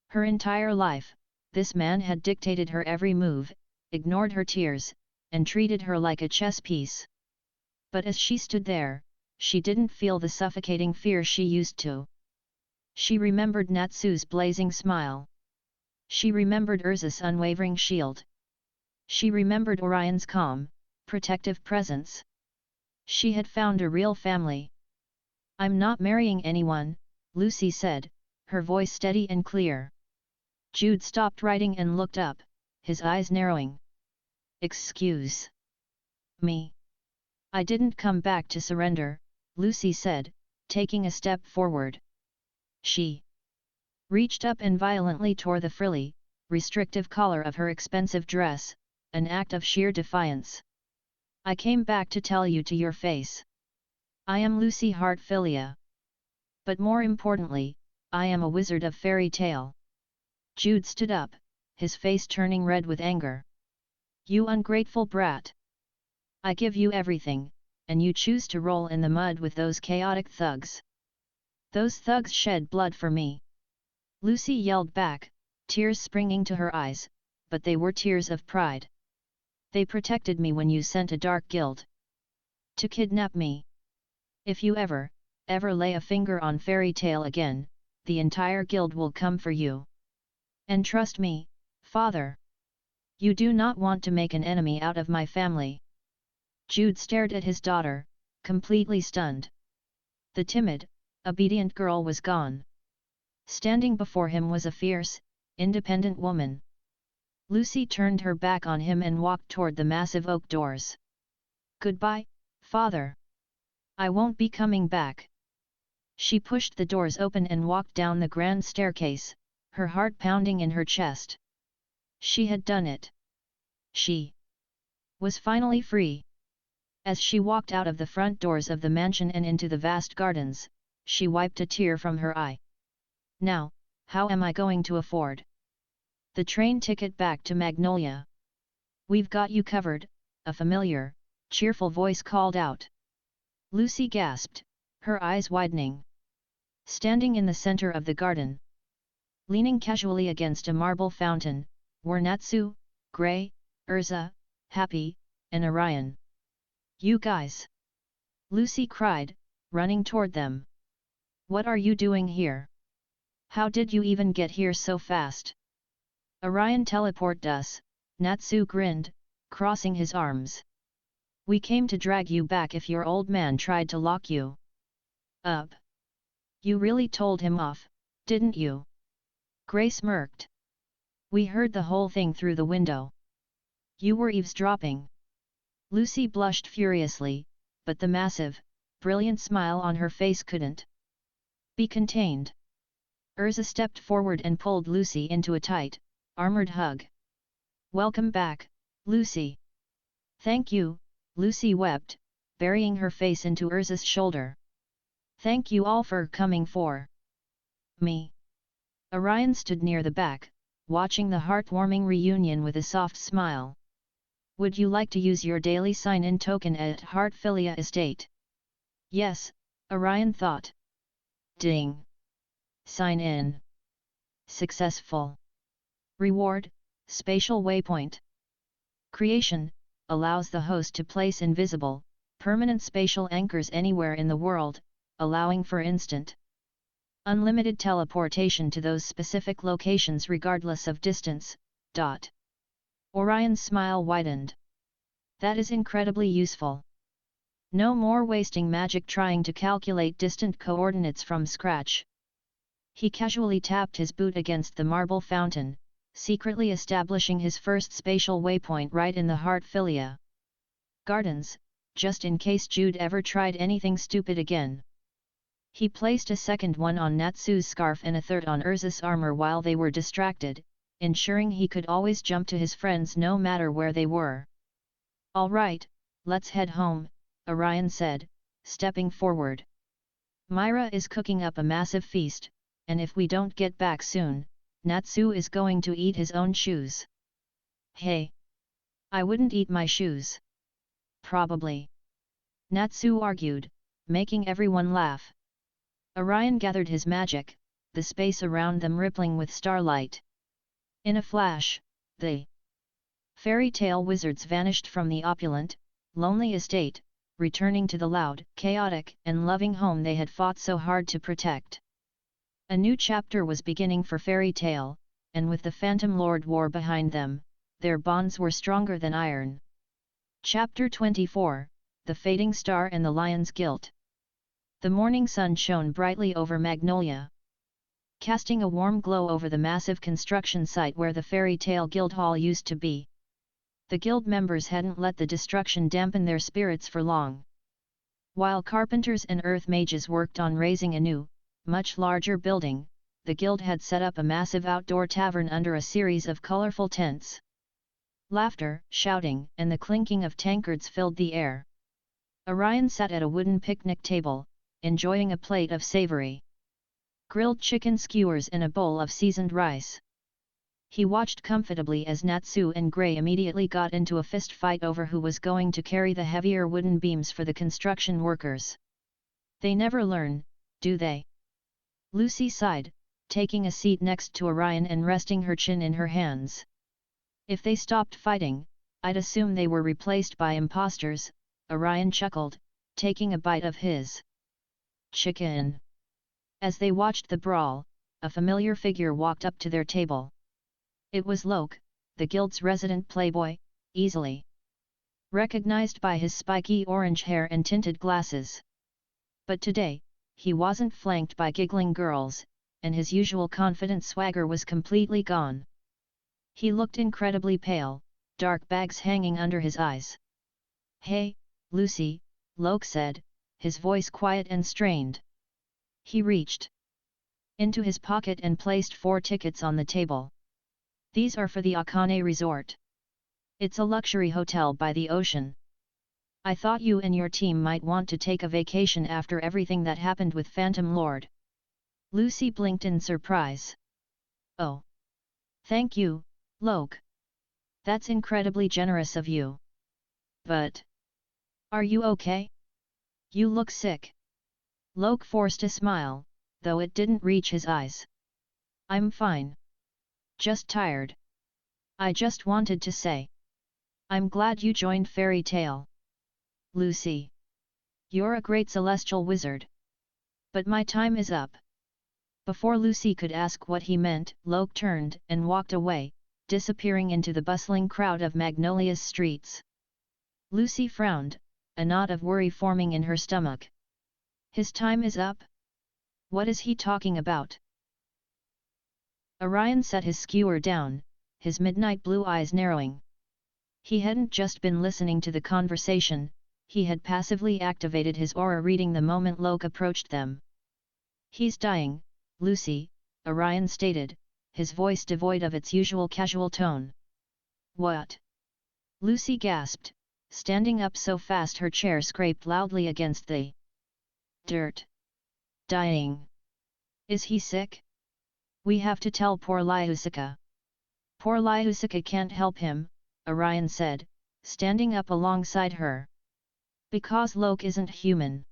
Her entire life, this man had dictated her every move, ignored her tears, and treated her like a chess piece. But as she stood there, she didn't feel the suffocating fear she used to. She remembered Natsu's blazing smile. She remembered Erza's unwavering shield. She remembered Orion's calm, protective presence. She had found a real family. I'm not marrying anyone, Lucy said, her voice steady and clear. Jude stopped writing and looked up, his eyes narrowing. Excuse me. I didn't come back to surrender, Lucy said, taking a step forward. She reached up and violently tore the frilly, restrictive collar of her expensive dress, an act of sheer defiance. I came back to tell you to your face. I am Lucy Heartfilia. But more importantly, I am a wizard of fairy tale. Jude stood up, his face turning red with anger. You ungrateful brat! I give you everything, and you choose to roll in the mud with those chaotic thugs. Those thugs shed blood for me. Lucy yelled back, tears springing to her eyes, but they were tears of pride. They protected me when you sent a dark guild to kidnap me. If you ever lay a finger on fairy tale again, the entire guild will come for you. And trust me, father. You do not want to make an enemy out of my family. Jude stared at his daughter, completely stunned. The timid, obedient girl was gone. Standing before him was a fierce, independent woman. Lucy turned her back on him and walked toward the massive oak doors. Goodbye, father. I won't be coming back. She pushed the doors open and walked down the grand staircase, her heart pounding in her chest. She had done it. She was finally free. As she walked out of the front doors of the mansion and into the vast gardens, she wiped a tear from her eye. Now, how am I going to afford the train ticket back to Magnolia? We've got you covered, a familiar, cheerful voice called out. Lucy gasped, her eyes widening. Standing in the center of the garden, leaning casually against a marble fountain, were Natsu, Grey, Erza, Happy, and Orion. You guys! Lucy cried, running toward them. What are you doing here? How did you even get here so fast? Orion teleported us, Natsu grinned, crossing his arms. We came to drag you back if your old man tried to lock you up. You really told him off, didn't you? Gray smirked. We heard the whole thing through the window. You were eavesdropping. Lucy blushed furiously, but the massive, brilliant smile on her face couldn't be contained. Erza stepped forward and pulled Lucy into a tight, armored hug. Welcome back, Lucy. Thank you, Lucy wept, burying her face into Erza's shoulder. Thank you all for coming for me. Orion stood near the back, watching the heartwarming reunion with a soft smile. Would you like to use your daily sign-in token at Heartfilia Estate? Yes, Orion thought. Ding. Sign in. Successful. Reward, Spatial Waypoint. Creation, allows the host to place invisible, permanent spatial anchors anywhere in the world, allowing for instant, unlimited teleportation to those specific locations regardless of distance. Orion's smile widened. That is incredibly useful. No more wasting magic trying to calculate distant coordinates from scratch. He casually tapped his boot against the marble fountain, secretly establishing his first spatial waypoint right in the Heartfilia Gardens, just in case Jude ever tried anything stupid again. He placed a second one on Natsu's scarf and a third on Erza's armor while they were distracted, ensuring he could always jump to his friends no matter where they were. All right, let's head home, Orion said, stepping forward. Myra is cooking up a massive feast, and if we don't get back soon, Natsu is going to eat his own shoes. Hey! I wouldn't eat my shoes. Probably. Natsu argued, making everyone laugh. Orion gathered his magic, the space around them rippling with starlight. In a flash, the fairy tale wizards vanished from the opulent, lonely estate, returning to the loud, chaotic, and loving home they had fought so hard to protect. A new chapter was beginning for Fairy Tale, and with the Phantom Lord War behind them, their bonds were stronger than iron. Chapter 24, The Fading Star and the Lion's Guilt. The morning sun shone brightly over Magnolia, casting a warm glow over the massive construction site where the Fairy Tale Guild Hall used to be. The guild members hadn't let the destruction dampen their spirits for long. While carpenters and earth mages worked on raising a new, much larger building, the guild had set up a massive outdoor tavern under a series of colorful tents. Laughter, shouting, and the clinking of tankards filled the air. Orion sat at a wooden picnic table, enjoying a plate of savory grilled chicken skewers and a bowl of seasoned rice. He watched comfortably as Natsu and Gray immediately got into a fist fight over who was going to carry the heavier wooden beams for the construction workers. They never learn, do they? Lucy sighed, taking a seat next to Orion and resting her chin in her hands. If they stopped fighting, I'd assume they were replaced by imposters, Orion chuckled, taking a bite of his chicken. As they watched the brawl, a familiar figure walked up to their table. It was Loke, the guild's resident playboy, easily recognized by his spiky orange hair and tinted glasses. But today, he wasn't flanked by giggling girls, and his usual confident swagger was completely gone. He looked incredibly pale, dark bags hanging under his eyes. Hey, Lucy, Loke said, his voice quiet and strained. He reached into his pocket and placed 4 tickets on the table. These are for the Akane Resort. It's a luxury hotel by the ocean. I thought you and your team might want to take a vacation after everything that happened with Phantom Lord. Lucy blinked in surprise. Oh! Thank you, Loke. That's incredibly generous of you. But are you okay? You look sick. Loke forced a smile, though it didn't reach his eyes. I'm fine. Just tired. I just wanted to say. I'm glad you joined Fairy Tale. Lucy. You're a great celestial wizard. But my time is up. Before Lucy could ask what he meant, Loke turned and walked away, disappearing into the bustling crowd of Magnolia's streets. Lucy frowned, a knot of worry forming in her stomach. His time is up? What is he talking about? Orion set his skewer down, his midnight blue eyes narrowing. He hadn't just been listening to the conversation, he had passively activated his aura reading the moment Loke approached them. He's dying, Lucy, Orion stated, his voice devoid of its usual casual tone. What? Lucy gasped, standing up so fast her chair scraped loudly against the dirt. Dying. Is he sick? We have to tell poor Lyusika. Poor Lyusika can't help him, Orion said, standing up alongside her. Because Loke isn't human.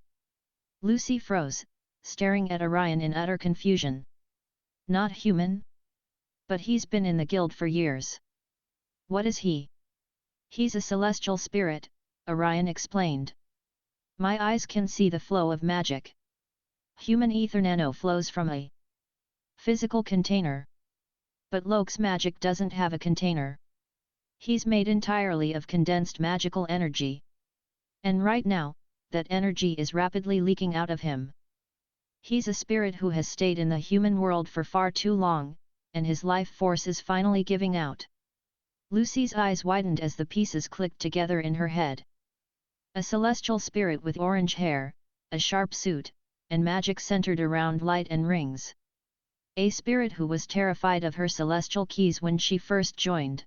Lucy froze, staring at Orion in utter confusion. Not human? But he's been in the guild for years. What is he? He's a celestial spirit, Orion explained. My eyes can see the flow of magic. Human ether nano flows from a physical container. But Loke's magic doesn't have a container. He's made entirely of condensed magical energy. And right now, that energy is rapidly leaking out of him. He's a spirit who has stayed in the human world for far too long, and his life force is finally giving out. Lucy's eyes widened as the pieces clicked together in her head. A celestial spirit with orange hair, a sharp suit, and magic centered around light and rings. A spirit who was terrified of her celestial keys when she first joined.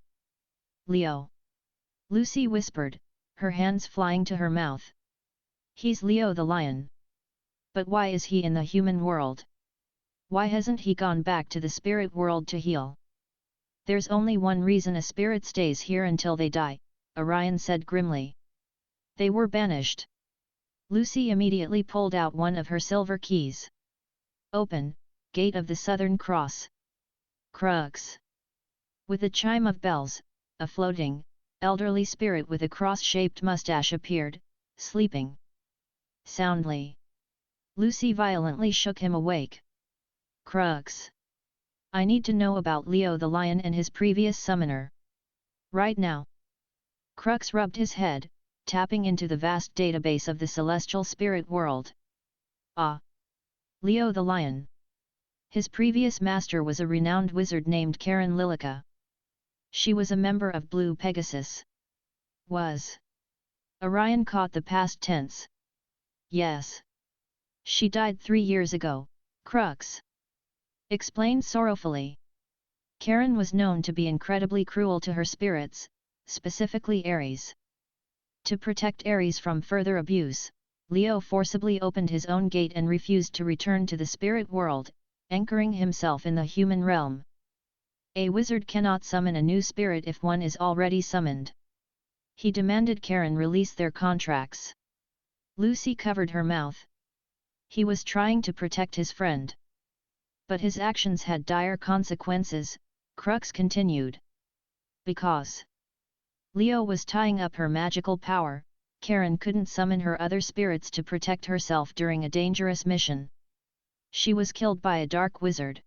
Leo. Lucy whispered, her hands flying to her mouth. He's Leo the lion. But why is he in the human world? Why hasn't he gone back to the spirit world to heal? There's only one reason a spirit stays here until they die, Orion said grimly. They were banished. Lucy immediately pulled out one of her silver keys. Open, Gate of the Southern Cross. Crux. With a chime of bells, a floating, elderly spirit with a cross-shaped mustache appeared, sleeping soundly. Lucy violently shook him awake. Crux. I need to know about Leo the lion and his previous summoner. Right now. Crux rubbed his head, tapping into the vast database of the celestial spirit world. Ah! Leo the lion. His previous master was a renowned wizard named Karen Lilica. She was a member of Blue Pegasus. Was. Orion caught the past tense. Yes. She died 3 years ago, Crux explained sorrowfully. Karen was known to be incredibly cruel to her spirits, specifically Ares. To protect Ares from further abuse, Leo forcibly opened his own gate and refused to return to the spirit world, anchoring himself in the human realm. A wizard cannot summon a new spirit if one is already summoned. He demanded Karen release their contracts. Lucy covered her mouth. He was trying to protect his friend. But his actions had dire consequences, Crux continued. Because Leo was tying up her magical power, Karen couldn't summon her other spirits to protect herself during a dangerous mission. She was killed by a dark wizard.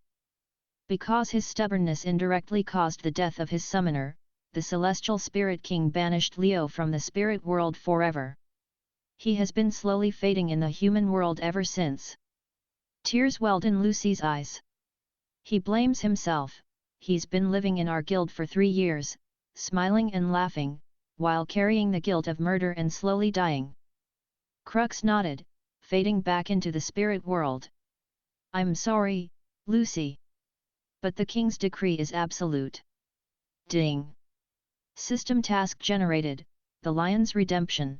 Because his stubbornness indirectly caused the death of his summoner, the Celestial Spirit King banished Leo from the spirit world forever. He has been slowly fading in the human world ever since. Tears welled in Lucy's eyes. He blames himself. He's been living in our guild for 3 years, smiling and laughing, while carrying the guilt of murder and slowly dying. Crux nodded, fading back into the spirit world. I'm sorry, Lucy. But the king's decree is absolute. Ding. System task generated, the lion's redemption.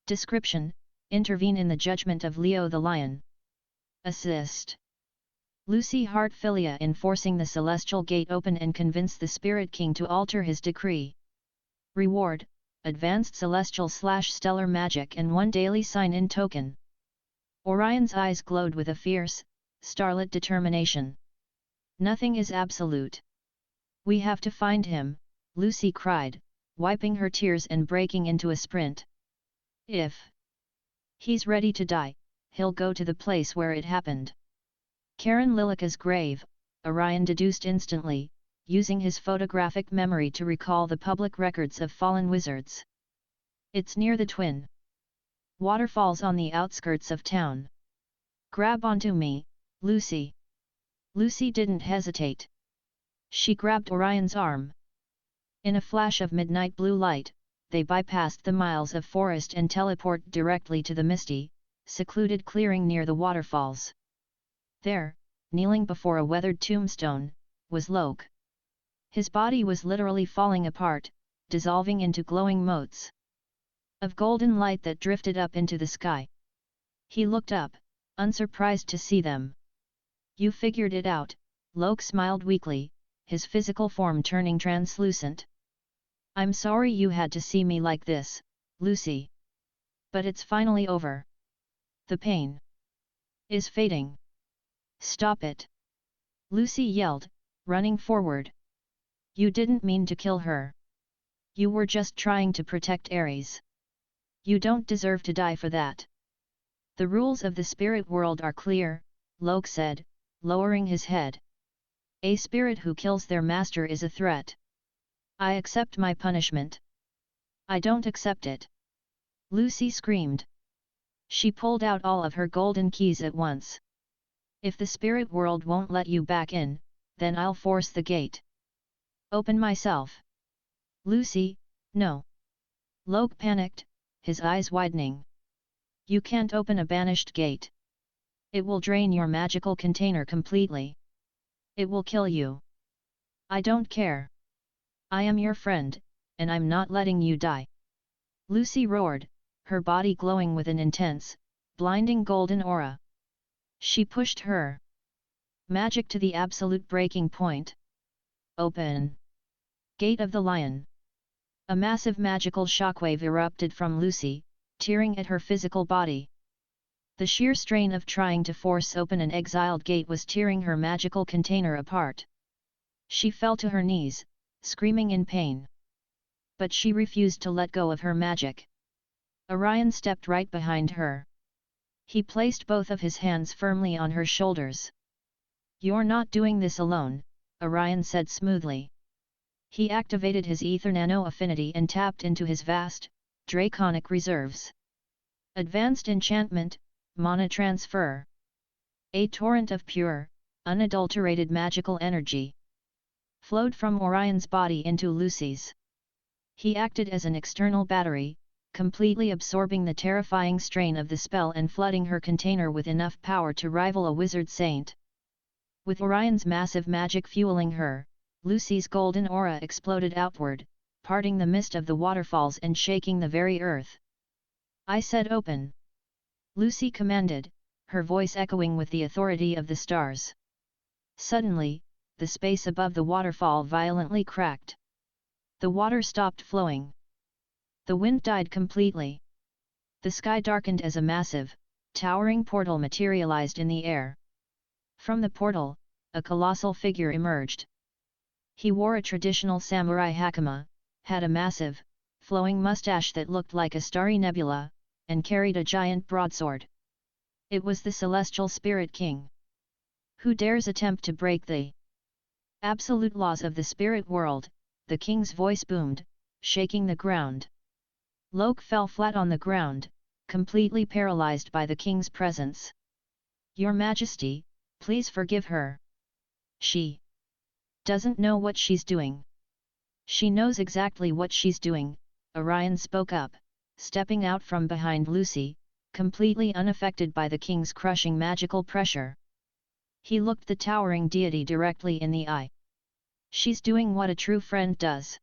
Description: intervene in the judgment of Leo the lion. Assist Lucy Heartfilia in forcing the celestial gate open and convince the Spirit King to alter his decree. Reward: advanced celestial/stellar magic and 1 daily sign-in token. Orion's eyes glowed with a fierce, starlit determination. Nothing is absolute. We have to find him, Lucy cried, wiping her tears and breaking into a sprint. If He's ready to die, he'll go to the place where it happened. Karen Lilika's grave, Orion deduced instantly, using his photographic memory to recall the public records of fallen wizards. It's near the twin waterfalls on the outskirts of town. Grab onto me, Lucy. Lucy didn't hesitate. She grabbed Orion's arm. In a flash of midnight blue light, they bypassed the miles of forest and teleported directly to the misty, secluded clearing near the waterfalls. There, kneeling before a weathered tombstone, was Loke. His body was literally falling apart, dissolving into glowing motes of golden light that drifted up into the sky. He looked up, unsurprised to see them. You figured it out, Loke smiled weakly, his physical form turning translucent. I'm sorry you had to see me like this, Lucy. But it's finally over. The pain is fading. Stop it! Lucy yelled, running forward. You didn't mean to kill her. You were just trying to protect Ares. You don't deserve to die for that. The rules of the spirit world are clear, Loke said, lowering his head. A spirit who kills their master is a threat. I accept my punishment. I don't accept it. Lucy screamed. She pulled out all of her golden keys at once. If the spirit world won't let you back in, then I'll force the gate. Open myself. Lucy, no. Loke panicked, his eyes widening. You can't open a banished gate. It will drain your magical container completely. It will kill you. I don't care. I am your friend, and I'm not letting you die. Lucy roared, her body glowing with an intense, blinding golden aura. She pushed her magic to the absolute breaking point. Open! Gate of the Lion. A massive magical shockwave erupted from Lucy, tearing at her physical body. The sheer strain of trying to force open an exiled gate was tearing her magical container apart. She fell to her knees, screaming in pain. But she refused to let go of her magic. Orion stepped right behind her. He placed both of his hands firmly on her shoulders. You're not doing this alone, Orion said smoothly. He activated his ether nano affinity and tapped into his vast, draconic reserves. Advanced enchantment, mana transfer. A torrent of pure, unadulterated magical energy flowed from Orion's body into Lucy's. He acted as an external battery, completely absorbing the terrifying strain of the spell and flooding her container with enough power to rival a wizard saint. With Orion's massive magic fueling her, Lucy's golden aura exploded outward, parting the mist of the waterfalls and shaking the very earth. I said open. Lucy commanded, her voice echoing with the authority of the stars. Suddenly, the space above the waterfall violently cracked. The water stopped flowing. The wind died completely. The sky darkened as a massive, towering portal materialized in the air. From the portal, a colossal figure emerged. He wore a traditional samurai hakama, had a massive, flowing mustache that looked like a starry nebula, and carried a giant broadsword. It was the celestial spirit king. Who dares attempt to break the absolute laws of the spirit world? The king's voice boomed, shaking the ground. Loke fell flat on the ground, completely paralyzed by the king's presence. Your Majesty, please forgive her. She doesn't know what she's doing. She knows exactly what she's doing, Orion spoke up, stepping out from behind Lucy, completely unaffected by the king's crushing magical pressure. He looked the towering deity directly in the eye. She's doing what a true friend does.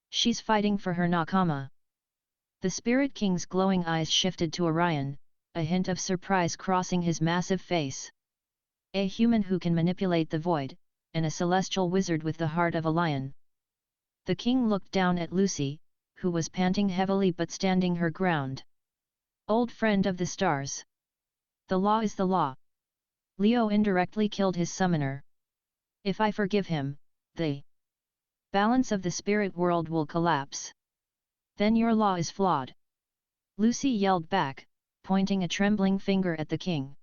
She's fighting for her nakama. The Spirit King's glowing eyes shifted to Orion, a hint of surprise crossing his massive face. A human who can manipulate the void, and a celestial wizard with the heart of a lion. The king looked down at Lucy, who was panting heavily but standing her ground. Old friend of the stars. The law is the law. Leo indirectly killed his summoner. If I forgive him, the balance of the spirit world will collapse. Then your law is flawed. Lucy yelled back, pointing a trembling finger at the king.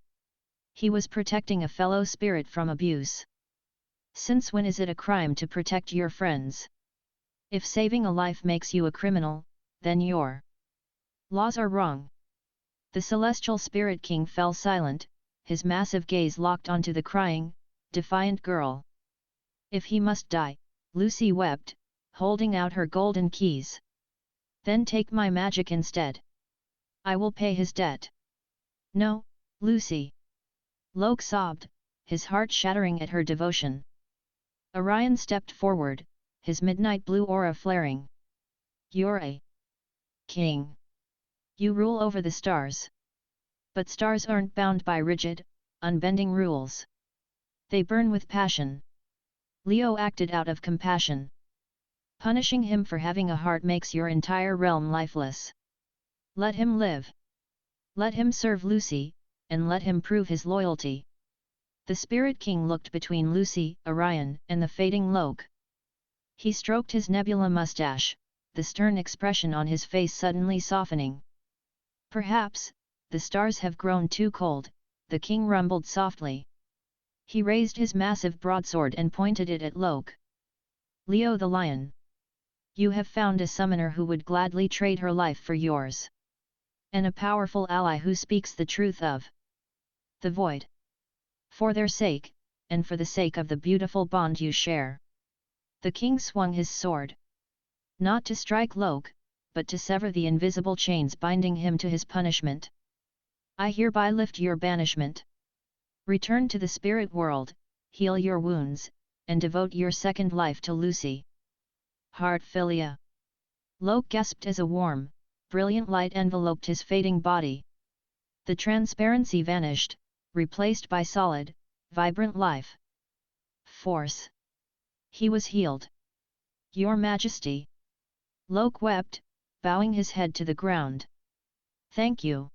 He was protecting a fellow spirit from abuse. Since when is it a crime to protect your friends? If saving a life makes you a criminal, then your laws are wrong. The celestial spirit king fell silent, his massive gaze locked onto the crying, defiant girl. If he must die, Lucy wept, holding out her golden keys. Then take my magic instead. I will pay his debt. No, Lucy. Loke sobbed, his heart shattering at her devotion. Orion stepped forward, his midnight blue aura flaring. You're a king. You rule over the stars. But stars aren't bound by rigid, unbending rules. They burn with passion. Leo acted out of compassion. Punishing him for having a heart makes your entire realm lifeless. Let him live. Let him serve Lucy, and let him prove his loyalty. The Spirit King looked between Lucy, Orion, and the fading Loke. He stroked his nebula mustache, the stern expression on his face suddenly softening. Perhaps, the stars have grown too cold, the king rumbled softly. He raised his massive broadsword and pointed it at Loke. Leo the Lion. You have found a summoner who would gladly trade her life for yours. And a powerful ally who speaks the truth of the void. For their sake, and for the sake of the beautiful bond you share. The king swung his sword. Not to strike Loke, but to sever the invisible chains binding him to his punishment. I hereby lift your banishment. Return to the spirit world, heal your wounds, and devote your second life to Lucy. Heart Philia. Loke gasped as a warm, brilliant light enveloped his fading body. The transparency vanished, replaced by solid, vibrant life. Force. He was healed. Your Majesty. Loke wept, bowing his head to the ground. Thank you.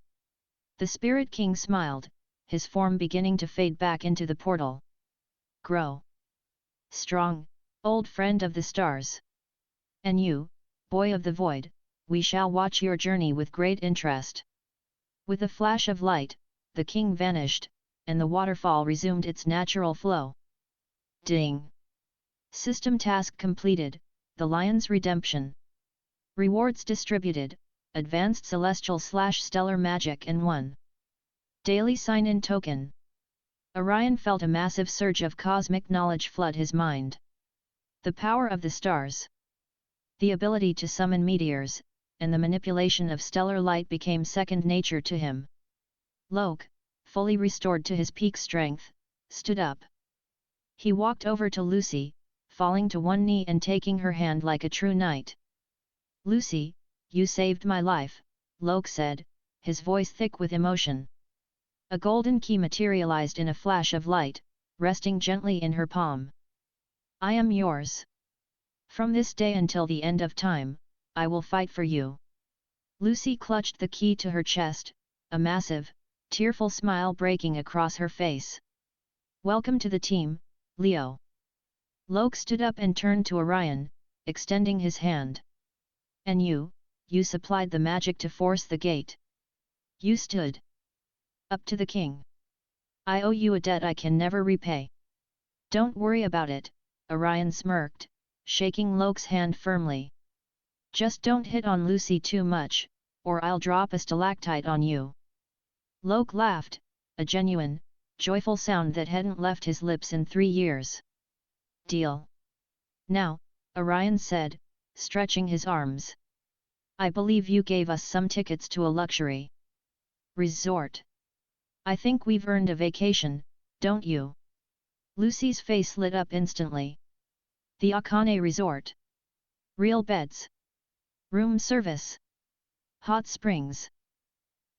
The Spirit King smiled, his form beginning to fade back into the portal. Grow strong, old friend of the stars. And you, boy of the void, we shall watch your journey with great interest. With a flash of light, the king vanished, and the waterfall resumed its natural flow. Ding! System task completed, the Lion's Redemption. Rewards distributed, Advanced Celestial/Stellar Magic and 1. Daily Sign-In Token. Orion felt a massive surge of cosmic knowledge flood his mind. The power of the stars. The ability to summon meteors, and the manipulation of stellar light became second nature to him. Loke, fully restored to his peak strength, stood up. He walked over to Lucy, falling to one knee and taking her hand like a true knight. Lucy, you saved my life, Loke said, his voice thick with emotion. A golden key materialized in a flash of light, resting gently in her palm. I am yours. From this day until the end of time, I will fight for you. Lucy clutched the key to her chest, a massive, tearful smile breaking across her face. Welcome to the team, Leo. Loke stood up and turned to Orion, extending his hand. And you supplied the magic to force the gate. You stood up to the king. I owe you a debt I can never repay. Don't worry about it, Orion smirked, shaking Loke's hand firmly. Just don't hit on Lucy too much, or I'll drop a stalactite on you. Loke laughed, a genuine, joyful sound that hadn't left his lips in 3 years. Deal. Now, Orion said, stretching his arms. I believe you gave us some tickets to a luxury resort. I think we've earned a vacation, don't you? Lucy's face lit up instantly. The Akane Resort. Real beds. Room service. Hot springs.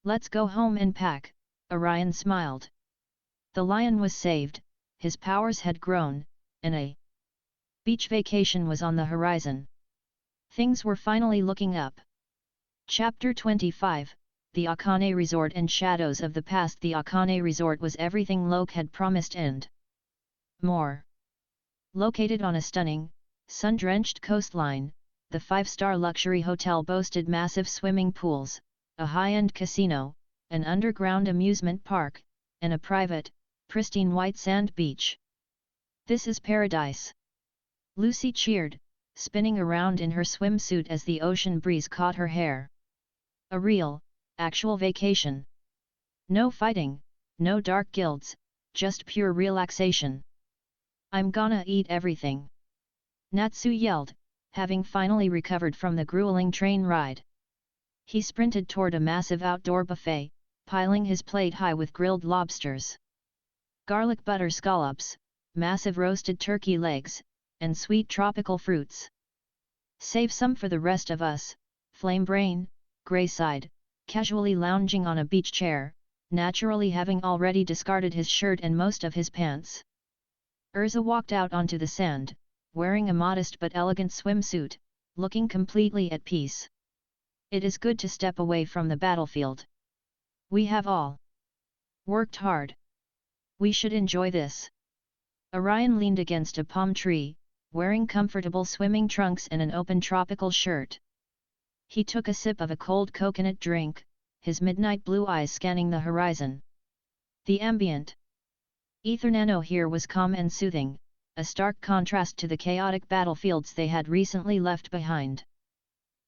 Let's go home and pack, Orion smiled. The lion was saved, his powers had grown, and a beach vacation was on the horizon. Things were finally looking up. Chapter 25, The Akane Resort and Shadows of the Past. The Akane Resort was everything Loke had promised and more. Located on a stunning, sun-drenched coastline, the 5-star luxury hotel boasted massive swimming pools, a high-end casino, an underground amusement park, and a private, pristine white sand beach. This is paradise! Lucy cheered, spinning around in her swimsuit as the ocean breeze caught her hair. A real, actual vacation. No fighting, no dark guilds, just pure relaxation. I'm gonna eat everything! Natsu yelled, having finally recovered from the grueling train ride. He sprinted toward a massive outdoor buffet, piling his plate high with grilled lobsters, garlic butter scallops, massive roasted turkey legs, and sweet tropical fruits. Save some for the rest of us, Flame Brain, Grey sighed, casually lounging on a beach chair, naturally having already discarded his shirt and most of his pants. Erza walked out onto the sand, wearing a modest but elegant swimsuit, looking completely at peace. It is good to step away from the battlefield. We have all worked hard. We should enjoy this. Orion leaned against a palm tree, wearing comfortable swimming trunks and an open tropical shirt. He took a sip of a cold coconut drink, his midnight blue eyes scanning the horizon. The ambient ether nano here was calm and soothing, a stark contrast to the chaotic battlefields they had recently left behind.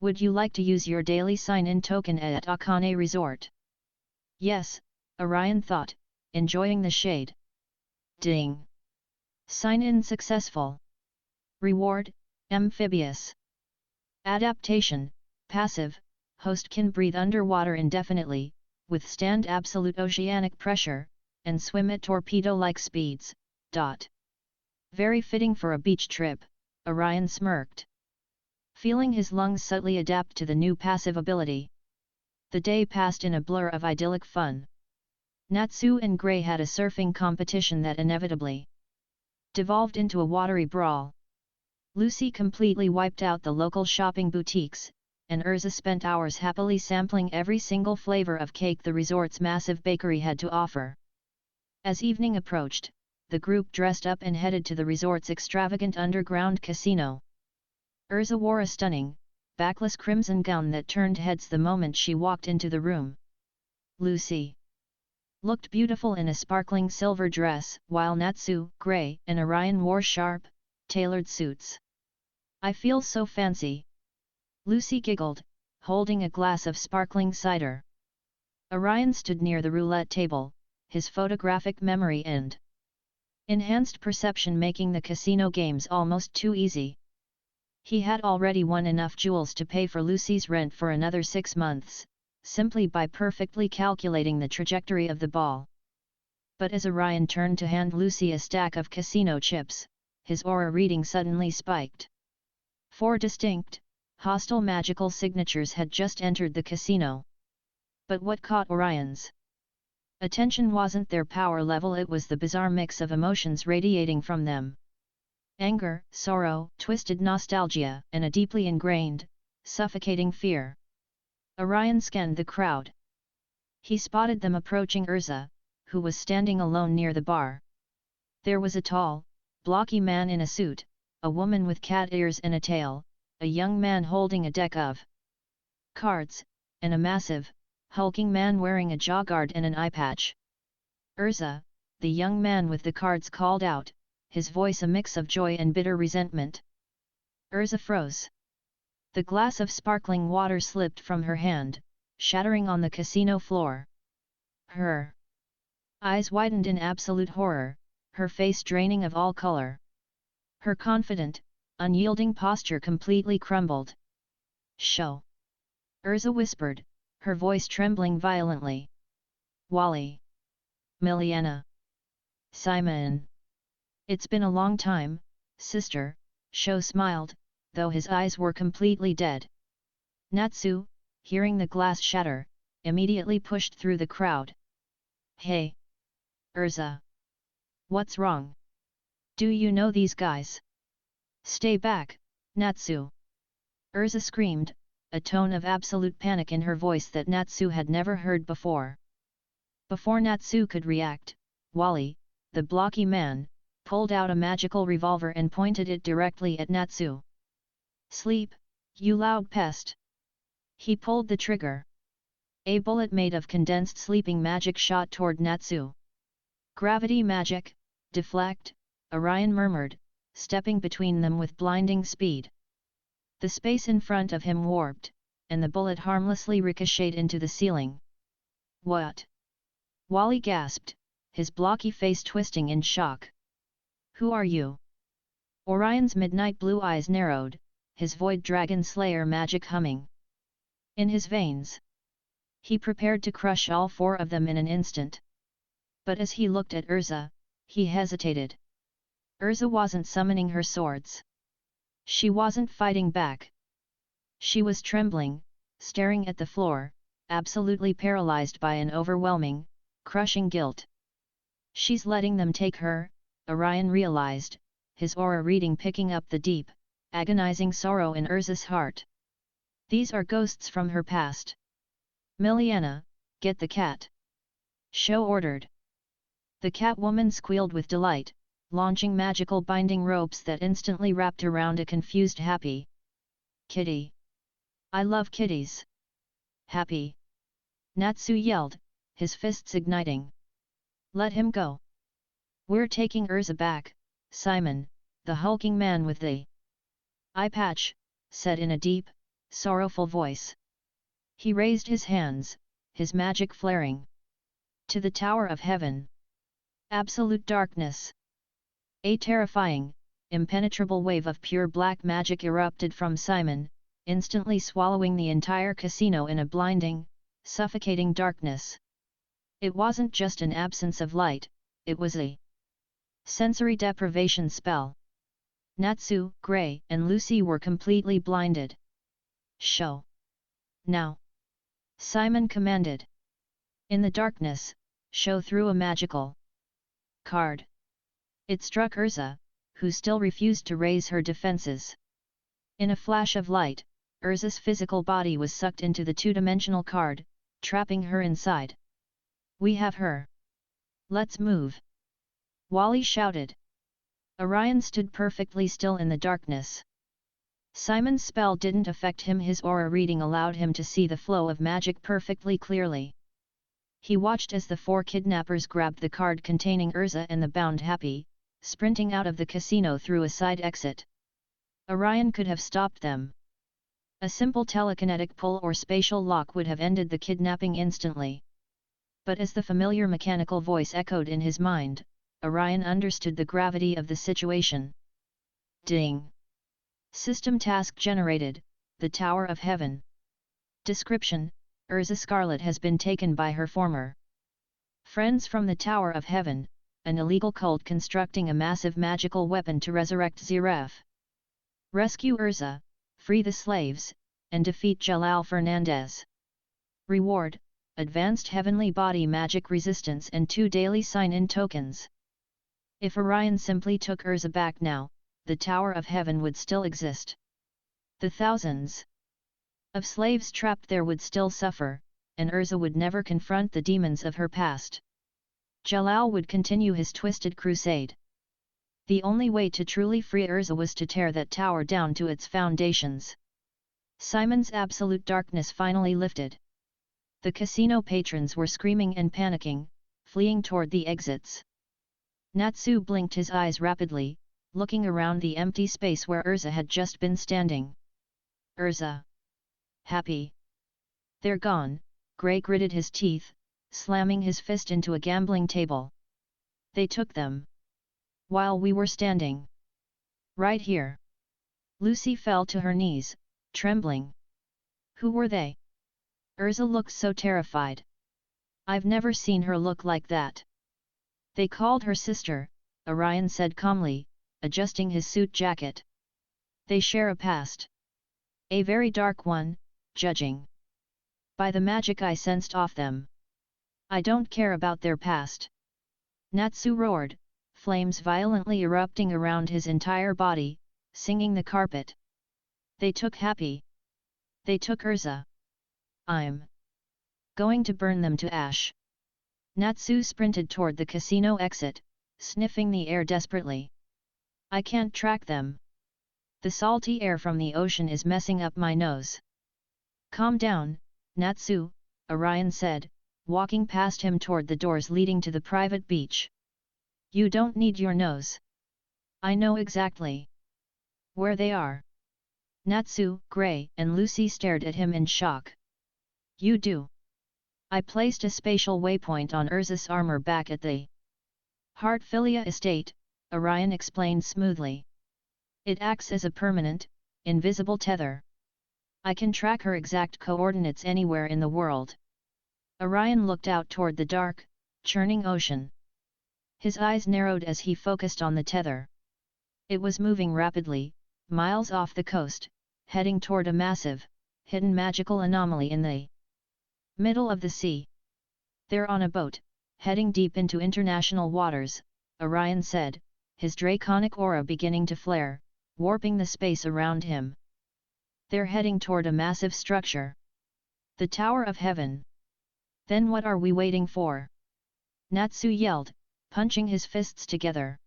Would you like to use your daily sign-in token at Akane Resort? Yes, Orion thought, enjoying the shade. Ding! Sign-in successful. Reward, amphibious. Adaptation, passive, host can breathe underwater indefinitely, withstand absolute oceanic pressure, and swim at torpedo-like speeds. Very fitting for a beach trip, Orion smirked, feeling his lungs subtly adapt to the new passive ability. The day passed in a blur of idyllic fun. Natsu and Grey had a surfing competition that inevitably devolved into a watery brawl. Lucy completely wiped out the local shopping boutiques, and Erza spent hours happily sampling every single flavor of cake the resort's massive bakery had to offer. As evening approached, the group dressed up and headed to the resort's extravagant underground casino. Erza wore a stunning, backless crimson gown that turned heads the moment she walked into the room. Lucy looked beautiful in a sparkling silver dress, while Natsu, Grey, and Orion wore sharp, tailored suits. I feel so fancy! Lucy giggled, holding a glass of sparkling cider. Orion stood near the roulette table, his photographic memory and enhanced perception making the casino games almost too easy. He had already won enough jewels to pay for Lucy's rent for another 6 months, simply by perfectly calculating the trajectory of the ball. But as Orion turned to hand Lucy a stack of casino chips, his aura reading suddenly spiked. 4 distinct, hostile magical signatures had just entered the casino. But what caught Orion's attention wasn't their power level, it was the bizarre mix of emotions radiating from them. Anger, sorrow, twisted nostalgia, and a deeply ingrained, suffocating fear. Orion scanned the crowd. He spotted them approaching Erza, who was standing alone near the bar. There was a tall, blocky man in a suit, a woman with cat ears and a tail, a young man holding a deck of cards, and a massive, hulking man wearing a jaw guard and an eye patch. Erza, the young man with the cards, called out, his voice a mix of joy and bitter resentment. Erza froze. The glass of sparkling water slipped from her hand, shattering on the casino floor. Her eyes widened in absolute horror, her face draining of all color. Her confident, unyielding posture completely crumbled. Show! Erza whispered, her voice trembling violently. Wally! Miliana! Simon! It's been a long time, sister, Sho smiled, though his eyes were completely dead. Natsu, hearing the glass shatter, immediately pushed through the crowd. Hey! Erza! What's wrong? Do you know these guys? Stay back, Natsu! Erza screamed, a tone of absolute panic in her voice that Natsu had never heard before. Before Natsu could react, Wally, the blocky man, pulled out a magical revolver and pointed it directly at Natsu. Sleep, you loud pest! He pulled the trigger. A bullet made of condensed sleeping magic shot toward Natsu. Gravity magic, deflect, Orion murmured, stepping between them with blinding speed. The space in front of him warped, and the bullet harmlessly ricocheted into the ceiling. What? Wally gasped, his blocky face twisting in shock. Who are you? Orion's midnight blue eyes narrowed, his void dragon slayer magic humming in his veins. He prepared to crush all four of them in an instant. But as he looked at Erza, he hesitated. Erza wasn't summoning her swords. She wasn't fighting back. She was trembling, staring at the floor, absolutely paralyzed by an overwhelming, crushing guilt. She's letting them take her, Orion realized, his aura reading picking up the deep, agonizing sorrow in Erza's heart. These are ghosts from her past. Miliana, get the cat. Sho ordered. The Catwoman squealed with delight, launching magical binding ropes that instantly wrapped around a confused Happy. Kitty. I love kitties. Happy. Natsu yelled, his fists igniting. Let him go. We're taking Erza back, Simon, the hulking man with the eye patch, said in a deep, sorrowful voice. He raised his hands, his magic flaring. To the Tower of Heaven. Absolute darkness. A terrifying, impenetrable wave of pure black magic erupted from Simon, instantly swallowing the entire casino in a blinding, suffocating darkness. It wasn't just an absence of light, it was a sensory deprivation spell. Natsu, Gray, and Lucy were completely blinded. Show. Now. Simon commanded. In the darkness, Sho threw a magical card. It struck Erza, who still refused to raise her defenses. In a flash of light, Erza's physical body was sucked into the two-dimensional card, trapping her inside. We have her. Let's move. Wally shouted. Orion stood perfectly still in the darkness. Simon's spell didn't affect him. His aura reading allowed him to see the flow of magic perfectly clearly. He watched as the four kidnappers grabbed the card containing Erza and the bound Happy, sprinting out of the casino through a side exit. Orion could have stopped them. A simple telekinetic pull or spatial lock would have ended the kidnapping instantly. But as the familiar mechanical voice echoed in his mind, Orion understood the gravity of the situation. Ding! System task generated, the Tower of Heaven. Description: Erza Scarlet has been taken by her former friends from the Tower of Heaven, an illegal cult constructing a massive magical weapon to resurrect Zeref. Rescue Erza, free the slaves, and defeat Jalal Fernandez. Reward: Advanced Heavenly Body Magic Resistance and 2 daily sign-in tokens. If Orion simply took Erza back now, the Tower of Heaven would still exist. The thousands of slaves trapped there would still suffer, and Erza would never confront the demons of her past. Jalal would continue his twisted crusade. The only way to truly free Erza was to tear that tower down to its foundations. Simon's absolute darkness finally lifted. The casino patrons were screaming and panicking, fleeing toward the exits. Natsu blinked his eyes rapidly, looking around the empty space where Erza had just been standing. Erza. Happy. They're gone, Gray gritted his teeth, slamming his fist into a gambling table. They took them. While we were standing. Right here. Lucy fell to her knees, trembling. Who were they? Erza looked so terrified. I've never seen her look like that. They called her sister, Orion said calmly, adjusting his suit jacket. They share a past. A very dark one, judging by the magic I sensed off them. I don't care about their past. Natsu roared, flames violently erupting around his entire body, singing the carpet. They took Happy. They took Erza. I'm going to burn them to ash. Natsu sprinted toward the casino exit, sniffing the air desperately. I can't track them. The salty air from the ocean is messing up my nose. Calm down, Natsu, Orion said, walking past him toward the doors leading to the private beach. You don't need your nose. I know exactly where they are. Natsu, Gray, and Lucy stared at him in shock. You do? I placed a spatial waypoint on Erza's armor back at the Heartfilia estate, Orion explained smoothly. It acts as a permanent, invisible tether. I can track her exact coordinates anywhere in the world. Orion looked out toward the dark, churning ocean. His eyes narrowed as he focused on the tether. It was moving rapidly, miles off the coast, heading toward a massive, hidden magical anomaly in the middle of the sea. They're on a boat, heading deep into international waters, Orion said, his draconic aura beginning to flare, warping the space around him. They're heading toward a massive structure. The Tower of Heaven. Then what are we waiting for? Natsu yelled, punching his fists together.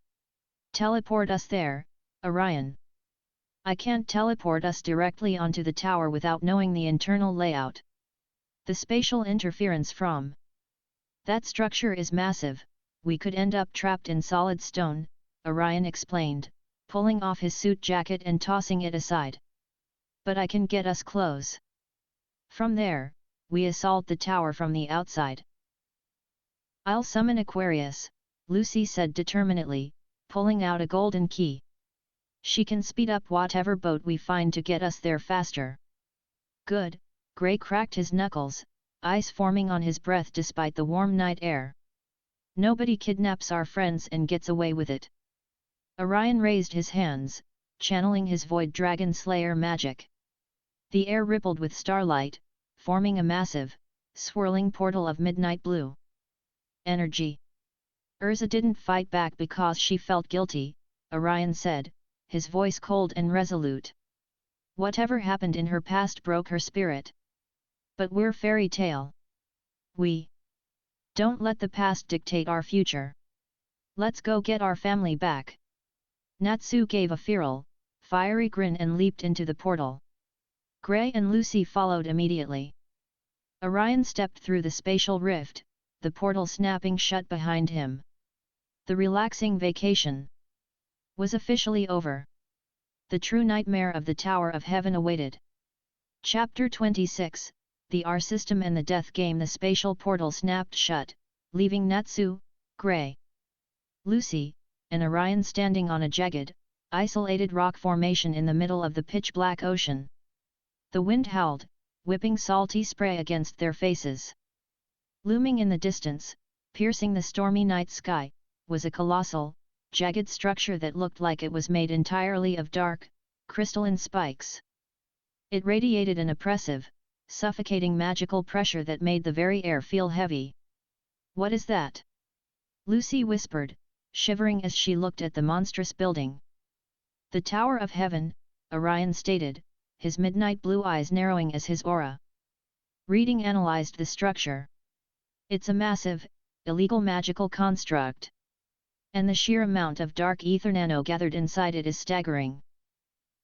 Teleport us there, Orion. I can't teleport us directly onto the tower without knowing the internal layout. The spatial interference from that structure is massive, we could end up trapped in solid stone, Orion explained, pulling off his suit jacket and tossing it aside. But I can get us close. From there, we assault the tower from the outside. I'll summon Aquarius, Lucy said determinedly, pulling out a golden key. She can speed up whatever boat we find to get us there faster. Good, Gray cracked his knuckles, ice forming on his breath despite the warm night air. Nobody kidnaps our friends and gets away with it. Orion raised his hands, channeling his Void Dragon Slayer magic. The air rippled with starlight, forming a massive, swirling portal of midnight blue energy. Erza didn't fight back because she felt guilty, Orion said, his voice cold and resolute. Whatever happened in her past broke her spirit. But we're fairy tale. We don't let the past dictate our future. Let's go get our family back. Natsu gave a feral, fiery grin and leaped into the portal. Gray and Lucy followed immediately. Orion stepped through the spatial rift, the portal snapping shut behind him. The relaxing vacation was officially over. The true nightmare of the Tower of Heaven awaited. Chapter 26, The R System and the Death Game. The spatial portal snapped shut, leaving Natsu, Gray, Lucy, and Orion standing on a jagged, isolated rock formation in the middle of the pitch-black ocean. The wind howled, whipping salty spray against their faces. Looming in the distance, piercing the stormy night sky, was a colossal, jagged structure that looked like it was made entirely of dark, crystalline spikes. It radiated an oppressive, suffocating magical pressure that made the very air feel heavy. What is that? Lucy whispered, shivering as she looked at the monstrous building. The Tower of Heaven, Orion stated, his midnight blue eyes narrowing as his aura reading analyzed the structure. It's a massive, illegal magical construct. And the sheer amount of dark ether nano gathered inside it is staggering.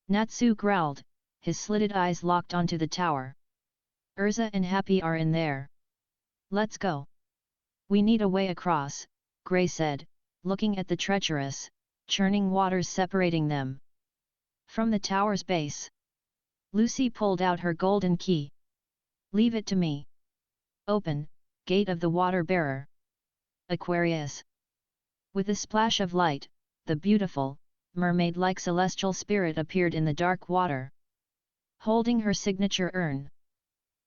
Natsu growled, his slitted eyes locked onto the tower. Erza and Happy are in there. Let's go. We need a way across, Gray said, looking at the treacherous, churning waters separating them from the tower's base. Lucy pulled out her golden key. Leave it to me. Open, gate of the water bearer. Aquarius. With a splash of light, the beautiful, mermaid-like celestial spirit appeared in the dark water, holding her signature urn.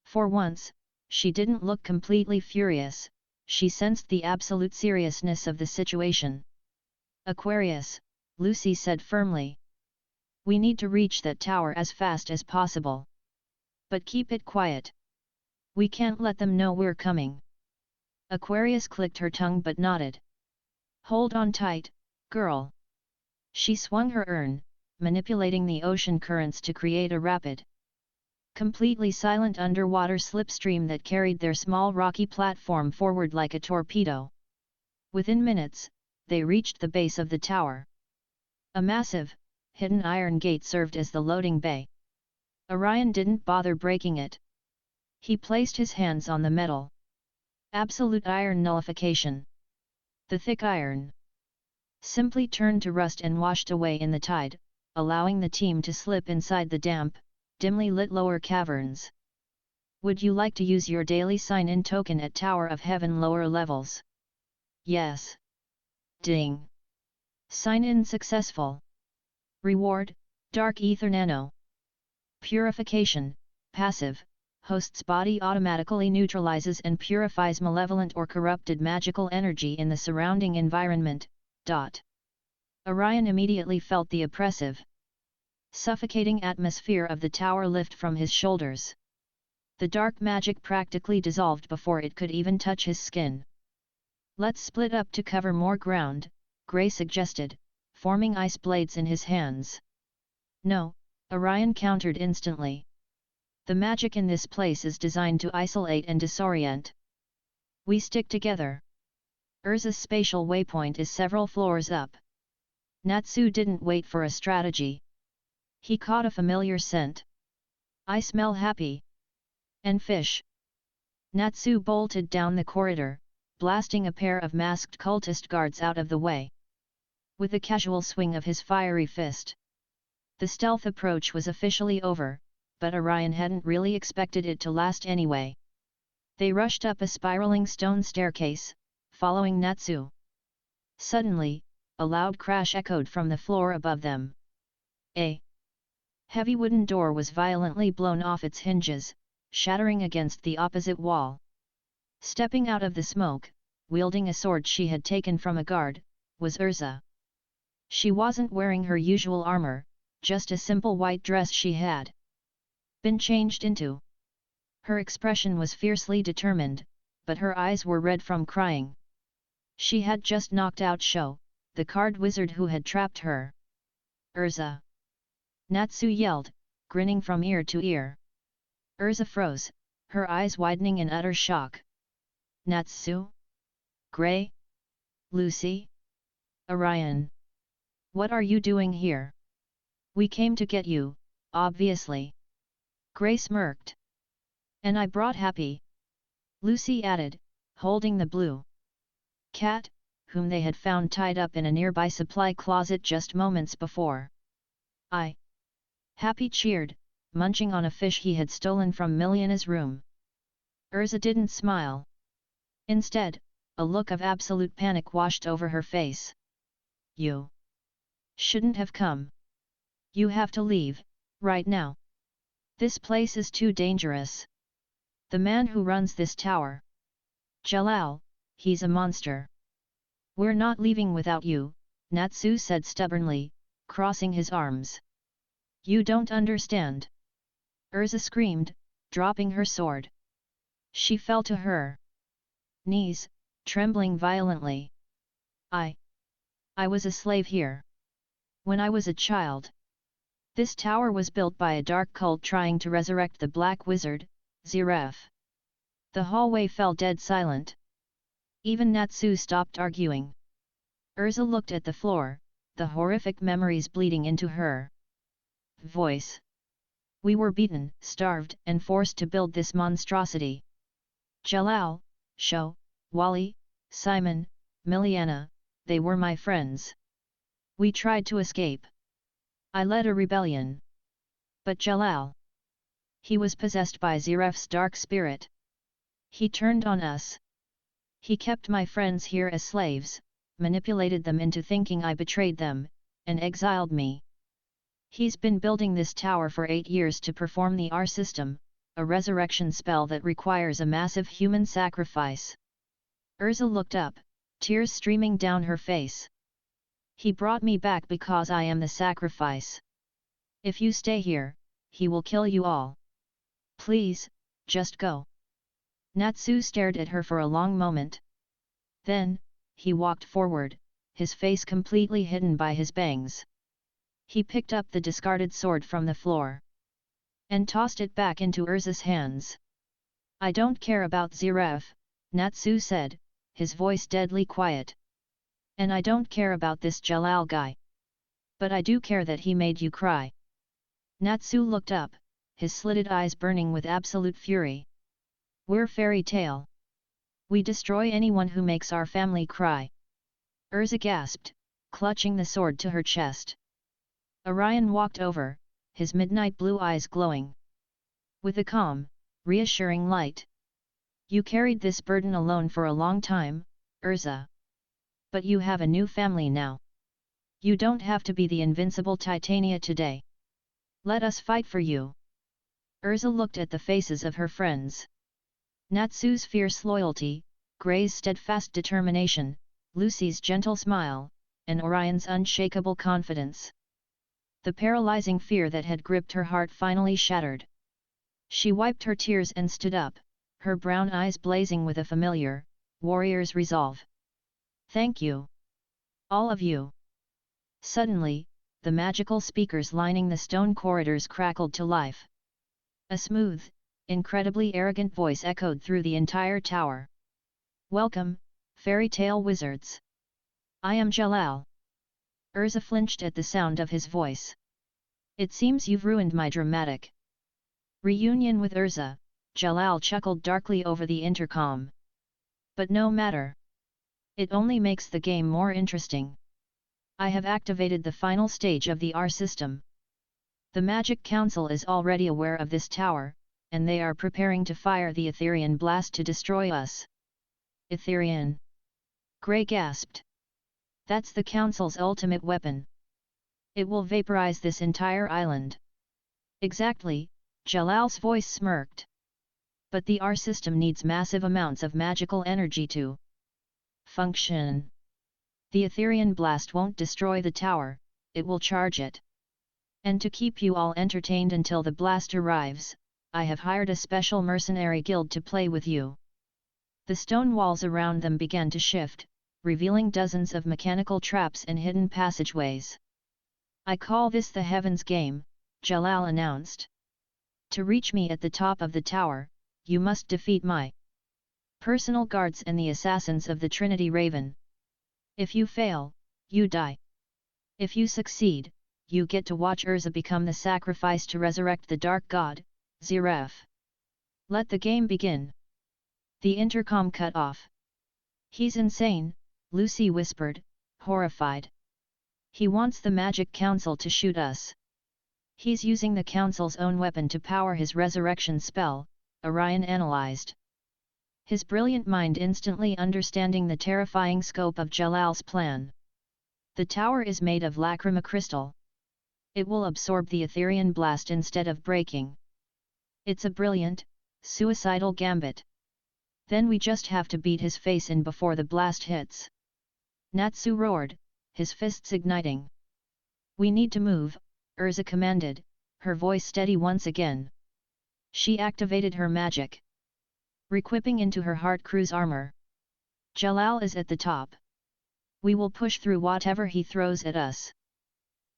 For once, she didn't look completely furious, she sensed the absolute seriousness of the situation. Aquarius, Lucy said firmly. We need to reach that tower as fast as possible. But keep it quiet. We can't let them know we're coming. Aquarius clicked her tongue but nodded. Hold on tight, girl. She swung her urn, manipulating the ocean currents to create a rapid, completely silent underwater slipstream that carried their small rocky platform forward like a torpedo. Within minutes, they reached the base of the tower. A massive, hidden iron gate served as the loading bay. Orion didn't bother breaking it. He placed his hands on the metal. Absolute iron nullification. The thick iron simply turned to rust and washed away in the tide, allowing the team to slip inside the damp, dimly lit lower caverns. Would you like to use your daily sign-in token at Tower of Heaven lower levels? Yes. Ding. Sign-in successful. Reward, Dark Ether Nano. Purification, passive, host's body automatically neutralizes and purifies malevolent or corrupted magical energy in the surrounding environment. Orion immediately felt the oppressive, suffocating atmosphere of the tower lift from his shoulders. The dark magic practically dissolved before it could even touch his skin. Let's split up to cover more ground, Gray suggested, forming ice blades in his hands. No, Orion countered instantly. The magic in this place is designed to isolate and disorient. We stick together. Erza's spatial waypoint is several floors up. Natsu didn't wait for a strategy. He caught a familiar scent. I smell happy. And fish. Natsu bolted down the corridor, blasting a pair of masked cultist guards out of the way. With a casual swing of his fiery fist. The stealth approach was officially over, but Orion hadn't really expected it to last anyway. They rushed up a spiraling stone staircase, following Natsu. Suddenly, a loud crash echoed from the floor above them. A heavy wooden door was violently blown off its hinges, shattering against the opposite wall. Stepping out of the smoke, wielding a sword she had taken from a guard, was Erza. She wasn't wearing her usual armor, just a simple white dress she had been changed into. Her expression was fiercely determined, but her eyes were red from crying. She had just knocked out Sho, the card wizard who had trapped her. Erza! Natsu yelled, grinning from ear to ear. Erza froze, her eyes widening in utter shock. Natsu? Gray? Lucy? Orion? What are you doing here? We came to get you, obviously. Gray smirked. And I brought Happy. Lucy added, holding the blue cat, whom they had found tied up in a nearby supply closet just moments before. Happy cheered, munching on a fish he had stolen from Miliana's room. Erza didn't smile. Instead, a look of absolute panic washed over her face. You shouldn't have come. You have to leave, right now. This place is too dangerous. The man who runs this tower. Jalal, he's a monster. We're not leaving without you, Natsu said stubbornly, crossing his arms. You don't understand. Erza screamed, dropping her sword. She fell to her knees, trembling violently. I was a slave here. When I was a child. This tower was built by a dark cult trying to resurrect the Black Wizard, Ziref. The hallway fell dead silent. Even Natsu stopped arguing. Erza looked at the floor, the horrific memories bleeding into her voice. We were beaten, starved, and forced to build this monstrosity. Jalal, Sho, Wally, Simon, Miliana, they were my friends. We tried to escape. I led a rebellion. But Jalal. He was possessed by Ziref's dark spirit. He turned on us. He kept my friends here as slaves, manipulated them into thinking I betrayed them, and exiled me. He's been building this tower for 8 years to perform the R system, a resurrection spell that requires a massive human sacrifice. Erza looked up, tears streaming down her face. He brought me back because I am the sacrifice. If you stay here, he will kill you all. Please, just go. Natsu stared at her for a long moment. Then, he walked forward, his face completely hidden by his bangs. He picked up the discarded sword from the floor and tossed it back into Erza's hands. I don't care about Ziref, Natsu said, his voice deadly quiet. And I don't care about this Jalal guy. But I do care that he made you cry. Natsu looked up, his slitted eyes burning with absolute fury. We're fairy tale. We destroy anyone who makes our family cry. Erza gasped, clutching the sword to her chest. Orion walked over, his midnight blue eyes glowing with a calm, reassuring light. You carried this burden alone for a long time, Erza. But you have a new family now. You don't have to be the invincible Titania today. Let us fight for you. Erza looked at the faces of her friends. Natsu's fierce loyalty, Gray's steadfast determination, Lucy's gentle smile, and Orion's unshakable confidence. The paralyzing fear that had gripped her heart finally shattered. She wiped her tears and stood up, her brown eyes blazing with a familiar, warrior's resolve. Thank you. All of you. Suddenly, the magical speakers lining the stone corridors crackled to life. A smooth, incredibly arrogant voice echoed through the entire tower. Welcome, fairy tale wizards. I am Jalal. Erza flinched at the sound of his voice. It seems you've ruined my dramatic reunion with Erza, Jalal chuckled darkly over the intercom. But no matter. It only makes the game more interesting. I have activated the final stage of the R system. The Magic Council is already aware of this tower, and they are preparing to fire the Etherean blast to destroy us. Etherean? Gray gasped. That's the Council's ultimate weapon. It will vaporize this entire island. Exactly, Jalal's voice smirked. But the R system needs massive amounts of magical energy to function. The Etherean blast won't destroy the tower, it will charge it. And to keep you all entertained until the blast arrives, I have hired a special mercenary guild to play with you. The stone walls around them began to shift, revealing dozens of mechanical traps and hidden passageways. I call this the Heaven's Game, Jalal announced. To reach me at the top of the tower, you must defeat my personal guards and the assassins of the Trinity Raven. If you fail, you die. If you succeed, you get to watch Erza become the sacrifice to resurrect the Dark God, Zeref. Let the game begin. The intercom cut off. He's insane, Lucy whispered, horrified. He wants the Magic Council to shoot us. He's using the Council's own weapon to power his resurrection spell, Orion analyzed. His brilliant mind instantly understanding the terrifying scope of Jalal's plan. The tower is made of lacrima crystal. It will absorb the Etherean blast instead of breaking. It's a brilliant, suicidal gambit. Then we just have to beat his face in before the blast hits. Natsu roared, his fists igniting. We need to move, Erza commanded, her voice steady once again. She activated her magic, requipping into her heart cruise armor. Jalal is at the top. We will push through whatever he throws at us.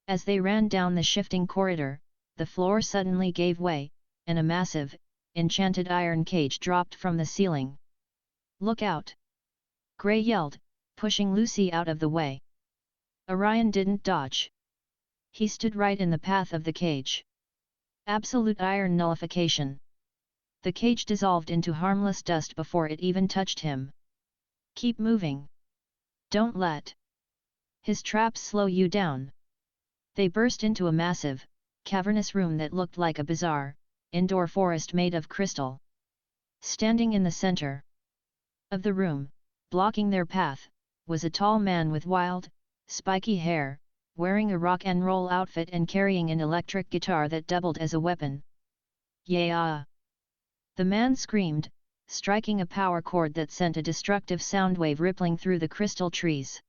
As they ran down the shifting corridor, the floor suddenly gave way, and a massive, enchanted iron cage dropped from the ceiling. Look out! Gray yelled, pushing Lucy out of the way. Orion didn't dodge. He stood right in the path of the cage. Absolute iron nullification. The cage dissolved into harmless dust before it even touched him. Keep moving. Don't let his traps slow you down. They burst into a massive, cavernous room that looked like a bizarre, indoor forest made of crystal. Standing in the center of the room, blocking their path, was a tall man with wild, spiky hair, wearing a rock and roll outfit and carrying an electric guitar that doubled as a weapon. Yeah! The man screamed, striking a power chord that sent a destructive soundwave rippling through the crystal trees.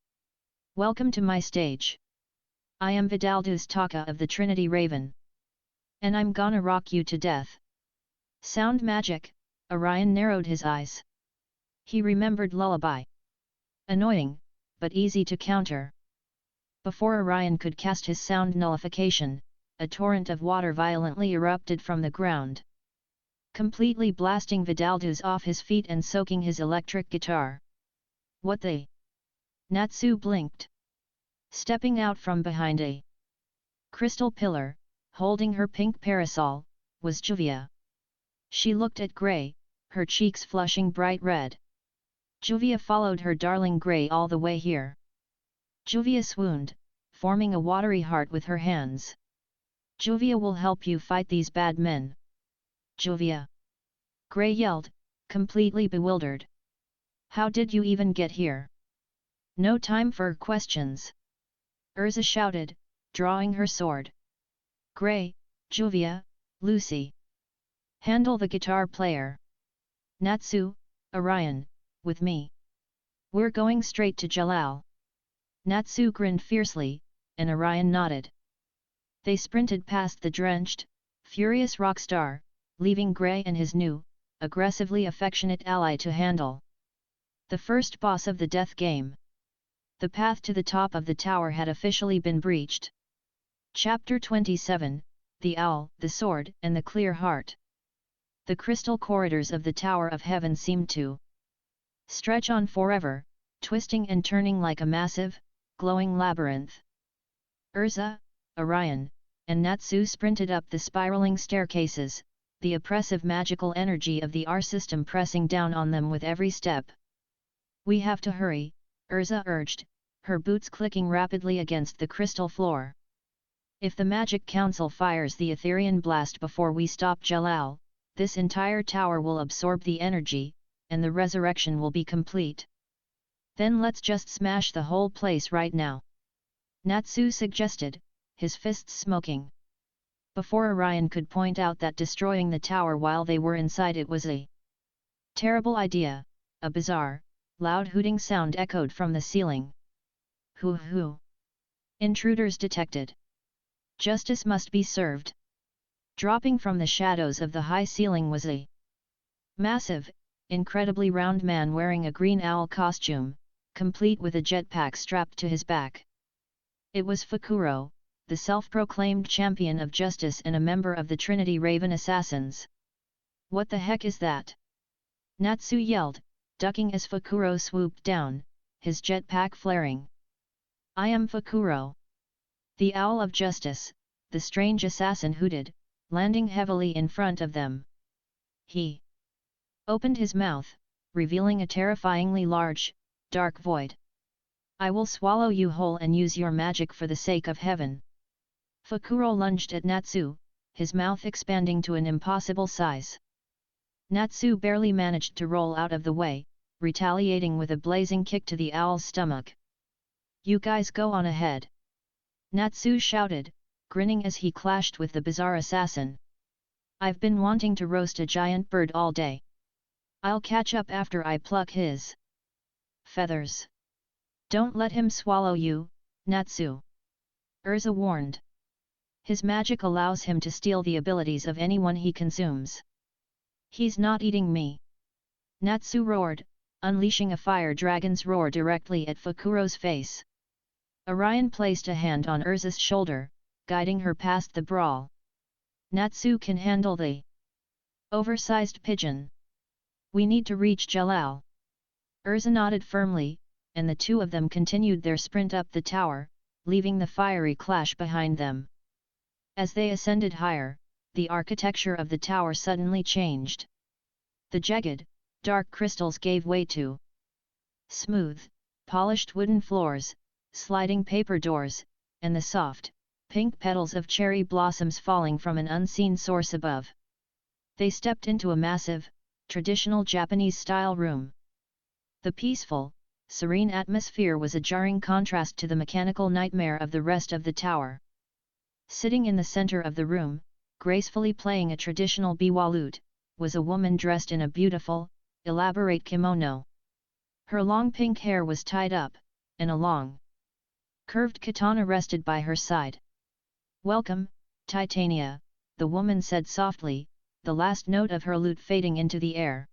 Welcome to my stage. I am Vidaldus Taka of the Trinity Raven. And I'm gonna rock you to death. Sound magic, Orion narrowed his eyes. He remembered Lullaby. Annoying, but easy to counter. Before Orion could cast his sound nullification, a torrent of water violently erupted from the ground, completely blasting Vidaldus off his feet and soaking his electric guitar. What the? Natsu blinked. Stepping out from behind a crystal pillar, holding her pink parasol, was Juvia. She looked at Gray, her cheeks flushing bright red. Juvia followed her darling Grey all the way here. Juvia swooned, forming a watery heart with her hands. Juvia will help you fight these bad men. Juvia! Grey yelled, completely bewildered. How did you even get here? No time for questions. Erza shouted, drawing her sword. Grey, Juvia, Lucy. Handle the guitar player. Natsu, Orion, with me. We're going straight to Jalal. Natsu grinned fiercely, and Orion nodded. They sprinted past the drenched, furious rock star, leaving Grey and his new, aggressively affectionate ally to handle. The first boss of the death game. The path to the top of the tower had officially been breached. Chapter 27, The Owl, the Sword and the Clear Heart. The crystal corridors of the Tower of Heaven seemed to stretch on forever, twisting and turning like a massive, glowing labyrinth. Erza, Orion, and Natsu sprinted up the spiraling staircases, the oppressive magical energy of the R system pressing down on them with every step. We have to hurry, Erza urged, her boots clicking rapidly against the crystal floor. If the Magic Council fires the Etherian blast before we stop Jalal, this entire tower will absorb the energy, and the resurrection will be complete. Then let's just smash the whole place right now. Natsu suggested, his fists smoking. Before Orion could point out that destroying the tower while they were inside it was a terrible idea, a bizarre, loud hooting sound echoed from the ceiling. Hoo hoo! Intruders detected. Justice must be served. Dropping from the shadows of the high ceiling was a massive, incredibly round man wearing a green owl costume, complete with a jetpack strapped to his back. It was Fukuro, the self-proclaimed champion of justice and a member of the Trinity Raven Assassins. What the heck is that? Natsu yelled, ducking as Fukuro swooped down, his jetpack flaring. I am Fukuro. The Owl of Justice, the strange assassin hooted, landing heavily in front of them. He opened his mouth, revealing a terrifyingly large, dark void. I will swallow you whole and use your magic for the sake of heaven. Fukuro lunged at Natsu, his mouth expanding to an impossible size. Natsu barely managed to roll out of the way, retaliating with a blazing kick to the owl's stomach. You guys go on ahead. Natsu shouted, grinning as he clashed with the bizarre assassin. I've been wanting to roast a giant bird all day. I'll catch up after I pluck his feathers. Don't let him swallow you, Natsu. Erza warned. His magic allows him to steal the abilities of anyone he consumes. He's not eating me. Natsu roared, unleashing a fire dragon's roar directly at Fukuro's face. Orion placed a hand on Erza's shoulder, guiding her past the brawl. Natsu can handle the oversized pigeon. We need to reach Jalal. Erza nodded firmly, and the two of them continued their sprint up the tower, leaving the fiery clash behind them. As they ascended higher, the architecture of the tower suddenly changed. The jagged, dark crystals gave way to smooth, polished wooden floors, sliding paper doors, and the soft, pink petals of cherry blossoms falling from an unseen source above. They stepped into a massive, traditional Japanese-style room. The peaceful, serene atmosphere was a jarring contrast to the mechanical nightmare of the rest of the tower. Sitting in the center of the room, gracefully playing a traditional biwa lute, was a woman dressed in a beautiful, elaborate kimono. Her long pink hair was tied up, and a long, curved katana rested by her side. Welcome, Titania, the woman said softly, the last note of her lute fading into the air.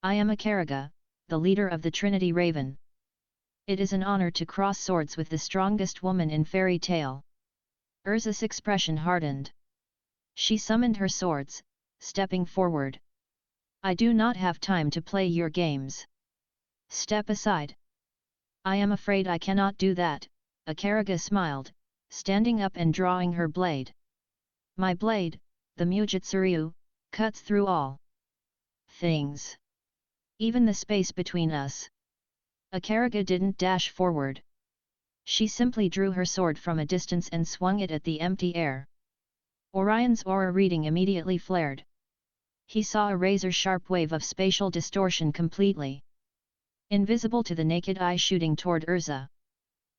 I am Akariga, the leader of the Trinity Raven. It is an honor to cross swords with the strongest woman in fairy tale. Erza's expression hardened. She summoned her swords, stepping forward. I do not have time to play your games. Step aside. I am afraid I cannot do that, Akariga smiled, standing up and drawing her blade. My blade, the Mujitsuryu, cuts through all things. Even the space between us. Akarika didn't dash forward. She simply drew her sword from a distance and swung it at the empty air. Orion's aura reading immediately flared. He saw a razor-sharp wave of spatial distortion completely invisible to the naked eye shooting toward Erza.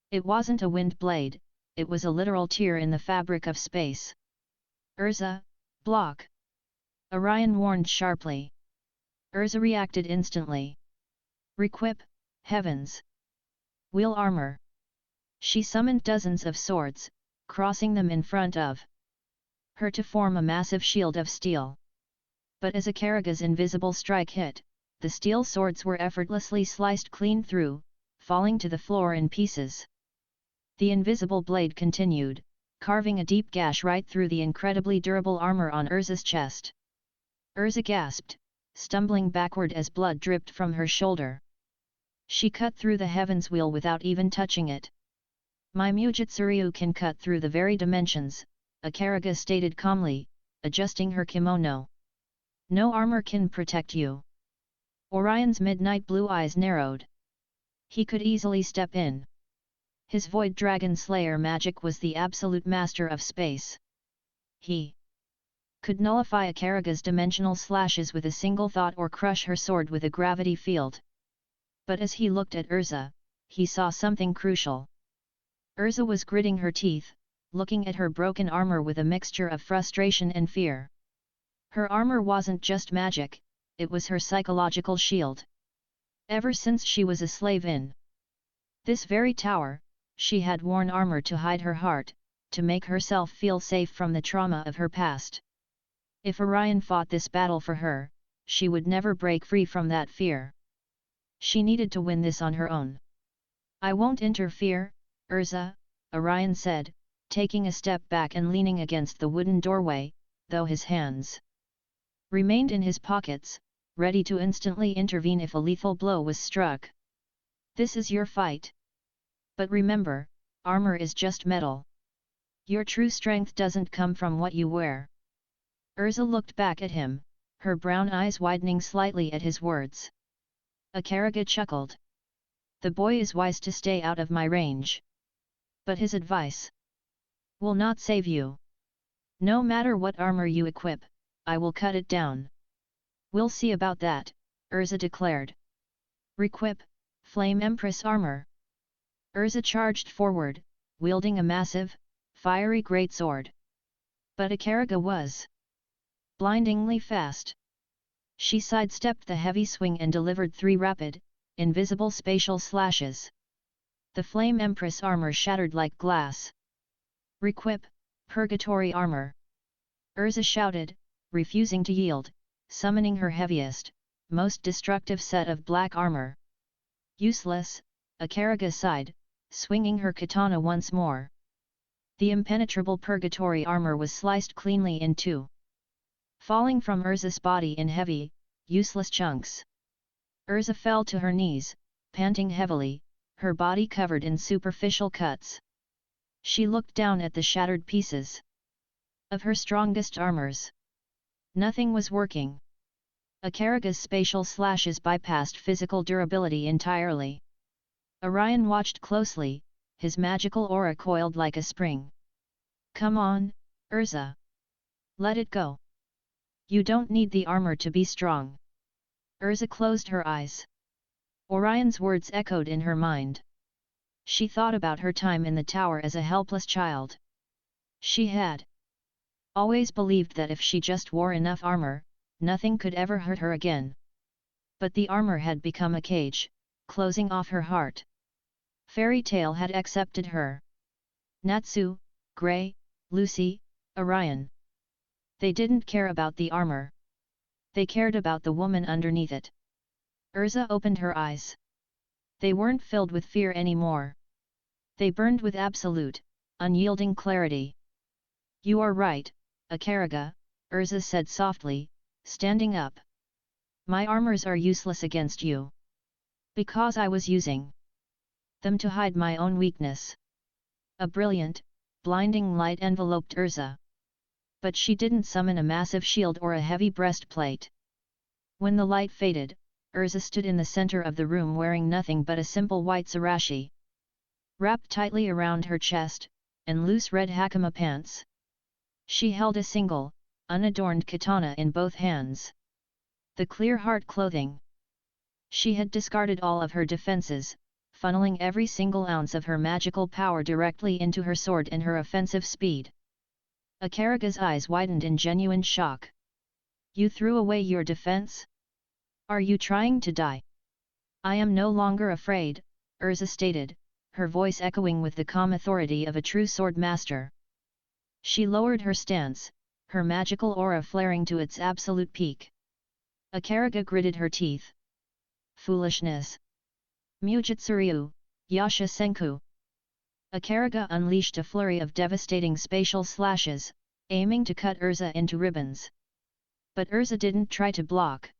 It wasn't a wind blade, it was a literal tear in the fabric of space. Erza, block! Orion warned sharply. Erza reacted instantly. Requip, heavens! Wheel armor! She summoned dozens of swords, crossing them in front of her to form a massive shield of steel. But as Akarika's invisible strike hit, the steel swords were effortlessly sliced clean through, falling to the floor in pieces. The invisible blade continued, carving a deep gash right through the incredibly durable armor on Erza's chest. Erza gasped, stumbling backward as blood dripped from her shoulder. She cut through the heavens wheel without even touching it. My Mujitsuryu can cut through the very dimensions, Akarika stated calmly, adjusting her kimono. No armor can protect you. Orion's midnight blue eyes narrowed. He could easily step in. His Void Dragon Slayer magic was the absolute master of space. He could nullify Akarika's dimensional slashes with a single thought or crush her sword with a gravity field. But as he looked at Erza, he saw something crucial. Erza was gritting her teeth, looking at her broken armor with a mixture of frustration and fear. Her armor wasn't just magic, it was her psychological shield. Ever since she was a slave in this very tower, she had worn armor to hide her heart, to make herself feel safe from the trauma of her past. If Orion fought this battle for her, she would never break free from that fear. She needed to win this on her own. I won't interfere, Erza, Orion said, taking a step back and leaning against the wooden doorway, though his hands remained in his pockets, ready to instantly intervene if a lethal blow was struck. This is your fight. But remember, armor is just metal. Your true strength doesn't come from what you wear. Erza looked back at him, her brown eyes widening slightly at his words. Akarika chuckled. The boy is wise to stay out of my range. But his advice will not save you. No matter what armor you equip, I will cut it down. We'll see about that, Erza declared. Requip, Flame Empress armor. Erza charged forward, wielding a massive, fiery greatsword. But Akarika was blindingly fast. She sidestepped the heavy swing and delivered 3 rapid, invisible spatial slashes. The Flame Empress armor shattered like glass. Requip, Purgatory armor. Erza shouted, refusing to yield, summoning her heaviest, most destructive set of black armor. Useless, Akarika sighed, swinging her katana once more. The impenetrable Purgatory armor was sliced cleanly in two, falling from Erza's body in heavy, useless chunks. Erza fell to her knees, panting heavily, her body covered in superficial cuts. She looked down at the shattered pieces of her strongest armors. Nothing was working. Akarika's spatial slashes bypassed physical durability entirely. Orion watched closely, his magical aura coiled like a spring. Come on, Erza. Let it go. You don't need the armor to be strong. Erza closed her eyes. Orion's words echoed in her mind. She thought about her time in the tower as a helpless child. She had always believed that if she just wore enough armor, nothing could ever hurt her again. But the armor had become a cage, closing off her heart. Fairy tale had accepted her. Natsu, Grey, Lucy, Orion. They didn't care about the armor. They cared about the woman underneath it. Erza opened her eyes. They weren't filled with fear anymore. They burned with absolute, unyielding clarity. You are right, Akarika, Erza said softly, standing up. My armors are useless against you. Because I was using them to hide my own weakness. A brilliant, blinding light enveloped Erza. But she didn't summon a massive shield or a heavy breastplate. When the light faded, Erza stood in the center of the room wearing nothing but a simple white sarashi, wrapped tightly around her chest, and loose red hakama pants. She held a single, unadorned katana in both hands. The clear heart clothing. She had discarded all of her defenses, funneling every single ounce of her magical power directly into her sword and her offensive speed. Akaraga's eyes widened in genuine shock. You threw away your defense? Are you trying to die? I am no longer afraid, Erza stated, her voice echoing with the calm authority of a true sword master. She lowered her stance, her magical aura flaring to its absolute peak. Akaraga gritted her teeth. Foolishness. Mujitsuryu, Yasha Senku. Akaraga unleashed a flurry of devastating spatial slashes, aiming to cut Erza into ribbons. But Erza didn't try to block.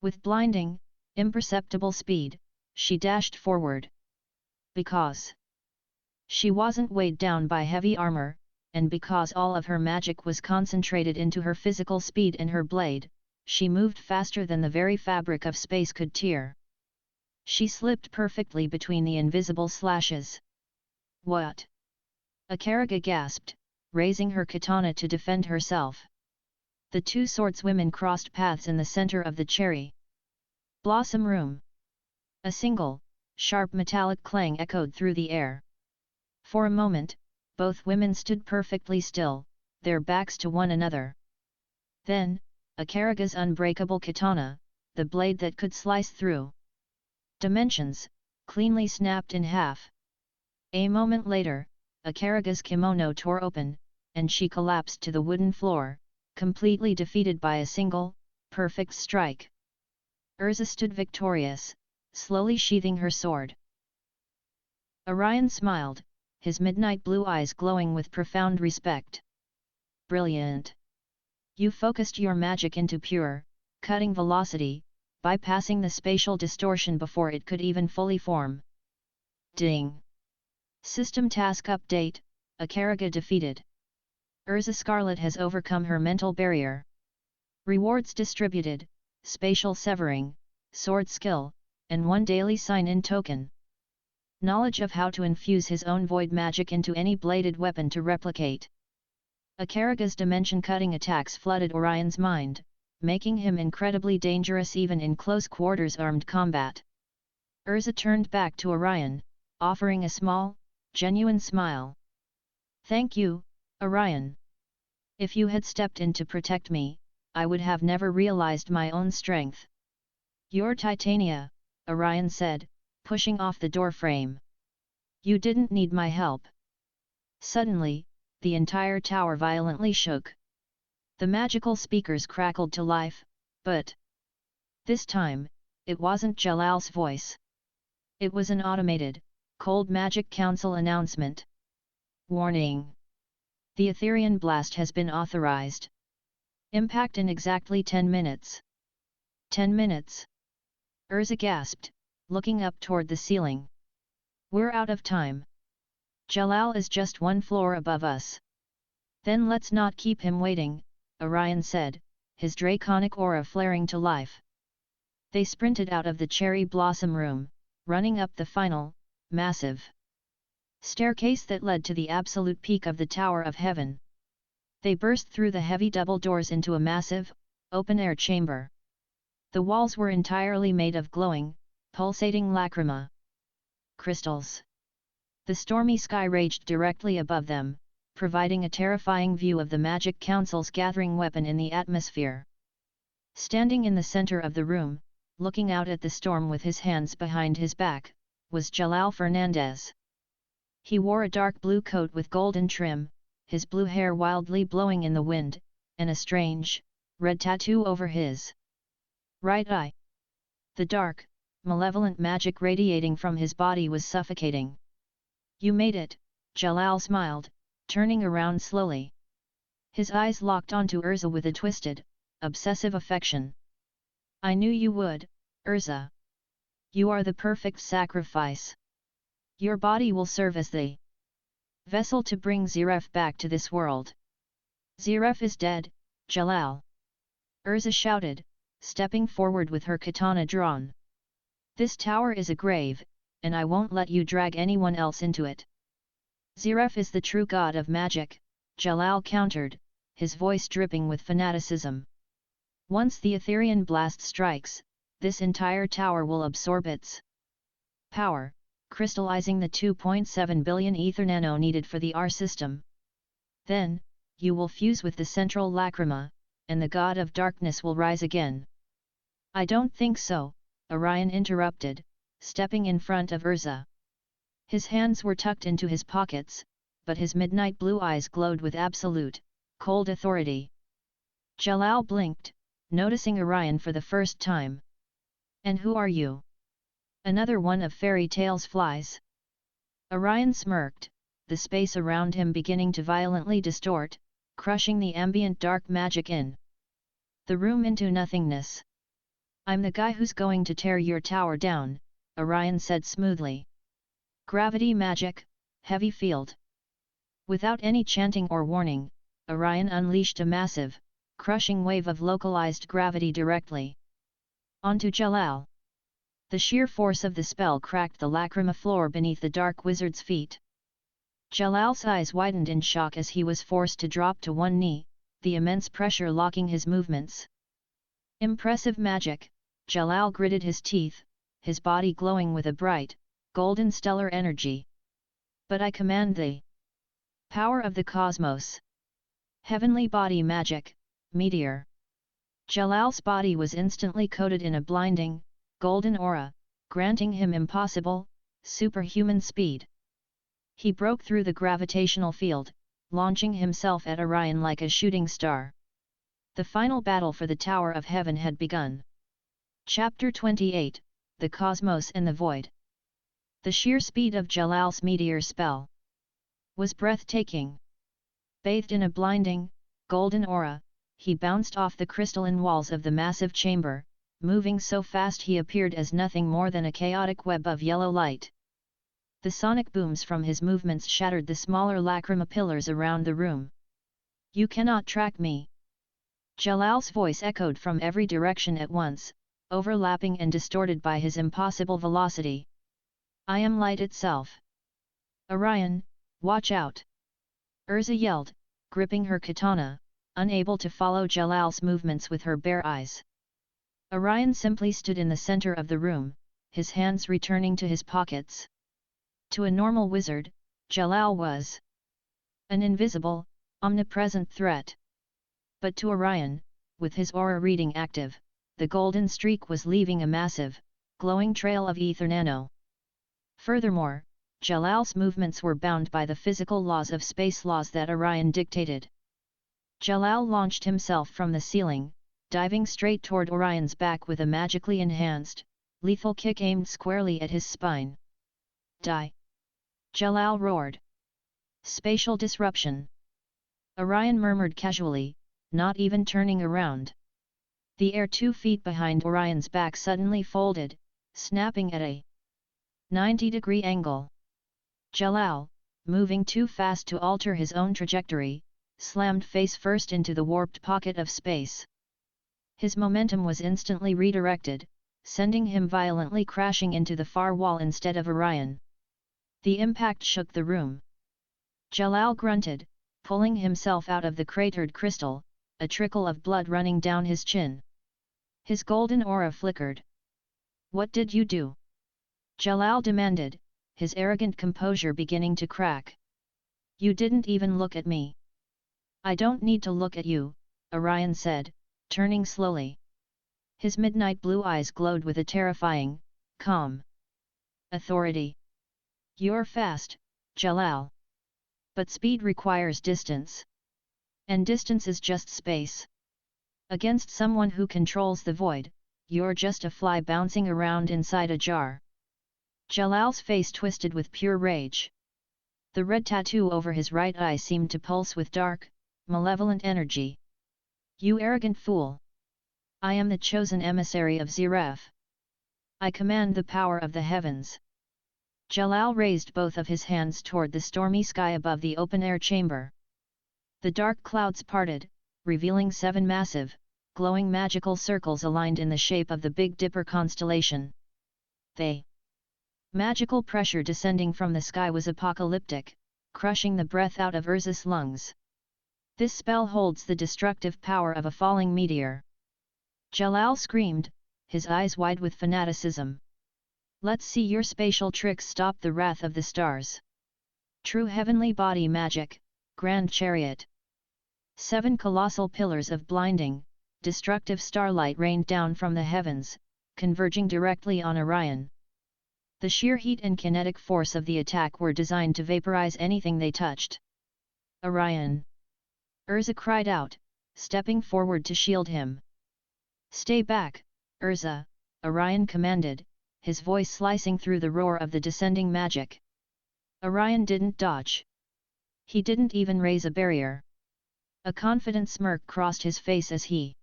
With blinding, imperceptible speed, she dashed forward. Because she wasn't weighed down by heavy armor, and because all of her magic was concentrated into her physical speed and her blade, she moved faster than the very fabric of space could tear. She slipped perfectly between the invisible slashes. What? Akaraga gasped, raising her katana to defend herself. The two swordswomen crossed paths in the center of the cherry blossom room. A single, sharp metallic clang echoed through the air. For a moment, both women stood perfectly still, their backs to one another. Then, Akaraga's unbreakable katana, the blade that could slice through dimensions, cleanly snapped in half. A moment later, Akaraga's kimono tore open, and she collapsed to the wooden floor, completely defeated by a single, perfect strike. Erza stood victorious, slowly sheathing her sword. Orion smiled, his midnight blue eyes glowing with profound respect. Brilliant! You focused your magic into pure, cutting velocity, bypassing the spatial distortion before it could even fully form. Ding! System task update, Akaraga defeated. Erza Scarlet has overcome her mental barrier. Rewards distributed, spatial severing, sword skill, and 1 daily sign-in token. Knowledge of how to infuse his own void magic into any bladed weapon to replicate. Akaraga's dimension-cutting attacks flooded Orion's mind, making him incredibly dangerous even in close-quarters armed combat. Erza turned back to Orion, offering a small, genuine smile. Thank you, Orion. If you had stepped in to protect me, I would have never realized my own strength. You're Titania, Orion said, pushing off the doorframe. You didn't need my help. Suddenly, the entire tower violently shook. The magical speakers crackled to life, but this time, it wasn't Jalal's voice. It was an automated, cold magic council announcement. Warning! The Etherean blast has been authorized. Impact in exactly 10 minutes. 10 minutes? Erza gasped, looking up toward the ceiling. We're out of time. Jalal is just 1 floor above us. Then let's not keep him waiting, Orion said, his draconic aura flaring to life. They sprinted out of the cherry blossom room, running up the final, massive staircase that led to the absolute peak of the Tower of Heaven. They burst through the heavy double doors into a massive, open-air chamber. The walls were entirely made of glowing, pulsating lacrima crystals. The stormy sky raged directly above them, providing a terrifying view of the Magic Council's gathering weapon in the atmosphere. Standing in the center of the room, looking out at the storm with his hands behind his back, was Jalal Fernandez. He wore a dark blue coat with golden trim, his blue hair wildly blowing in the wind, and a strange, red tattoo over his right eye. The dark, malevolent magic radiating from his body was suffocating. You made it, Jalal smiled, turning around slowly. His eyes locked onto Erza with a twisted, obsessive affection. I knew you would, Erza. You are the perfect sacrifice. Your body will serve as the vessel to bring Zeref back to this world. Zeref is dead, Jalal. Erza shouted, stepping forward with her katana drawn. This tower is a grave, and I won't let you drag anyone else into it. Zeref is the true god of magic, Jalal countered, his voice dripping with fanaticism. Once the Etherean blast strikes, this entire tower will absorb its power, crystallizing the 2.7 billion ether nano needed for the R system. Then, you will fuse with the central lacrima, and the god of darkness will rise again. I don't think so, Orion interrupted, stepping in front of Erza. His hands were tucked into his pockets, but his midnight blue eyes glowed with absolute, cold authority. Jalal blinked, noticing Orion for the first time. And who are you? Another one of fairy tales flies? Orion smirked, the space around him beginning to violently distort, crushing the ambient dark magic in the room into nothingness. I'm the guy who's going to tear your tower down, Orion said smoothly. Gravity magic, heavy field. Without any chanting or warning, Orion unleashed a massive, crushing wave of localized gravity directly onto Jalal. The sheer force of the spell cracked the lacrima floor beneath the dark wizard's feet. Jalal's eyes widened in shock as he was forced to drop to one knee, the immense pressure locking his movements. Impressive magic, Jalal gritted his teeth, his body glowing with a bright, golden stellar energy. But I command the power of the cosmos. Heavenly body magic, meteor. Jalal's body was instantly coated in a blinding, golden aura, granting him impossible, superhuman speed. He broke through the gravitational field, launching himself at Orion like a shooting star. The final battle for the Tower of Heaven had begun. Chapter 28, The Cosmos and the Void. The sheer speed of Jalal's meteor spell was breathtaking. Bathed in a blinding, golden aura, he bounced off the crystalline walls of the massive chamber, moving so fast he appeared as nothing more than a chaotic web of yellow light. The sonic booms from his movements shattered the smaller lacrima pillars around the room. You cannot track me. Jalal's voice echoed from every direction at once, overlapping and distorted by his impossible velocity. I am light itself. Orion, watch out! Erza yelled, gripping her katana, unable to follow Jalal's movements with her bare eyes. Orion simply stood in the center of the room, his hands returning to his pockets. To a normal wizard, Jalal was an invisible, omnipresent threat. But to Orion, with his aura reading active, the golden streak was leaving a massive, glowing trail of ether nano. Furthermore, Jalal's movements were bound by the physical laws of space laws that Orion dictated. Jalal launched himself from the ceiling, diving straight toward Orion's back with a magically enhanced, lethal kick aimed squarely at his spine. Die! Jalal roared. Spatial disruption. Orion murmured casually, not even turning around. The air 2 feet behind Orion's back suddenly folded, snapping at a 90-degree angle. Jalal, moving too fast to alter his own trajectory, slammed face first into the warped pocket of space. His momentum was instantly redirected, sending him violently crashing into the far wall instead of Orion. The impact shook the room. Jalal grunted, pulling himself out of the cratered crystal, a trickle of blood running down his chin. His golden aura flickered. What did you do? Jalal demanded, his arrogant composure beginning to crack. You didn't even look at me. I don't need to look at you, Orion said, turning slowly. His midnight blue eyes glowed with a terrifying, calm authority. You're fast, Jalal. But speed requires distance. And distance is just space. Against someone who controls the void, you're just a fly bouncing around inside a jar. Jalal's face twisted with pure rage. The red tattoo over his right eye seemed to pulse with dark, malevolent energy. You arrogant fool! I am the chosen emissary of Zeref. I command the power of the heavens. Jalal raised both of his hands toward the stormy sky above the open-air chamber. The dark clouds parted, revealing 7 massive, glowing magical circles aligned in the shape of the Big Dipper constellation. Magical pressure descending from the sky was apocalyptic, crushing the breath out of Erza's lungs. This spell holds the destructive power of a falling meteor. Jalal screamed, his eyes wide with fanaticism. Let's see your spatial tricks stop the wrath of the stars. True heavenly body magic, grand chariot. 7 colossal pillars of blinding, destructive starlight rained down from the heavens, converging directly on Orion. The sheer heat and kinetic force of the attack were designed to vaporize anything they touched. Orion! Erza cried out, stepping forward to shield him. Stay back, Erza, Orion commanded, his voice slicing through the roar of the descending magic. Orion didn't dodge. He didn't even raise a barrier. A confident smirk crossed his face as he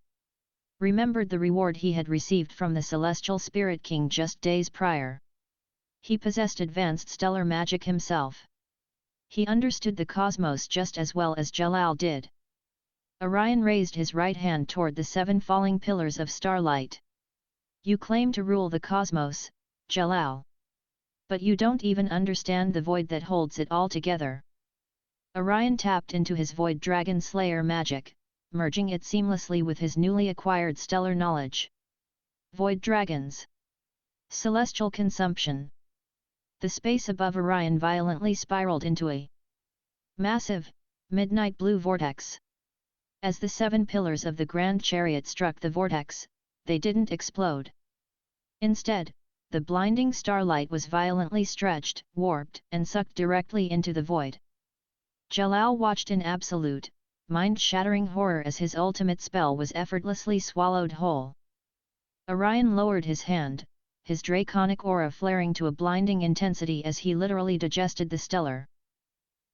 remembered the reward he had received from the Celestial Spirit King just days prior. He possessed advanced stellar magic himself. He understood the cosmos just as well as Jalal did. Orion raised his right hand toward the 7 falling pillars of starlight. You claim to rule the cosmos, Jalal. But you don't even understand the void that holds it all together. Orion tapped into his Void Dragon Slayer magic, merging it seamlessly with his newly acquired stellar knowledge. Void Dragons. Celestial consumption. The space above Orion violently spiraled into a massive, midnight blue vortex. As the 7 pillars of the Grand Chariot struck the vortex, they didn't explode. Instead, the blinding starlight was violently stretched, warped, and sucked directly into the void. Jalal watched in absolute, mind-shattering horror as his ultimate spell was effortlessly swallowed whole. Orion lowered his hand, his draconic aura flaring to a blinding intensity as he literally digested the stellar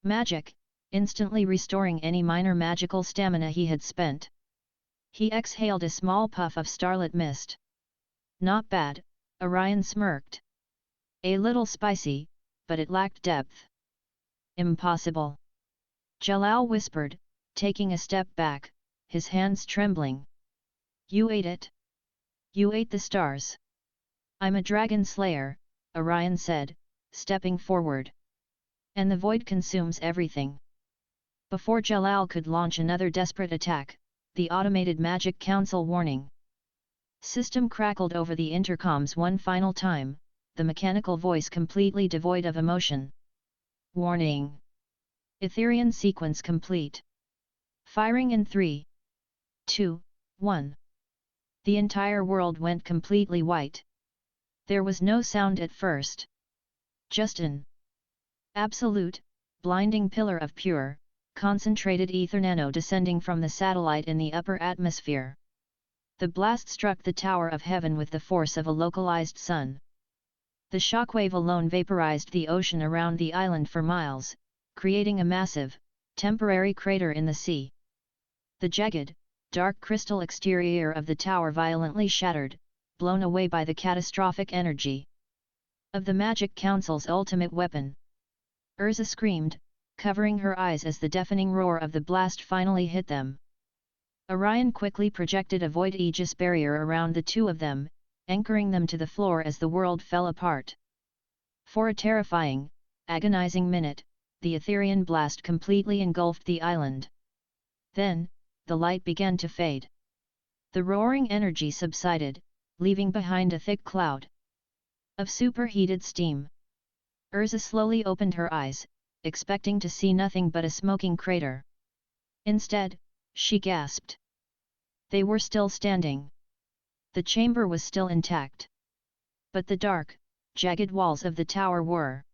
magic, instantly restoring any minor magical stamina he had spent. He exhaled a small puff of starlit mist. Not bad, Orion smirked. A little spicy, but it lacked depth. Impossible. Jalal whispered, taking a step back, his hands trembling. You ate it. You ate the stars. I'm a dragon slayer, Orion said, stepping forward. And the void consumes everything. Before Jalal could launch another desperate attack, the automated Magic Council warning system crackled over the intercoms one final time, the mechanical voice completely devoid of emotion. Warning. Etherian sequence complete. Firing in 3, 2, 1. The entire world went completely white. There was no sound at first. Just an absolute, blinding pillar of pure, concentrated ether nano descending from the satellite in the upper atmosphere. The blast struck the Tower of Heaven with the force of a localized sun. The shockwave alone vaporized the ocean around the island for miles, creating a massive, temporary crater in the sea. The jagged, dark crystal exterior of the tower violently shattered, blown away by the catastrophic energy of the Magic Council's ultimate weapon. Erza screamed, covering her eyes as the deafening roar of the blast finally hit them. Orion quickly projected a void aegis barrier around the two of them, anchoring them to the floor as the world fell apart. For a terrifying, agonizing minute, the Etherian blast completely engulfed the island. Then, the light began to fade. The roaring energy subsided, leaving behind a thick cloud of superheated steam. Erza slowly opened her eyes, expecting to see nothing but a smoking crater. Instead, she gasped. They were still standing. The chamber was still intact. But the dark, jagged walls of the tower were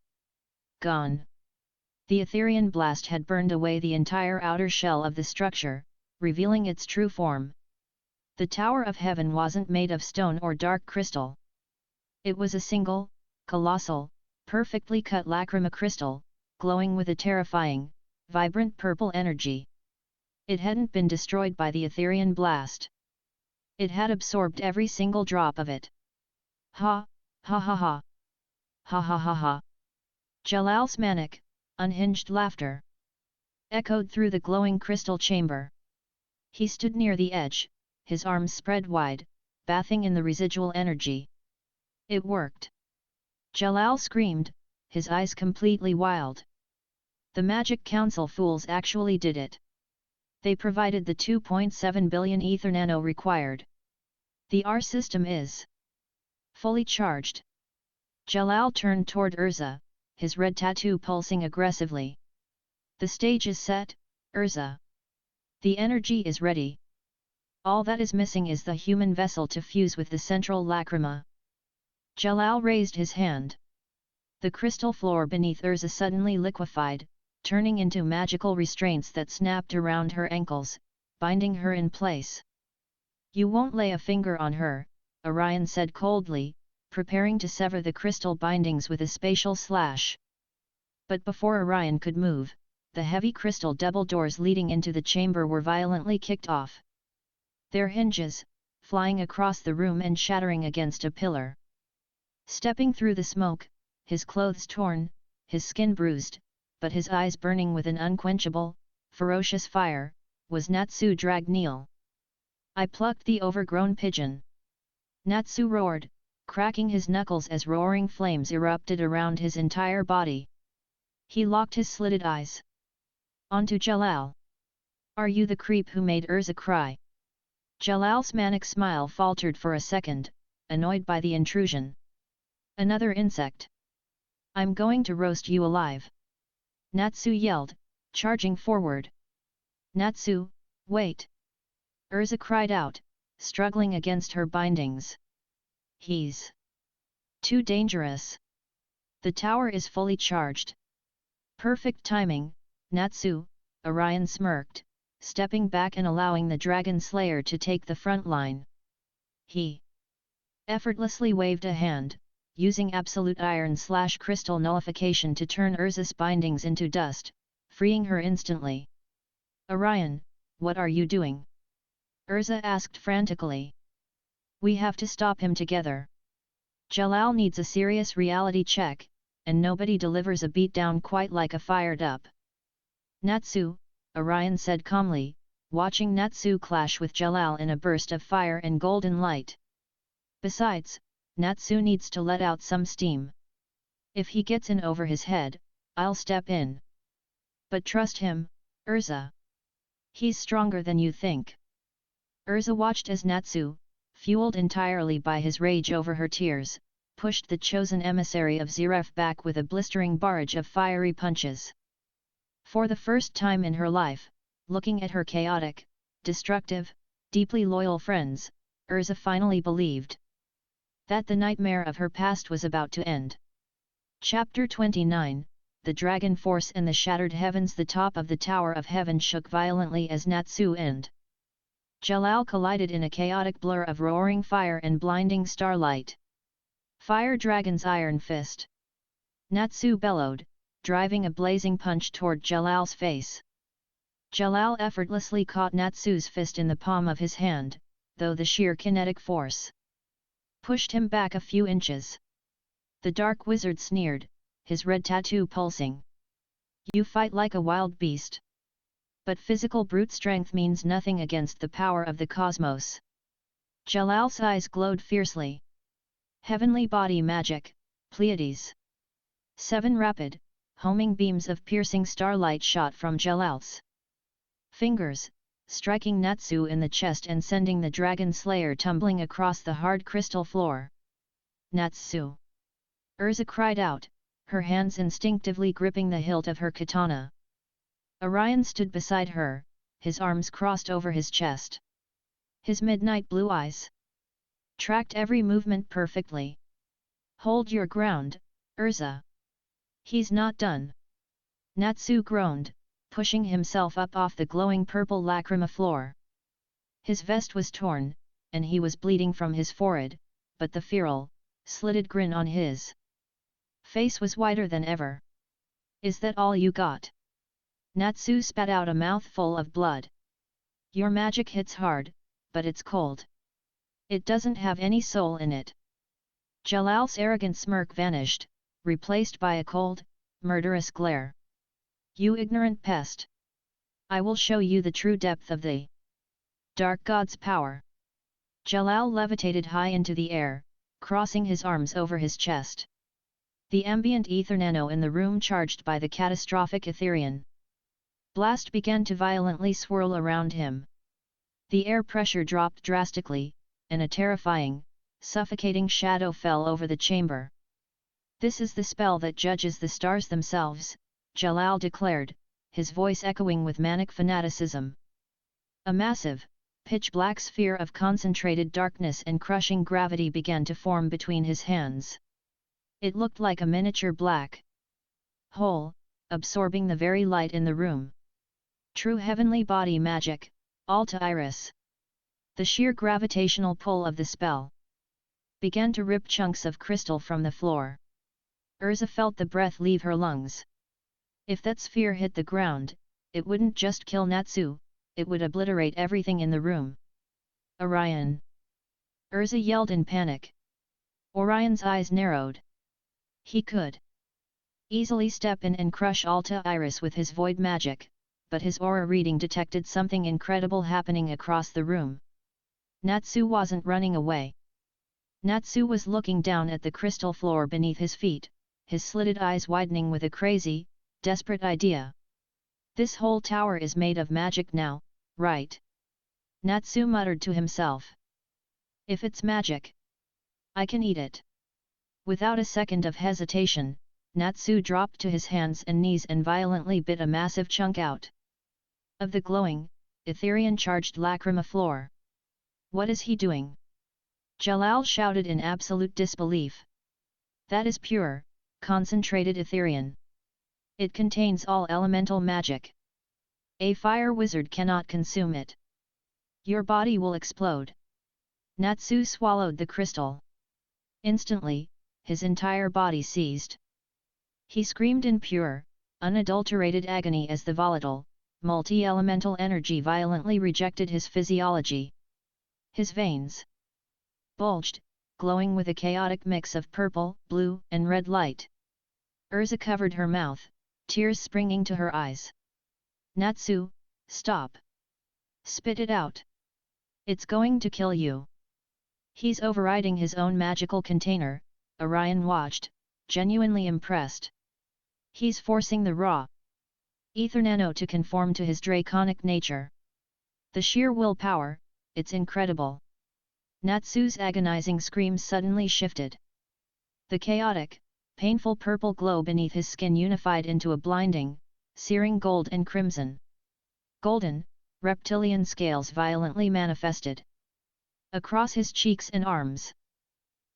gone. The Etherian blast had burned away the entire outer shell of the structure, revealing its true form. The Tower of Heaven wasn't made of stone or dark crystal. It was a single, colossal, perfectly cut lacrima crystal, glowing with a terrifying, vibrant purple energy. It hadn't been destroyed by the Etherian blast. It had absorbed every single drop of it. Ha, ha ha ha. Ha ha ha ha. Jalal's manic, unhinged laughter echoed through the glowing crystal chamber. He stood near the edge, his arms spread wide, bathing in the residual energy. It worked. Jalal screamed, his eyes completely wild. The Magic Council fools actually did it. They provided the 2.7 billion ether nano required. The R system is fully charged. Jalal turned toward Erza, his red tattoo pulsing aggressively. The stage is set, Erza. The energy is ready. All that is missing is the human vessel to fuse with the central lacrima. Jalal raised his hand. The crystal floor beneath Erza suddenly liquefied, turning into magical restraints that snapped around her ankles, binding her in place. You won't lay a finger on her, Orion said coldly, preparing to sever the crystal bindings with a spatial slash. But before Orion could move, the heavy crystal double doors leading into the chamber were violently kicked off. Their hinges, flying across the room and shattering against a pillar. Stepping through the smoke, his clothes torn, his skin bruised, but his eyes burning with an unquenchable, ferocious fire, was Natsu Dragneel. I plucked the overgrown pigeon. Natsu roared, cracking his knuckles as roaring flames erupted around his entire body. He locked his slitted eyes. Onto Jalal. Are you the creep who made Erza cry? Jalal's manic smile faltered for a second, annoyed by the intrusion. Another insect. I'm going to roast you alive. Natsu yelled, charging forward. Natsu, wait! Erza cried out, struggling against her bindings. He's too dangerous. The tower is fully charged. Perfect timing, Natsu, Orion smirked, stepping back and allowing the Dragon Slayer to take the front line. He effortlessly waved a hand, using absolute iron/crystal nullification to turn Erza's bindings into dust, freeing her instantly. Orion, what are you doing? Erza asked frantically. We have to stop him together. Jalal needs a serious reality check, and nobody delivers a beatdown quite like a fired-up Natsu, Orion said calmly, watching Natsu clash with Jalal in a burst of fire and golden light. Besides, Natsu needs to let out some steam. If he gets in over his head, I'll step in. But trust him, Erza. He's stronger than you think. Erza watched as Natsu, fueled entirely by his rage over her tears, pushed the chosen emissary of Zeref back with a blistering barrage of fiery punches. For the first time in her life, looking at her chaotic, destructive, deeply loyal friends, Erza finally believed that the nightmare of her past was about to end. Chapter 29, The Dragon Force and the Shattered Heavens. The top of the Tower of Heaven shook violently as Natsu and Jalal collided in a chaotic blur of roaring fire and blinding starlight. Fire Dragon's Iron Fist. Natsu bellowed, driving a blazing punch toward Jalal's face. Jalal effortlessly caught Natsu's fist in the palm of his hand, though the sheer kinetic force pushed him back a few inches. The dark wizard sneered, his red tattoo pulsing. You fight like a wild beast. But physical brute strength means nothing against the power of the cosmos. Jalal's eyes glowed fiercely. Heavenly body magic, Pleiades. 7 rapid, homing beams of piercing starlight shot from Jalal's fingers, striking Natsu in the chest and sending the Dragon Slayer tumbling across the hard crystal floor. Natsu! Erza cried out, her hands instinctively gripping the hilt of her katana. Orion stood beside her, his arms crossed over his chest. His midnight blue eyes tracked every movement perfectly. Hold your ground, Erza. He's not done. Natsu groaned, pushing himself up off the glowing purple lacrima floor. His vest was torn, and he was bleeding from his forehead, but the feral, slitted grin on his face was wider than ever. Is that all you got? Natsu spat out a mouthful of blood. Your magic hits hard, but it's cold. It doesn't have any soul in it. Jalal's arrogant smirk vanished, replaced by a cold, murderous glare. You ignorant pest! I will show you the true depth of the Dark God's power. Jalal levitated high into the air, crossing his arms over his chest. The ambient ether nano in the room charged by the catastrophic Etherian blast began to violently swirl around him. The air pressure dropped drastically, and a terrifying, suffocating shadow fell over the chamber. "This is the spell that judges the stars themselves," Jalal declared, his voice echoing with manic fanaticism. A massive, pitch-black sphere of concentrated darkness and crushing gravity began to form between his hands. It looked like a miniature black hole, absorbing the very light in the room. True heavenly body magic, Alta Iris. The sheer gravitational pull of the spell began to rip chunks of crystal from the floor. Erza felt the breath leave her lungs. If that sphere hit the ground, it wouldn't just kill Natsu, it would obliterate everything in the room. "Orion!" Erza yelled in panic. Orion's eyes narrowed. He could easily step in and crush Alta Iris with his void magic, but his aura reading detected something incredible happening across the room. Natsu wasn't running away. Natsu was looking down at the crystal floor beneath his feet, his slitted eyes widening with a crazy, desperate idea. "This whole tower is made of magic now, right?" Natsu muttered to himself. "If it's magic, I can eat it." Without a second of hesitation, Natsu dropped to his hands and knees and violently bit a massive chunk out of the glowing, Etherian-charged lacrima floor. "What is he doing?" Jalal shouted in absolute disbelief. "That is pure, concentrated Etherian. It contains all elemental magic. A fire wizard cannot consume it. Your body will explode." Natsu swallowed the crystal. Instantly, his entire body seized. He screamed in pure, unadulterated agony as the volatile, multi-elemental energy violently rejected his physiology. His veins bulged, glowing with a chaotic mix of purple, blue, and red light. Erza covered her mouth, tears springing to her eyes. "Natsu, stop! Spit it out! It's going to kill you!" "He's overriding his own magical container," Orion watched, genuinely impressed. "He's forcing the raw ether nano to conform to his draconic nature. The sheer willpower, it's incredible." Natsu's agonizing scream suddenly shifted. The chaotic, painful purple glow beneath his skin unified into a blinding, searing gold and crimson. Golden, reptilian scales violently manifested across his cheeks and arms.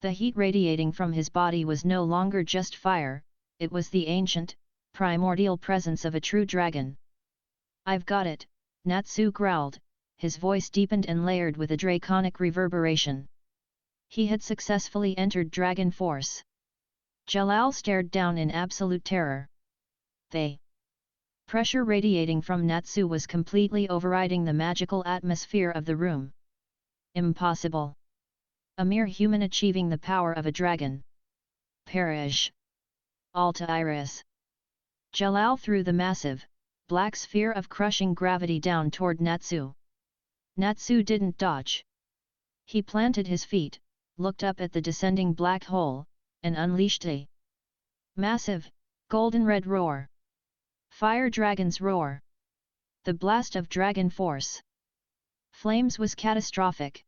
The heat radiating from his body was no longer just fire, it was the ancient, primordial presence of a true dragon. "I've got it," Natsu growled, his voice deepened and layered with a draconic reverberation. He had successfully entered dragon force. Jalal stared down in absolute terror. The pressure radiating from Natsu was completely overriding the magical atmosphere of the room. Impossible! A mere human achieving the power of a dragon. Perish! Alta Iris! Jalal threw the massive, black sphere of crushing gravity down toward Natsu. Natsu didn't dodge. He planted his feet, looked up at the descending black hole, and unleashed a massive, golden-red roar. Fire Dragon's roar. The blast of dragon force. Flames was catastrophic.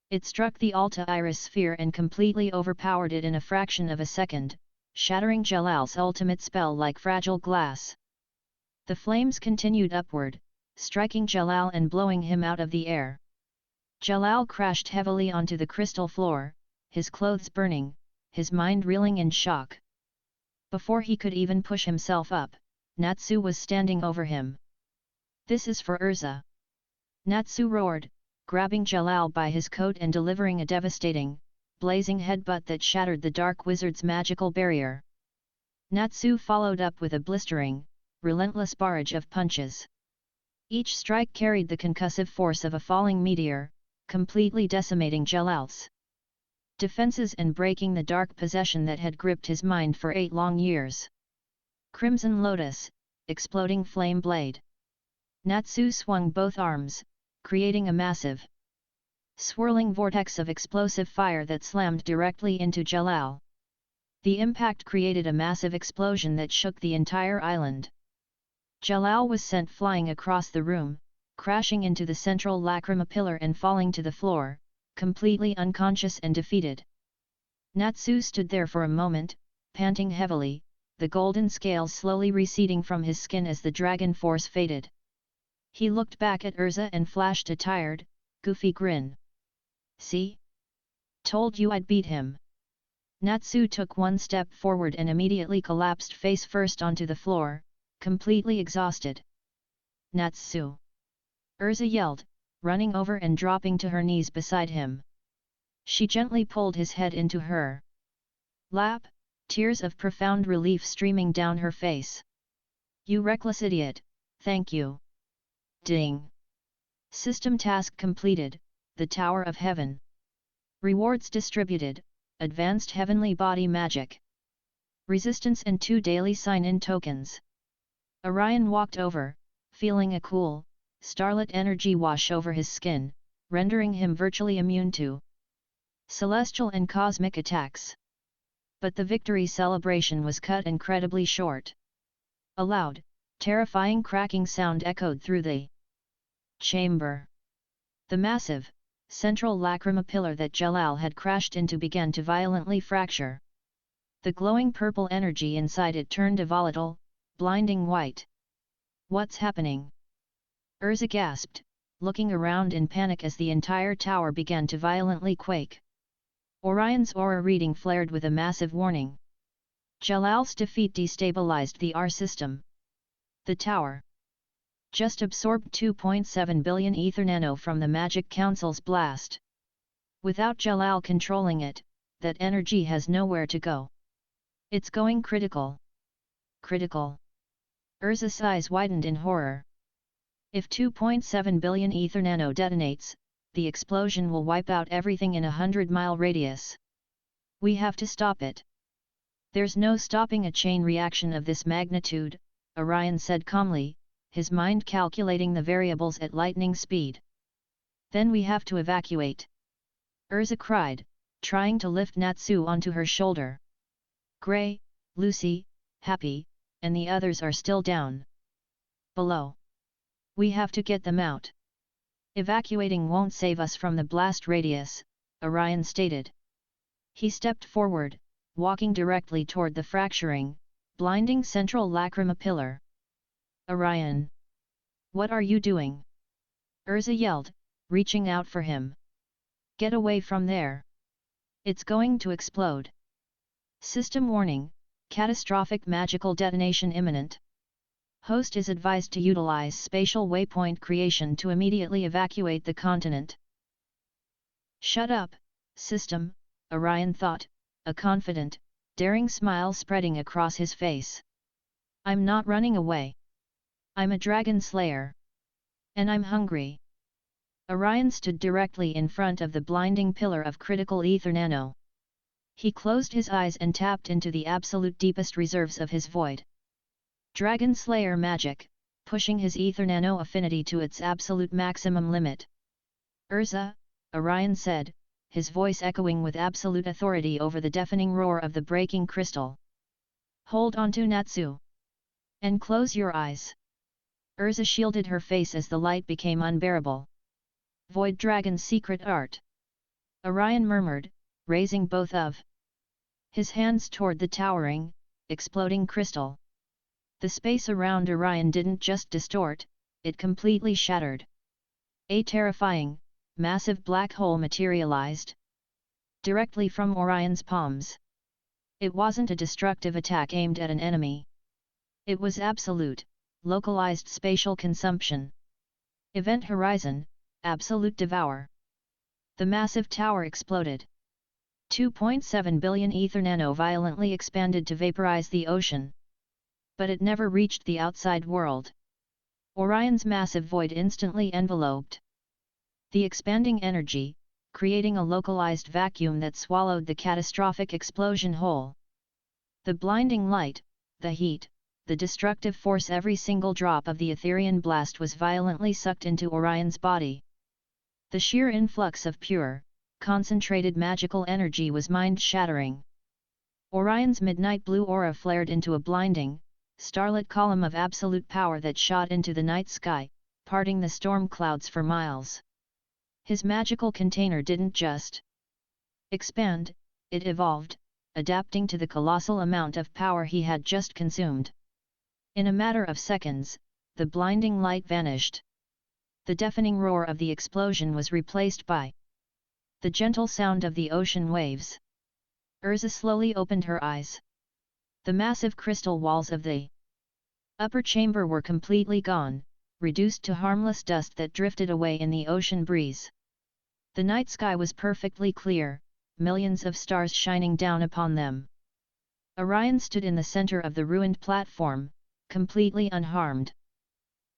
It struck the Alta Iris sphere and completely overpowered it in a fraction of a second, shattering Jalal's ultimate spell like fragile glass. The flames continued upward, striking Jalal and blowing him out of the air. Jalal crashed heavily onto the crystal floor, his clothes burning, his mind reeling in shock. Before he could even push himself up, Natsu was standing over him. "This is for Erza!" Natsu roared, grabbing Jalal by his coat and delivering a devastating, blazing headbutt that shattered the dark wizard's magical barrier. Natsu followed up with a blistering, relentless barrage of punches. Each strike carried the concussive force of a falling meteor, completely decimating Jalal's defenses and breaking the dark possession that had gripped his mind for 8 long years. Crimson Lotus, exploding flame blade. Natsu swung both arms, creating a massive swirling vortex of explosive fire that slammed directly into Jalal. The impact created a massive explosion that shook the entire island. Jalal was sent flying across the room, crashing into the central lacrima pillar and falling to the floor, completely unconscious and defeated. Natsu stood there for a moment, panting heavily, the golden scales slowly receding from his skin as the dragon force faded. He looked back at Erza and flashed a tired, goofy grin. "See? Told you I'd beat him." Natsu took one step forward and immediately collapsed face first onto the floor, completely exhausted. "Natsu!" Erza yelled, running over and dropping to her knees beside him. She gently pulled his head into her lap, tears of profound relief streaming down her face. "You reckless idiot, thank you." Ding! System task completed, the Tower of Heaven. Rewards distributed, advanced heavenly body magic. Resistance and 2 daily sign-in tokens. Orion walked over, feeling a cool, starlit energy wash over his skin, rendering him virtually immune to celestial and cosmic attacks. But the victory celebration was cut incredibly short. A loud, terrifying cracking sound echoed through the chamber. The massive, central lacrima pillar that Jalal had crashed into began to violently fracture. The glowing purple energy inside it turned a volatile, blinding white. "What's happening?" Erza gasped, looking around in panic as the entire tower began to violently quake. Orion's aura reading flared with a massive warning. Jalal's defeat destabilized the R system. The tower just absorbed 2.7 billion ether nano from the Magic Council's blast. Without Jalal controlling it, that energy has nowhere to go. It's going critical. Critical. Erza's eyes widened in horror. If 2.7 billion ether nano detonates, the explosion will wipe out everything in a 100-mile radius. We have to stop it. There's no stopping a chain reaction of this magnitude, Orion said calmly, his mind calculating the variables at lightning speed. Then we have to evacuate. Erza cried, trying to lift Natsu onto her shoulder. Gray, Lucy, Happy, and the others are still down below. We have to get them out. Evacuating won't save us from the blast radius, Orion stated. He stepped forward, walking directly toward the fracturing, blinding central lacrima pillar. Orion! What are you doing? Erza yelled, reaching out for him. Get away from there! It's going to explode. System warning, catastrophic magical detonation imminent. Host is advised to utilize spatial waypoint creation to immediately evacuate the continent. Shut up, system, Orion thought, a confident, daring smile spreading across his face. I'm not running away. I'm a dragon slayer. And I'm hungry. Orion stood directly in front of the blinding pillar of critical ether nano. He closed his eyes and tapped into the absolute deepest reserves of his void. Dragon Slayer magic, pushing his ether nano affinity to its absolute maximum limit. Erza, Orion said, his voice echoing with absolute authority over the deafening roar of the breaking crystal. Hold on to Natsu. And close your eyes. Erza shielded her face as the light became unbearable. Void Dragon's secret art. Orion murmured, raising both of his hands toward the towering, exploding crystal. The space around Orion didn't just distort, it completely shattered. A terrifying, massive black hole materialized directly from Orion's palms. It wasn't a destructive attack aimed at an enemy. It was absolute, localized spatial consumption. Event horizon, absolute devour. The massive tower exploded. 2.7 billion ether nano violently expanded to vaporize the ocean. But it never reached the outside world. Orion's massive void instantly enveloped the expanding energy, creating a localized vacuum that swallowed the catastrophic explosion whole. The blinding light, the heat, the destructive force, every single drop of the Etherian blast was violently sucked into Orion's body. The sheer influx of pure, concentrated magical energy was mind-shattering. Orion's midnight blue aura flared into a blinding, starlit column of absolute power that shot into the night sky, parting the storm clouds for miles. His magical container didn't just expand, it evolved, adapting to the colossal amount of power he had just consumed. In a matter of seconds, the blinding light vanished. The deafening roar of the explosion was replaced by the gentle sound of the ocean waves. Erza slowly opened her eyes. The massive crystal walls of the upper chamber were completely gone, reduced to harmless dust that drifted away in the ocean breeze. The night sky was perfectly clear, millions of stars shining down upon them. Orion stood in the center of the ruined platform, completely unharmed.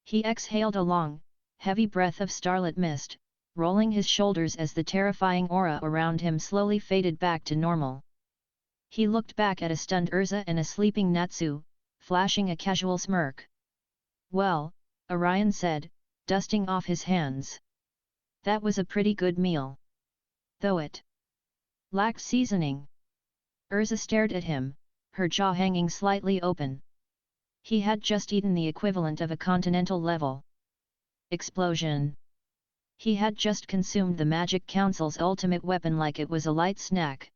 He exhaled a long, heavy breath of starlit mist, rolling his shoulders as the terrifying aura around him slowly faded back to normal. He looked back at a stunned Erza and a sleeping Natsu, flashing a casual smirk. "Well," Orion said, dusting off his hands. "That was a pretty good meal. Though it lacked seasoning." Erza stared at him, her jaw hanging slightly open. He had just eaten the equivalent of a continental-level explosion. He had just consumed the Magic Council's ultimate weapon like it was a light snack.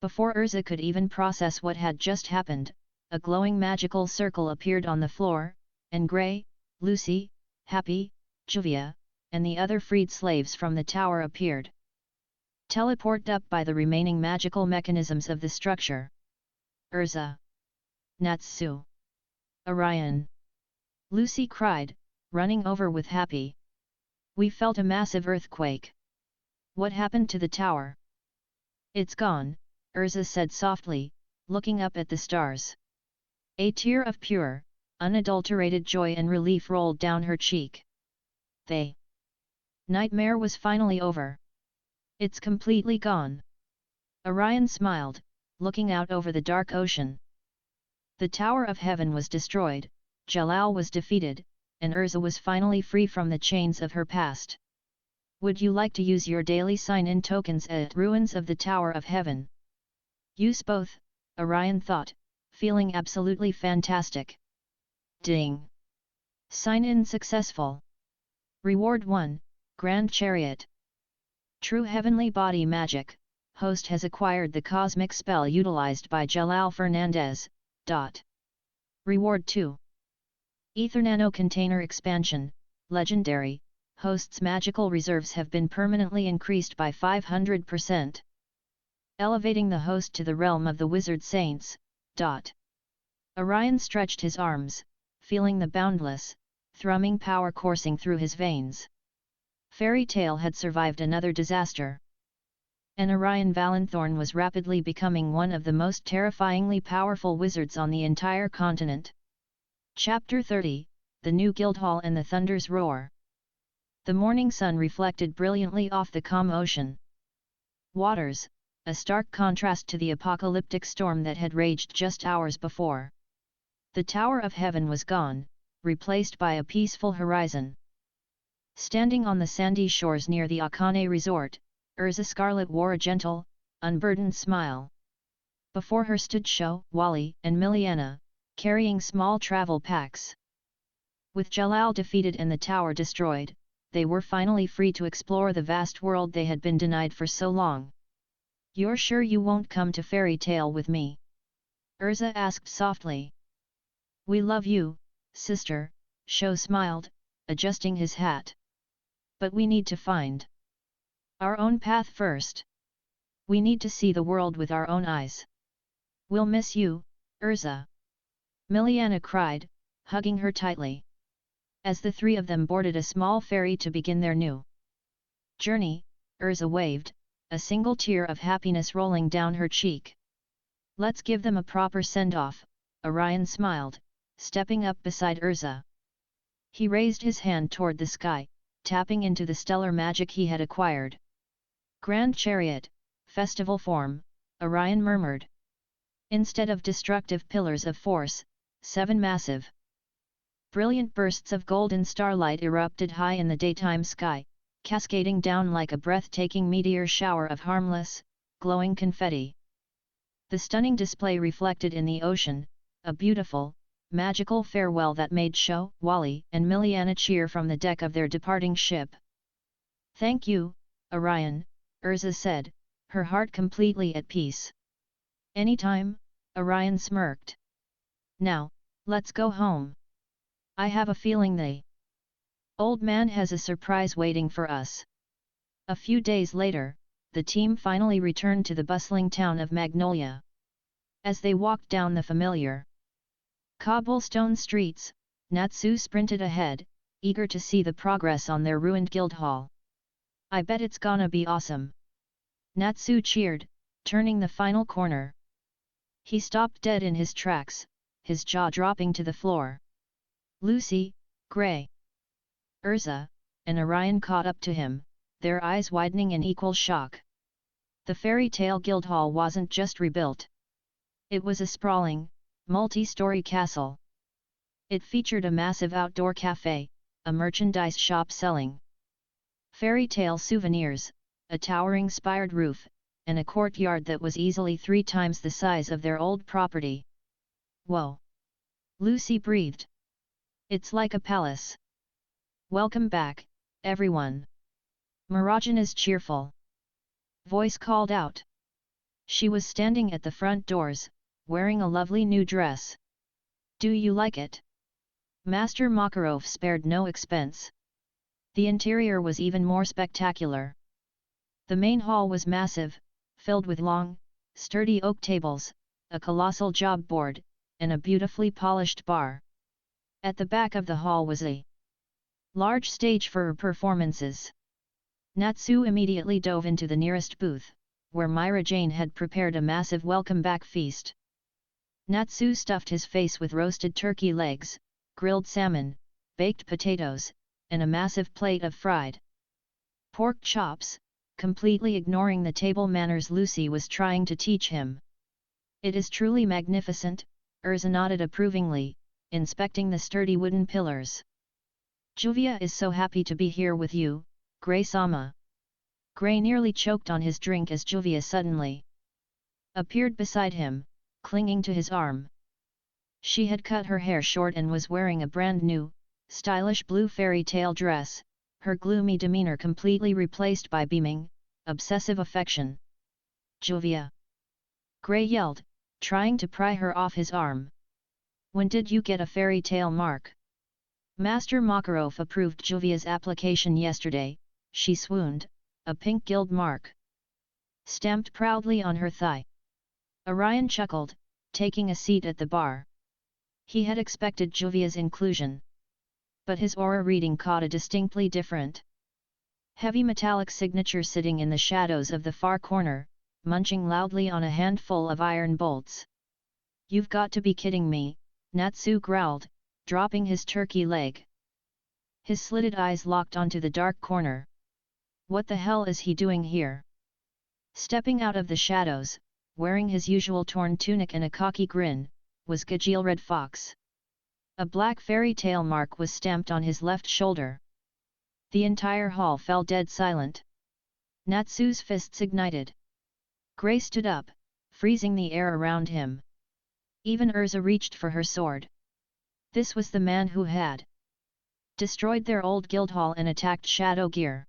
Before Erza could even process what had just happened, a glowing magical circle appeared on the floor, and Grey, Lucy, Happy, Juvia, and the other freed slaves from the tower appeared. Teleported up by the remaining magical mechanisms of the structure. Erza. Natsu. Orion. Lucy cried, running over with Happy. "We felt a massive earthquake. What happened to the tower?" "It's gone," Erza said softly, looking up at the stars. A tear of pure, unadulterated joy and relief rolled down her cheek. The nightmare was finally over. "It's completely gone." Orion smiled, looking out over the dark ocean. The Tower of Heaven was destroyed, Jalal was defeated, and Erza was finally free from the chains of her past. "Would you like to use your daily sign-in tokens at ruins of the Tower of Heaven?" "Use both," Orion thought, feeling absolutely fantastic. Ding! Sign-in successful. Reward 1, Grand Chariot. True Heavenly Body Magic, host has acquired the cosmic spell utilized by Jalal Fernandez. Reward 2. Ether Nano Container Expansion, Legendary, host's magical reserves have been permanently increased by 500%. Elevating the host to the realm of the wizard saints. Orion stretched his arms, feeling the boundless, thrumming power coursing through his veins. Fairy Tale had survived another disaster. And Orion Valen Thorne was rapidly becoming one of the most terrifyingly powerful wizards on the entire continent. Chapter 30, The New Guildhall and the Thunder's Roar. The morning sun reflected brilliantly off the calm ocean waters, a stark contrast to the apocalyptic storm that had raged just hours before. The Tower of Heaven was gone, replaced by a peaceful horizon. Standing on the sandy shores near the Akane resort, Erza Scarlet wore a gentle, unburdened smile. Before her stood Sho, Wally, and Miliana, carrying small travel packs. With Jalal defeated and the tower destroyed, they were finally free to explore the vast world they had been denied for so long. "You're sure you won't come to Fairy Tale with me?" Erza asked softly. "We love you, sister," Sho smiled, adjusting his hat. "But we need to find our own path first. We need to see the world with our own eyes." "We'll miss you, Erza," Miliana cried, hugging her tightly. As the three of them boarded a small ferry to begin their new journey, Erza waved, a single tear of happiness rolling down her cheek. "Let's give them a proper send-off," Orion smiled, stepping up beside Erza. He raised his hand toward the sky, tapping into the stellar magic he had acquired. "Grand Chariot, festival form," Orion murmured. Instead of destructive pillars of force, 7 massive, brilliant bursts of golden starlight erupted high in the daytime sky, cascading down like a breathtaking meteor shower of harmless, glowing confetti. The stunning display reflected in the ocean, a beautiful, magical farewell that made Sho, Wally and Miliana cheer from the deck of their departing ship. "Thank you, Orion," Erza said, her heart completely at peace. "Anytime," Orion smirked. "Now, let's go home. I have a feeling the old man has a surprise waiting for us." A few days later, the team finally returned to the bustling town of Magnolia. As they walked down the familiar cobblestone streets, Natsu sprinted ahead, eager to see the progress on their ruined guild hall. "I bet it's gonna be awesome," Natsu cheered, turning the final corner. He stopped dead in his tracks, his jaw dropping to the floor. Lucy, Gray, Erza, and Orion caught up to him, their eyes widening in equal shock. The fairy tale guild hall wasn't just rebuilt. It was a sprawling, multi-story castle. It featured a massive outdoor cafe, a merchandise shop selling fairy tale souvenirs, a towering spired roof, and a courtyard that was easily 3 times the size of their old property. "Whoa!" Lucy breathed. "It's like a palace." "Welcome back, everyone." Marajana's cheerful voice called out. She was standing at the front doors, wearing a lovely new dress. "Do you like it?" Master Makarov spared no expense. The interior was even more spectacular. The main hall was massive, filled with long, sturdy oak tables, a colossal job board, and a beautifully polished bar. At the back of the hall was a large stage for performances. Natsu immediately dove into the nearest booth, where Myra Jane had prepared a massive welcome-back feast. Natsu stuffed his face with roasted turkey legs, grilled salmon, baked potatoes, and a massive plate of fried pork chops, completely ignoring the table manners Lucy was trying to teach him. "It is truly magnificent," Erza nodded approvingly, inspecting the sturdy wooden pillars. "Juvia is so happy to be here with you, Gray-sama." Gray nearly choked on his drink as Juvia suddenly appeared beside him, clinging to his arm. She had cut her hair short and was wearing a brand new, stylish blue fairy tale dress, her gloomy demeanor completely replaced by beaming, obsessive affection. "Juvia!" Gray yelled, trying to pry her off his arm. "When did you get a fairy tale mark?" Master Makarov approved Juvia's application yesterday, she swooned, a pink guild mark stamped proudly on her thigh. Orion chuckled, taking a seat at the bar. He had expected Juvia's inclusion. But his aura reading caught a distinctly different, heavy metallic signature sitting in the shadows of the far corner, munching loudly on a handful of iron bolts. "You've got to be kidding me," Natsu growled, dropping his turkey leg. His slitted eyes locked onto the dark corner. "What the hell is he doing here?" Stepping out of the shadows, wearing his usual torn tunic and a cocky grin, was Gajeel Red Fox. A black fairy tale mark was stamped on his left shoulder. The entire hall fell dead silent. Natsu's fists ignited. Gray stood up, freezing the air around him. Even Erza reached for her sword. This was the man who had destroyed their old guild hall and attacked Shadow Gear.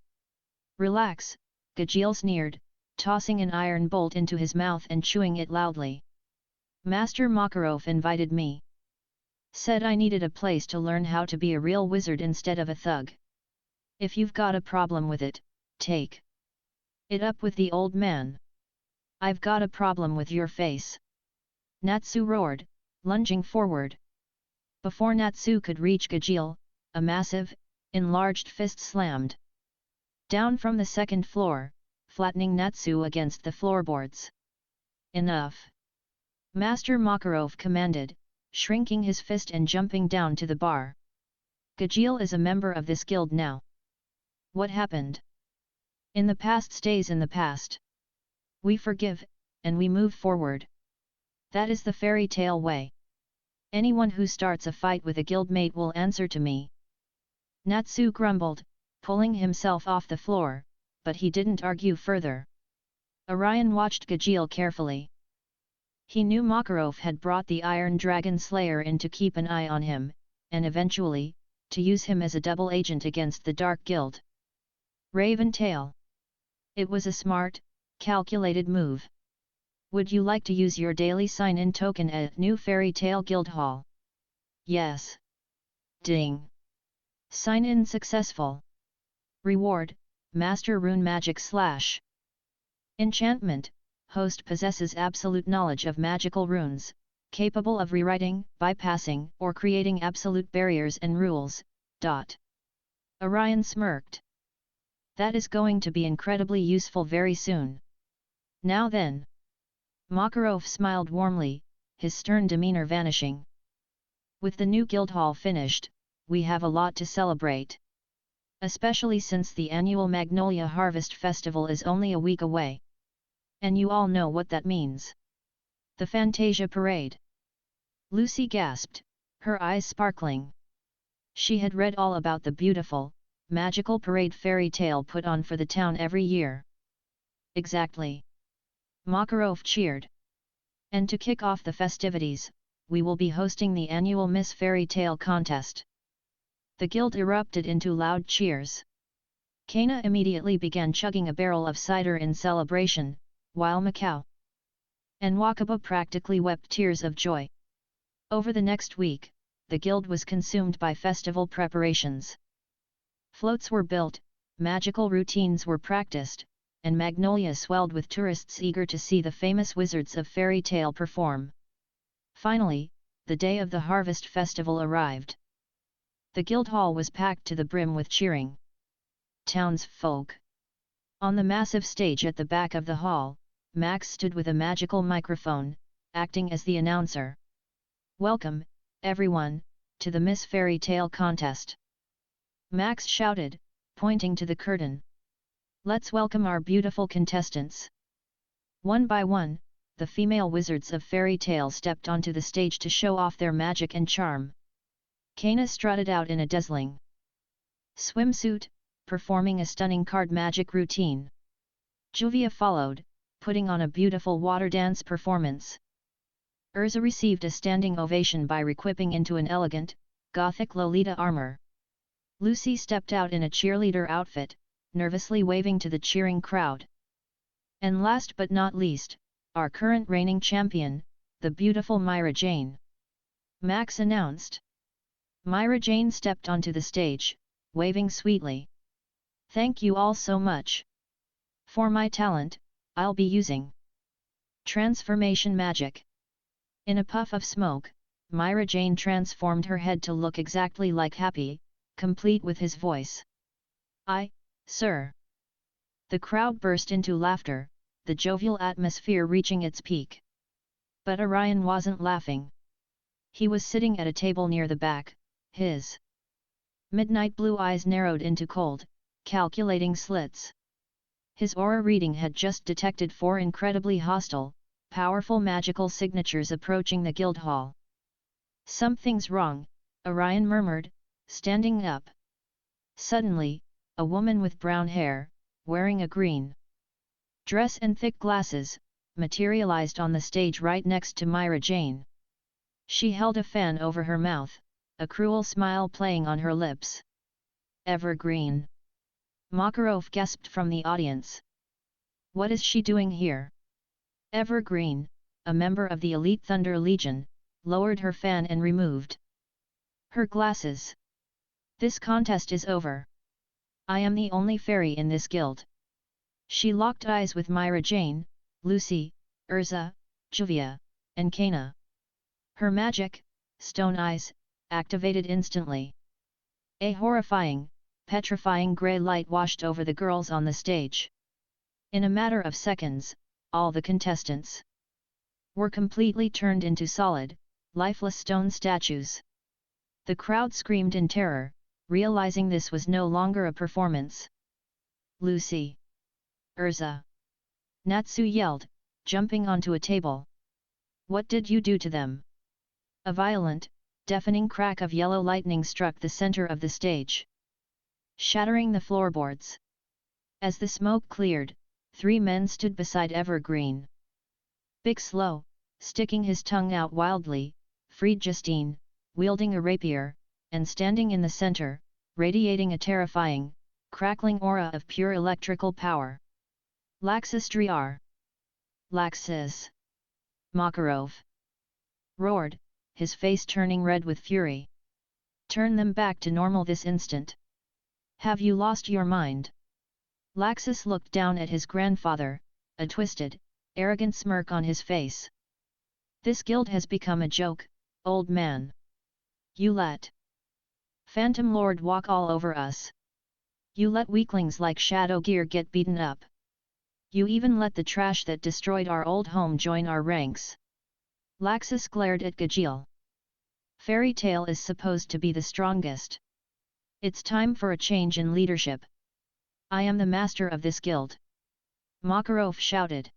"Relax," Gajeel sneered, tossing an iron bolt into his mouth and chewing it loudly. "Master Makarov invited me. Said I needed a place to learn how to be a real wizard instead of a thug. If you've got a problem with it, take it up with the old man. I've got a problem with your face." Natsu roared, lunging forward. Before Natsu could reach Gajeel, a massive, enlarged fist slammed down from the second floor, flattening Natsu against the floorboards. "Enough!" Master Makarov commanded, shrinking his fist and jumping down to the bar. "Gajeel is a member of this guild now. What happened in the past stays in the past. We forgive, and we move forward. That is the fairy tale way. Anyone who starts a fight with a guildmate will answer to me." Natsu grumbled, pulling himself off the floor, but he didn't argue further. Orion watched Gajeel carefully. He knew Makarov had brought the Iron Dragon Slayer in to keep an eye on him, and eventually, to use him as a double agent against the Dark Guild. Raven Tail. It was a smart, calculated move. Would you like to use your daily sign-in token at New Fairy Tale Guildhall? Yes. Ding. Sign-in successful. Reward, Master Rune Magic / Enchantment. Host possesses absolute knowledge of magical runes, capable of rewriting, bypassing, or creating absolute barriers and rules. Orion smirked. That is going to be incredibly useful very soon. Now then. Makarov smiled warmly, his stern demeanor vanishing. With the new Guildhall finished, we have a lot to celebrate. Especially since the annual Magnolia Harvest Festival is only a week away. And you all know what that means. The Fantasia Parade. Lucy gasped, her eyes sparkling. She had read all about the beautiful, magical parade fairy tale put on for the town every year. Exactly. Makarov cheered. And to kick off the festivities, we will be hosting the annual Miss Fairy Tale contest. The guild erupted into loud cheers. Kana immediately began chugging a barrel of cider in celebration, while Macau and Wakaba practically wept tears of joy. Over the next week, the guild was consumed by festival preparations. Floats were built, magical routines were practiced, and Magnolia swelled with tourists eager to see the famous wizards of fairy tale perform. Finally, the day of the harvest festival arrived. The Guildhall was packed to the brim with cheering townsfolk. On the massive stage at the back of the hall, Max stood with a magical microphone, acting as the announcer. Welcome, everyone, to the Miss Fairy Tale contest. Max shouted, pointing to the curtain. Let's welcome our beautiful contestants. One by one, the female wizards of fairy tale stepped onto the stage to show off their magic and charm. Kana strutted out in a dazzling swimsuit, performing a stunning card magic routine. Juvia followed, putting on a beautiful water dance performance. Erza received a standing ovation by requipping into an elegant, gothic Lolita armor. Lucy stepped out in a cheerleader outfit, nervously waving to the cheering crowd. And last but not least, our current reigning champion, the beautiful Myra Jane. Max announced. Myra Jane stepped onto the stage, waving sweetly. Thank you all so much. For my talent, I'll be using transformation magic. In a puff of smoke, Myra Jane transformed her head to look exactly like Happy, complete with his voice. Sir. The crowd burst into laughter, the jovial atmosphere reaching its peak. But Orion wasn't laughing. He was sitting at a table near the back, his midnight blue eyes narrowed into cold, calculating slits. His aura reading had just detected 4 incredibly hostile, powerful magical signatures approaching the Guildhall. Something's wrong, Orion murmured, standing up. Suddenly, a woman with brown hair, wearing a green dress and thick glasses, materialized on the stage right next to Myra Jane. She held a fan over her mouth, a cruel smile playing on her lips. Evergreen. Makarov gasped from the audience. What is she doing here? Evergreen, a member of the elite Thunder Legion, lowered her fan and removed her glasses. This contest is over. I am the only fairy in this guild. She locked eyes with Myra Jane, Lucy, Erza, Juvia, and Kana. Her magic, stone eyes, activated instantly. A horrifying, petrifying grey light washed over the girls on the stage. In a matter of seconds, all the contestants were completely turned into solid, lifeless stone statues. The crowd screamed in terror, realizing this was no longer a performance. Lucy! Erza! Natsu yelled, jumping onto a table. What did you do to them? A violent, deafening crack of yellow lightning struck the center of the stage. shattering the floorboards. As the smoke cleared, 3 men stood beside Evergreen. Big Slow, sticking his tongue out wildly, freed Justine, wielding a rapier, and standing in the center, radiating a terrifying, crackling aura of pure electrical power. Laxus Driar. Laxus. Makarov. Roared, his face turning red with fury. Turn them back to normal this instant. Have you lost your mind? Laxus looked down at his grandfather, a twisted, arrogant smirk on his face. This guild has become a joke, old man. You let Phantom Lord walk all over us. You let weaklings like Shadow Gear get beaten up. You even let the trash that destroyed our old home join our ranks. Laxus glared at Gajeel. Fairy Tail is supposed to be the strongest. It's time for a change in leadership. I am the master of this guild. Makarov shouted.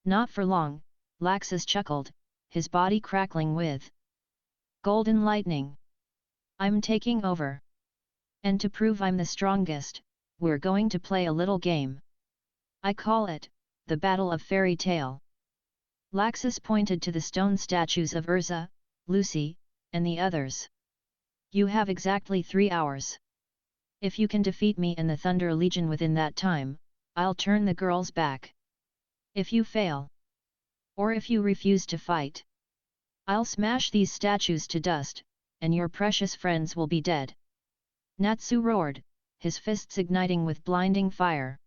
Not for long, Laxus chuckled, his body crackling with golden lightning. I'm taking over. And to prove I'm the strongest, we're going to play a little game. I call it, the Battle of Fairy Tail. Laxus pointed to the stone statues of Erza, Lucy, and the others. You have exactly 3 hours. If you can defeat me and the Thunder Legion within that time, I'll turn the girls back. If you fail, or if you refuse to fight, I'll smash these statues to dust, and your precious friends will be dead. Natsu roared, his fists igniting with blinding fire.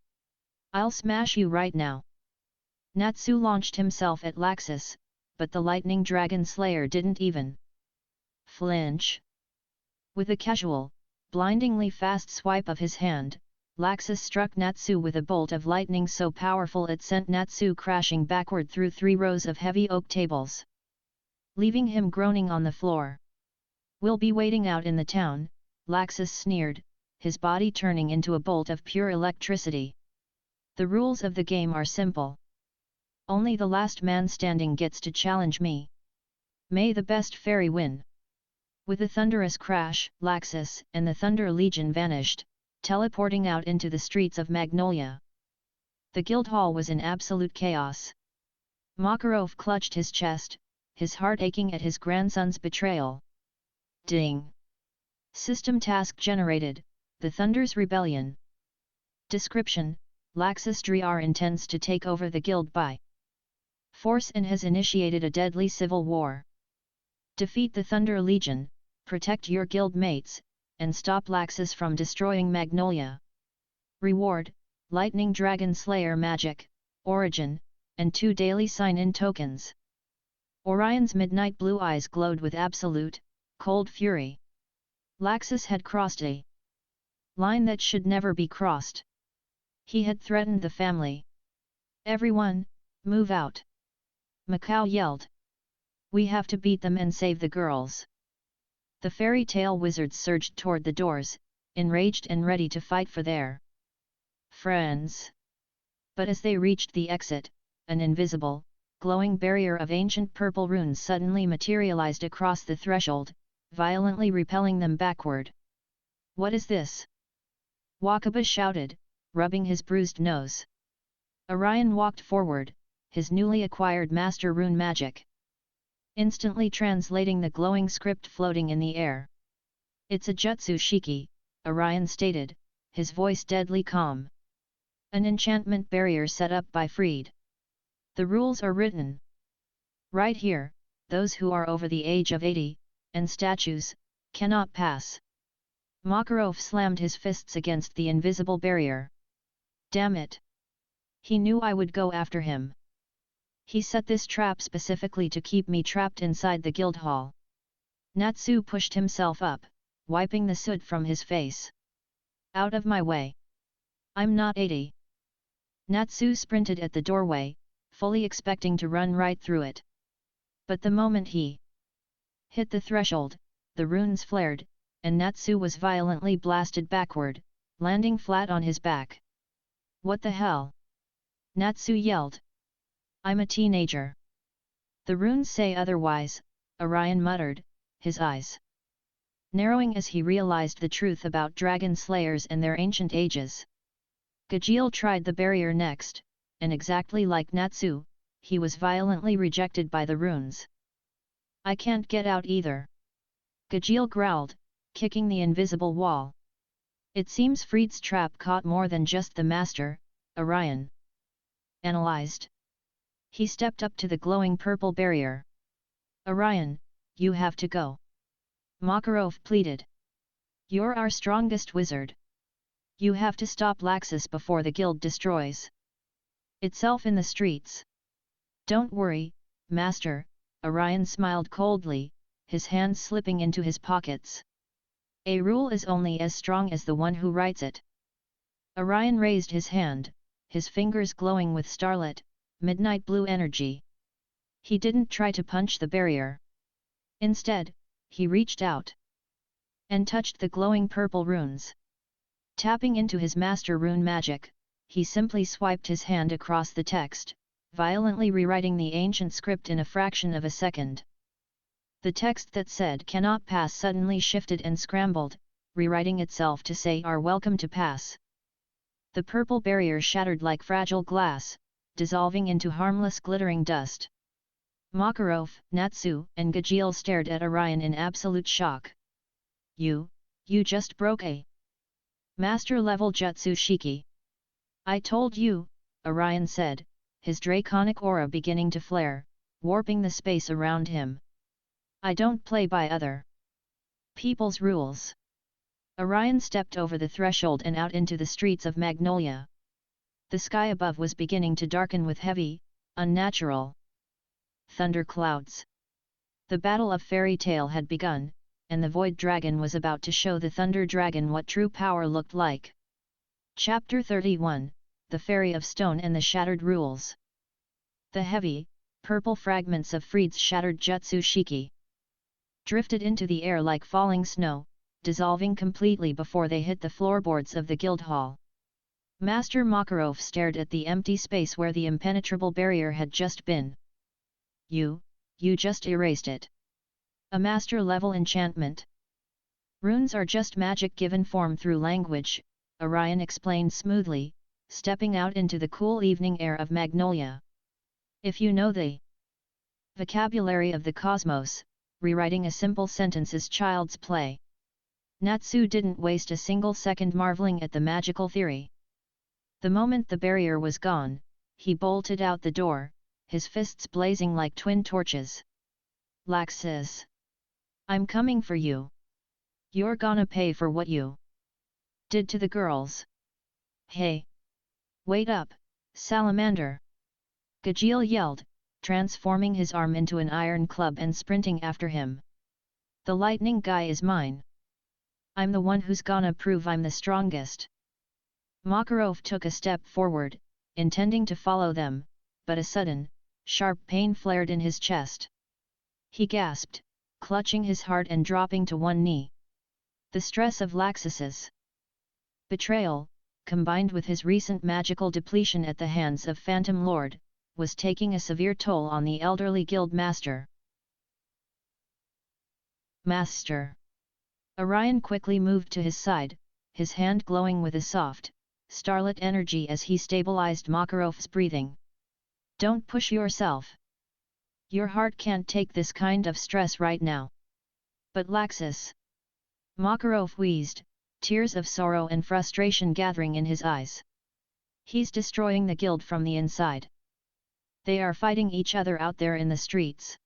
I'll smash you right now. Natsu launched himself at Laxus, but the lightning dragon slayer didn't even flinch. With a casual, blindingly fast swipe of his hand, Laxus struck Natsu with a bolt of lightning so powerful it sent Natsu crashing backward through 3 rows of heavy oak tables, leaving him groaning on the floor. We'll be waiting out in the town, Laxus sneered, his body turning into a bolt of pure electricity. The rules of the game are simple. Only the last man standing gets to challenge me. May the best fairy win. With a thunderous crash, Laxus and the Thunder Legion vanished, teleporting out into the streets of Magnolia. The guild hall was in absolute chaos. Makarov clutched his chest, his heart aching at his grandson's betrayal. Ding! System task generated, the Thunder's Rebellion. Description: Laxus Driar intends to take over the guild by force and has initiated a deadly civil war. Defeat the Thunder Legion, protect your guild mates, and stop Laxus from destroying Magnolia. Reward: Lightning Dragon Slayer Magic, Origin, and 2 daily sign-in tokens. Orion's midnight blue eyes glowed with absolute, cold fury. Laxus had crossed a line that should never be crossed. He had threatened the family. Everyone, move out! Macau yelled. We have to beat them and save the girls. The fairy tale wizards surged toward the doors, enraged and ready to fight for their friends. But as they reached the exit, an invisible, glowing barrier of ancient purple runes suddenly materialized across the threshold, violently repelling them backward. What is this? Wakaba shouted, rubbing his bruised nose. Orion walked forward, his newly acquired master rune magic instantly translating the glowing script floating in the air. It's a Jutsu Shiki, Orion stated, his voice deadly calm. An enchantment barrier set up by Freed. The rules are written right here: those who are over the age of 80, and statues, cannot pass. Makarov slammed his fists against the invisible barrier. Damn it! He knew I would go after him. He set this trap specifically to keep me trapped inside the guild hall. Natsu pushed himself up, wiping the soot from his face. Out of my way! I'm not 80. Natsu sprinted at the doorway, fully expecting to run right through it. But the moment he hit the threshold, the runes flared, and Natsu was violently blasted backward, landing flat on his back. What the hell? Natsu yelled. I'm a teenager. The runes say otherwise, Orion muttered, his eyes narrowing as he realized the truth about dragon slayers and their ancient ages. Gajeel tried the barrier next, and exactly like Natsu, he was violently rejected by the runes. I can't get out either. Gajeel growled, kicking the invisible wall. It seems Fried's trap caught more than just the master, Orion analyzed. He stepped up to the glowing purple barrier. Orion, you have to go. Makarov pleaded. You're our strongest wizard. You have to stop Laxus before the guild destroys itself in the streets. Don't worry, Master, Orion smiled coldly, his hands slipping into his pockets. A rule is only as strong as the one who writes it. Orion raised his hand, his fingers glowing with starlit, midnight blue energy. He didn't try to punch the barrier. Instead, he reached out and touched the glowing purple runes. Tapping into his master rune magic, he simply swiped his hand across the text, violently rewriting the ancient script in a fraction of a second. The text that said "cannot pass" suddenly shifted and scrambled, rewriting itself to say "are welcome to pass." The purple barrier shattered like fragile glass, dissolving into harmless glittering dust. Makarov, Natsu, and Gajeel stared at Orion in absolute shock. You just broke a master-level jutsu shiki. I told you, Orion said, his draconic aura beginning to flare, warping the space around him. I don't play by other people's rules. Orion stepped over the threshold and out into the streets of Magnolia. The sky above was beginning to darken with heavy, unnatural thunderclouds. The Battle of Fairy Tale had begun, and the Void Dragon was about to show the Thunder Dragon what true power looked like. Chapter 31, The Fairy of Stone and the Shattered Rules. The heavy, purple fragments of Fried's shattered jutsu shiki drifted into the air like falling snow, dissolving completely before they hit the floorboards of the guild hall. Master Makarov stared at the empty space where the impenetrable barrier had just been. You just erased it. A master-level enchantment. Runes are just magic given form through language, Orion explained smoothly, stepping out into the cool evening air of Magnolia. If you know the vocabulary of the cosmos, rewriting a simple sentence is child's play. Natsu didn't waste a single second marveling at the magical theory. The moment the barrier was gone, he bolted out the door, his fists blazing like twin torches. Laxus! I'm coming for you. You're gonna pay for what you did to the girls. Hey! Wait up, salamander! Gajeel yelled, transforming his arm into an iron club and sprinting after him. The lightning guy is mine. I'm the one who's gonna prove I'm the strongest. Makarov took a step forward, intending to follow them, but a sudden, sharp pain flared in his chest. He gasped, clutching his heart and dropping to one knee. The stress of Laxus's betrayal, combined with his recent magical depletion at the hands of Phantom Lord, was taking a severe toll on the elderly guild master. Master! Orion quickly moved to his side, his hand glowing with a soft, starlit energy as he stabilized Makarov's breathing. Don't push yourself. Your heart can't take this kind of stress right now. But Laxus! Makarov wheezed, tears of sorrow and frustration gathering in his eyes. He's destroying the guild from the inside. They are fighting each other out there in the streets.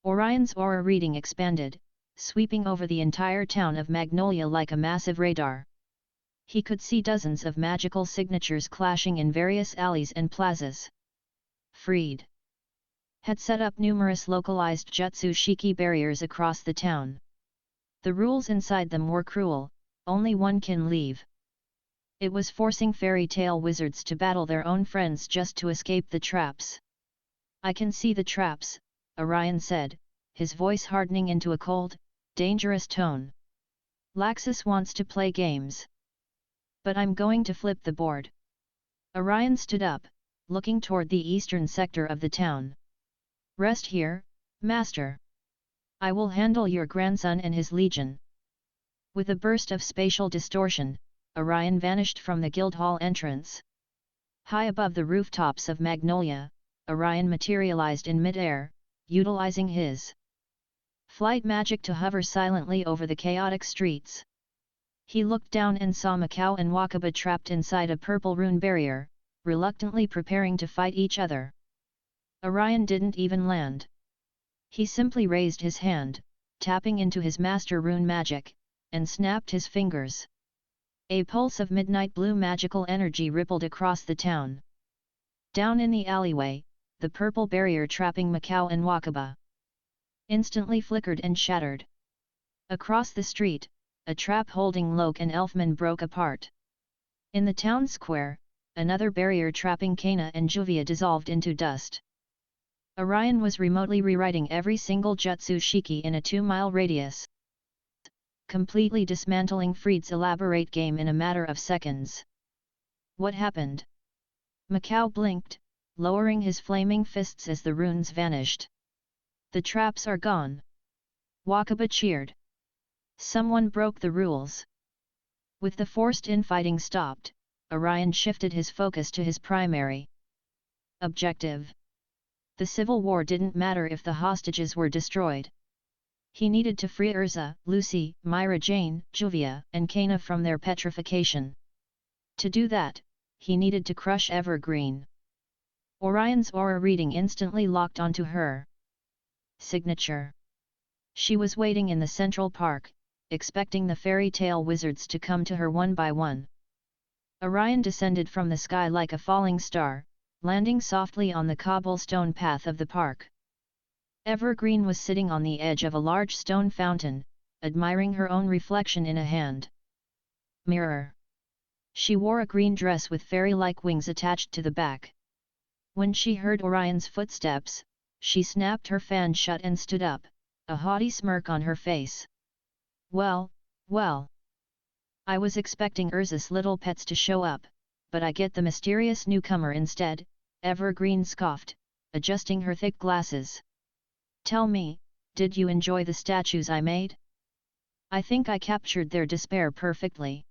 Orion's aura reading expanded, sweeping over the entire town of Magnolia like a massive radar. He could see dozens of magical signatures clashing in various alleys and plazas. Fried had set up numerous localized jutsu shiki barriers across the town. The rules inside them were cruel, only one can leave. It was forcing fairy tale wizards to battle their own friends just to escape the traps. I can see the traps, Orion said, his voice hardening into a cold, dangerous tone. Laxus wants to play games. But I'm going to flip the board. Orion stood up, looking toward the eastern sector of the town. Rest here, Master. I will handle your grandson and his legion. With a burst of spatial distortion, Orion vanished from the Guildhall entrance. High above the rooftops of Magnolia, Orion materialized in mid-air, utilizing his flight magic to hover silently over the chaotic streets. He looked down and saw Macau and Wakaba trapped inside a purple rune barrier, reluctantly preparing to fight each other. Orion didn't even land. He simply raised his hand, tapping into his master rune magic, and snapped his fingers. A pulse of midnight blue magical energy rippled across the town. Down in the alleyway, the purple barrier trapping Macau and Wakaba instantly flickered and shattered. Across the street, a trap holding Loke and Elfman broke apart. In the town square, another barrier trapping Kana and Juvia dissolved into dust. Orion was remotely rewriting every single Jutsu Shiki in a 2-mile radius, completely dismantling Freed's elaborate game in a matter of seconds. What happened? Macau blinked, lowering his flaming fists as the runes vanished. The traps are gone. Wakaba cheered. Someone broke the rules. With the forced infighting stopped, Orion shifted his focus to his primary objective. The civil war didn't matter if the hostages were destroyed. He needed to free Erza, Lucy, Myra Jane, Juvia, and Kana from their petrification. To do that, he needed to crush Evergreen. Orion's aura reading instantly locked onto her signature. She was waiting in the Central Park, expecting the fairy tale wizards to come to her one by one. Orion descended from the sky like a falling star, landing softly on the cobblestone path of the park. Evergreen was sitting on the edge of a large stone fountain, admiring her own reflection in a hand mirror. She wore a green dress with fairy-like wings attached to the back. When she heard Orion's footsteps, she snapped her fan shut and stood up, a haughty smirk on her face. Well, well. I was expecting Erza's little pets to show up, but I get the mysterious newcomer instead, Evergreen scoffed, adjusting her thick glasses. Tell me, did you enjoy the statues I made? I think I captured their despair perfectly.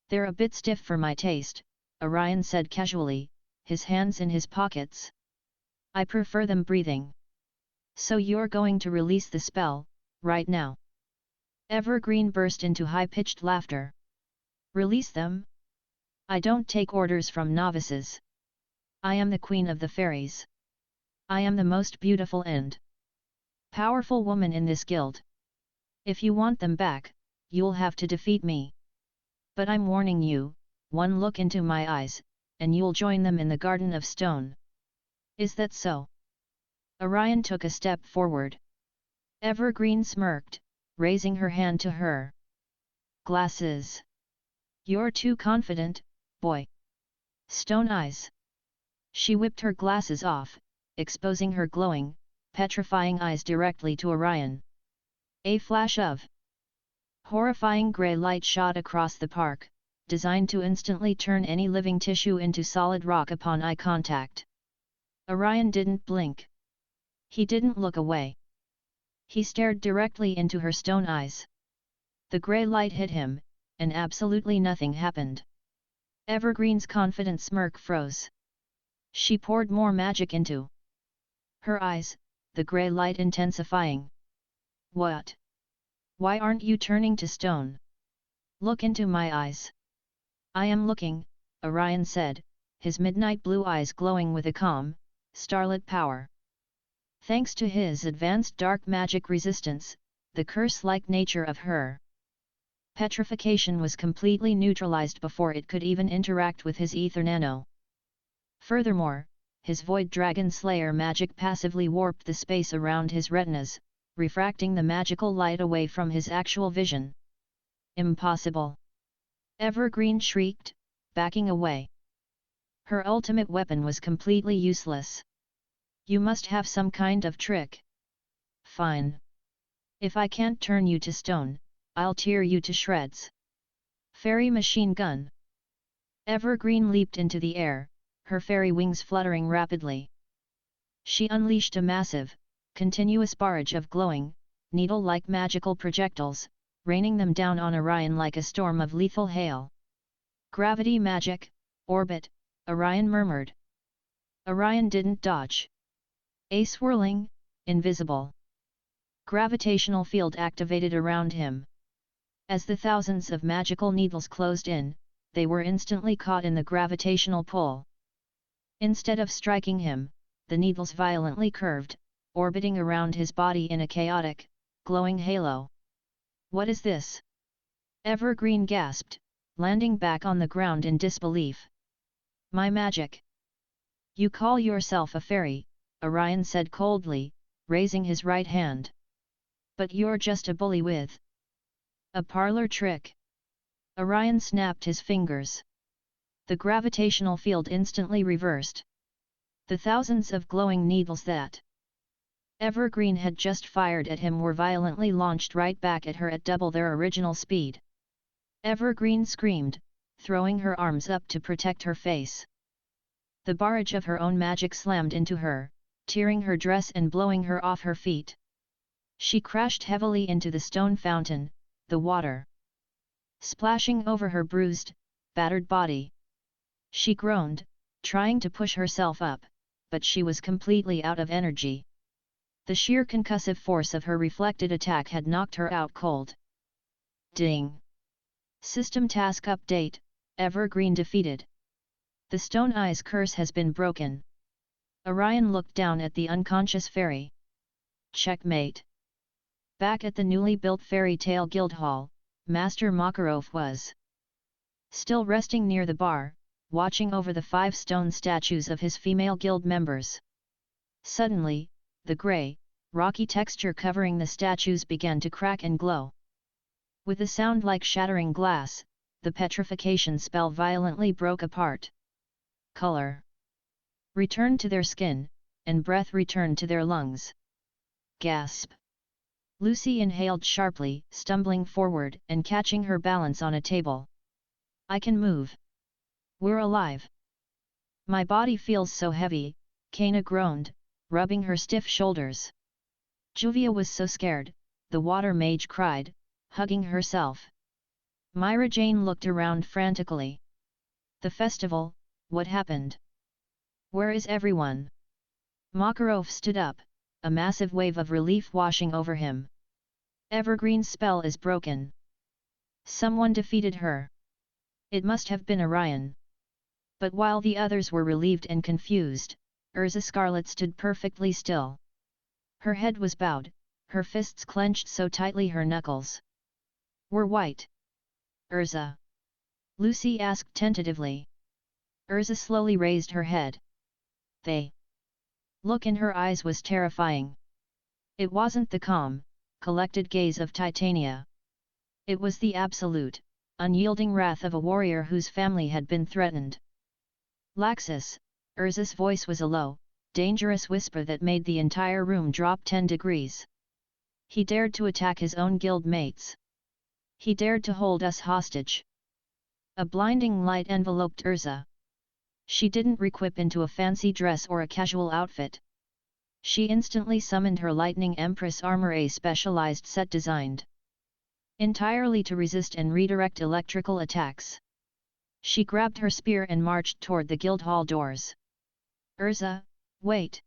They're a bit stiff for my taste, Orion said casually, his hands in his pockets. I prefer them breathing. So you're going to release the spell, right now? Evergreen burst into high-pitched laughter. Release them? I don't take orders from novices. I am the queen of the fairies. I am the most beautiful and powerful woman in this guild. If you want them back, you'll have to defeat me. But I'm warning you, one look into my eyes, and you'll join them in the Garden of Stone. Is that so? Orion took a step forward. Evergreen smirked, raising her hand to her glasses. You're too confident, boy. Stone eyes. She whipped her glasses off, exposing her glowing, petrifying eyes directly to Orion. A flash of horrifying grey light shot across the park, designed to instantly turn any living tissue into solid rock upon eye contact. Orion didn't blink. He didn't look away. He stared directly into her stone eyes. The grey light hit him, and absolutely nothing happened. Evergreen's confident smirk froze. She poured more magic into her eyes, the grey light intensifying. What? Why aren't you turning to stone? Look into my eyes. I am looking, Orion said, his midnight blue eyes glowing with a calm, starlit power. Thanks to his advanced dark magic resistance, the curse-like nature of her petrification was completely neutralized before it could even interact with his ether nano. Furthermore, his Void Dragon Slayer magic passively warped the space around his retinas, refracting the magical light away from his actual vision. Impossible! Evergreen shrieked, backing away. Her ultimate weapon was completely useless. You must have some kind of trick. Fine. If I can't turn you to stone, I'll tear you to shreds. Fairy machine gun. Evergreen leaped into the air, her fairy wings fluttering rapidly. She unleashed a massive, continuous barrage of glowing, needle-like magical projectiles, raining them down on Orion like a storm of lethal hail. Gravity magic, orbit, Orion murmured. Orion didn't dodge. A swirling, invisible gravitational field activated around him. As the thousands of magical needles closed in, they were instantly caught in the gravitational pull. Instead of striking him, the needles violently curved, orbiting around his body in a chaotic, glowing halo. What is this? Evergreen gasped, landing back on the ground in disbelief. My magic. You call yourself a fairy, Orion said coldly, raising his right hand. But you're just a bully with a parlor trick. Orion snapped his fingers. The gravitational field instantly reversed. The thousands of glowing needles that Evergreen had just fired at him were violently launched right back at her at double their original speed. Evergreen screamed, throwing her arms up to protect her face. The barrage of her own magic slammed into her, tearing her dress and blowing her off her feet. She crashed heavily into the stone fountain, the water splashing over her bruised, battered body. She groaned, trying to push herself up, but she was completely out of energy. The sheer concussive force of her reflected attack had knocked her out cold. Ding! System task update, Evergreen defeated. The Stone Eyes curse has been broken. Orion looked down at the unconscious fairy. Checkmate. Back at the newly built Fairy Tale Guildhall, Master Makarov was still resting near the bar, watching over the 5 stone statues of his female guild members. Suddenly, the grey, rocky texture covering the statues began to crack and glow. With a sound like shattering glass, the petrification spell violently broke apart. Color returned to their skin, and breath returned to their lungs. Gasp! Lucy inhaled sharply, stumbling forward and catching her balance on a table. I can move. We're alive. My body feels so heavy, Kana groaned, rubbing her stiff shoulders. Juvia was so scared, the water mage cried, hugging herself. Myra Jane looked around frantically. The festival, what happened? Where is everyone? Makarov stood up, a massive wave of relief washing over him. Evergreen's spell is broken. Someone defeated her. It must have been Orion. But while the others were relieved and confused, Erza Scarlet stood perfectly still. Her head was bowed, her fists clenched so tightly her knuckles were white. Erza? Lucy asked tentatively. Erza slowly raised her head. The look in her eyes was terrifying. It wasn't the calm, collected gaze of Titania. It was the absolute, unyielding wrath of a warrior whose family had been threatened. Laxus, Erza's voice was a low, dangerous whisper that made the entire room drop 10 degrees. He dared to attack his own guild mates. He dared to hold us hostage. A blinding light enveloped Erza. She didn't requip into a fancy dress or a casual outfit. She instantly summoned her Lightning Empress armor, a specialized set designed entirely to resist and redirect electrical attacks. She grabbed her spear and marched toward the Guildhall doors. Erza, wait!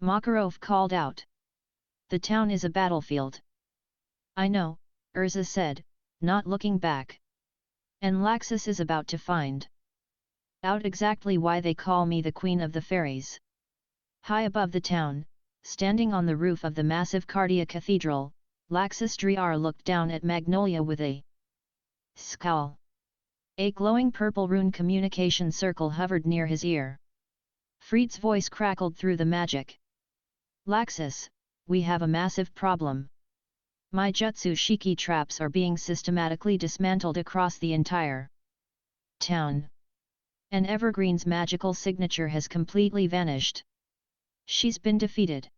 Makarov called out. The town is a battlefield. I know, Erza said, not looking back. And Laxus is about to find out exactly why they call me the Queen of the Fairies. High above the town, standing on the roof of the massive Cardia Cathedral, Laxus Driar looked down at Magnolia with a scowl. A glowing purple rune communication circle hovered near his ear. Fried's voice crackled through the magic. Laxus, we have a massive problem. My Jutsu Shiki traps are being systematically dismantled across the entire town. And Evergreen's magical signature has completely vanished. She's been defeated.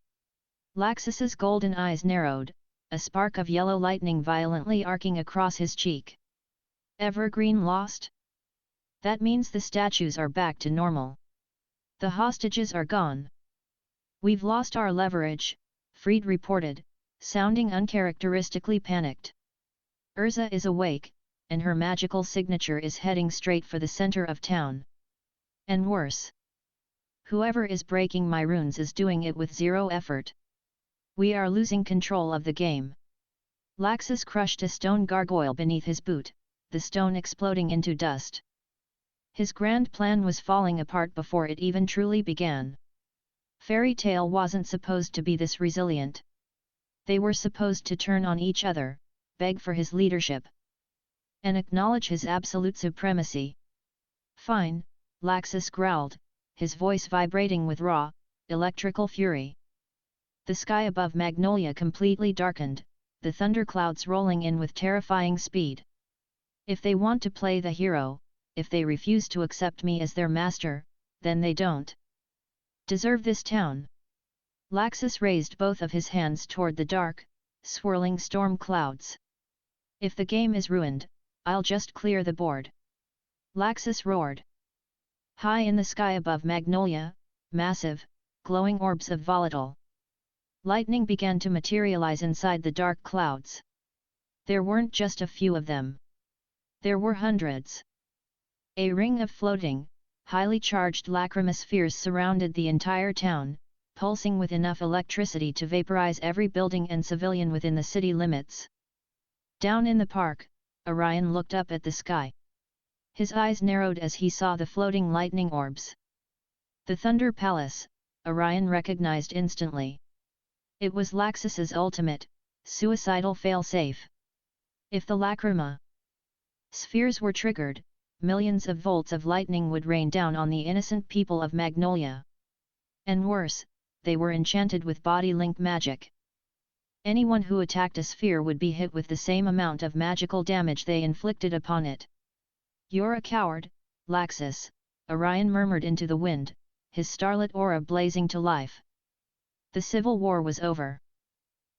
Laxus's golden eyes narrowed, a spark of yellow lightning violently arcing across his cheek. Evergreen lost? That means the statues are back to normal. The hostages are gone. We've lost our leverage, Fried reported, sounding uncharacteristically panicked. Erza is awake, and her magical signature is heading straight for the center of town. And worse. Whoever is breaking my runes is doing it with zero effort. We are losing control of the game. Laxus crushed a stone gargoyle beneath his boot, the stone exploding into dust. His grand plan was falling apart before it even truly began. Fairy Tail wasn't supposed to be this resilient. They were supposed to turn on each other, beg for his leadership, and acknowledge his absolute supremacy. Fine, Laxus growled, his voice vibrating with raw, electrical fury. The sky above Magnolia completely darkened, the thunderclouds rolling in with terrifying speed. If they want to play the hero, if they refuse to accept me as their master, then they don't deserve this town. Laxus raised both of his hands toward the dark, swirling storm clouds. If the game is ruined, I'll just clear the board. Laxus roared. High in the sky above Magnolia, massive, glowing orbs of volatile lightning began to materialize inside the dark clouds. There weren't just a few of them. There were hundreds. A ring of floating, highly charged lacrimospheres surrounded the entire town, pulsing with enough electricity to vaporize every building and civilian within the city limits. Down in the park, Orion looked up at the sky. His eyes narrowed as he saw the floating lightning orbs. The Thunder Palace, Orion recognized instantly. It was Laxus's ultimate, suicidal failsafe. If the lacrima spheres were triggered, millions of volts of lightning would rain down on the innocent people of Magnolia. And worse, they were enchanted with body link magic. Anyone who attacked a sphere would be hit with the same amount of magical damage they inflicted upon it. You're a coward, Laxus, Orion murmured into the wind, his starlit aura blazing to life. The civil war was over.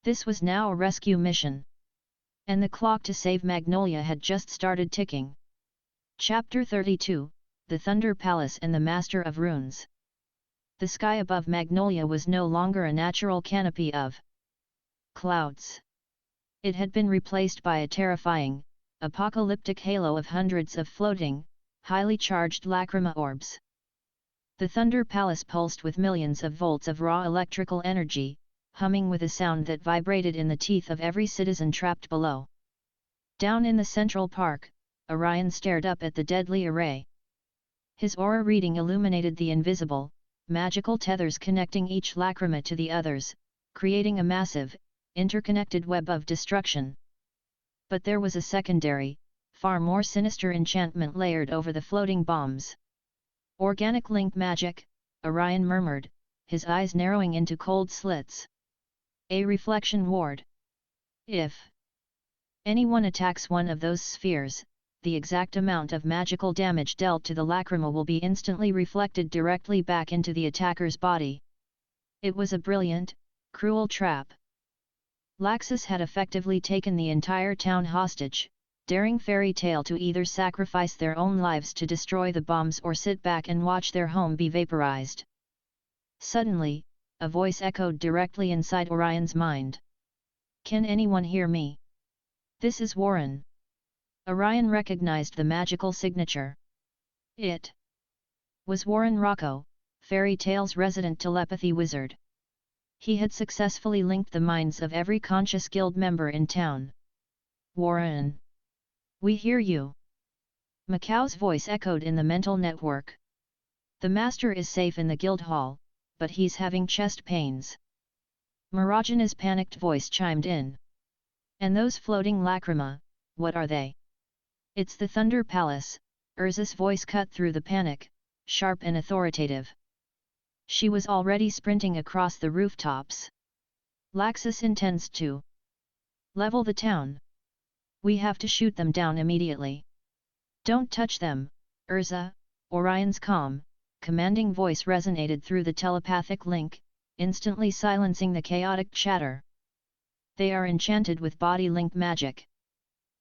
This was now a rescue mission. And the clock to save Magnolia had just started ticking. Chapter 32, The Thunder Palace and the Master of Runes. The sky above Magnolia was no longer a natural canopy of clouds. It had been replaced by a terrifying, apocalyptic halo of hundreds of floating, highly charged lacrima orbs. The Thunder Palace pulsed with millions of volts of raw electrical energy, humming with a sound that vibrated in the teeth of every citizen trapped below. Down in the central park, Orion stared up at the deadly array. His aura reading illuminated the invisible, magical tethers connecting each lacrima to the others, creating a massive, interconnected web of destruction. But there was a secondary, far more sinister enchantment layered over the floating bombs. Organic link magic, Orion murmured, his eyes narrowing into cold slits. A reflection ward. If anyone attacks one of those spheres, the exact amount of magical damage dealt to the lacrima will be instantly reflected directly back into the attacker's body. It was a brilliant, cruel trap. Laxus had effectively taken the entire town hostage, daring Fairy Tail to either sacrifice their own lives to destroy the bombs or sit back and watch their home be vaporized. Suddenly, a voice echoed directly inside Orion's mind. Can anyone hear me? This is Warren. Orion recognized the magical signature. It was Warren Rocco, Fairy Tail's resident telepathy wizard. He had successfully linked the minds of every conscious guild member in town. Warren! We hear you. Macau's voice echoed in the mental network. The master is safe in the guild hall, but he's having chest pains. Marajana's panicked voice chimed in. And those floating lacrima, what are they? It's the Thunder Palace, Erza's voice cut through the panic, sharp and authoritative. She was already sprinting across the rooftops. Laxus intends to level the town. We have to shoot them down immediately. Don't touch them, Erza, Orion's calm, commanding voice resonated through the telepathic link, instantly silencing the chaotic chatter. They are enchanted with body link magic.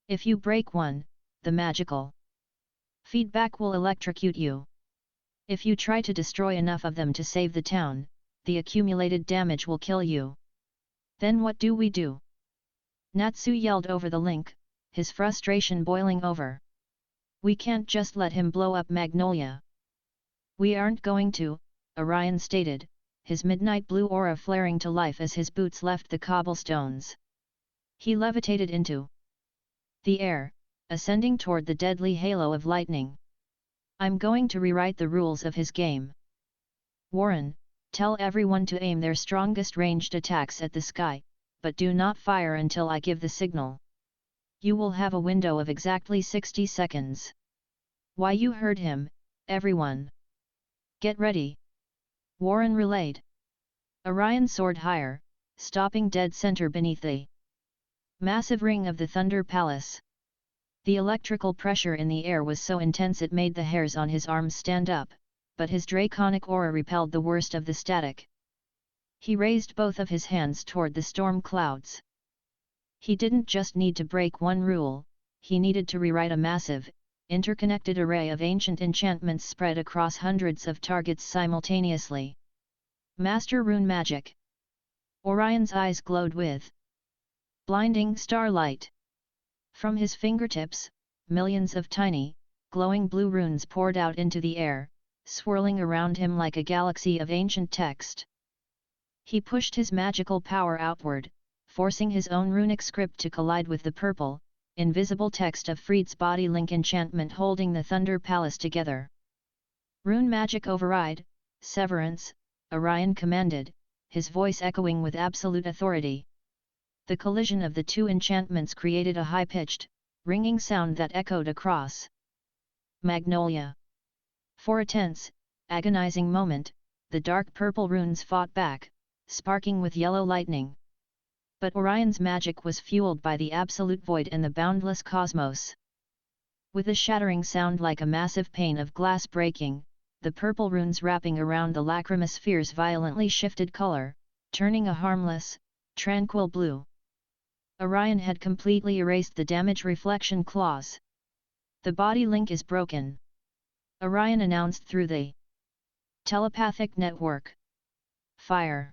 If you break one, the magical feedback will electrocute you. If you try to destroy enough of them to save the town, the accumulated damage will kill you. Then what do we do? Natsu yelled over the link, his frustration boiling over. We can't just let him blow up Magnolia. We aren't going to, Orion stated, his midnight blue aura flaring to life as his boots left the cobblestones. He levitated into the air, ascending toward the deadly halo of lightning. I'm going to rewrite the rules of his game. Warren, tell everyone to aim their strongest ranged attacks at the sky, but do not fire until I give the signal. You will have a window of exactly 60 seconds. Why, you heard him, everyone. Get ready. Warren relayed. Orion soared higher, stopping dead center beneath the massive ring of the Thunder Palace. The electrical pressure in the air was so intense it made the hairs on his arms stand up, but his draconic aura repelled the worst of the static. He raised both of his hands toward the storm clouds. He didn't just need to break one rule, he needed to rewrite a massive, interconnected array of ancient enchantments spread across hundreds of targets simultaneously. Master Rune Magic. Orion's eyes glowed with blinding starlight. From his fingertips, millions of tiny, glowing blue runes poured out into the air, swirling around him like a galaxy of ancient text. He pushed his magical power outward, forcing his own runic script to collide with the purple, invisible text of Freed's body link enchantment holding the Thunder Palace together. Rune magic override, severance, Orion commanded, his voice echoing with absolute authority. The collision of the two enchantments created a high-pitched, ringing sound that echoed across Magnolia. For a tense, agonizing moment, the dark purple runes fought back, sparking with yellow lightning. But Orion's magic was fueled by the absolute void and the boundless cosmos. With a shattering sound like a massive pane of glass breaking, the purple runes wrapping around the lachrymous spheres violently shifted color, turning a harmless, tranquil blue. Orion had completely erased the damage reflection clause. The body link is broken, Orion announced through the telepathic network. Fire!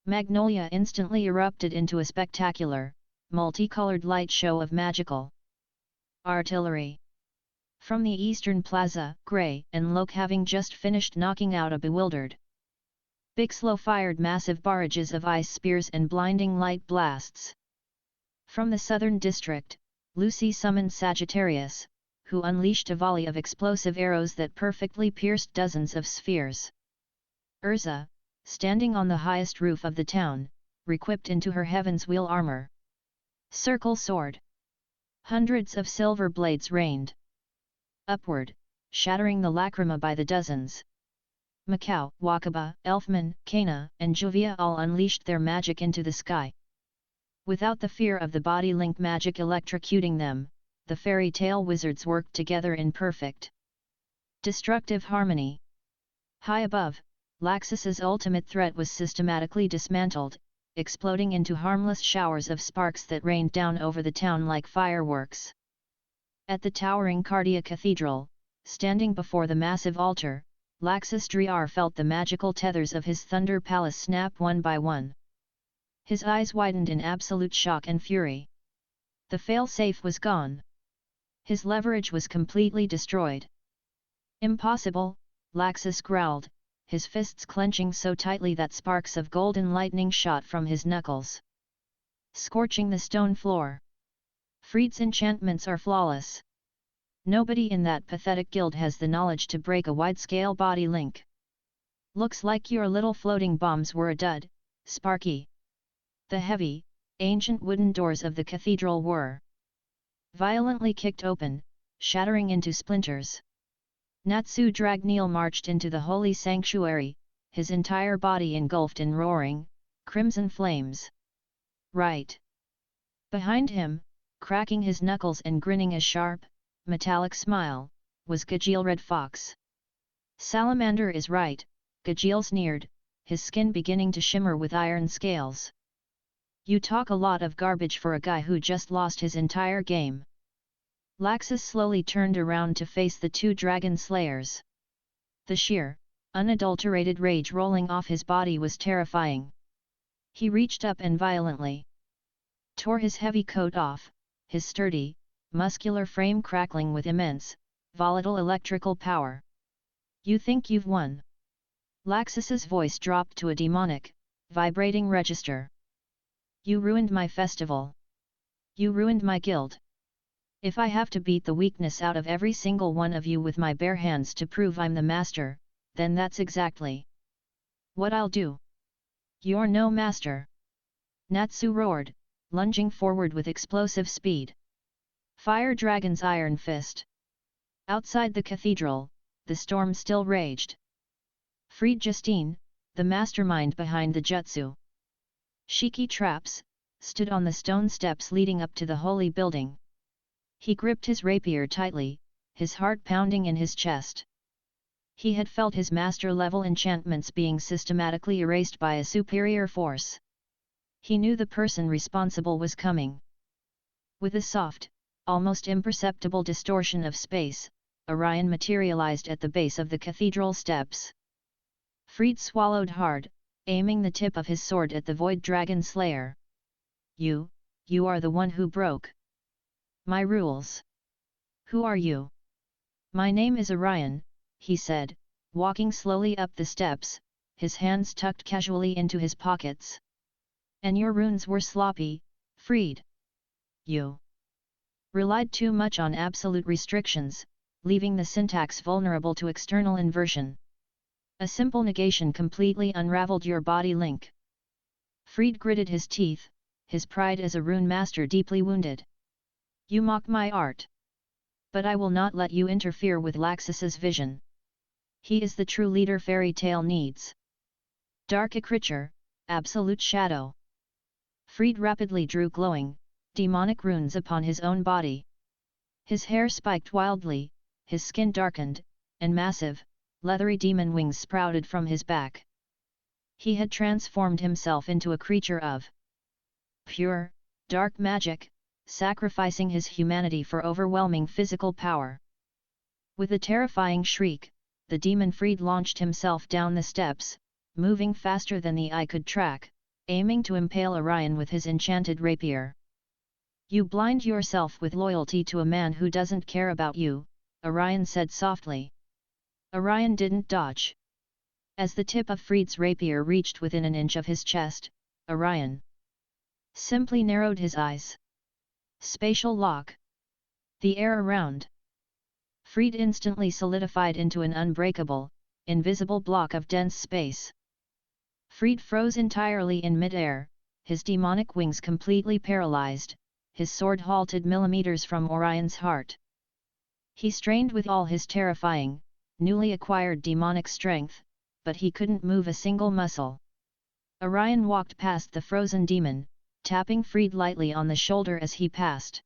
Magnolia instantly erupted into a spectacular, multicolored light show of magical artillery. From the eastern plaza, Gray and Loke having just finished knocking out a bewildered Bixlow fired massive barrages of ice spears and blinding light blasts. From the southern district, Lucy summoned Sagittarius, who unleashed a volley of explosive arrows that perfectly pierced dozens of spheres. Erza, standing on the highest roof of the town, re-equipped into her Heaven's Wheel armor. Circle sword. Hundreds of silver blades rained upward, shattering the lacrima by the dozens. Macau, Wakaba, Elfman, Kana, and Juvia all unleashed their magic into the sky. Without the fear of the body link magic electrocuting them, the fairy tale wizards worked together in perfect destructive harmony. High above, Laxus's ultimate threat was systematically dismantled, exploding into harmless showers of sparks that rained down over the town like fireworks. At the towering Cardia Cathedral, standing before the massive altar, Laxus Driar felt the magical tethers of his Thunder Palace snap one by one. His eyes widened in absolute shock and fury. The fail-safe was gone. His leverage was completely destroyed. Impossible, Laxus growled, his fists clenching so tightly that sparks of golden lightning shot from his knuckles, scorching the stone floor. Freed's enchantments are flawless. Nobody in that pathetic guild has the knowledge to break a wide-scale body link. Looks like your little floating bombs were a dud, Sparky. The heavy, ancient wooden doors of the cathedral were violently kicked open, shattering into splinters. Natsu Dragneel marched into the holy sanctuary, his entire body engulfed in roaring, crimson flames. Right behind him, cracking his knuckles and grinning a sharp, metallic smile, was Gajeel Red Fox. Salamander is right, Gajeel sneered, his skin beginning to shimmer with iron scales. You talk a lot of garbage for a guy who just lost his entire game. Laxus slowly turned around to face the two dragon slayers. The sheer, unadulterated rage rolling off his body was terrifying. He reached up and violently tore his heavy coat off, his sturdy, muscular frame crackling with immense, volatile electrical power. "You think you've won?" Laxus's voice dropped to a demonic, vibrating register. "You ruined my festival. You ruined my guild. If I have to beat the weakness out of every single one of you with my bare hands to prove I'm the master, then that's exactly what I'll do." "You're no master!" Natsu roared, lunging forward with explosive speed. Fire Dragon's iron fist. Outside the cathedral, the storm still raged. Fried Justine, the mastermind behind the jutsu Shiki traps, stood on the stone steps leading up to the holy building. He gripped his rapier tightly, his heart pounding in his chest. He had felt his master-level enchantments being systematically erased by a superior force. He knew the person responsible was coming. With a soft, almost imperceptible distortion of space, Orion materialized at the base of the cathedral steps. Fried swallowed hard, aiming the tip of his sword at the Void Dragon Slayer. You are the one who broke my rules. Who are you?" "My name is Orion," he said, walking slowly up the steps, his hands tucked casually into his pockets. "And your runes were sloppy, Fried. You relied too much on absolute restrictions, leaving the syntax vulnerable to external inversion. A simple negation completely unraveled your body link." Fried gritted his teeth, his pride as a rune master deeply wounded. "You mock my art. But I will not let you interfere with Laxus's vision. He is the true leader fairy tale needs. Dark creature, absolute shadow." Fried rapidly drew glowing, demonic runes upon his own body. His hair spiked wildly, his skin darkened, and massive, leathery demon wings sprouted from his back. He had transformed himself into a creature of pure, dark magic, sacrificing his humanity for overwhelming physical power. With a terrifying shriek, the demon Fried launched himself down the steps, moving faster than the eye could track, aiming to impale Orion with his enchanted rapier. "You blind yourself with loyalty to a man who doesn't care about you," Orion said softly. Orion didn't dodge. As the tip of Fried's rapier reached within an inch of his chest, Orion simply narrowed his eyes. Spatial lock. The air around Fried instantly solidified into an unbreakable, invisible block of dense space. Fried froze entirely in mid-air, his demonic wings completely paralyzed, his sword halted millimeters from Orion's heart. He strained with all his terrifying, newly acquired demonic strength, but he couldn't move a single muscle. Orion walked past the frozen demon, tapping Fried lightly on the shoulder as he passed.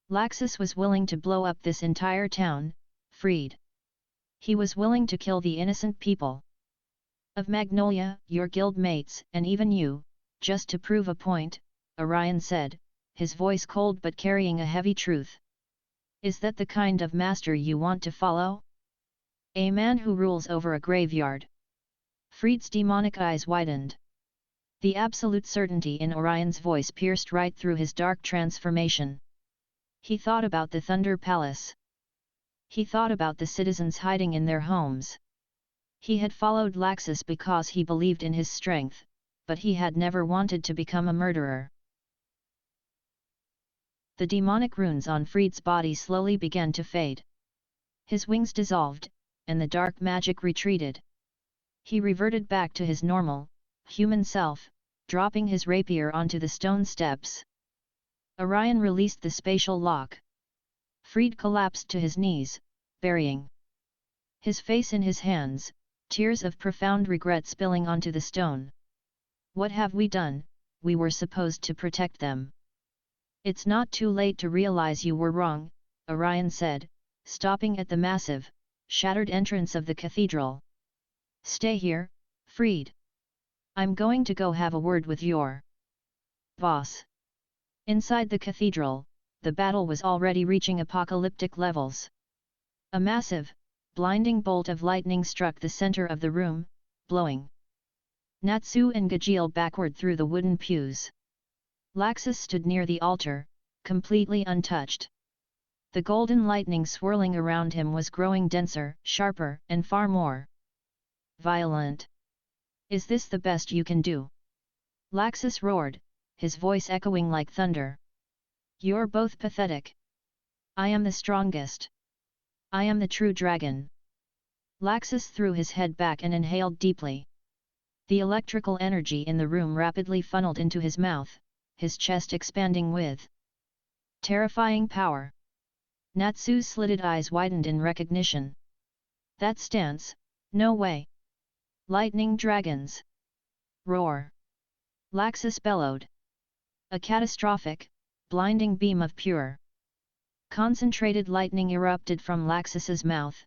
"Laxus was willing to blow up this entire town, Fried. He was willing to kill the innocent people of Magnolia, your guild mates, and even you, just to prove a point," Orion said, his voice cold but carrying a heavy truth. "Is that the kind of master you want to follow? A man who rules over a graveyard?" Fried's demonic eyes widened. The absolute certainty in Orion's voice pierced right through his dark transformation. He thought about the Thunder Palace. He thought about the citizens hiding in their homes. He had followed Laxus because he believed in his strength, but he had never wanted to become a murderer. The demonic runes on Fried's body slowly began to fade. His wings dissolved, and the dark magic retreated. He reverted back to his normal, human self, dropping his rapier onto the stone steps. Orion released the spatial lock. Fried collapsed to his knees, burying his face in his hands, tears of profound regret spilling onto the stone. "What have we done? We were supposed to protect them." "It's not too late to realize you were wrong," Orion said, stopping at the massive, shattered entrance of the cathedral. "Stay here, Fried. I'm going to go have a word with your boss." Inside the cathedral, the battle was already reaching apocalyptic levels. A massive, blinding bolt of lightning struck the center of the room, blowing Natsu and Gajeel backward through the wooden pews. Laxus stood near the altar, completely untouched. The golden lightning swirling around him was growing denser, sharper, and far more violent. Is this the best you can do? Laxus roared, his voice echoing like thunder. You're both pathetic. I am the strongest. I am the true dragon. Laxus threw his head back and inhaled deeply. The electrical energy in the room rapidly funneled into his mouth, his chest expanding with terrifying power. Natsu's slitted eyes widened in recognition. That stance, no way. Lightning dragons. Roar. Laxus bellowed. A catastrophic, blinding beam of pure, concentrated lightning erupted from Laxus's mouth,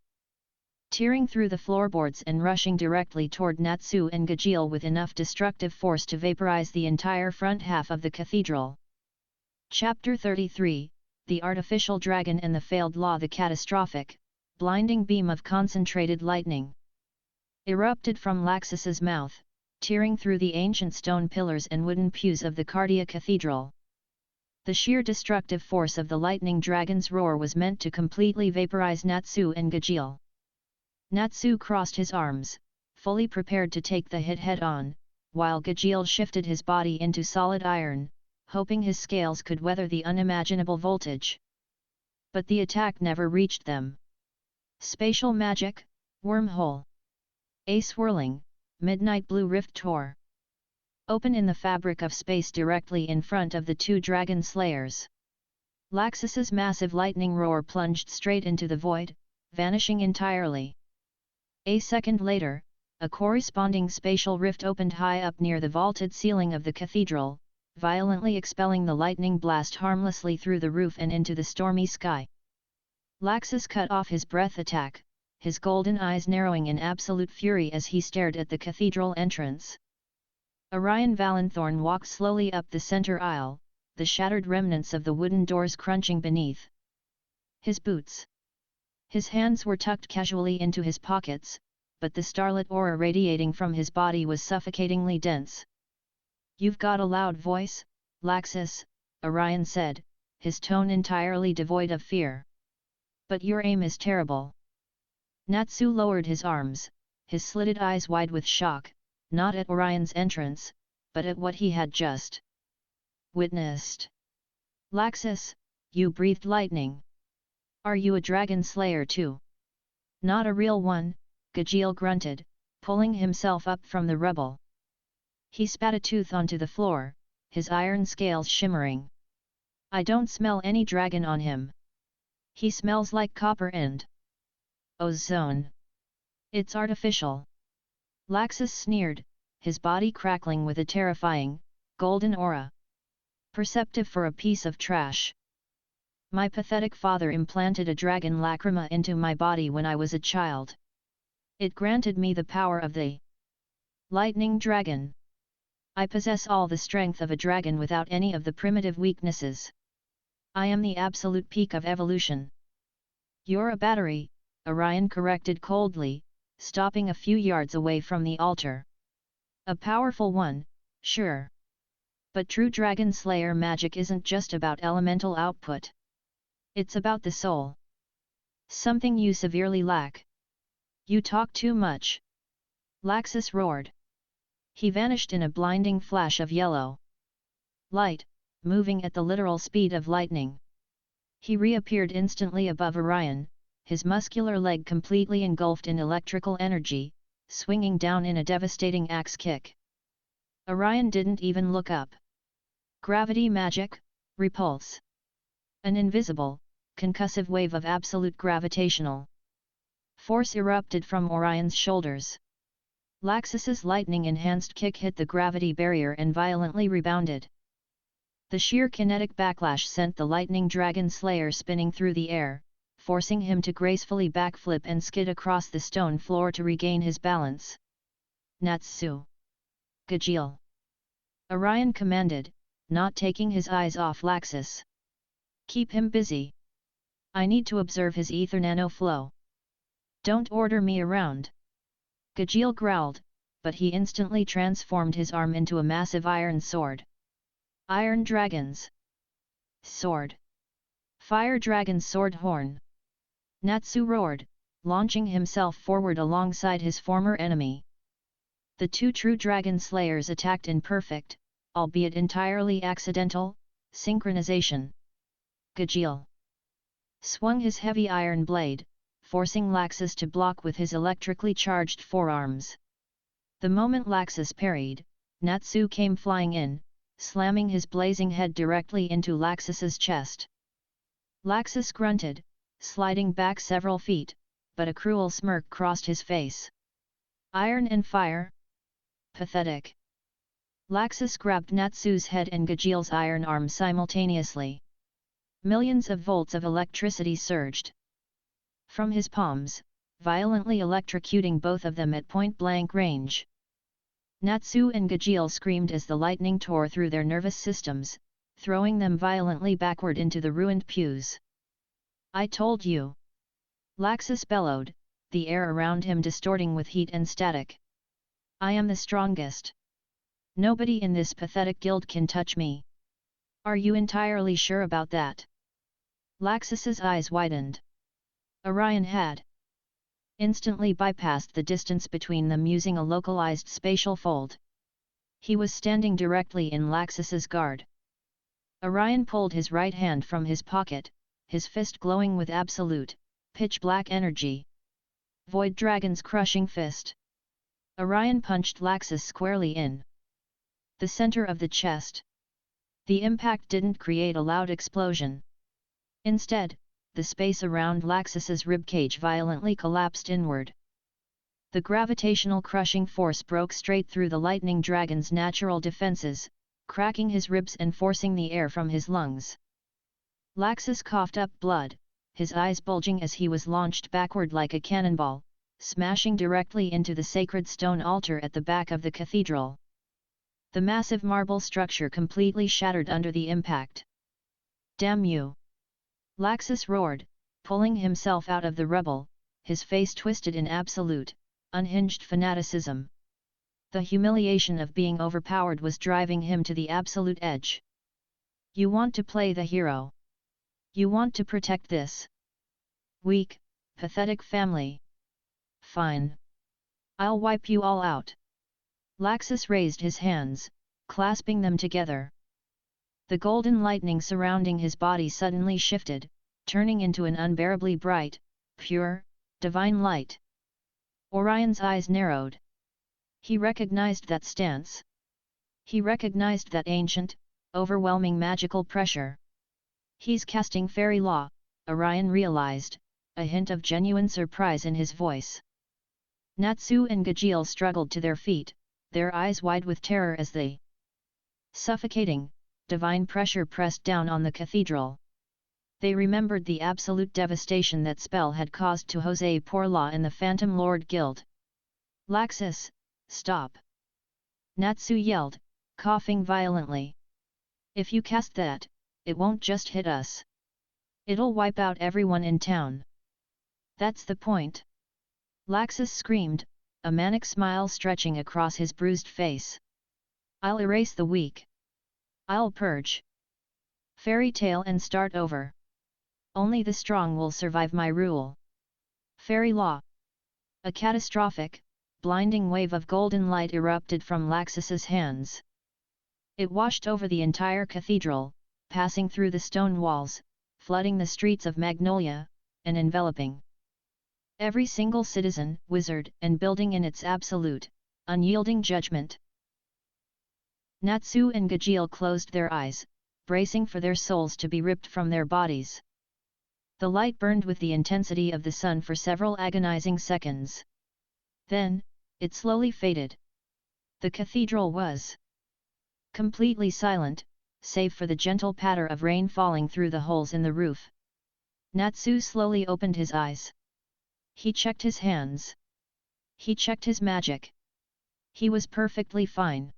tearing through the floorboards and rushing directly toward Natsu and Gajeel with enough destructive force to vaporize the entire front half of the cathedral. Chapter 33, The Artificial Dragon and the Failed Law. The catastrophic, blinding beam of concentrated lightning erupted from Laxus's mouth, tearing through the ancient stone pillars and wooden pews of the Cardia Cathedral. The sheer destructive force of the lightning dragon's roar was meant to completely vaporize Natsu and Gajeel. Natsu crossed his arms, fully prepared to take the hit head-on, while Gajeel shifted his body into solid iron, hoping his scales could weather the unimaginable voltage. But the attack never reached them. Spatial magic, wormhole. A swirling, midnight blue rift tore open in the fabric of space directly in front of the two dragon slayers. Laxus's massive lightning roar plunged straight into the void, vanishing entirely. A second later, a corresponding spatial rift opened high up near the vaulted ceiling of the cathedral, violently expelling the lightning blast harmlessly through the roof and into the stormy sky. Laxus cut off his breath attack, his golden eyes narrowing in absolute fury as he stared at the cathedral entrance. Orion Valen Thorne walked slowly up the center aisle, the shattered remnants of the wooden doors crunching beneath his boots. His hands were tucked casually into his pockets, but the starlit aura radiating from his body was suffocatingly dense. "You've got a loud voice, Laxus," Orion said, his tone entirely devoid of fear. "But your aim is terrible." Natsu lowered his arms, his slitted eyes wide with shock, not at Orion's entrance, but at what he had just witnessed. "Laxus, you breathed lightning. Are you a dragon slayer too?" "Not a real one," Gajeel grunted, pulling himself up from the rubble. He spat a tooth onto the floor, his iron scales shimmering. "I don't smell any dragon on him. He smells like copper and ozone. It's artificial." Laxus sneered, his body crackling with a terrifying, golden aura. "Perceptive for a piece of trash. My pathetic father implanted a dragon lacrima into my body when I was a child. It granted me the power of the lightning dragon. I possess all the strength of a dragon without any of the primitive weaknesses. I am the absolute peak of evolution." "You're a battery," Orion corrected coldly, stopping a few yards away from the altar. "A powerful one, sure. But true dragon slayer magic isn't just about elemental output. It's about the soul. Something you severely lack." "You talk too much." Laxus roared. He vanished in a blinding flash of yellow light, moving at the literal speed of lightning. He reappeared instantly above Orion, his muscular leg completely engulfed in electrical energy, swinging down in a devastating axe kick. Orion didn't even look up. Gravity magic, repulse. An invisible, concussive wave of absolute gravitational force erupted from Orion's shoulders. Laxus's lightning-enhanced kick hit the gravity barrier and violently rebounded. The sheer kinetic backlash sent the lightning dragon slayer spinning through the air, forcing him to gracefully backflip and skid across the stone floor to regain his balance. "Natsu! Gajeel!" Orion commanded, not taking his eyes off Laxus. "Keep him busy. I need to observe his ether nano flow." "Don't order me around." Gajeel growled, but he instantly transformed his arm into a massive iron sword. "Iron dragons! Sword. Fire Dragon's sword horn. Natsu roared, launching himself forward alongside his former enemy. The two true dragon slayers attacked in perfect, albeit entirely accidental, synchronization. Gajeel swung his heavy iron blade, forcing Laxus to block with his electrically charged forearms. The moment Laxus parried, Natsu came flying in, slamming his blazing head directly into Laxus's chest. Laxus grunted, sliding back several feet, but a cruel smirk crossed his face. Iron and fire? Pathetic. Laxus grabbed Natsu's head and Gajeel's iron arm simultaneously. Millions of volts of electricity surged from his palms, violently electrocuting both of them at point-blank range. Natsu and Gajeel screamed as the lightning tore through their nervous systems, throwing them violently backward into the ruined pews. "I told you!" Laxus bellowed, the air around him distorting with heat and static. "I am the strongest. Nobody in this pathetic guild can touch me. Are you entirely sure about that?" Laxus's eyes widened. Orion had instantly bypassed the distance between them using a localized spatial fold. He was standing directly in Laxus's guard. Orion pulled his right hand from his pocket, his fist glowing with absolute, pitch-black energy. Void Dragon's crushing fist. Orion punched Laxus squarely in the center of the chest. The impact didn't create a loud explosion. Instead, the space around Laxus's ribcage violently collapsed inward. The gravitational crushing force broke straight through the lightning dragon's natural defenses, cracking his ribs and forcing the air from his lungs. Laxus coughed up blood, his eyes bulging as he was launched backward like a cannonball, smashing directly into the sacred stone altar at the back of the cathedral. The massive marble structure completely shattered under the impact. "Damn you!" Laxus roared, pulling himself out of the rubble, his face twisted in absolute, unhinged fanaticism. The humiliation of being overpowered was driving him to the absolute edge. "You want to play the hero? You want to protect this weak, pathetic family? Fine. I'll wipe you all out." Laxus raised his hands, clasping them together. The golden lightning surrounding his body suddenly shifted, turning into an unbearably bright, pure, divine light. Orion's eyes narrowed. He recognized that stance. He recognized that ancient, overwhelming magical pressure. "He's casting fairy law," Orion realized, a hint of genuine surprise in his voice. Natsu and Gajeel struggled to their feet, their eyes wide with terror as the suffocating, divine pressure pressed down on the cathedral. They remembered the absolute devastation that spell had caused to Jose Porla and the Phantom Lord Guild. "Laxus, stop!" Natsu yelled, coughing violently. "If you cast that, it won't just hit us. It'll wipe out everyone in town." "That's the point!" Laxus screamed, a manic smile stretching across his bruised face. "I'll erase the weak. I'll purge fairy tale and start over. Only the strong will survive my rule. Fairy law." A catastrophic, blinding wave of golden light erupted from Laxus's hands. It washed over the entire cathedral, passing through the stone walls, flooding the streets of Magnolia, and enveloping every single citizen, wizard, and building in its absolute, unyielding judgment. Natsu and Gajeel closed their eyes, bracing for their souls to be ripped from their bodies. The light burned with the intensity of the sun for several agonizing seconds. Then, it slowly faded. The cathedral was completely silent, save for the gentle patter of rain falling through the holes in the roof. Natsu slowly opened his eyes. He checked his hands. He checked his magic. He was perfectly fine.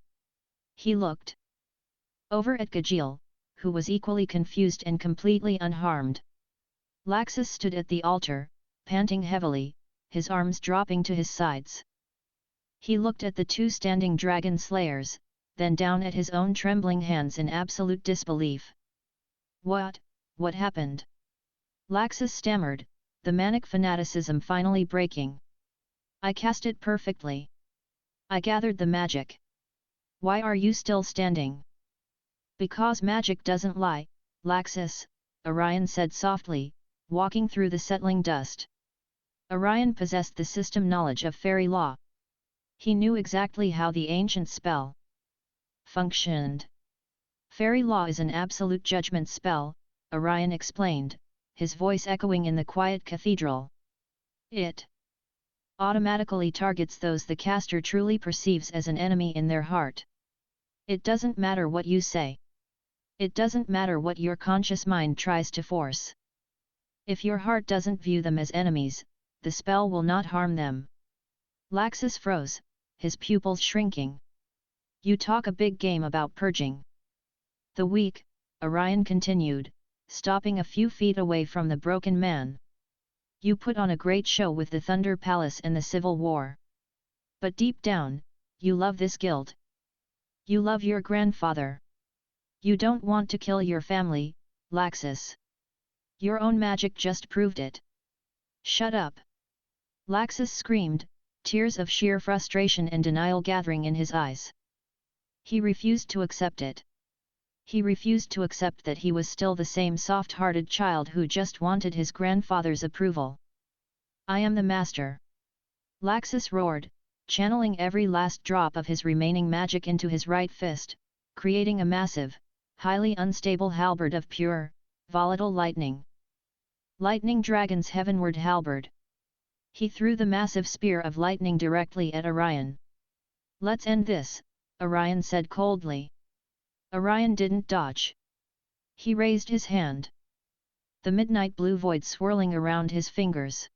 He looked over at Gajeel, who was equally confused and completely unharmed. Laxus stood at the altar, panting heavily, his arms dropping to his sides. He looked at the two standing dragon slayers, then down at his own trembling hands in absolute disbelief. What happened? Laxus stammered, the manic fanaticism finally breaking. I cast it perfectly. I gathered the magic. Why are you still standing? Because magic doesn't lie, Laxus, Orion said softly, walking through the settling dust. Orion possessed the system knowledge of fairy law. He knew exactly how the ancient spell functioned. Fairy law is an absolute judgment spell, Orion explained, his voice echoing in the quiet cathedral. It automatically targets those the caster truly perceives as an enemy in their heart. It doesn't matter what you say. It doesn't matter what your conscious mind tries to force. If your heart doesn't view them as enemies, the spell will not harm them. Laxus froze, his pupils shrinking. You talk a big game about purging the weak, Orion continued, stopping a few feet away from the broken man. You put on a great show with the Thunder Palace and the Civil War. But deep down, you love this guild. You love your grandfather. You don't want to kill your family, Laxus. Your own magic just proved it. Shut up! Laxus screamed, tears of sheer frustration and denial gathering in his eyes. He refused to accept it. He refused to accept that he was still the same soft-hearted child who just wanted his grandfather's approval. I am the master! Laxus roared, channeling every last drop of his remaining magic into his right fist, creating a massive, highly unstable halberd of pure, volatile lightning. Lightning Dragon's heavenward halberd. He threw the massive spear of lightning directly at Orion. Let's end this, Orion said coldly. Orion didn't dodge. He raised his hand. The midnight blue void swirling around his fingers.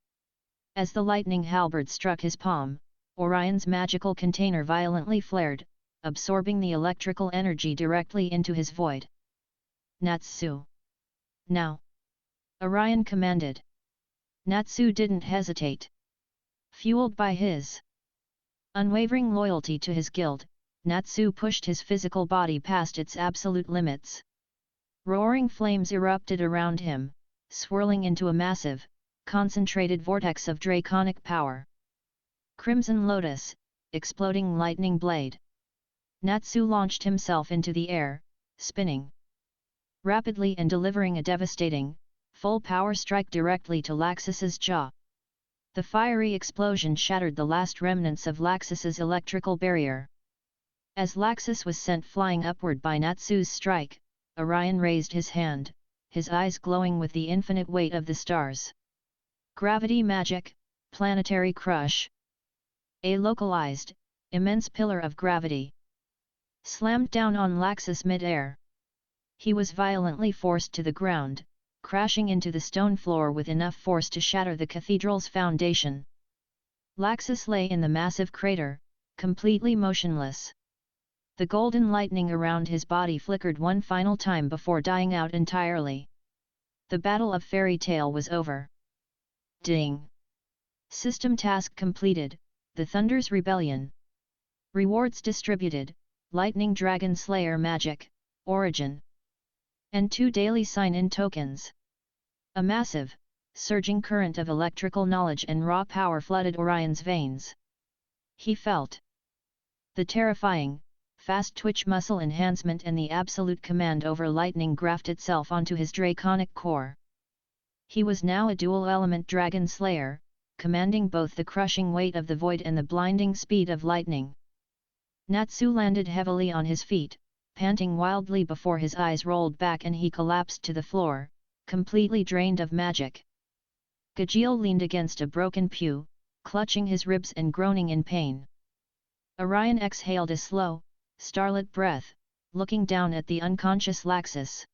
As the lightning halberd struck his palm, Orion's magical container violently flared, absorbing the electrical energy directly into his void. Natsu! Now! Orion commanded. Natsu didn't hesitate. Fueled by his unwavering loyalty to his guild, Natsu pushed his physical body past its absolute limits. Roaring flames erupted around him, swirling into a massive, concentrated vortex of draconic power. Crimson Lotus, exploding lightning blade. Natsu launched himself into the air, spinning rapidly and delivering a devastating, full-power strike directly to Laxus's jaw. The fiery explosion shattered the last remnants of Laxus's electrical barrier. As Laxus was sent flying upward by Natsu's strike, Orion raised his hand, his eyes glowing with the infinite weight of the stars. Gravity magic, planetary crush. A localized, immense pillar of gravity slammed down on Laxus mid-air. He was violently forced to the ground, crashing into the stone floor with enough force to shatter the cathedral's foundation. Laxus lay in the massive crater, completely motionless. The golden lightning around his body flickered one final time before dying out entirely. The battle of Fairy Tale was over. Ding! System task completed, the Thunder's Rebellion. Rewards distributed, Lightning Dragon Slayer Magic, Origin. And 2 daily sign-in tokens. A massive, surging current of electrical knowledge and raw power flooded Orion's veins. He felt the terrifying, fast twitch muscle enhancement and the absolute command over lightning graft itself onto his draconic core. He was now a dual-element dragon slayer, commanding both the crushing weight of the void and the blinding speed of lightning. Natsu landed heavily on his feet, panting wildly before his eyes rolled back and he collapsed to the floor, completely drained of magic. Gajiel leaned against a broken pew, clutching his ribs and groaning in pain. Orion exhaled a slow, starlit breath, looking down at the unconscious Laxus.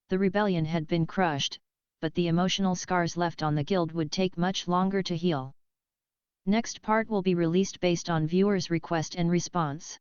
The rebellion had been crushed, but the emotional scars left on the guild would take much longer to heal. Next part will be released based on viewers' request and response.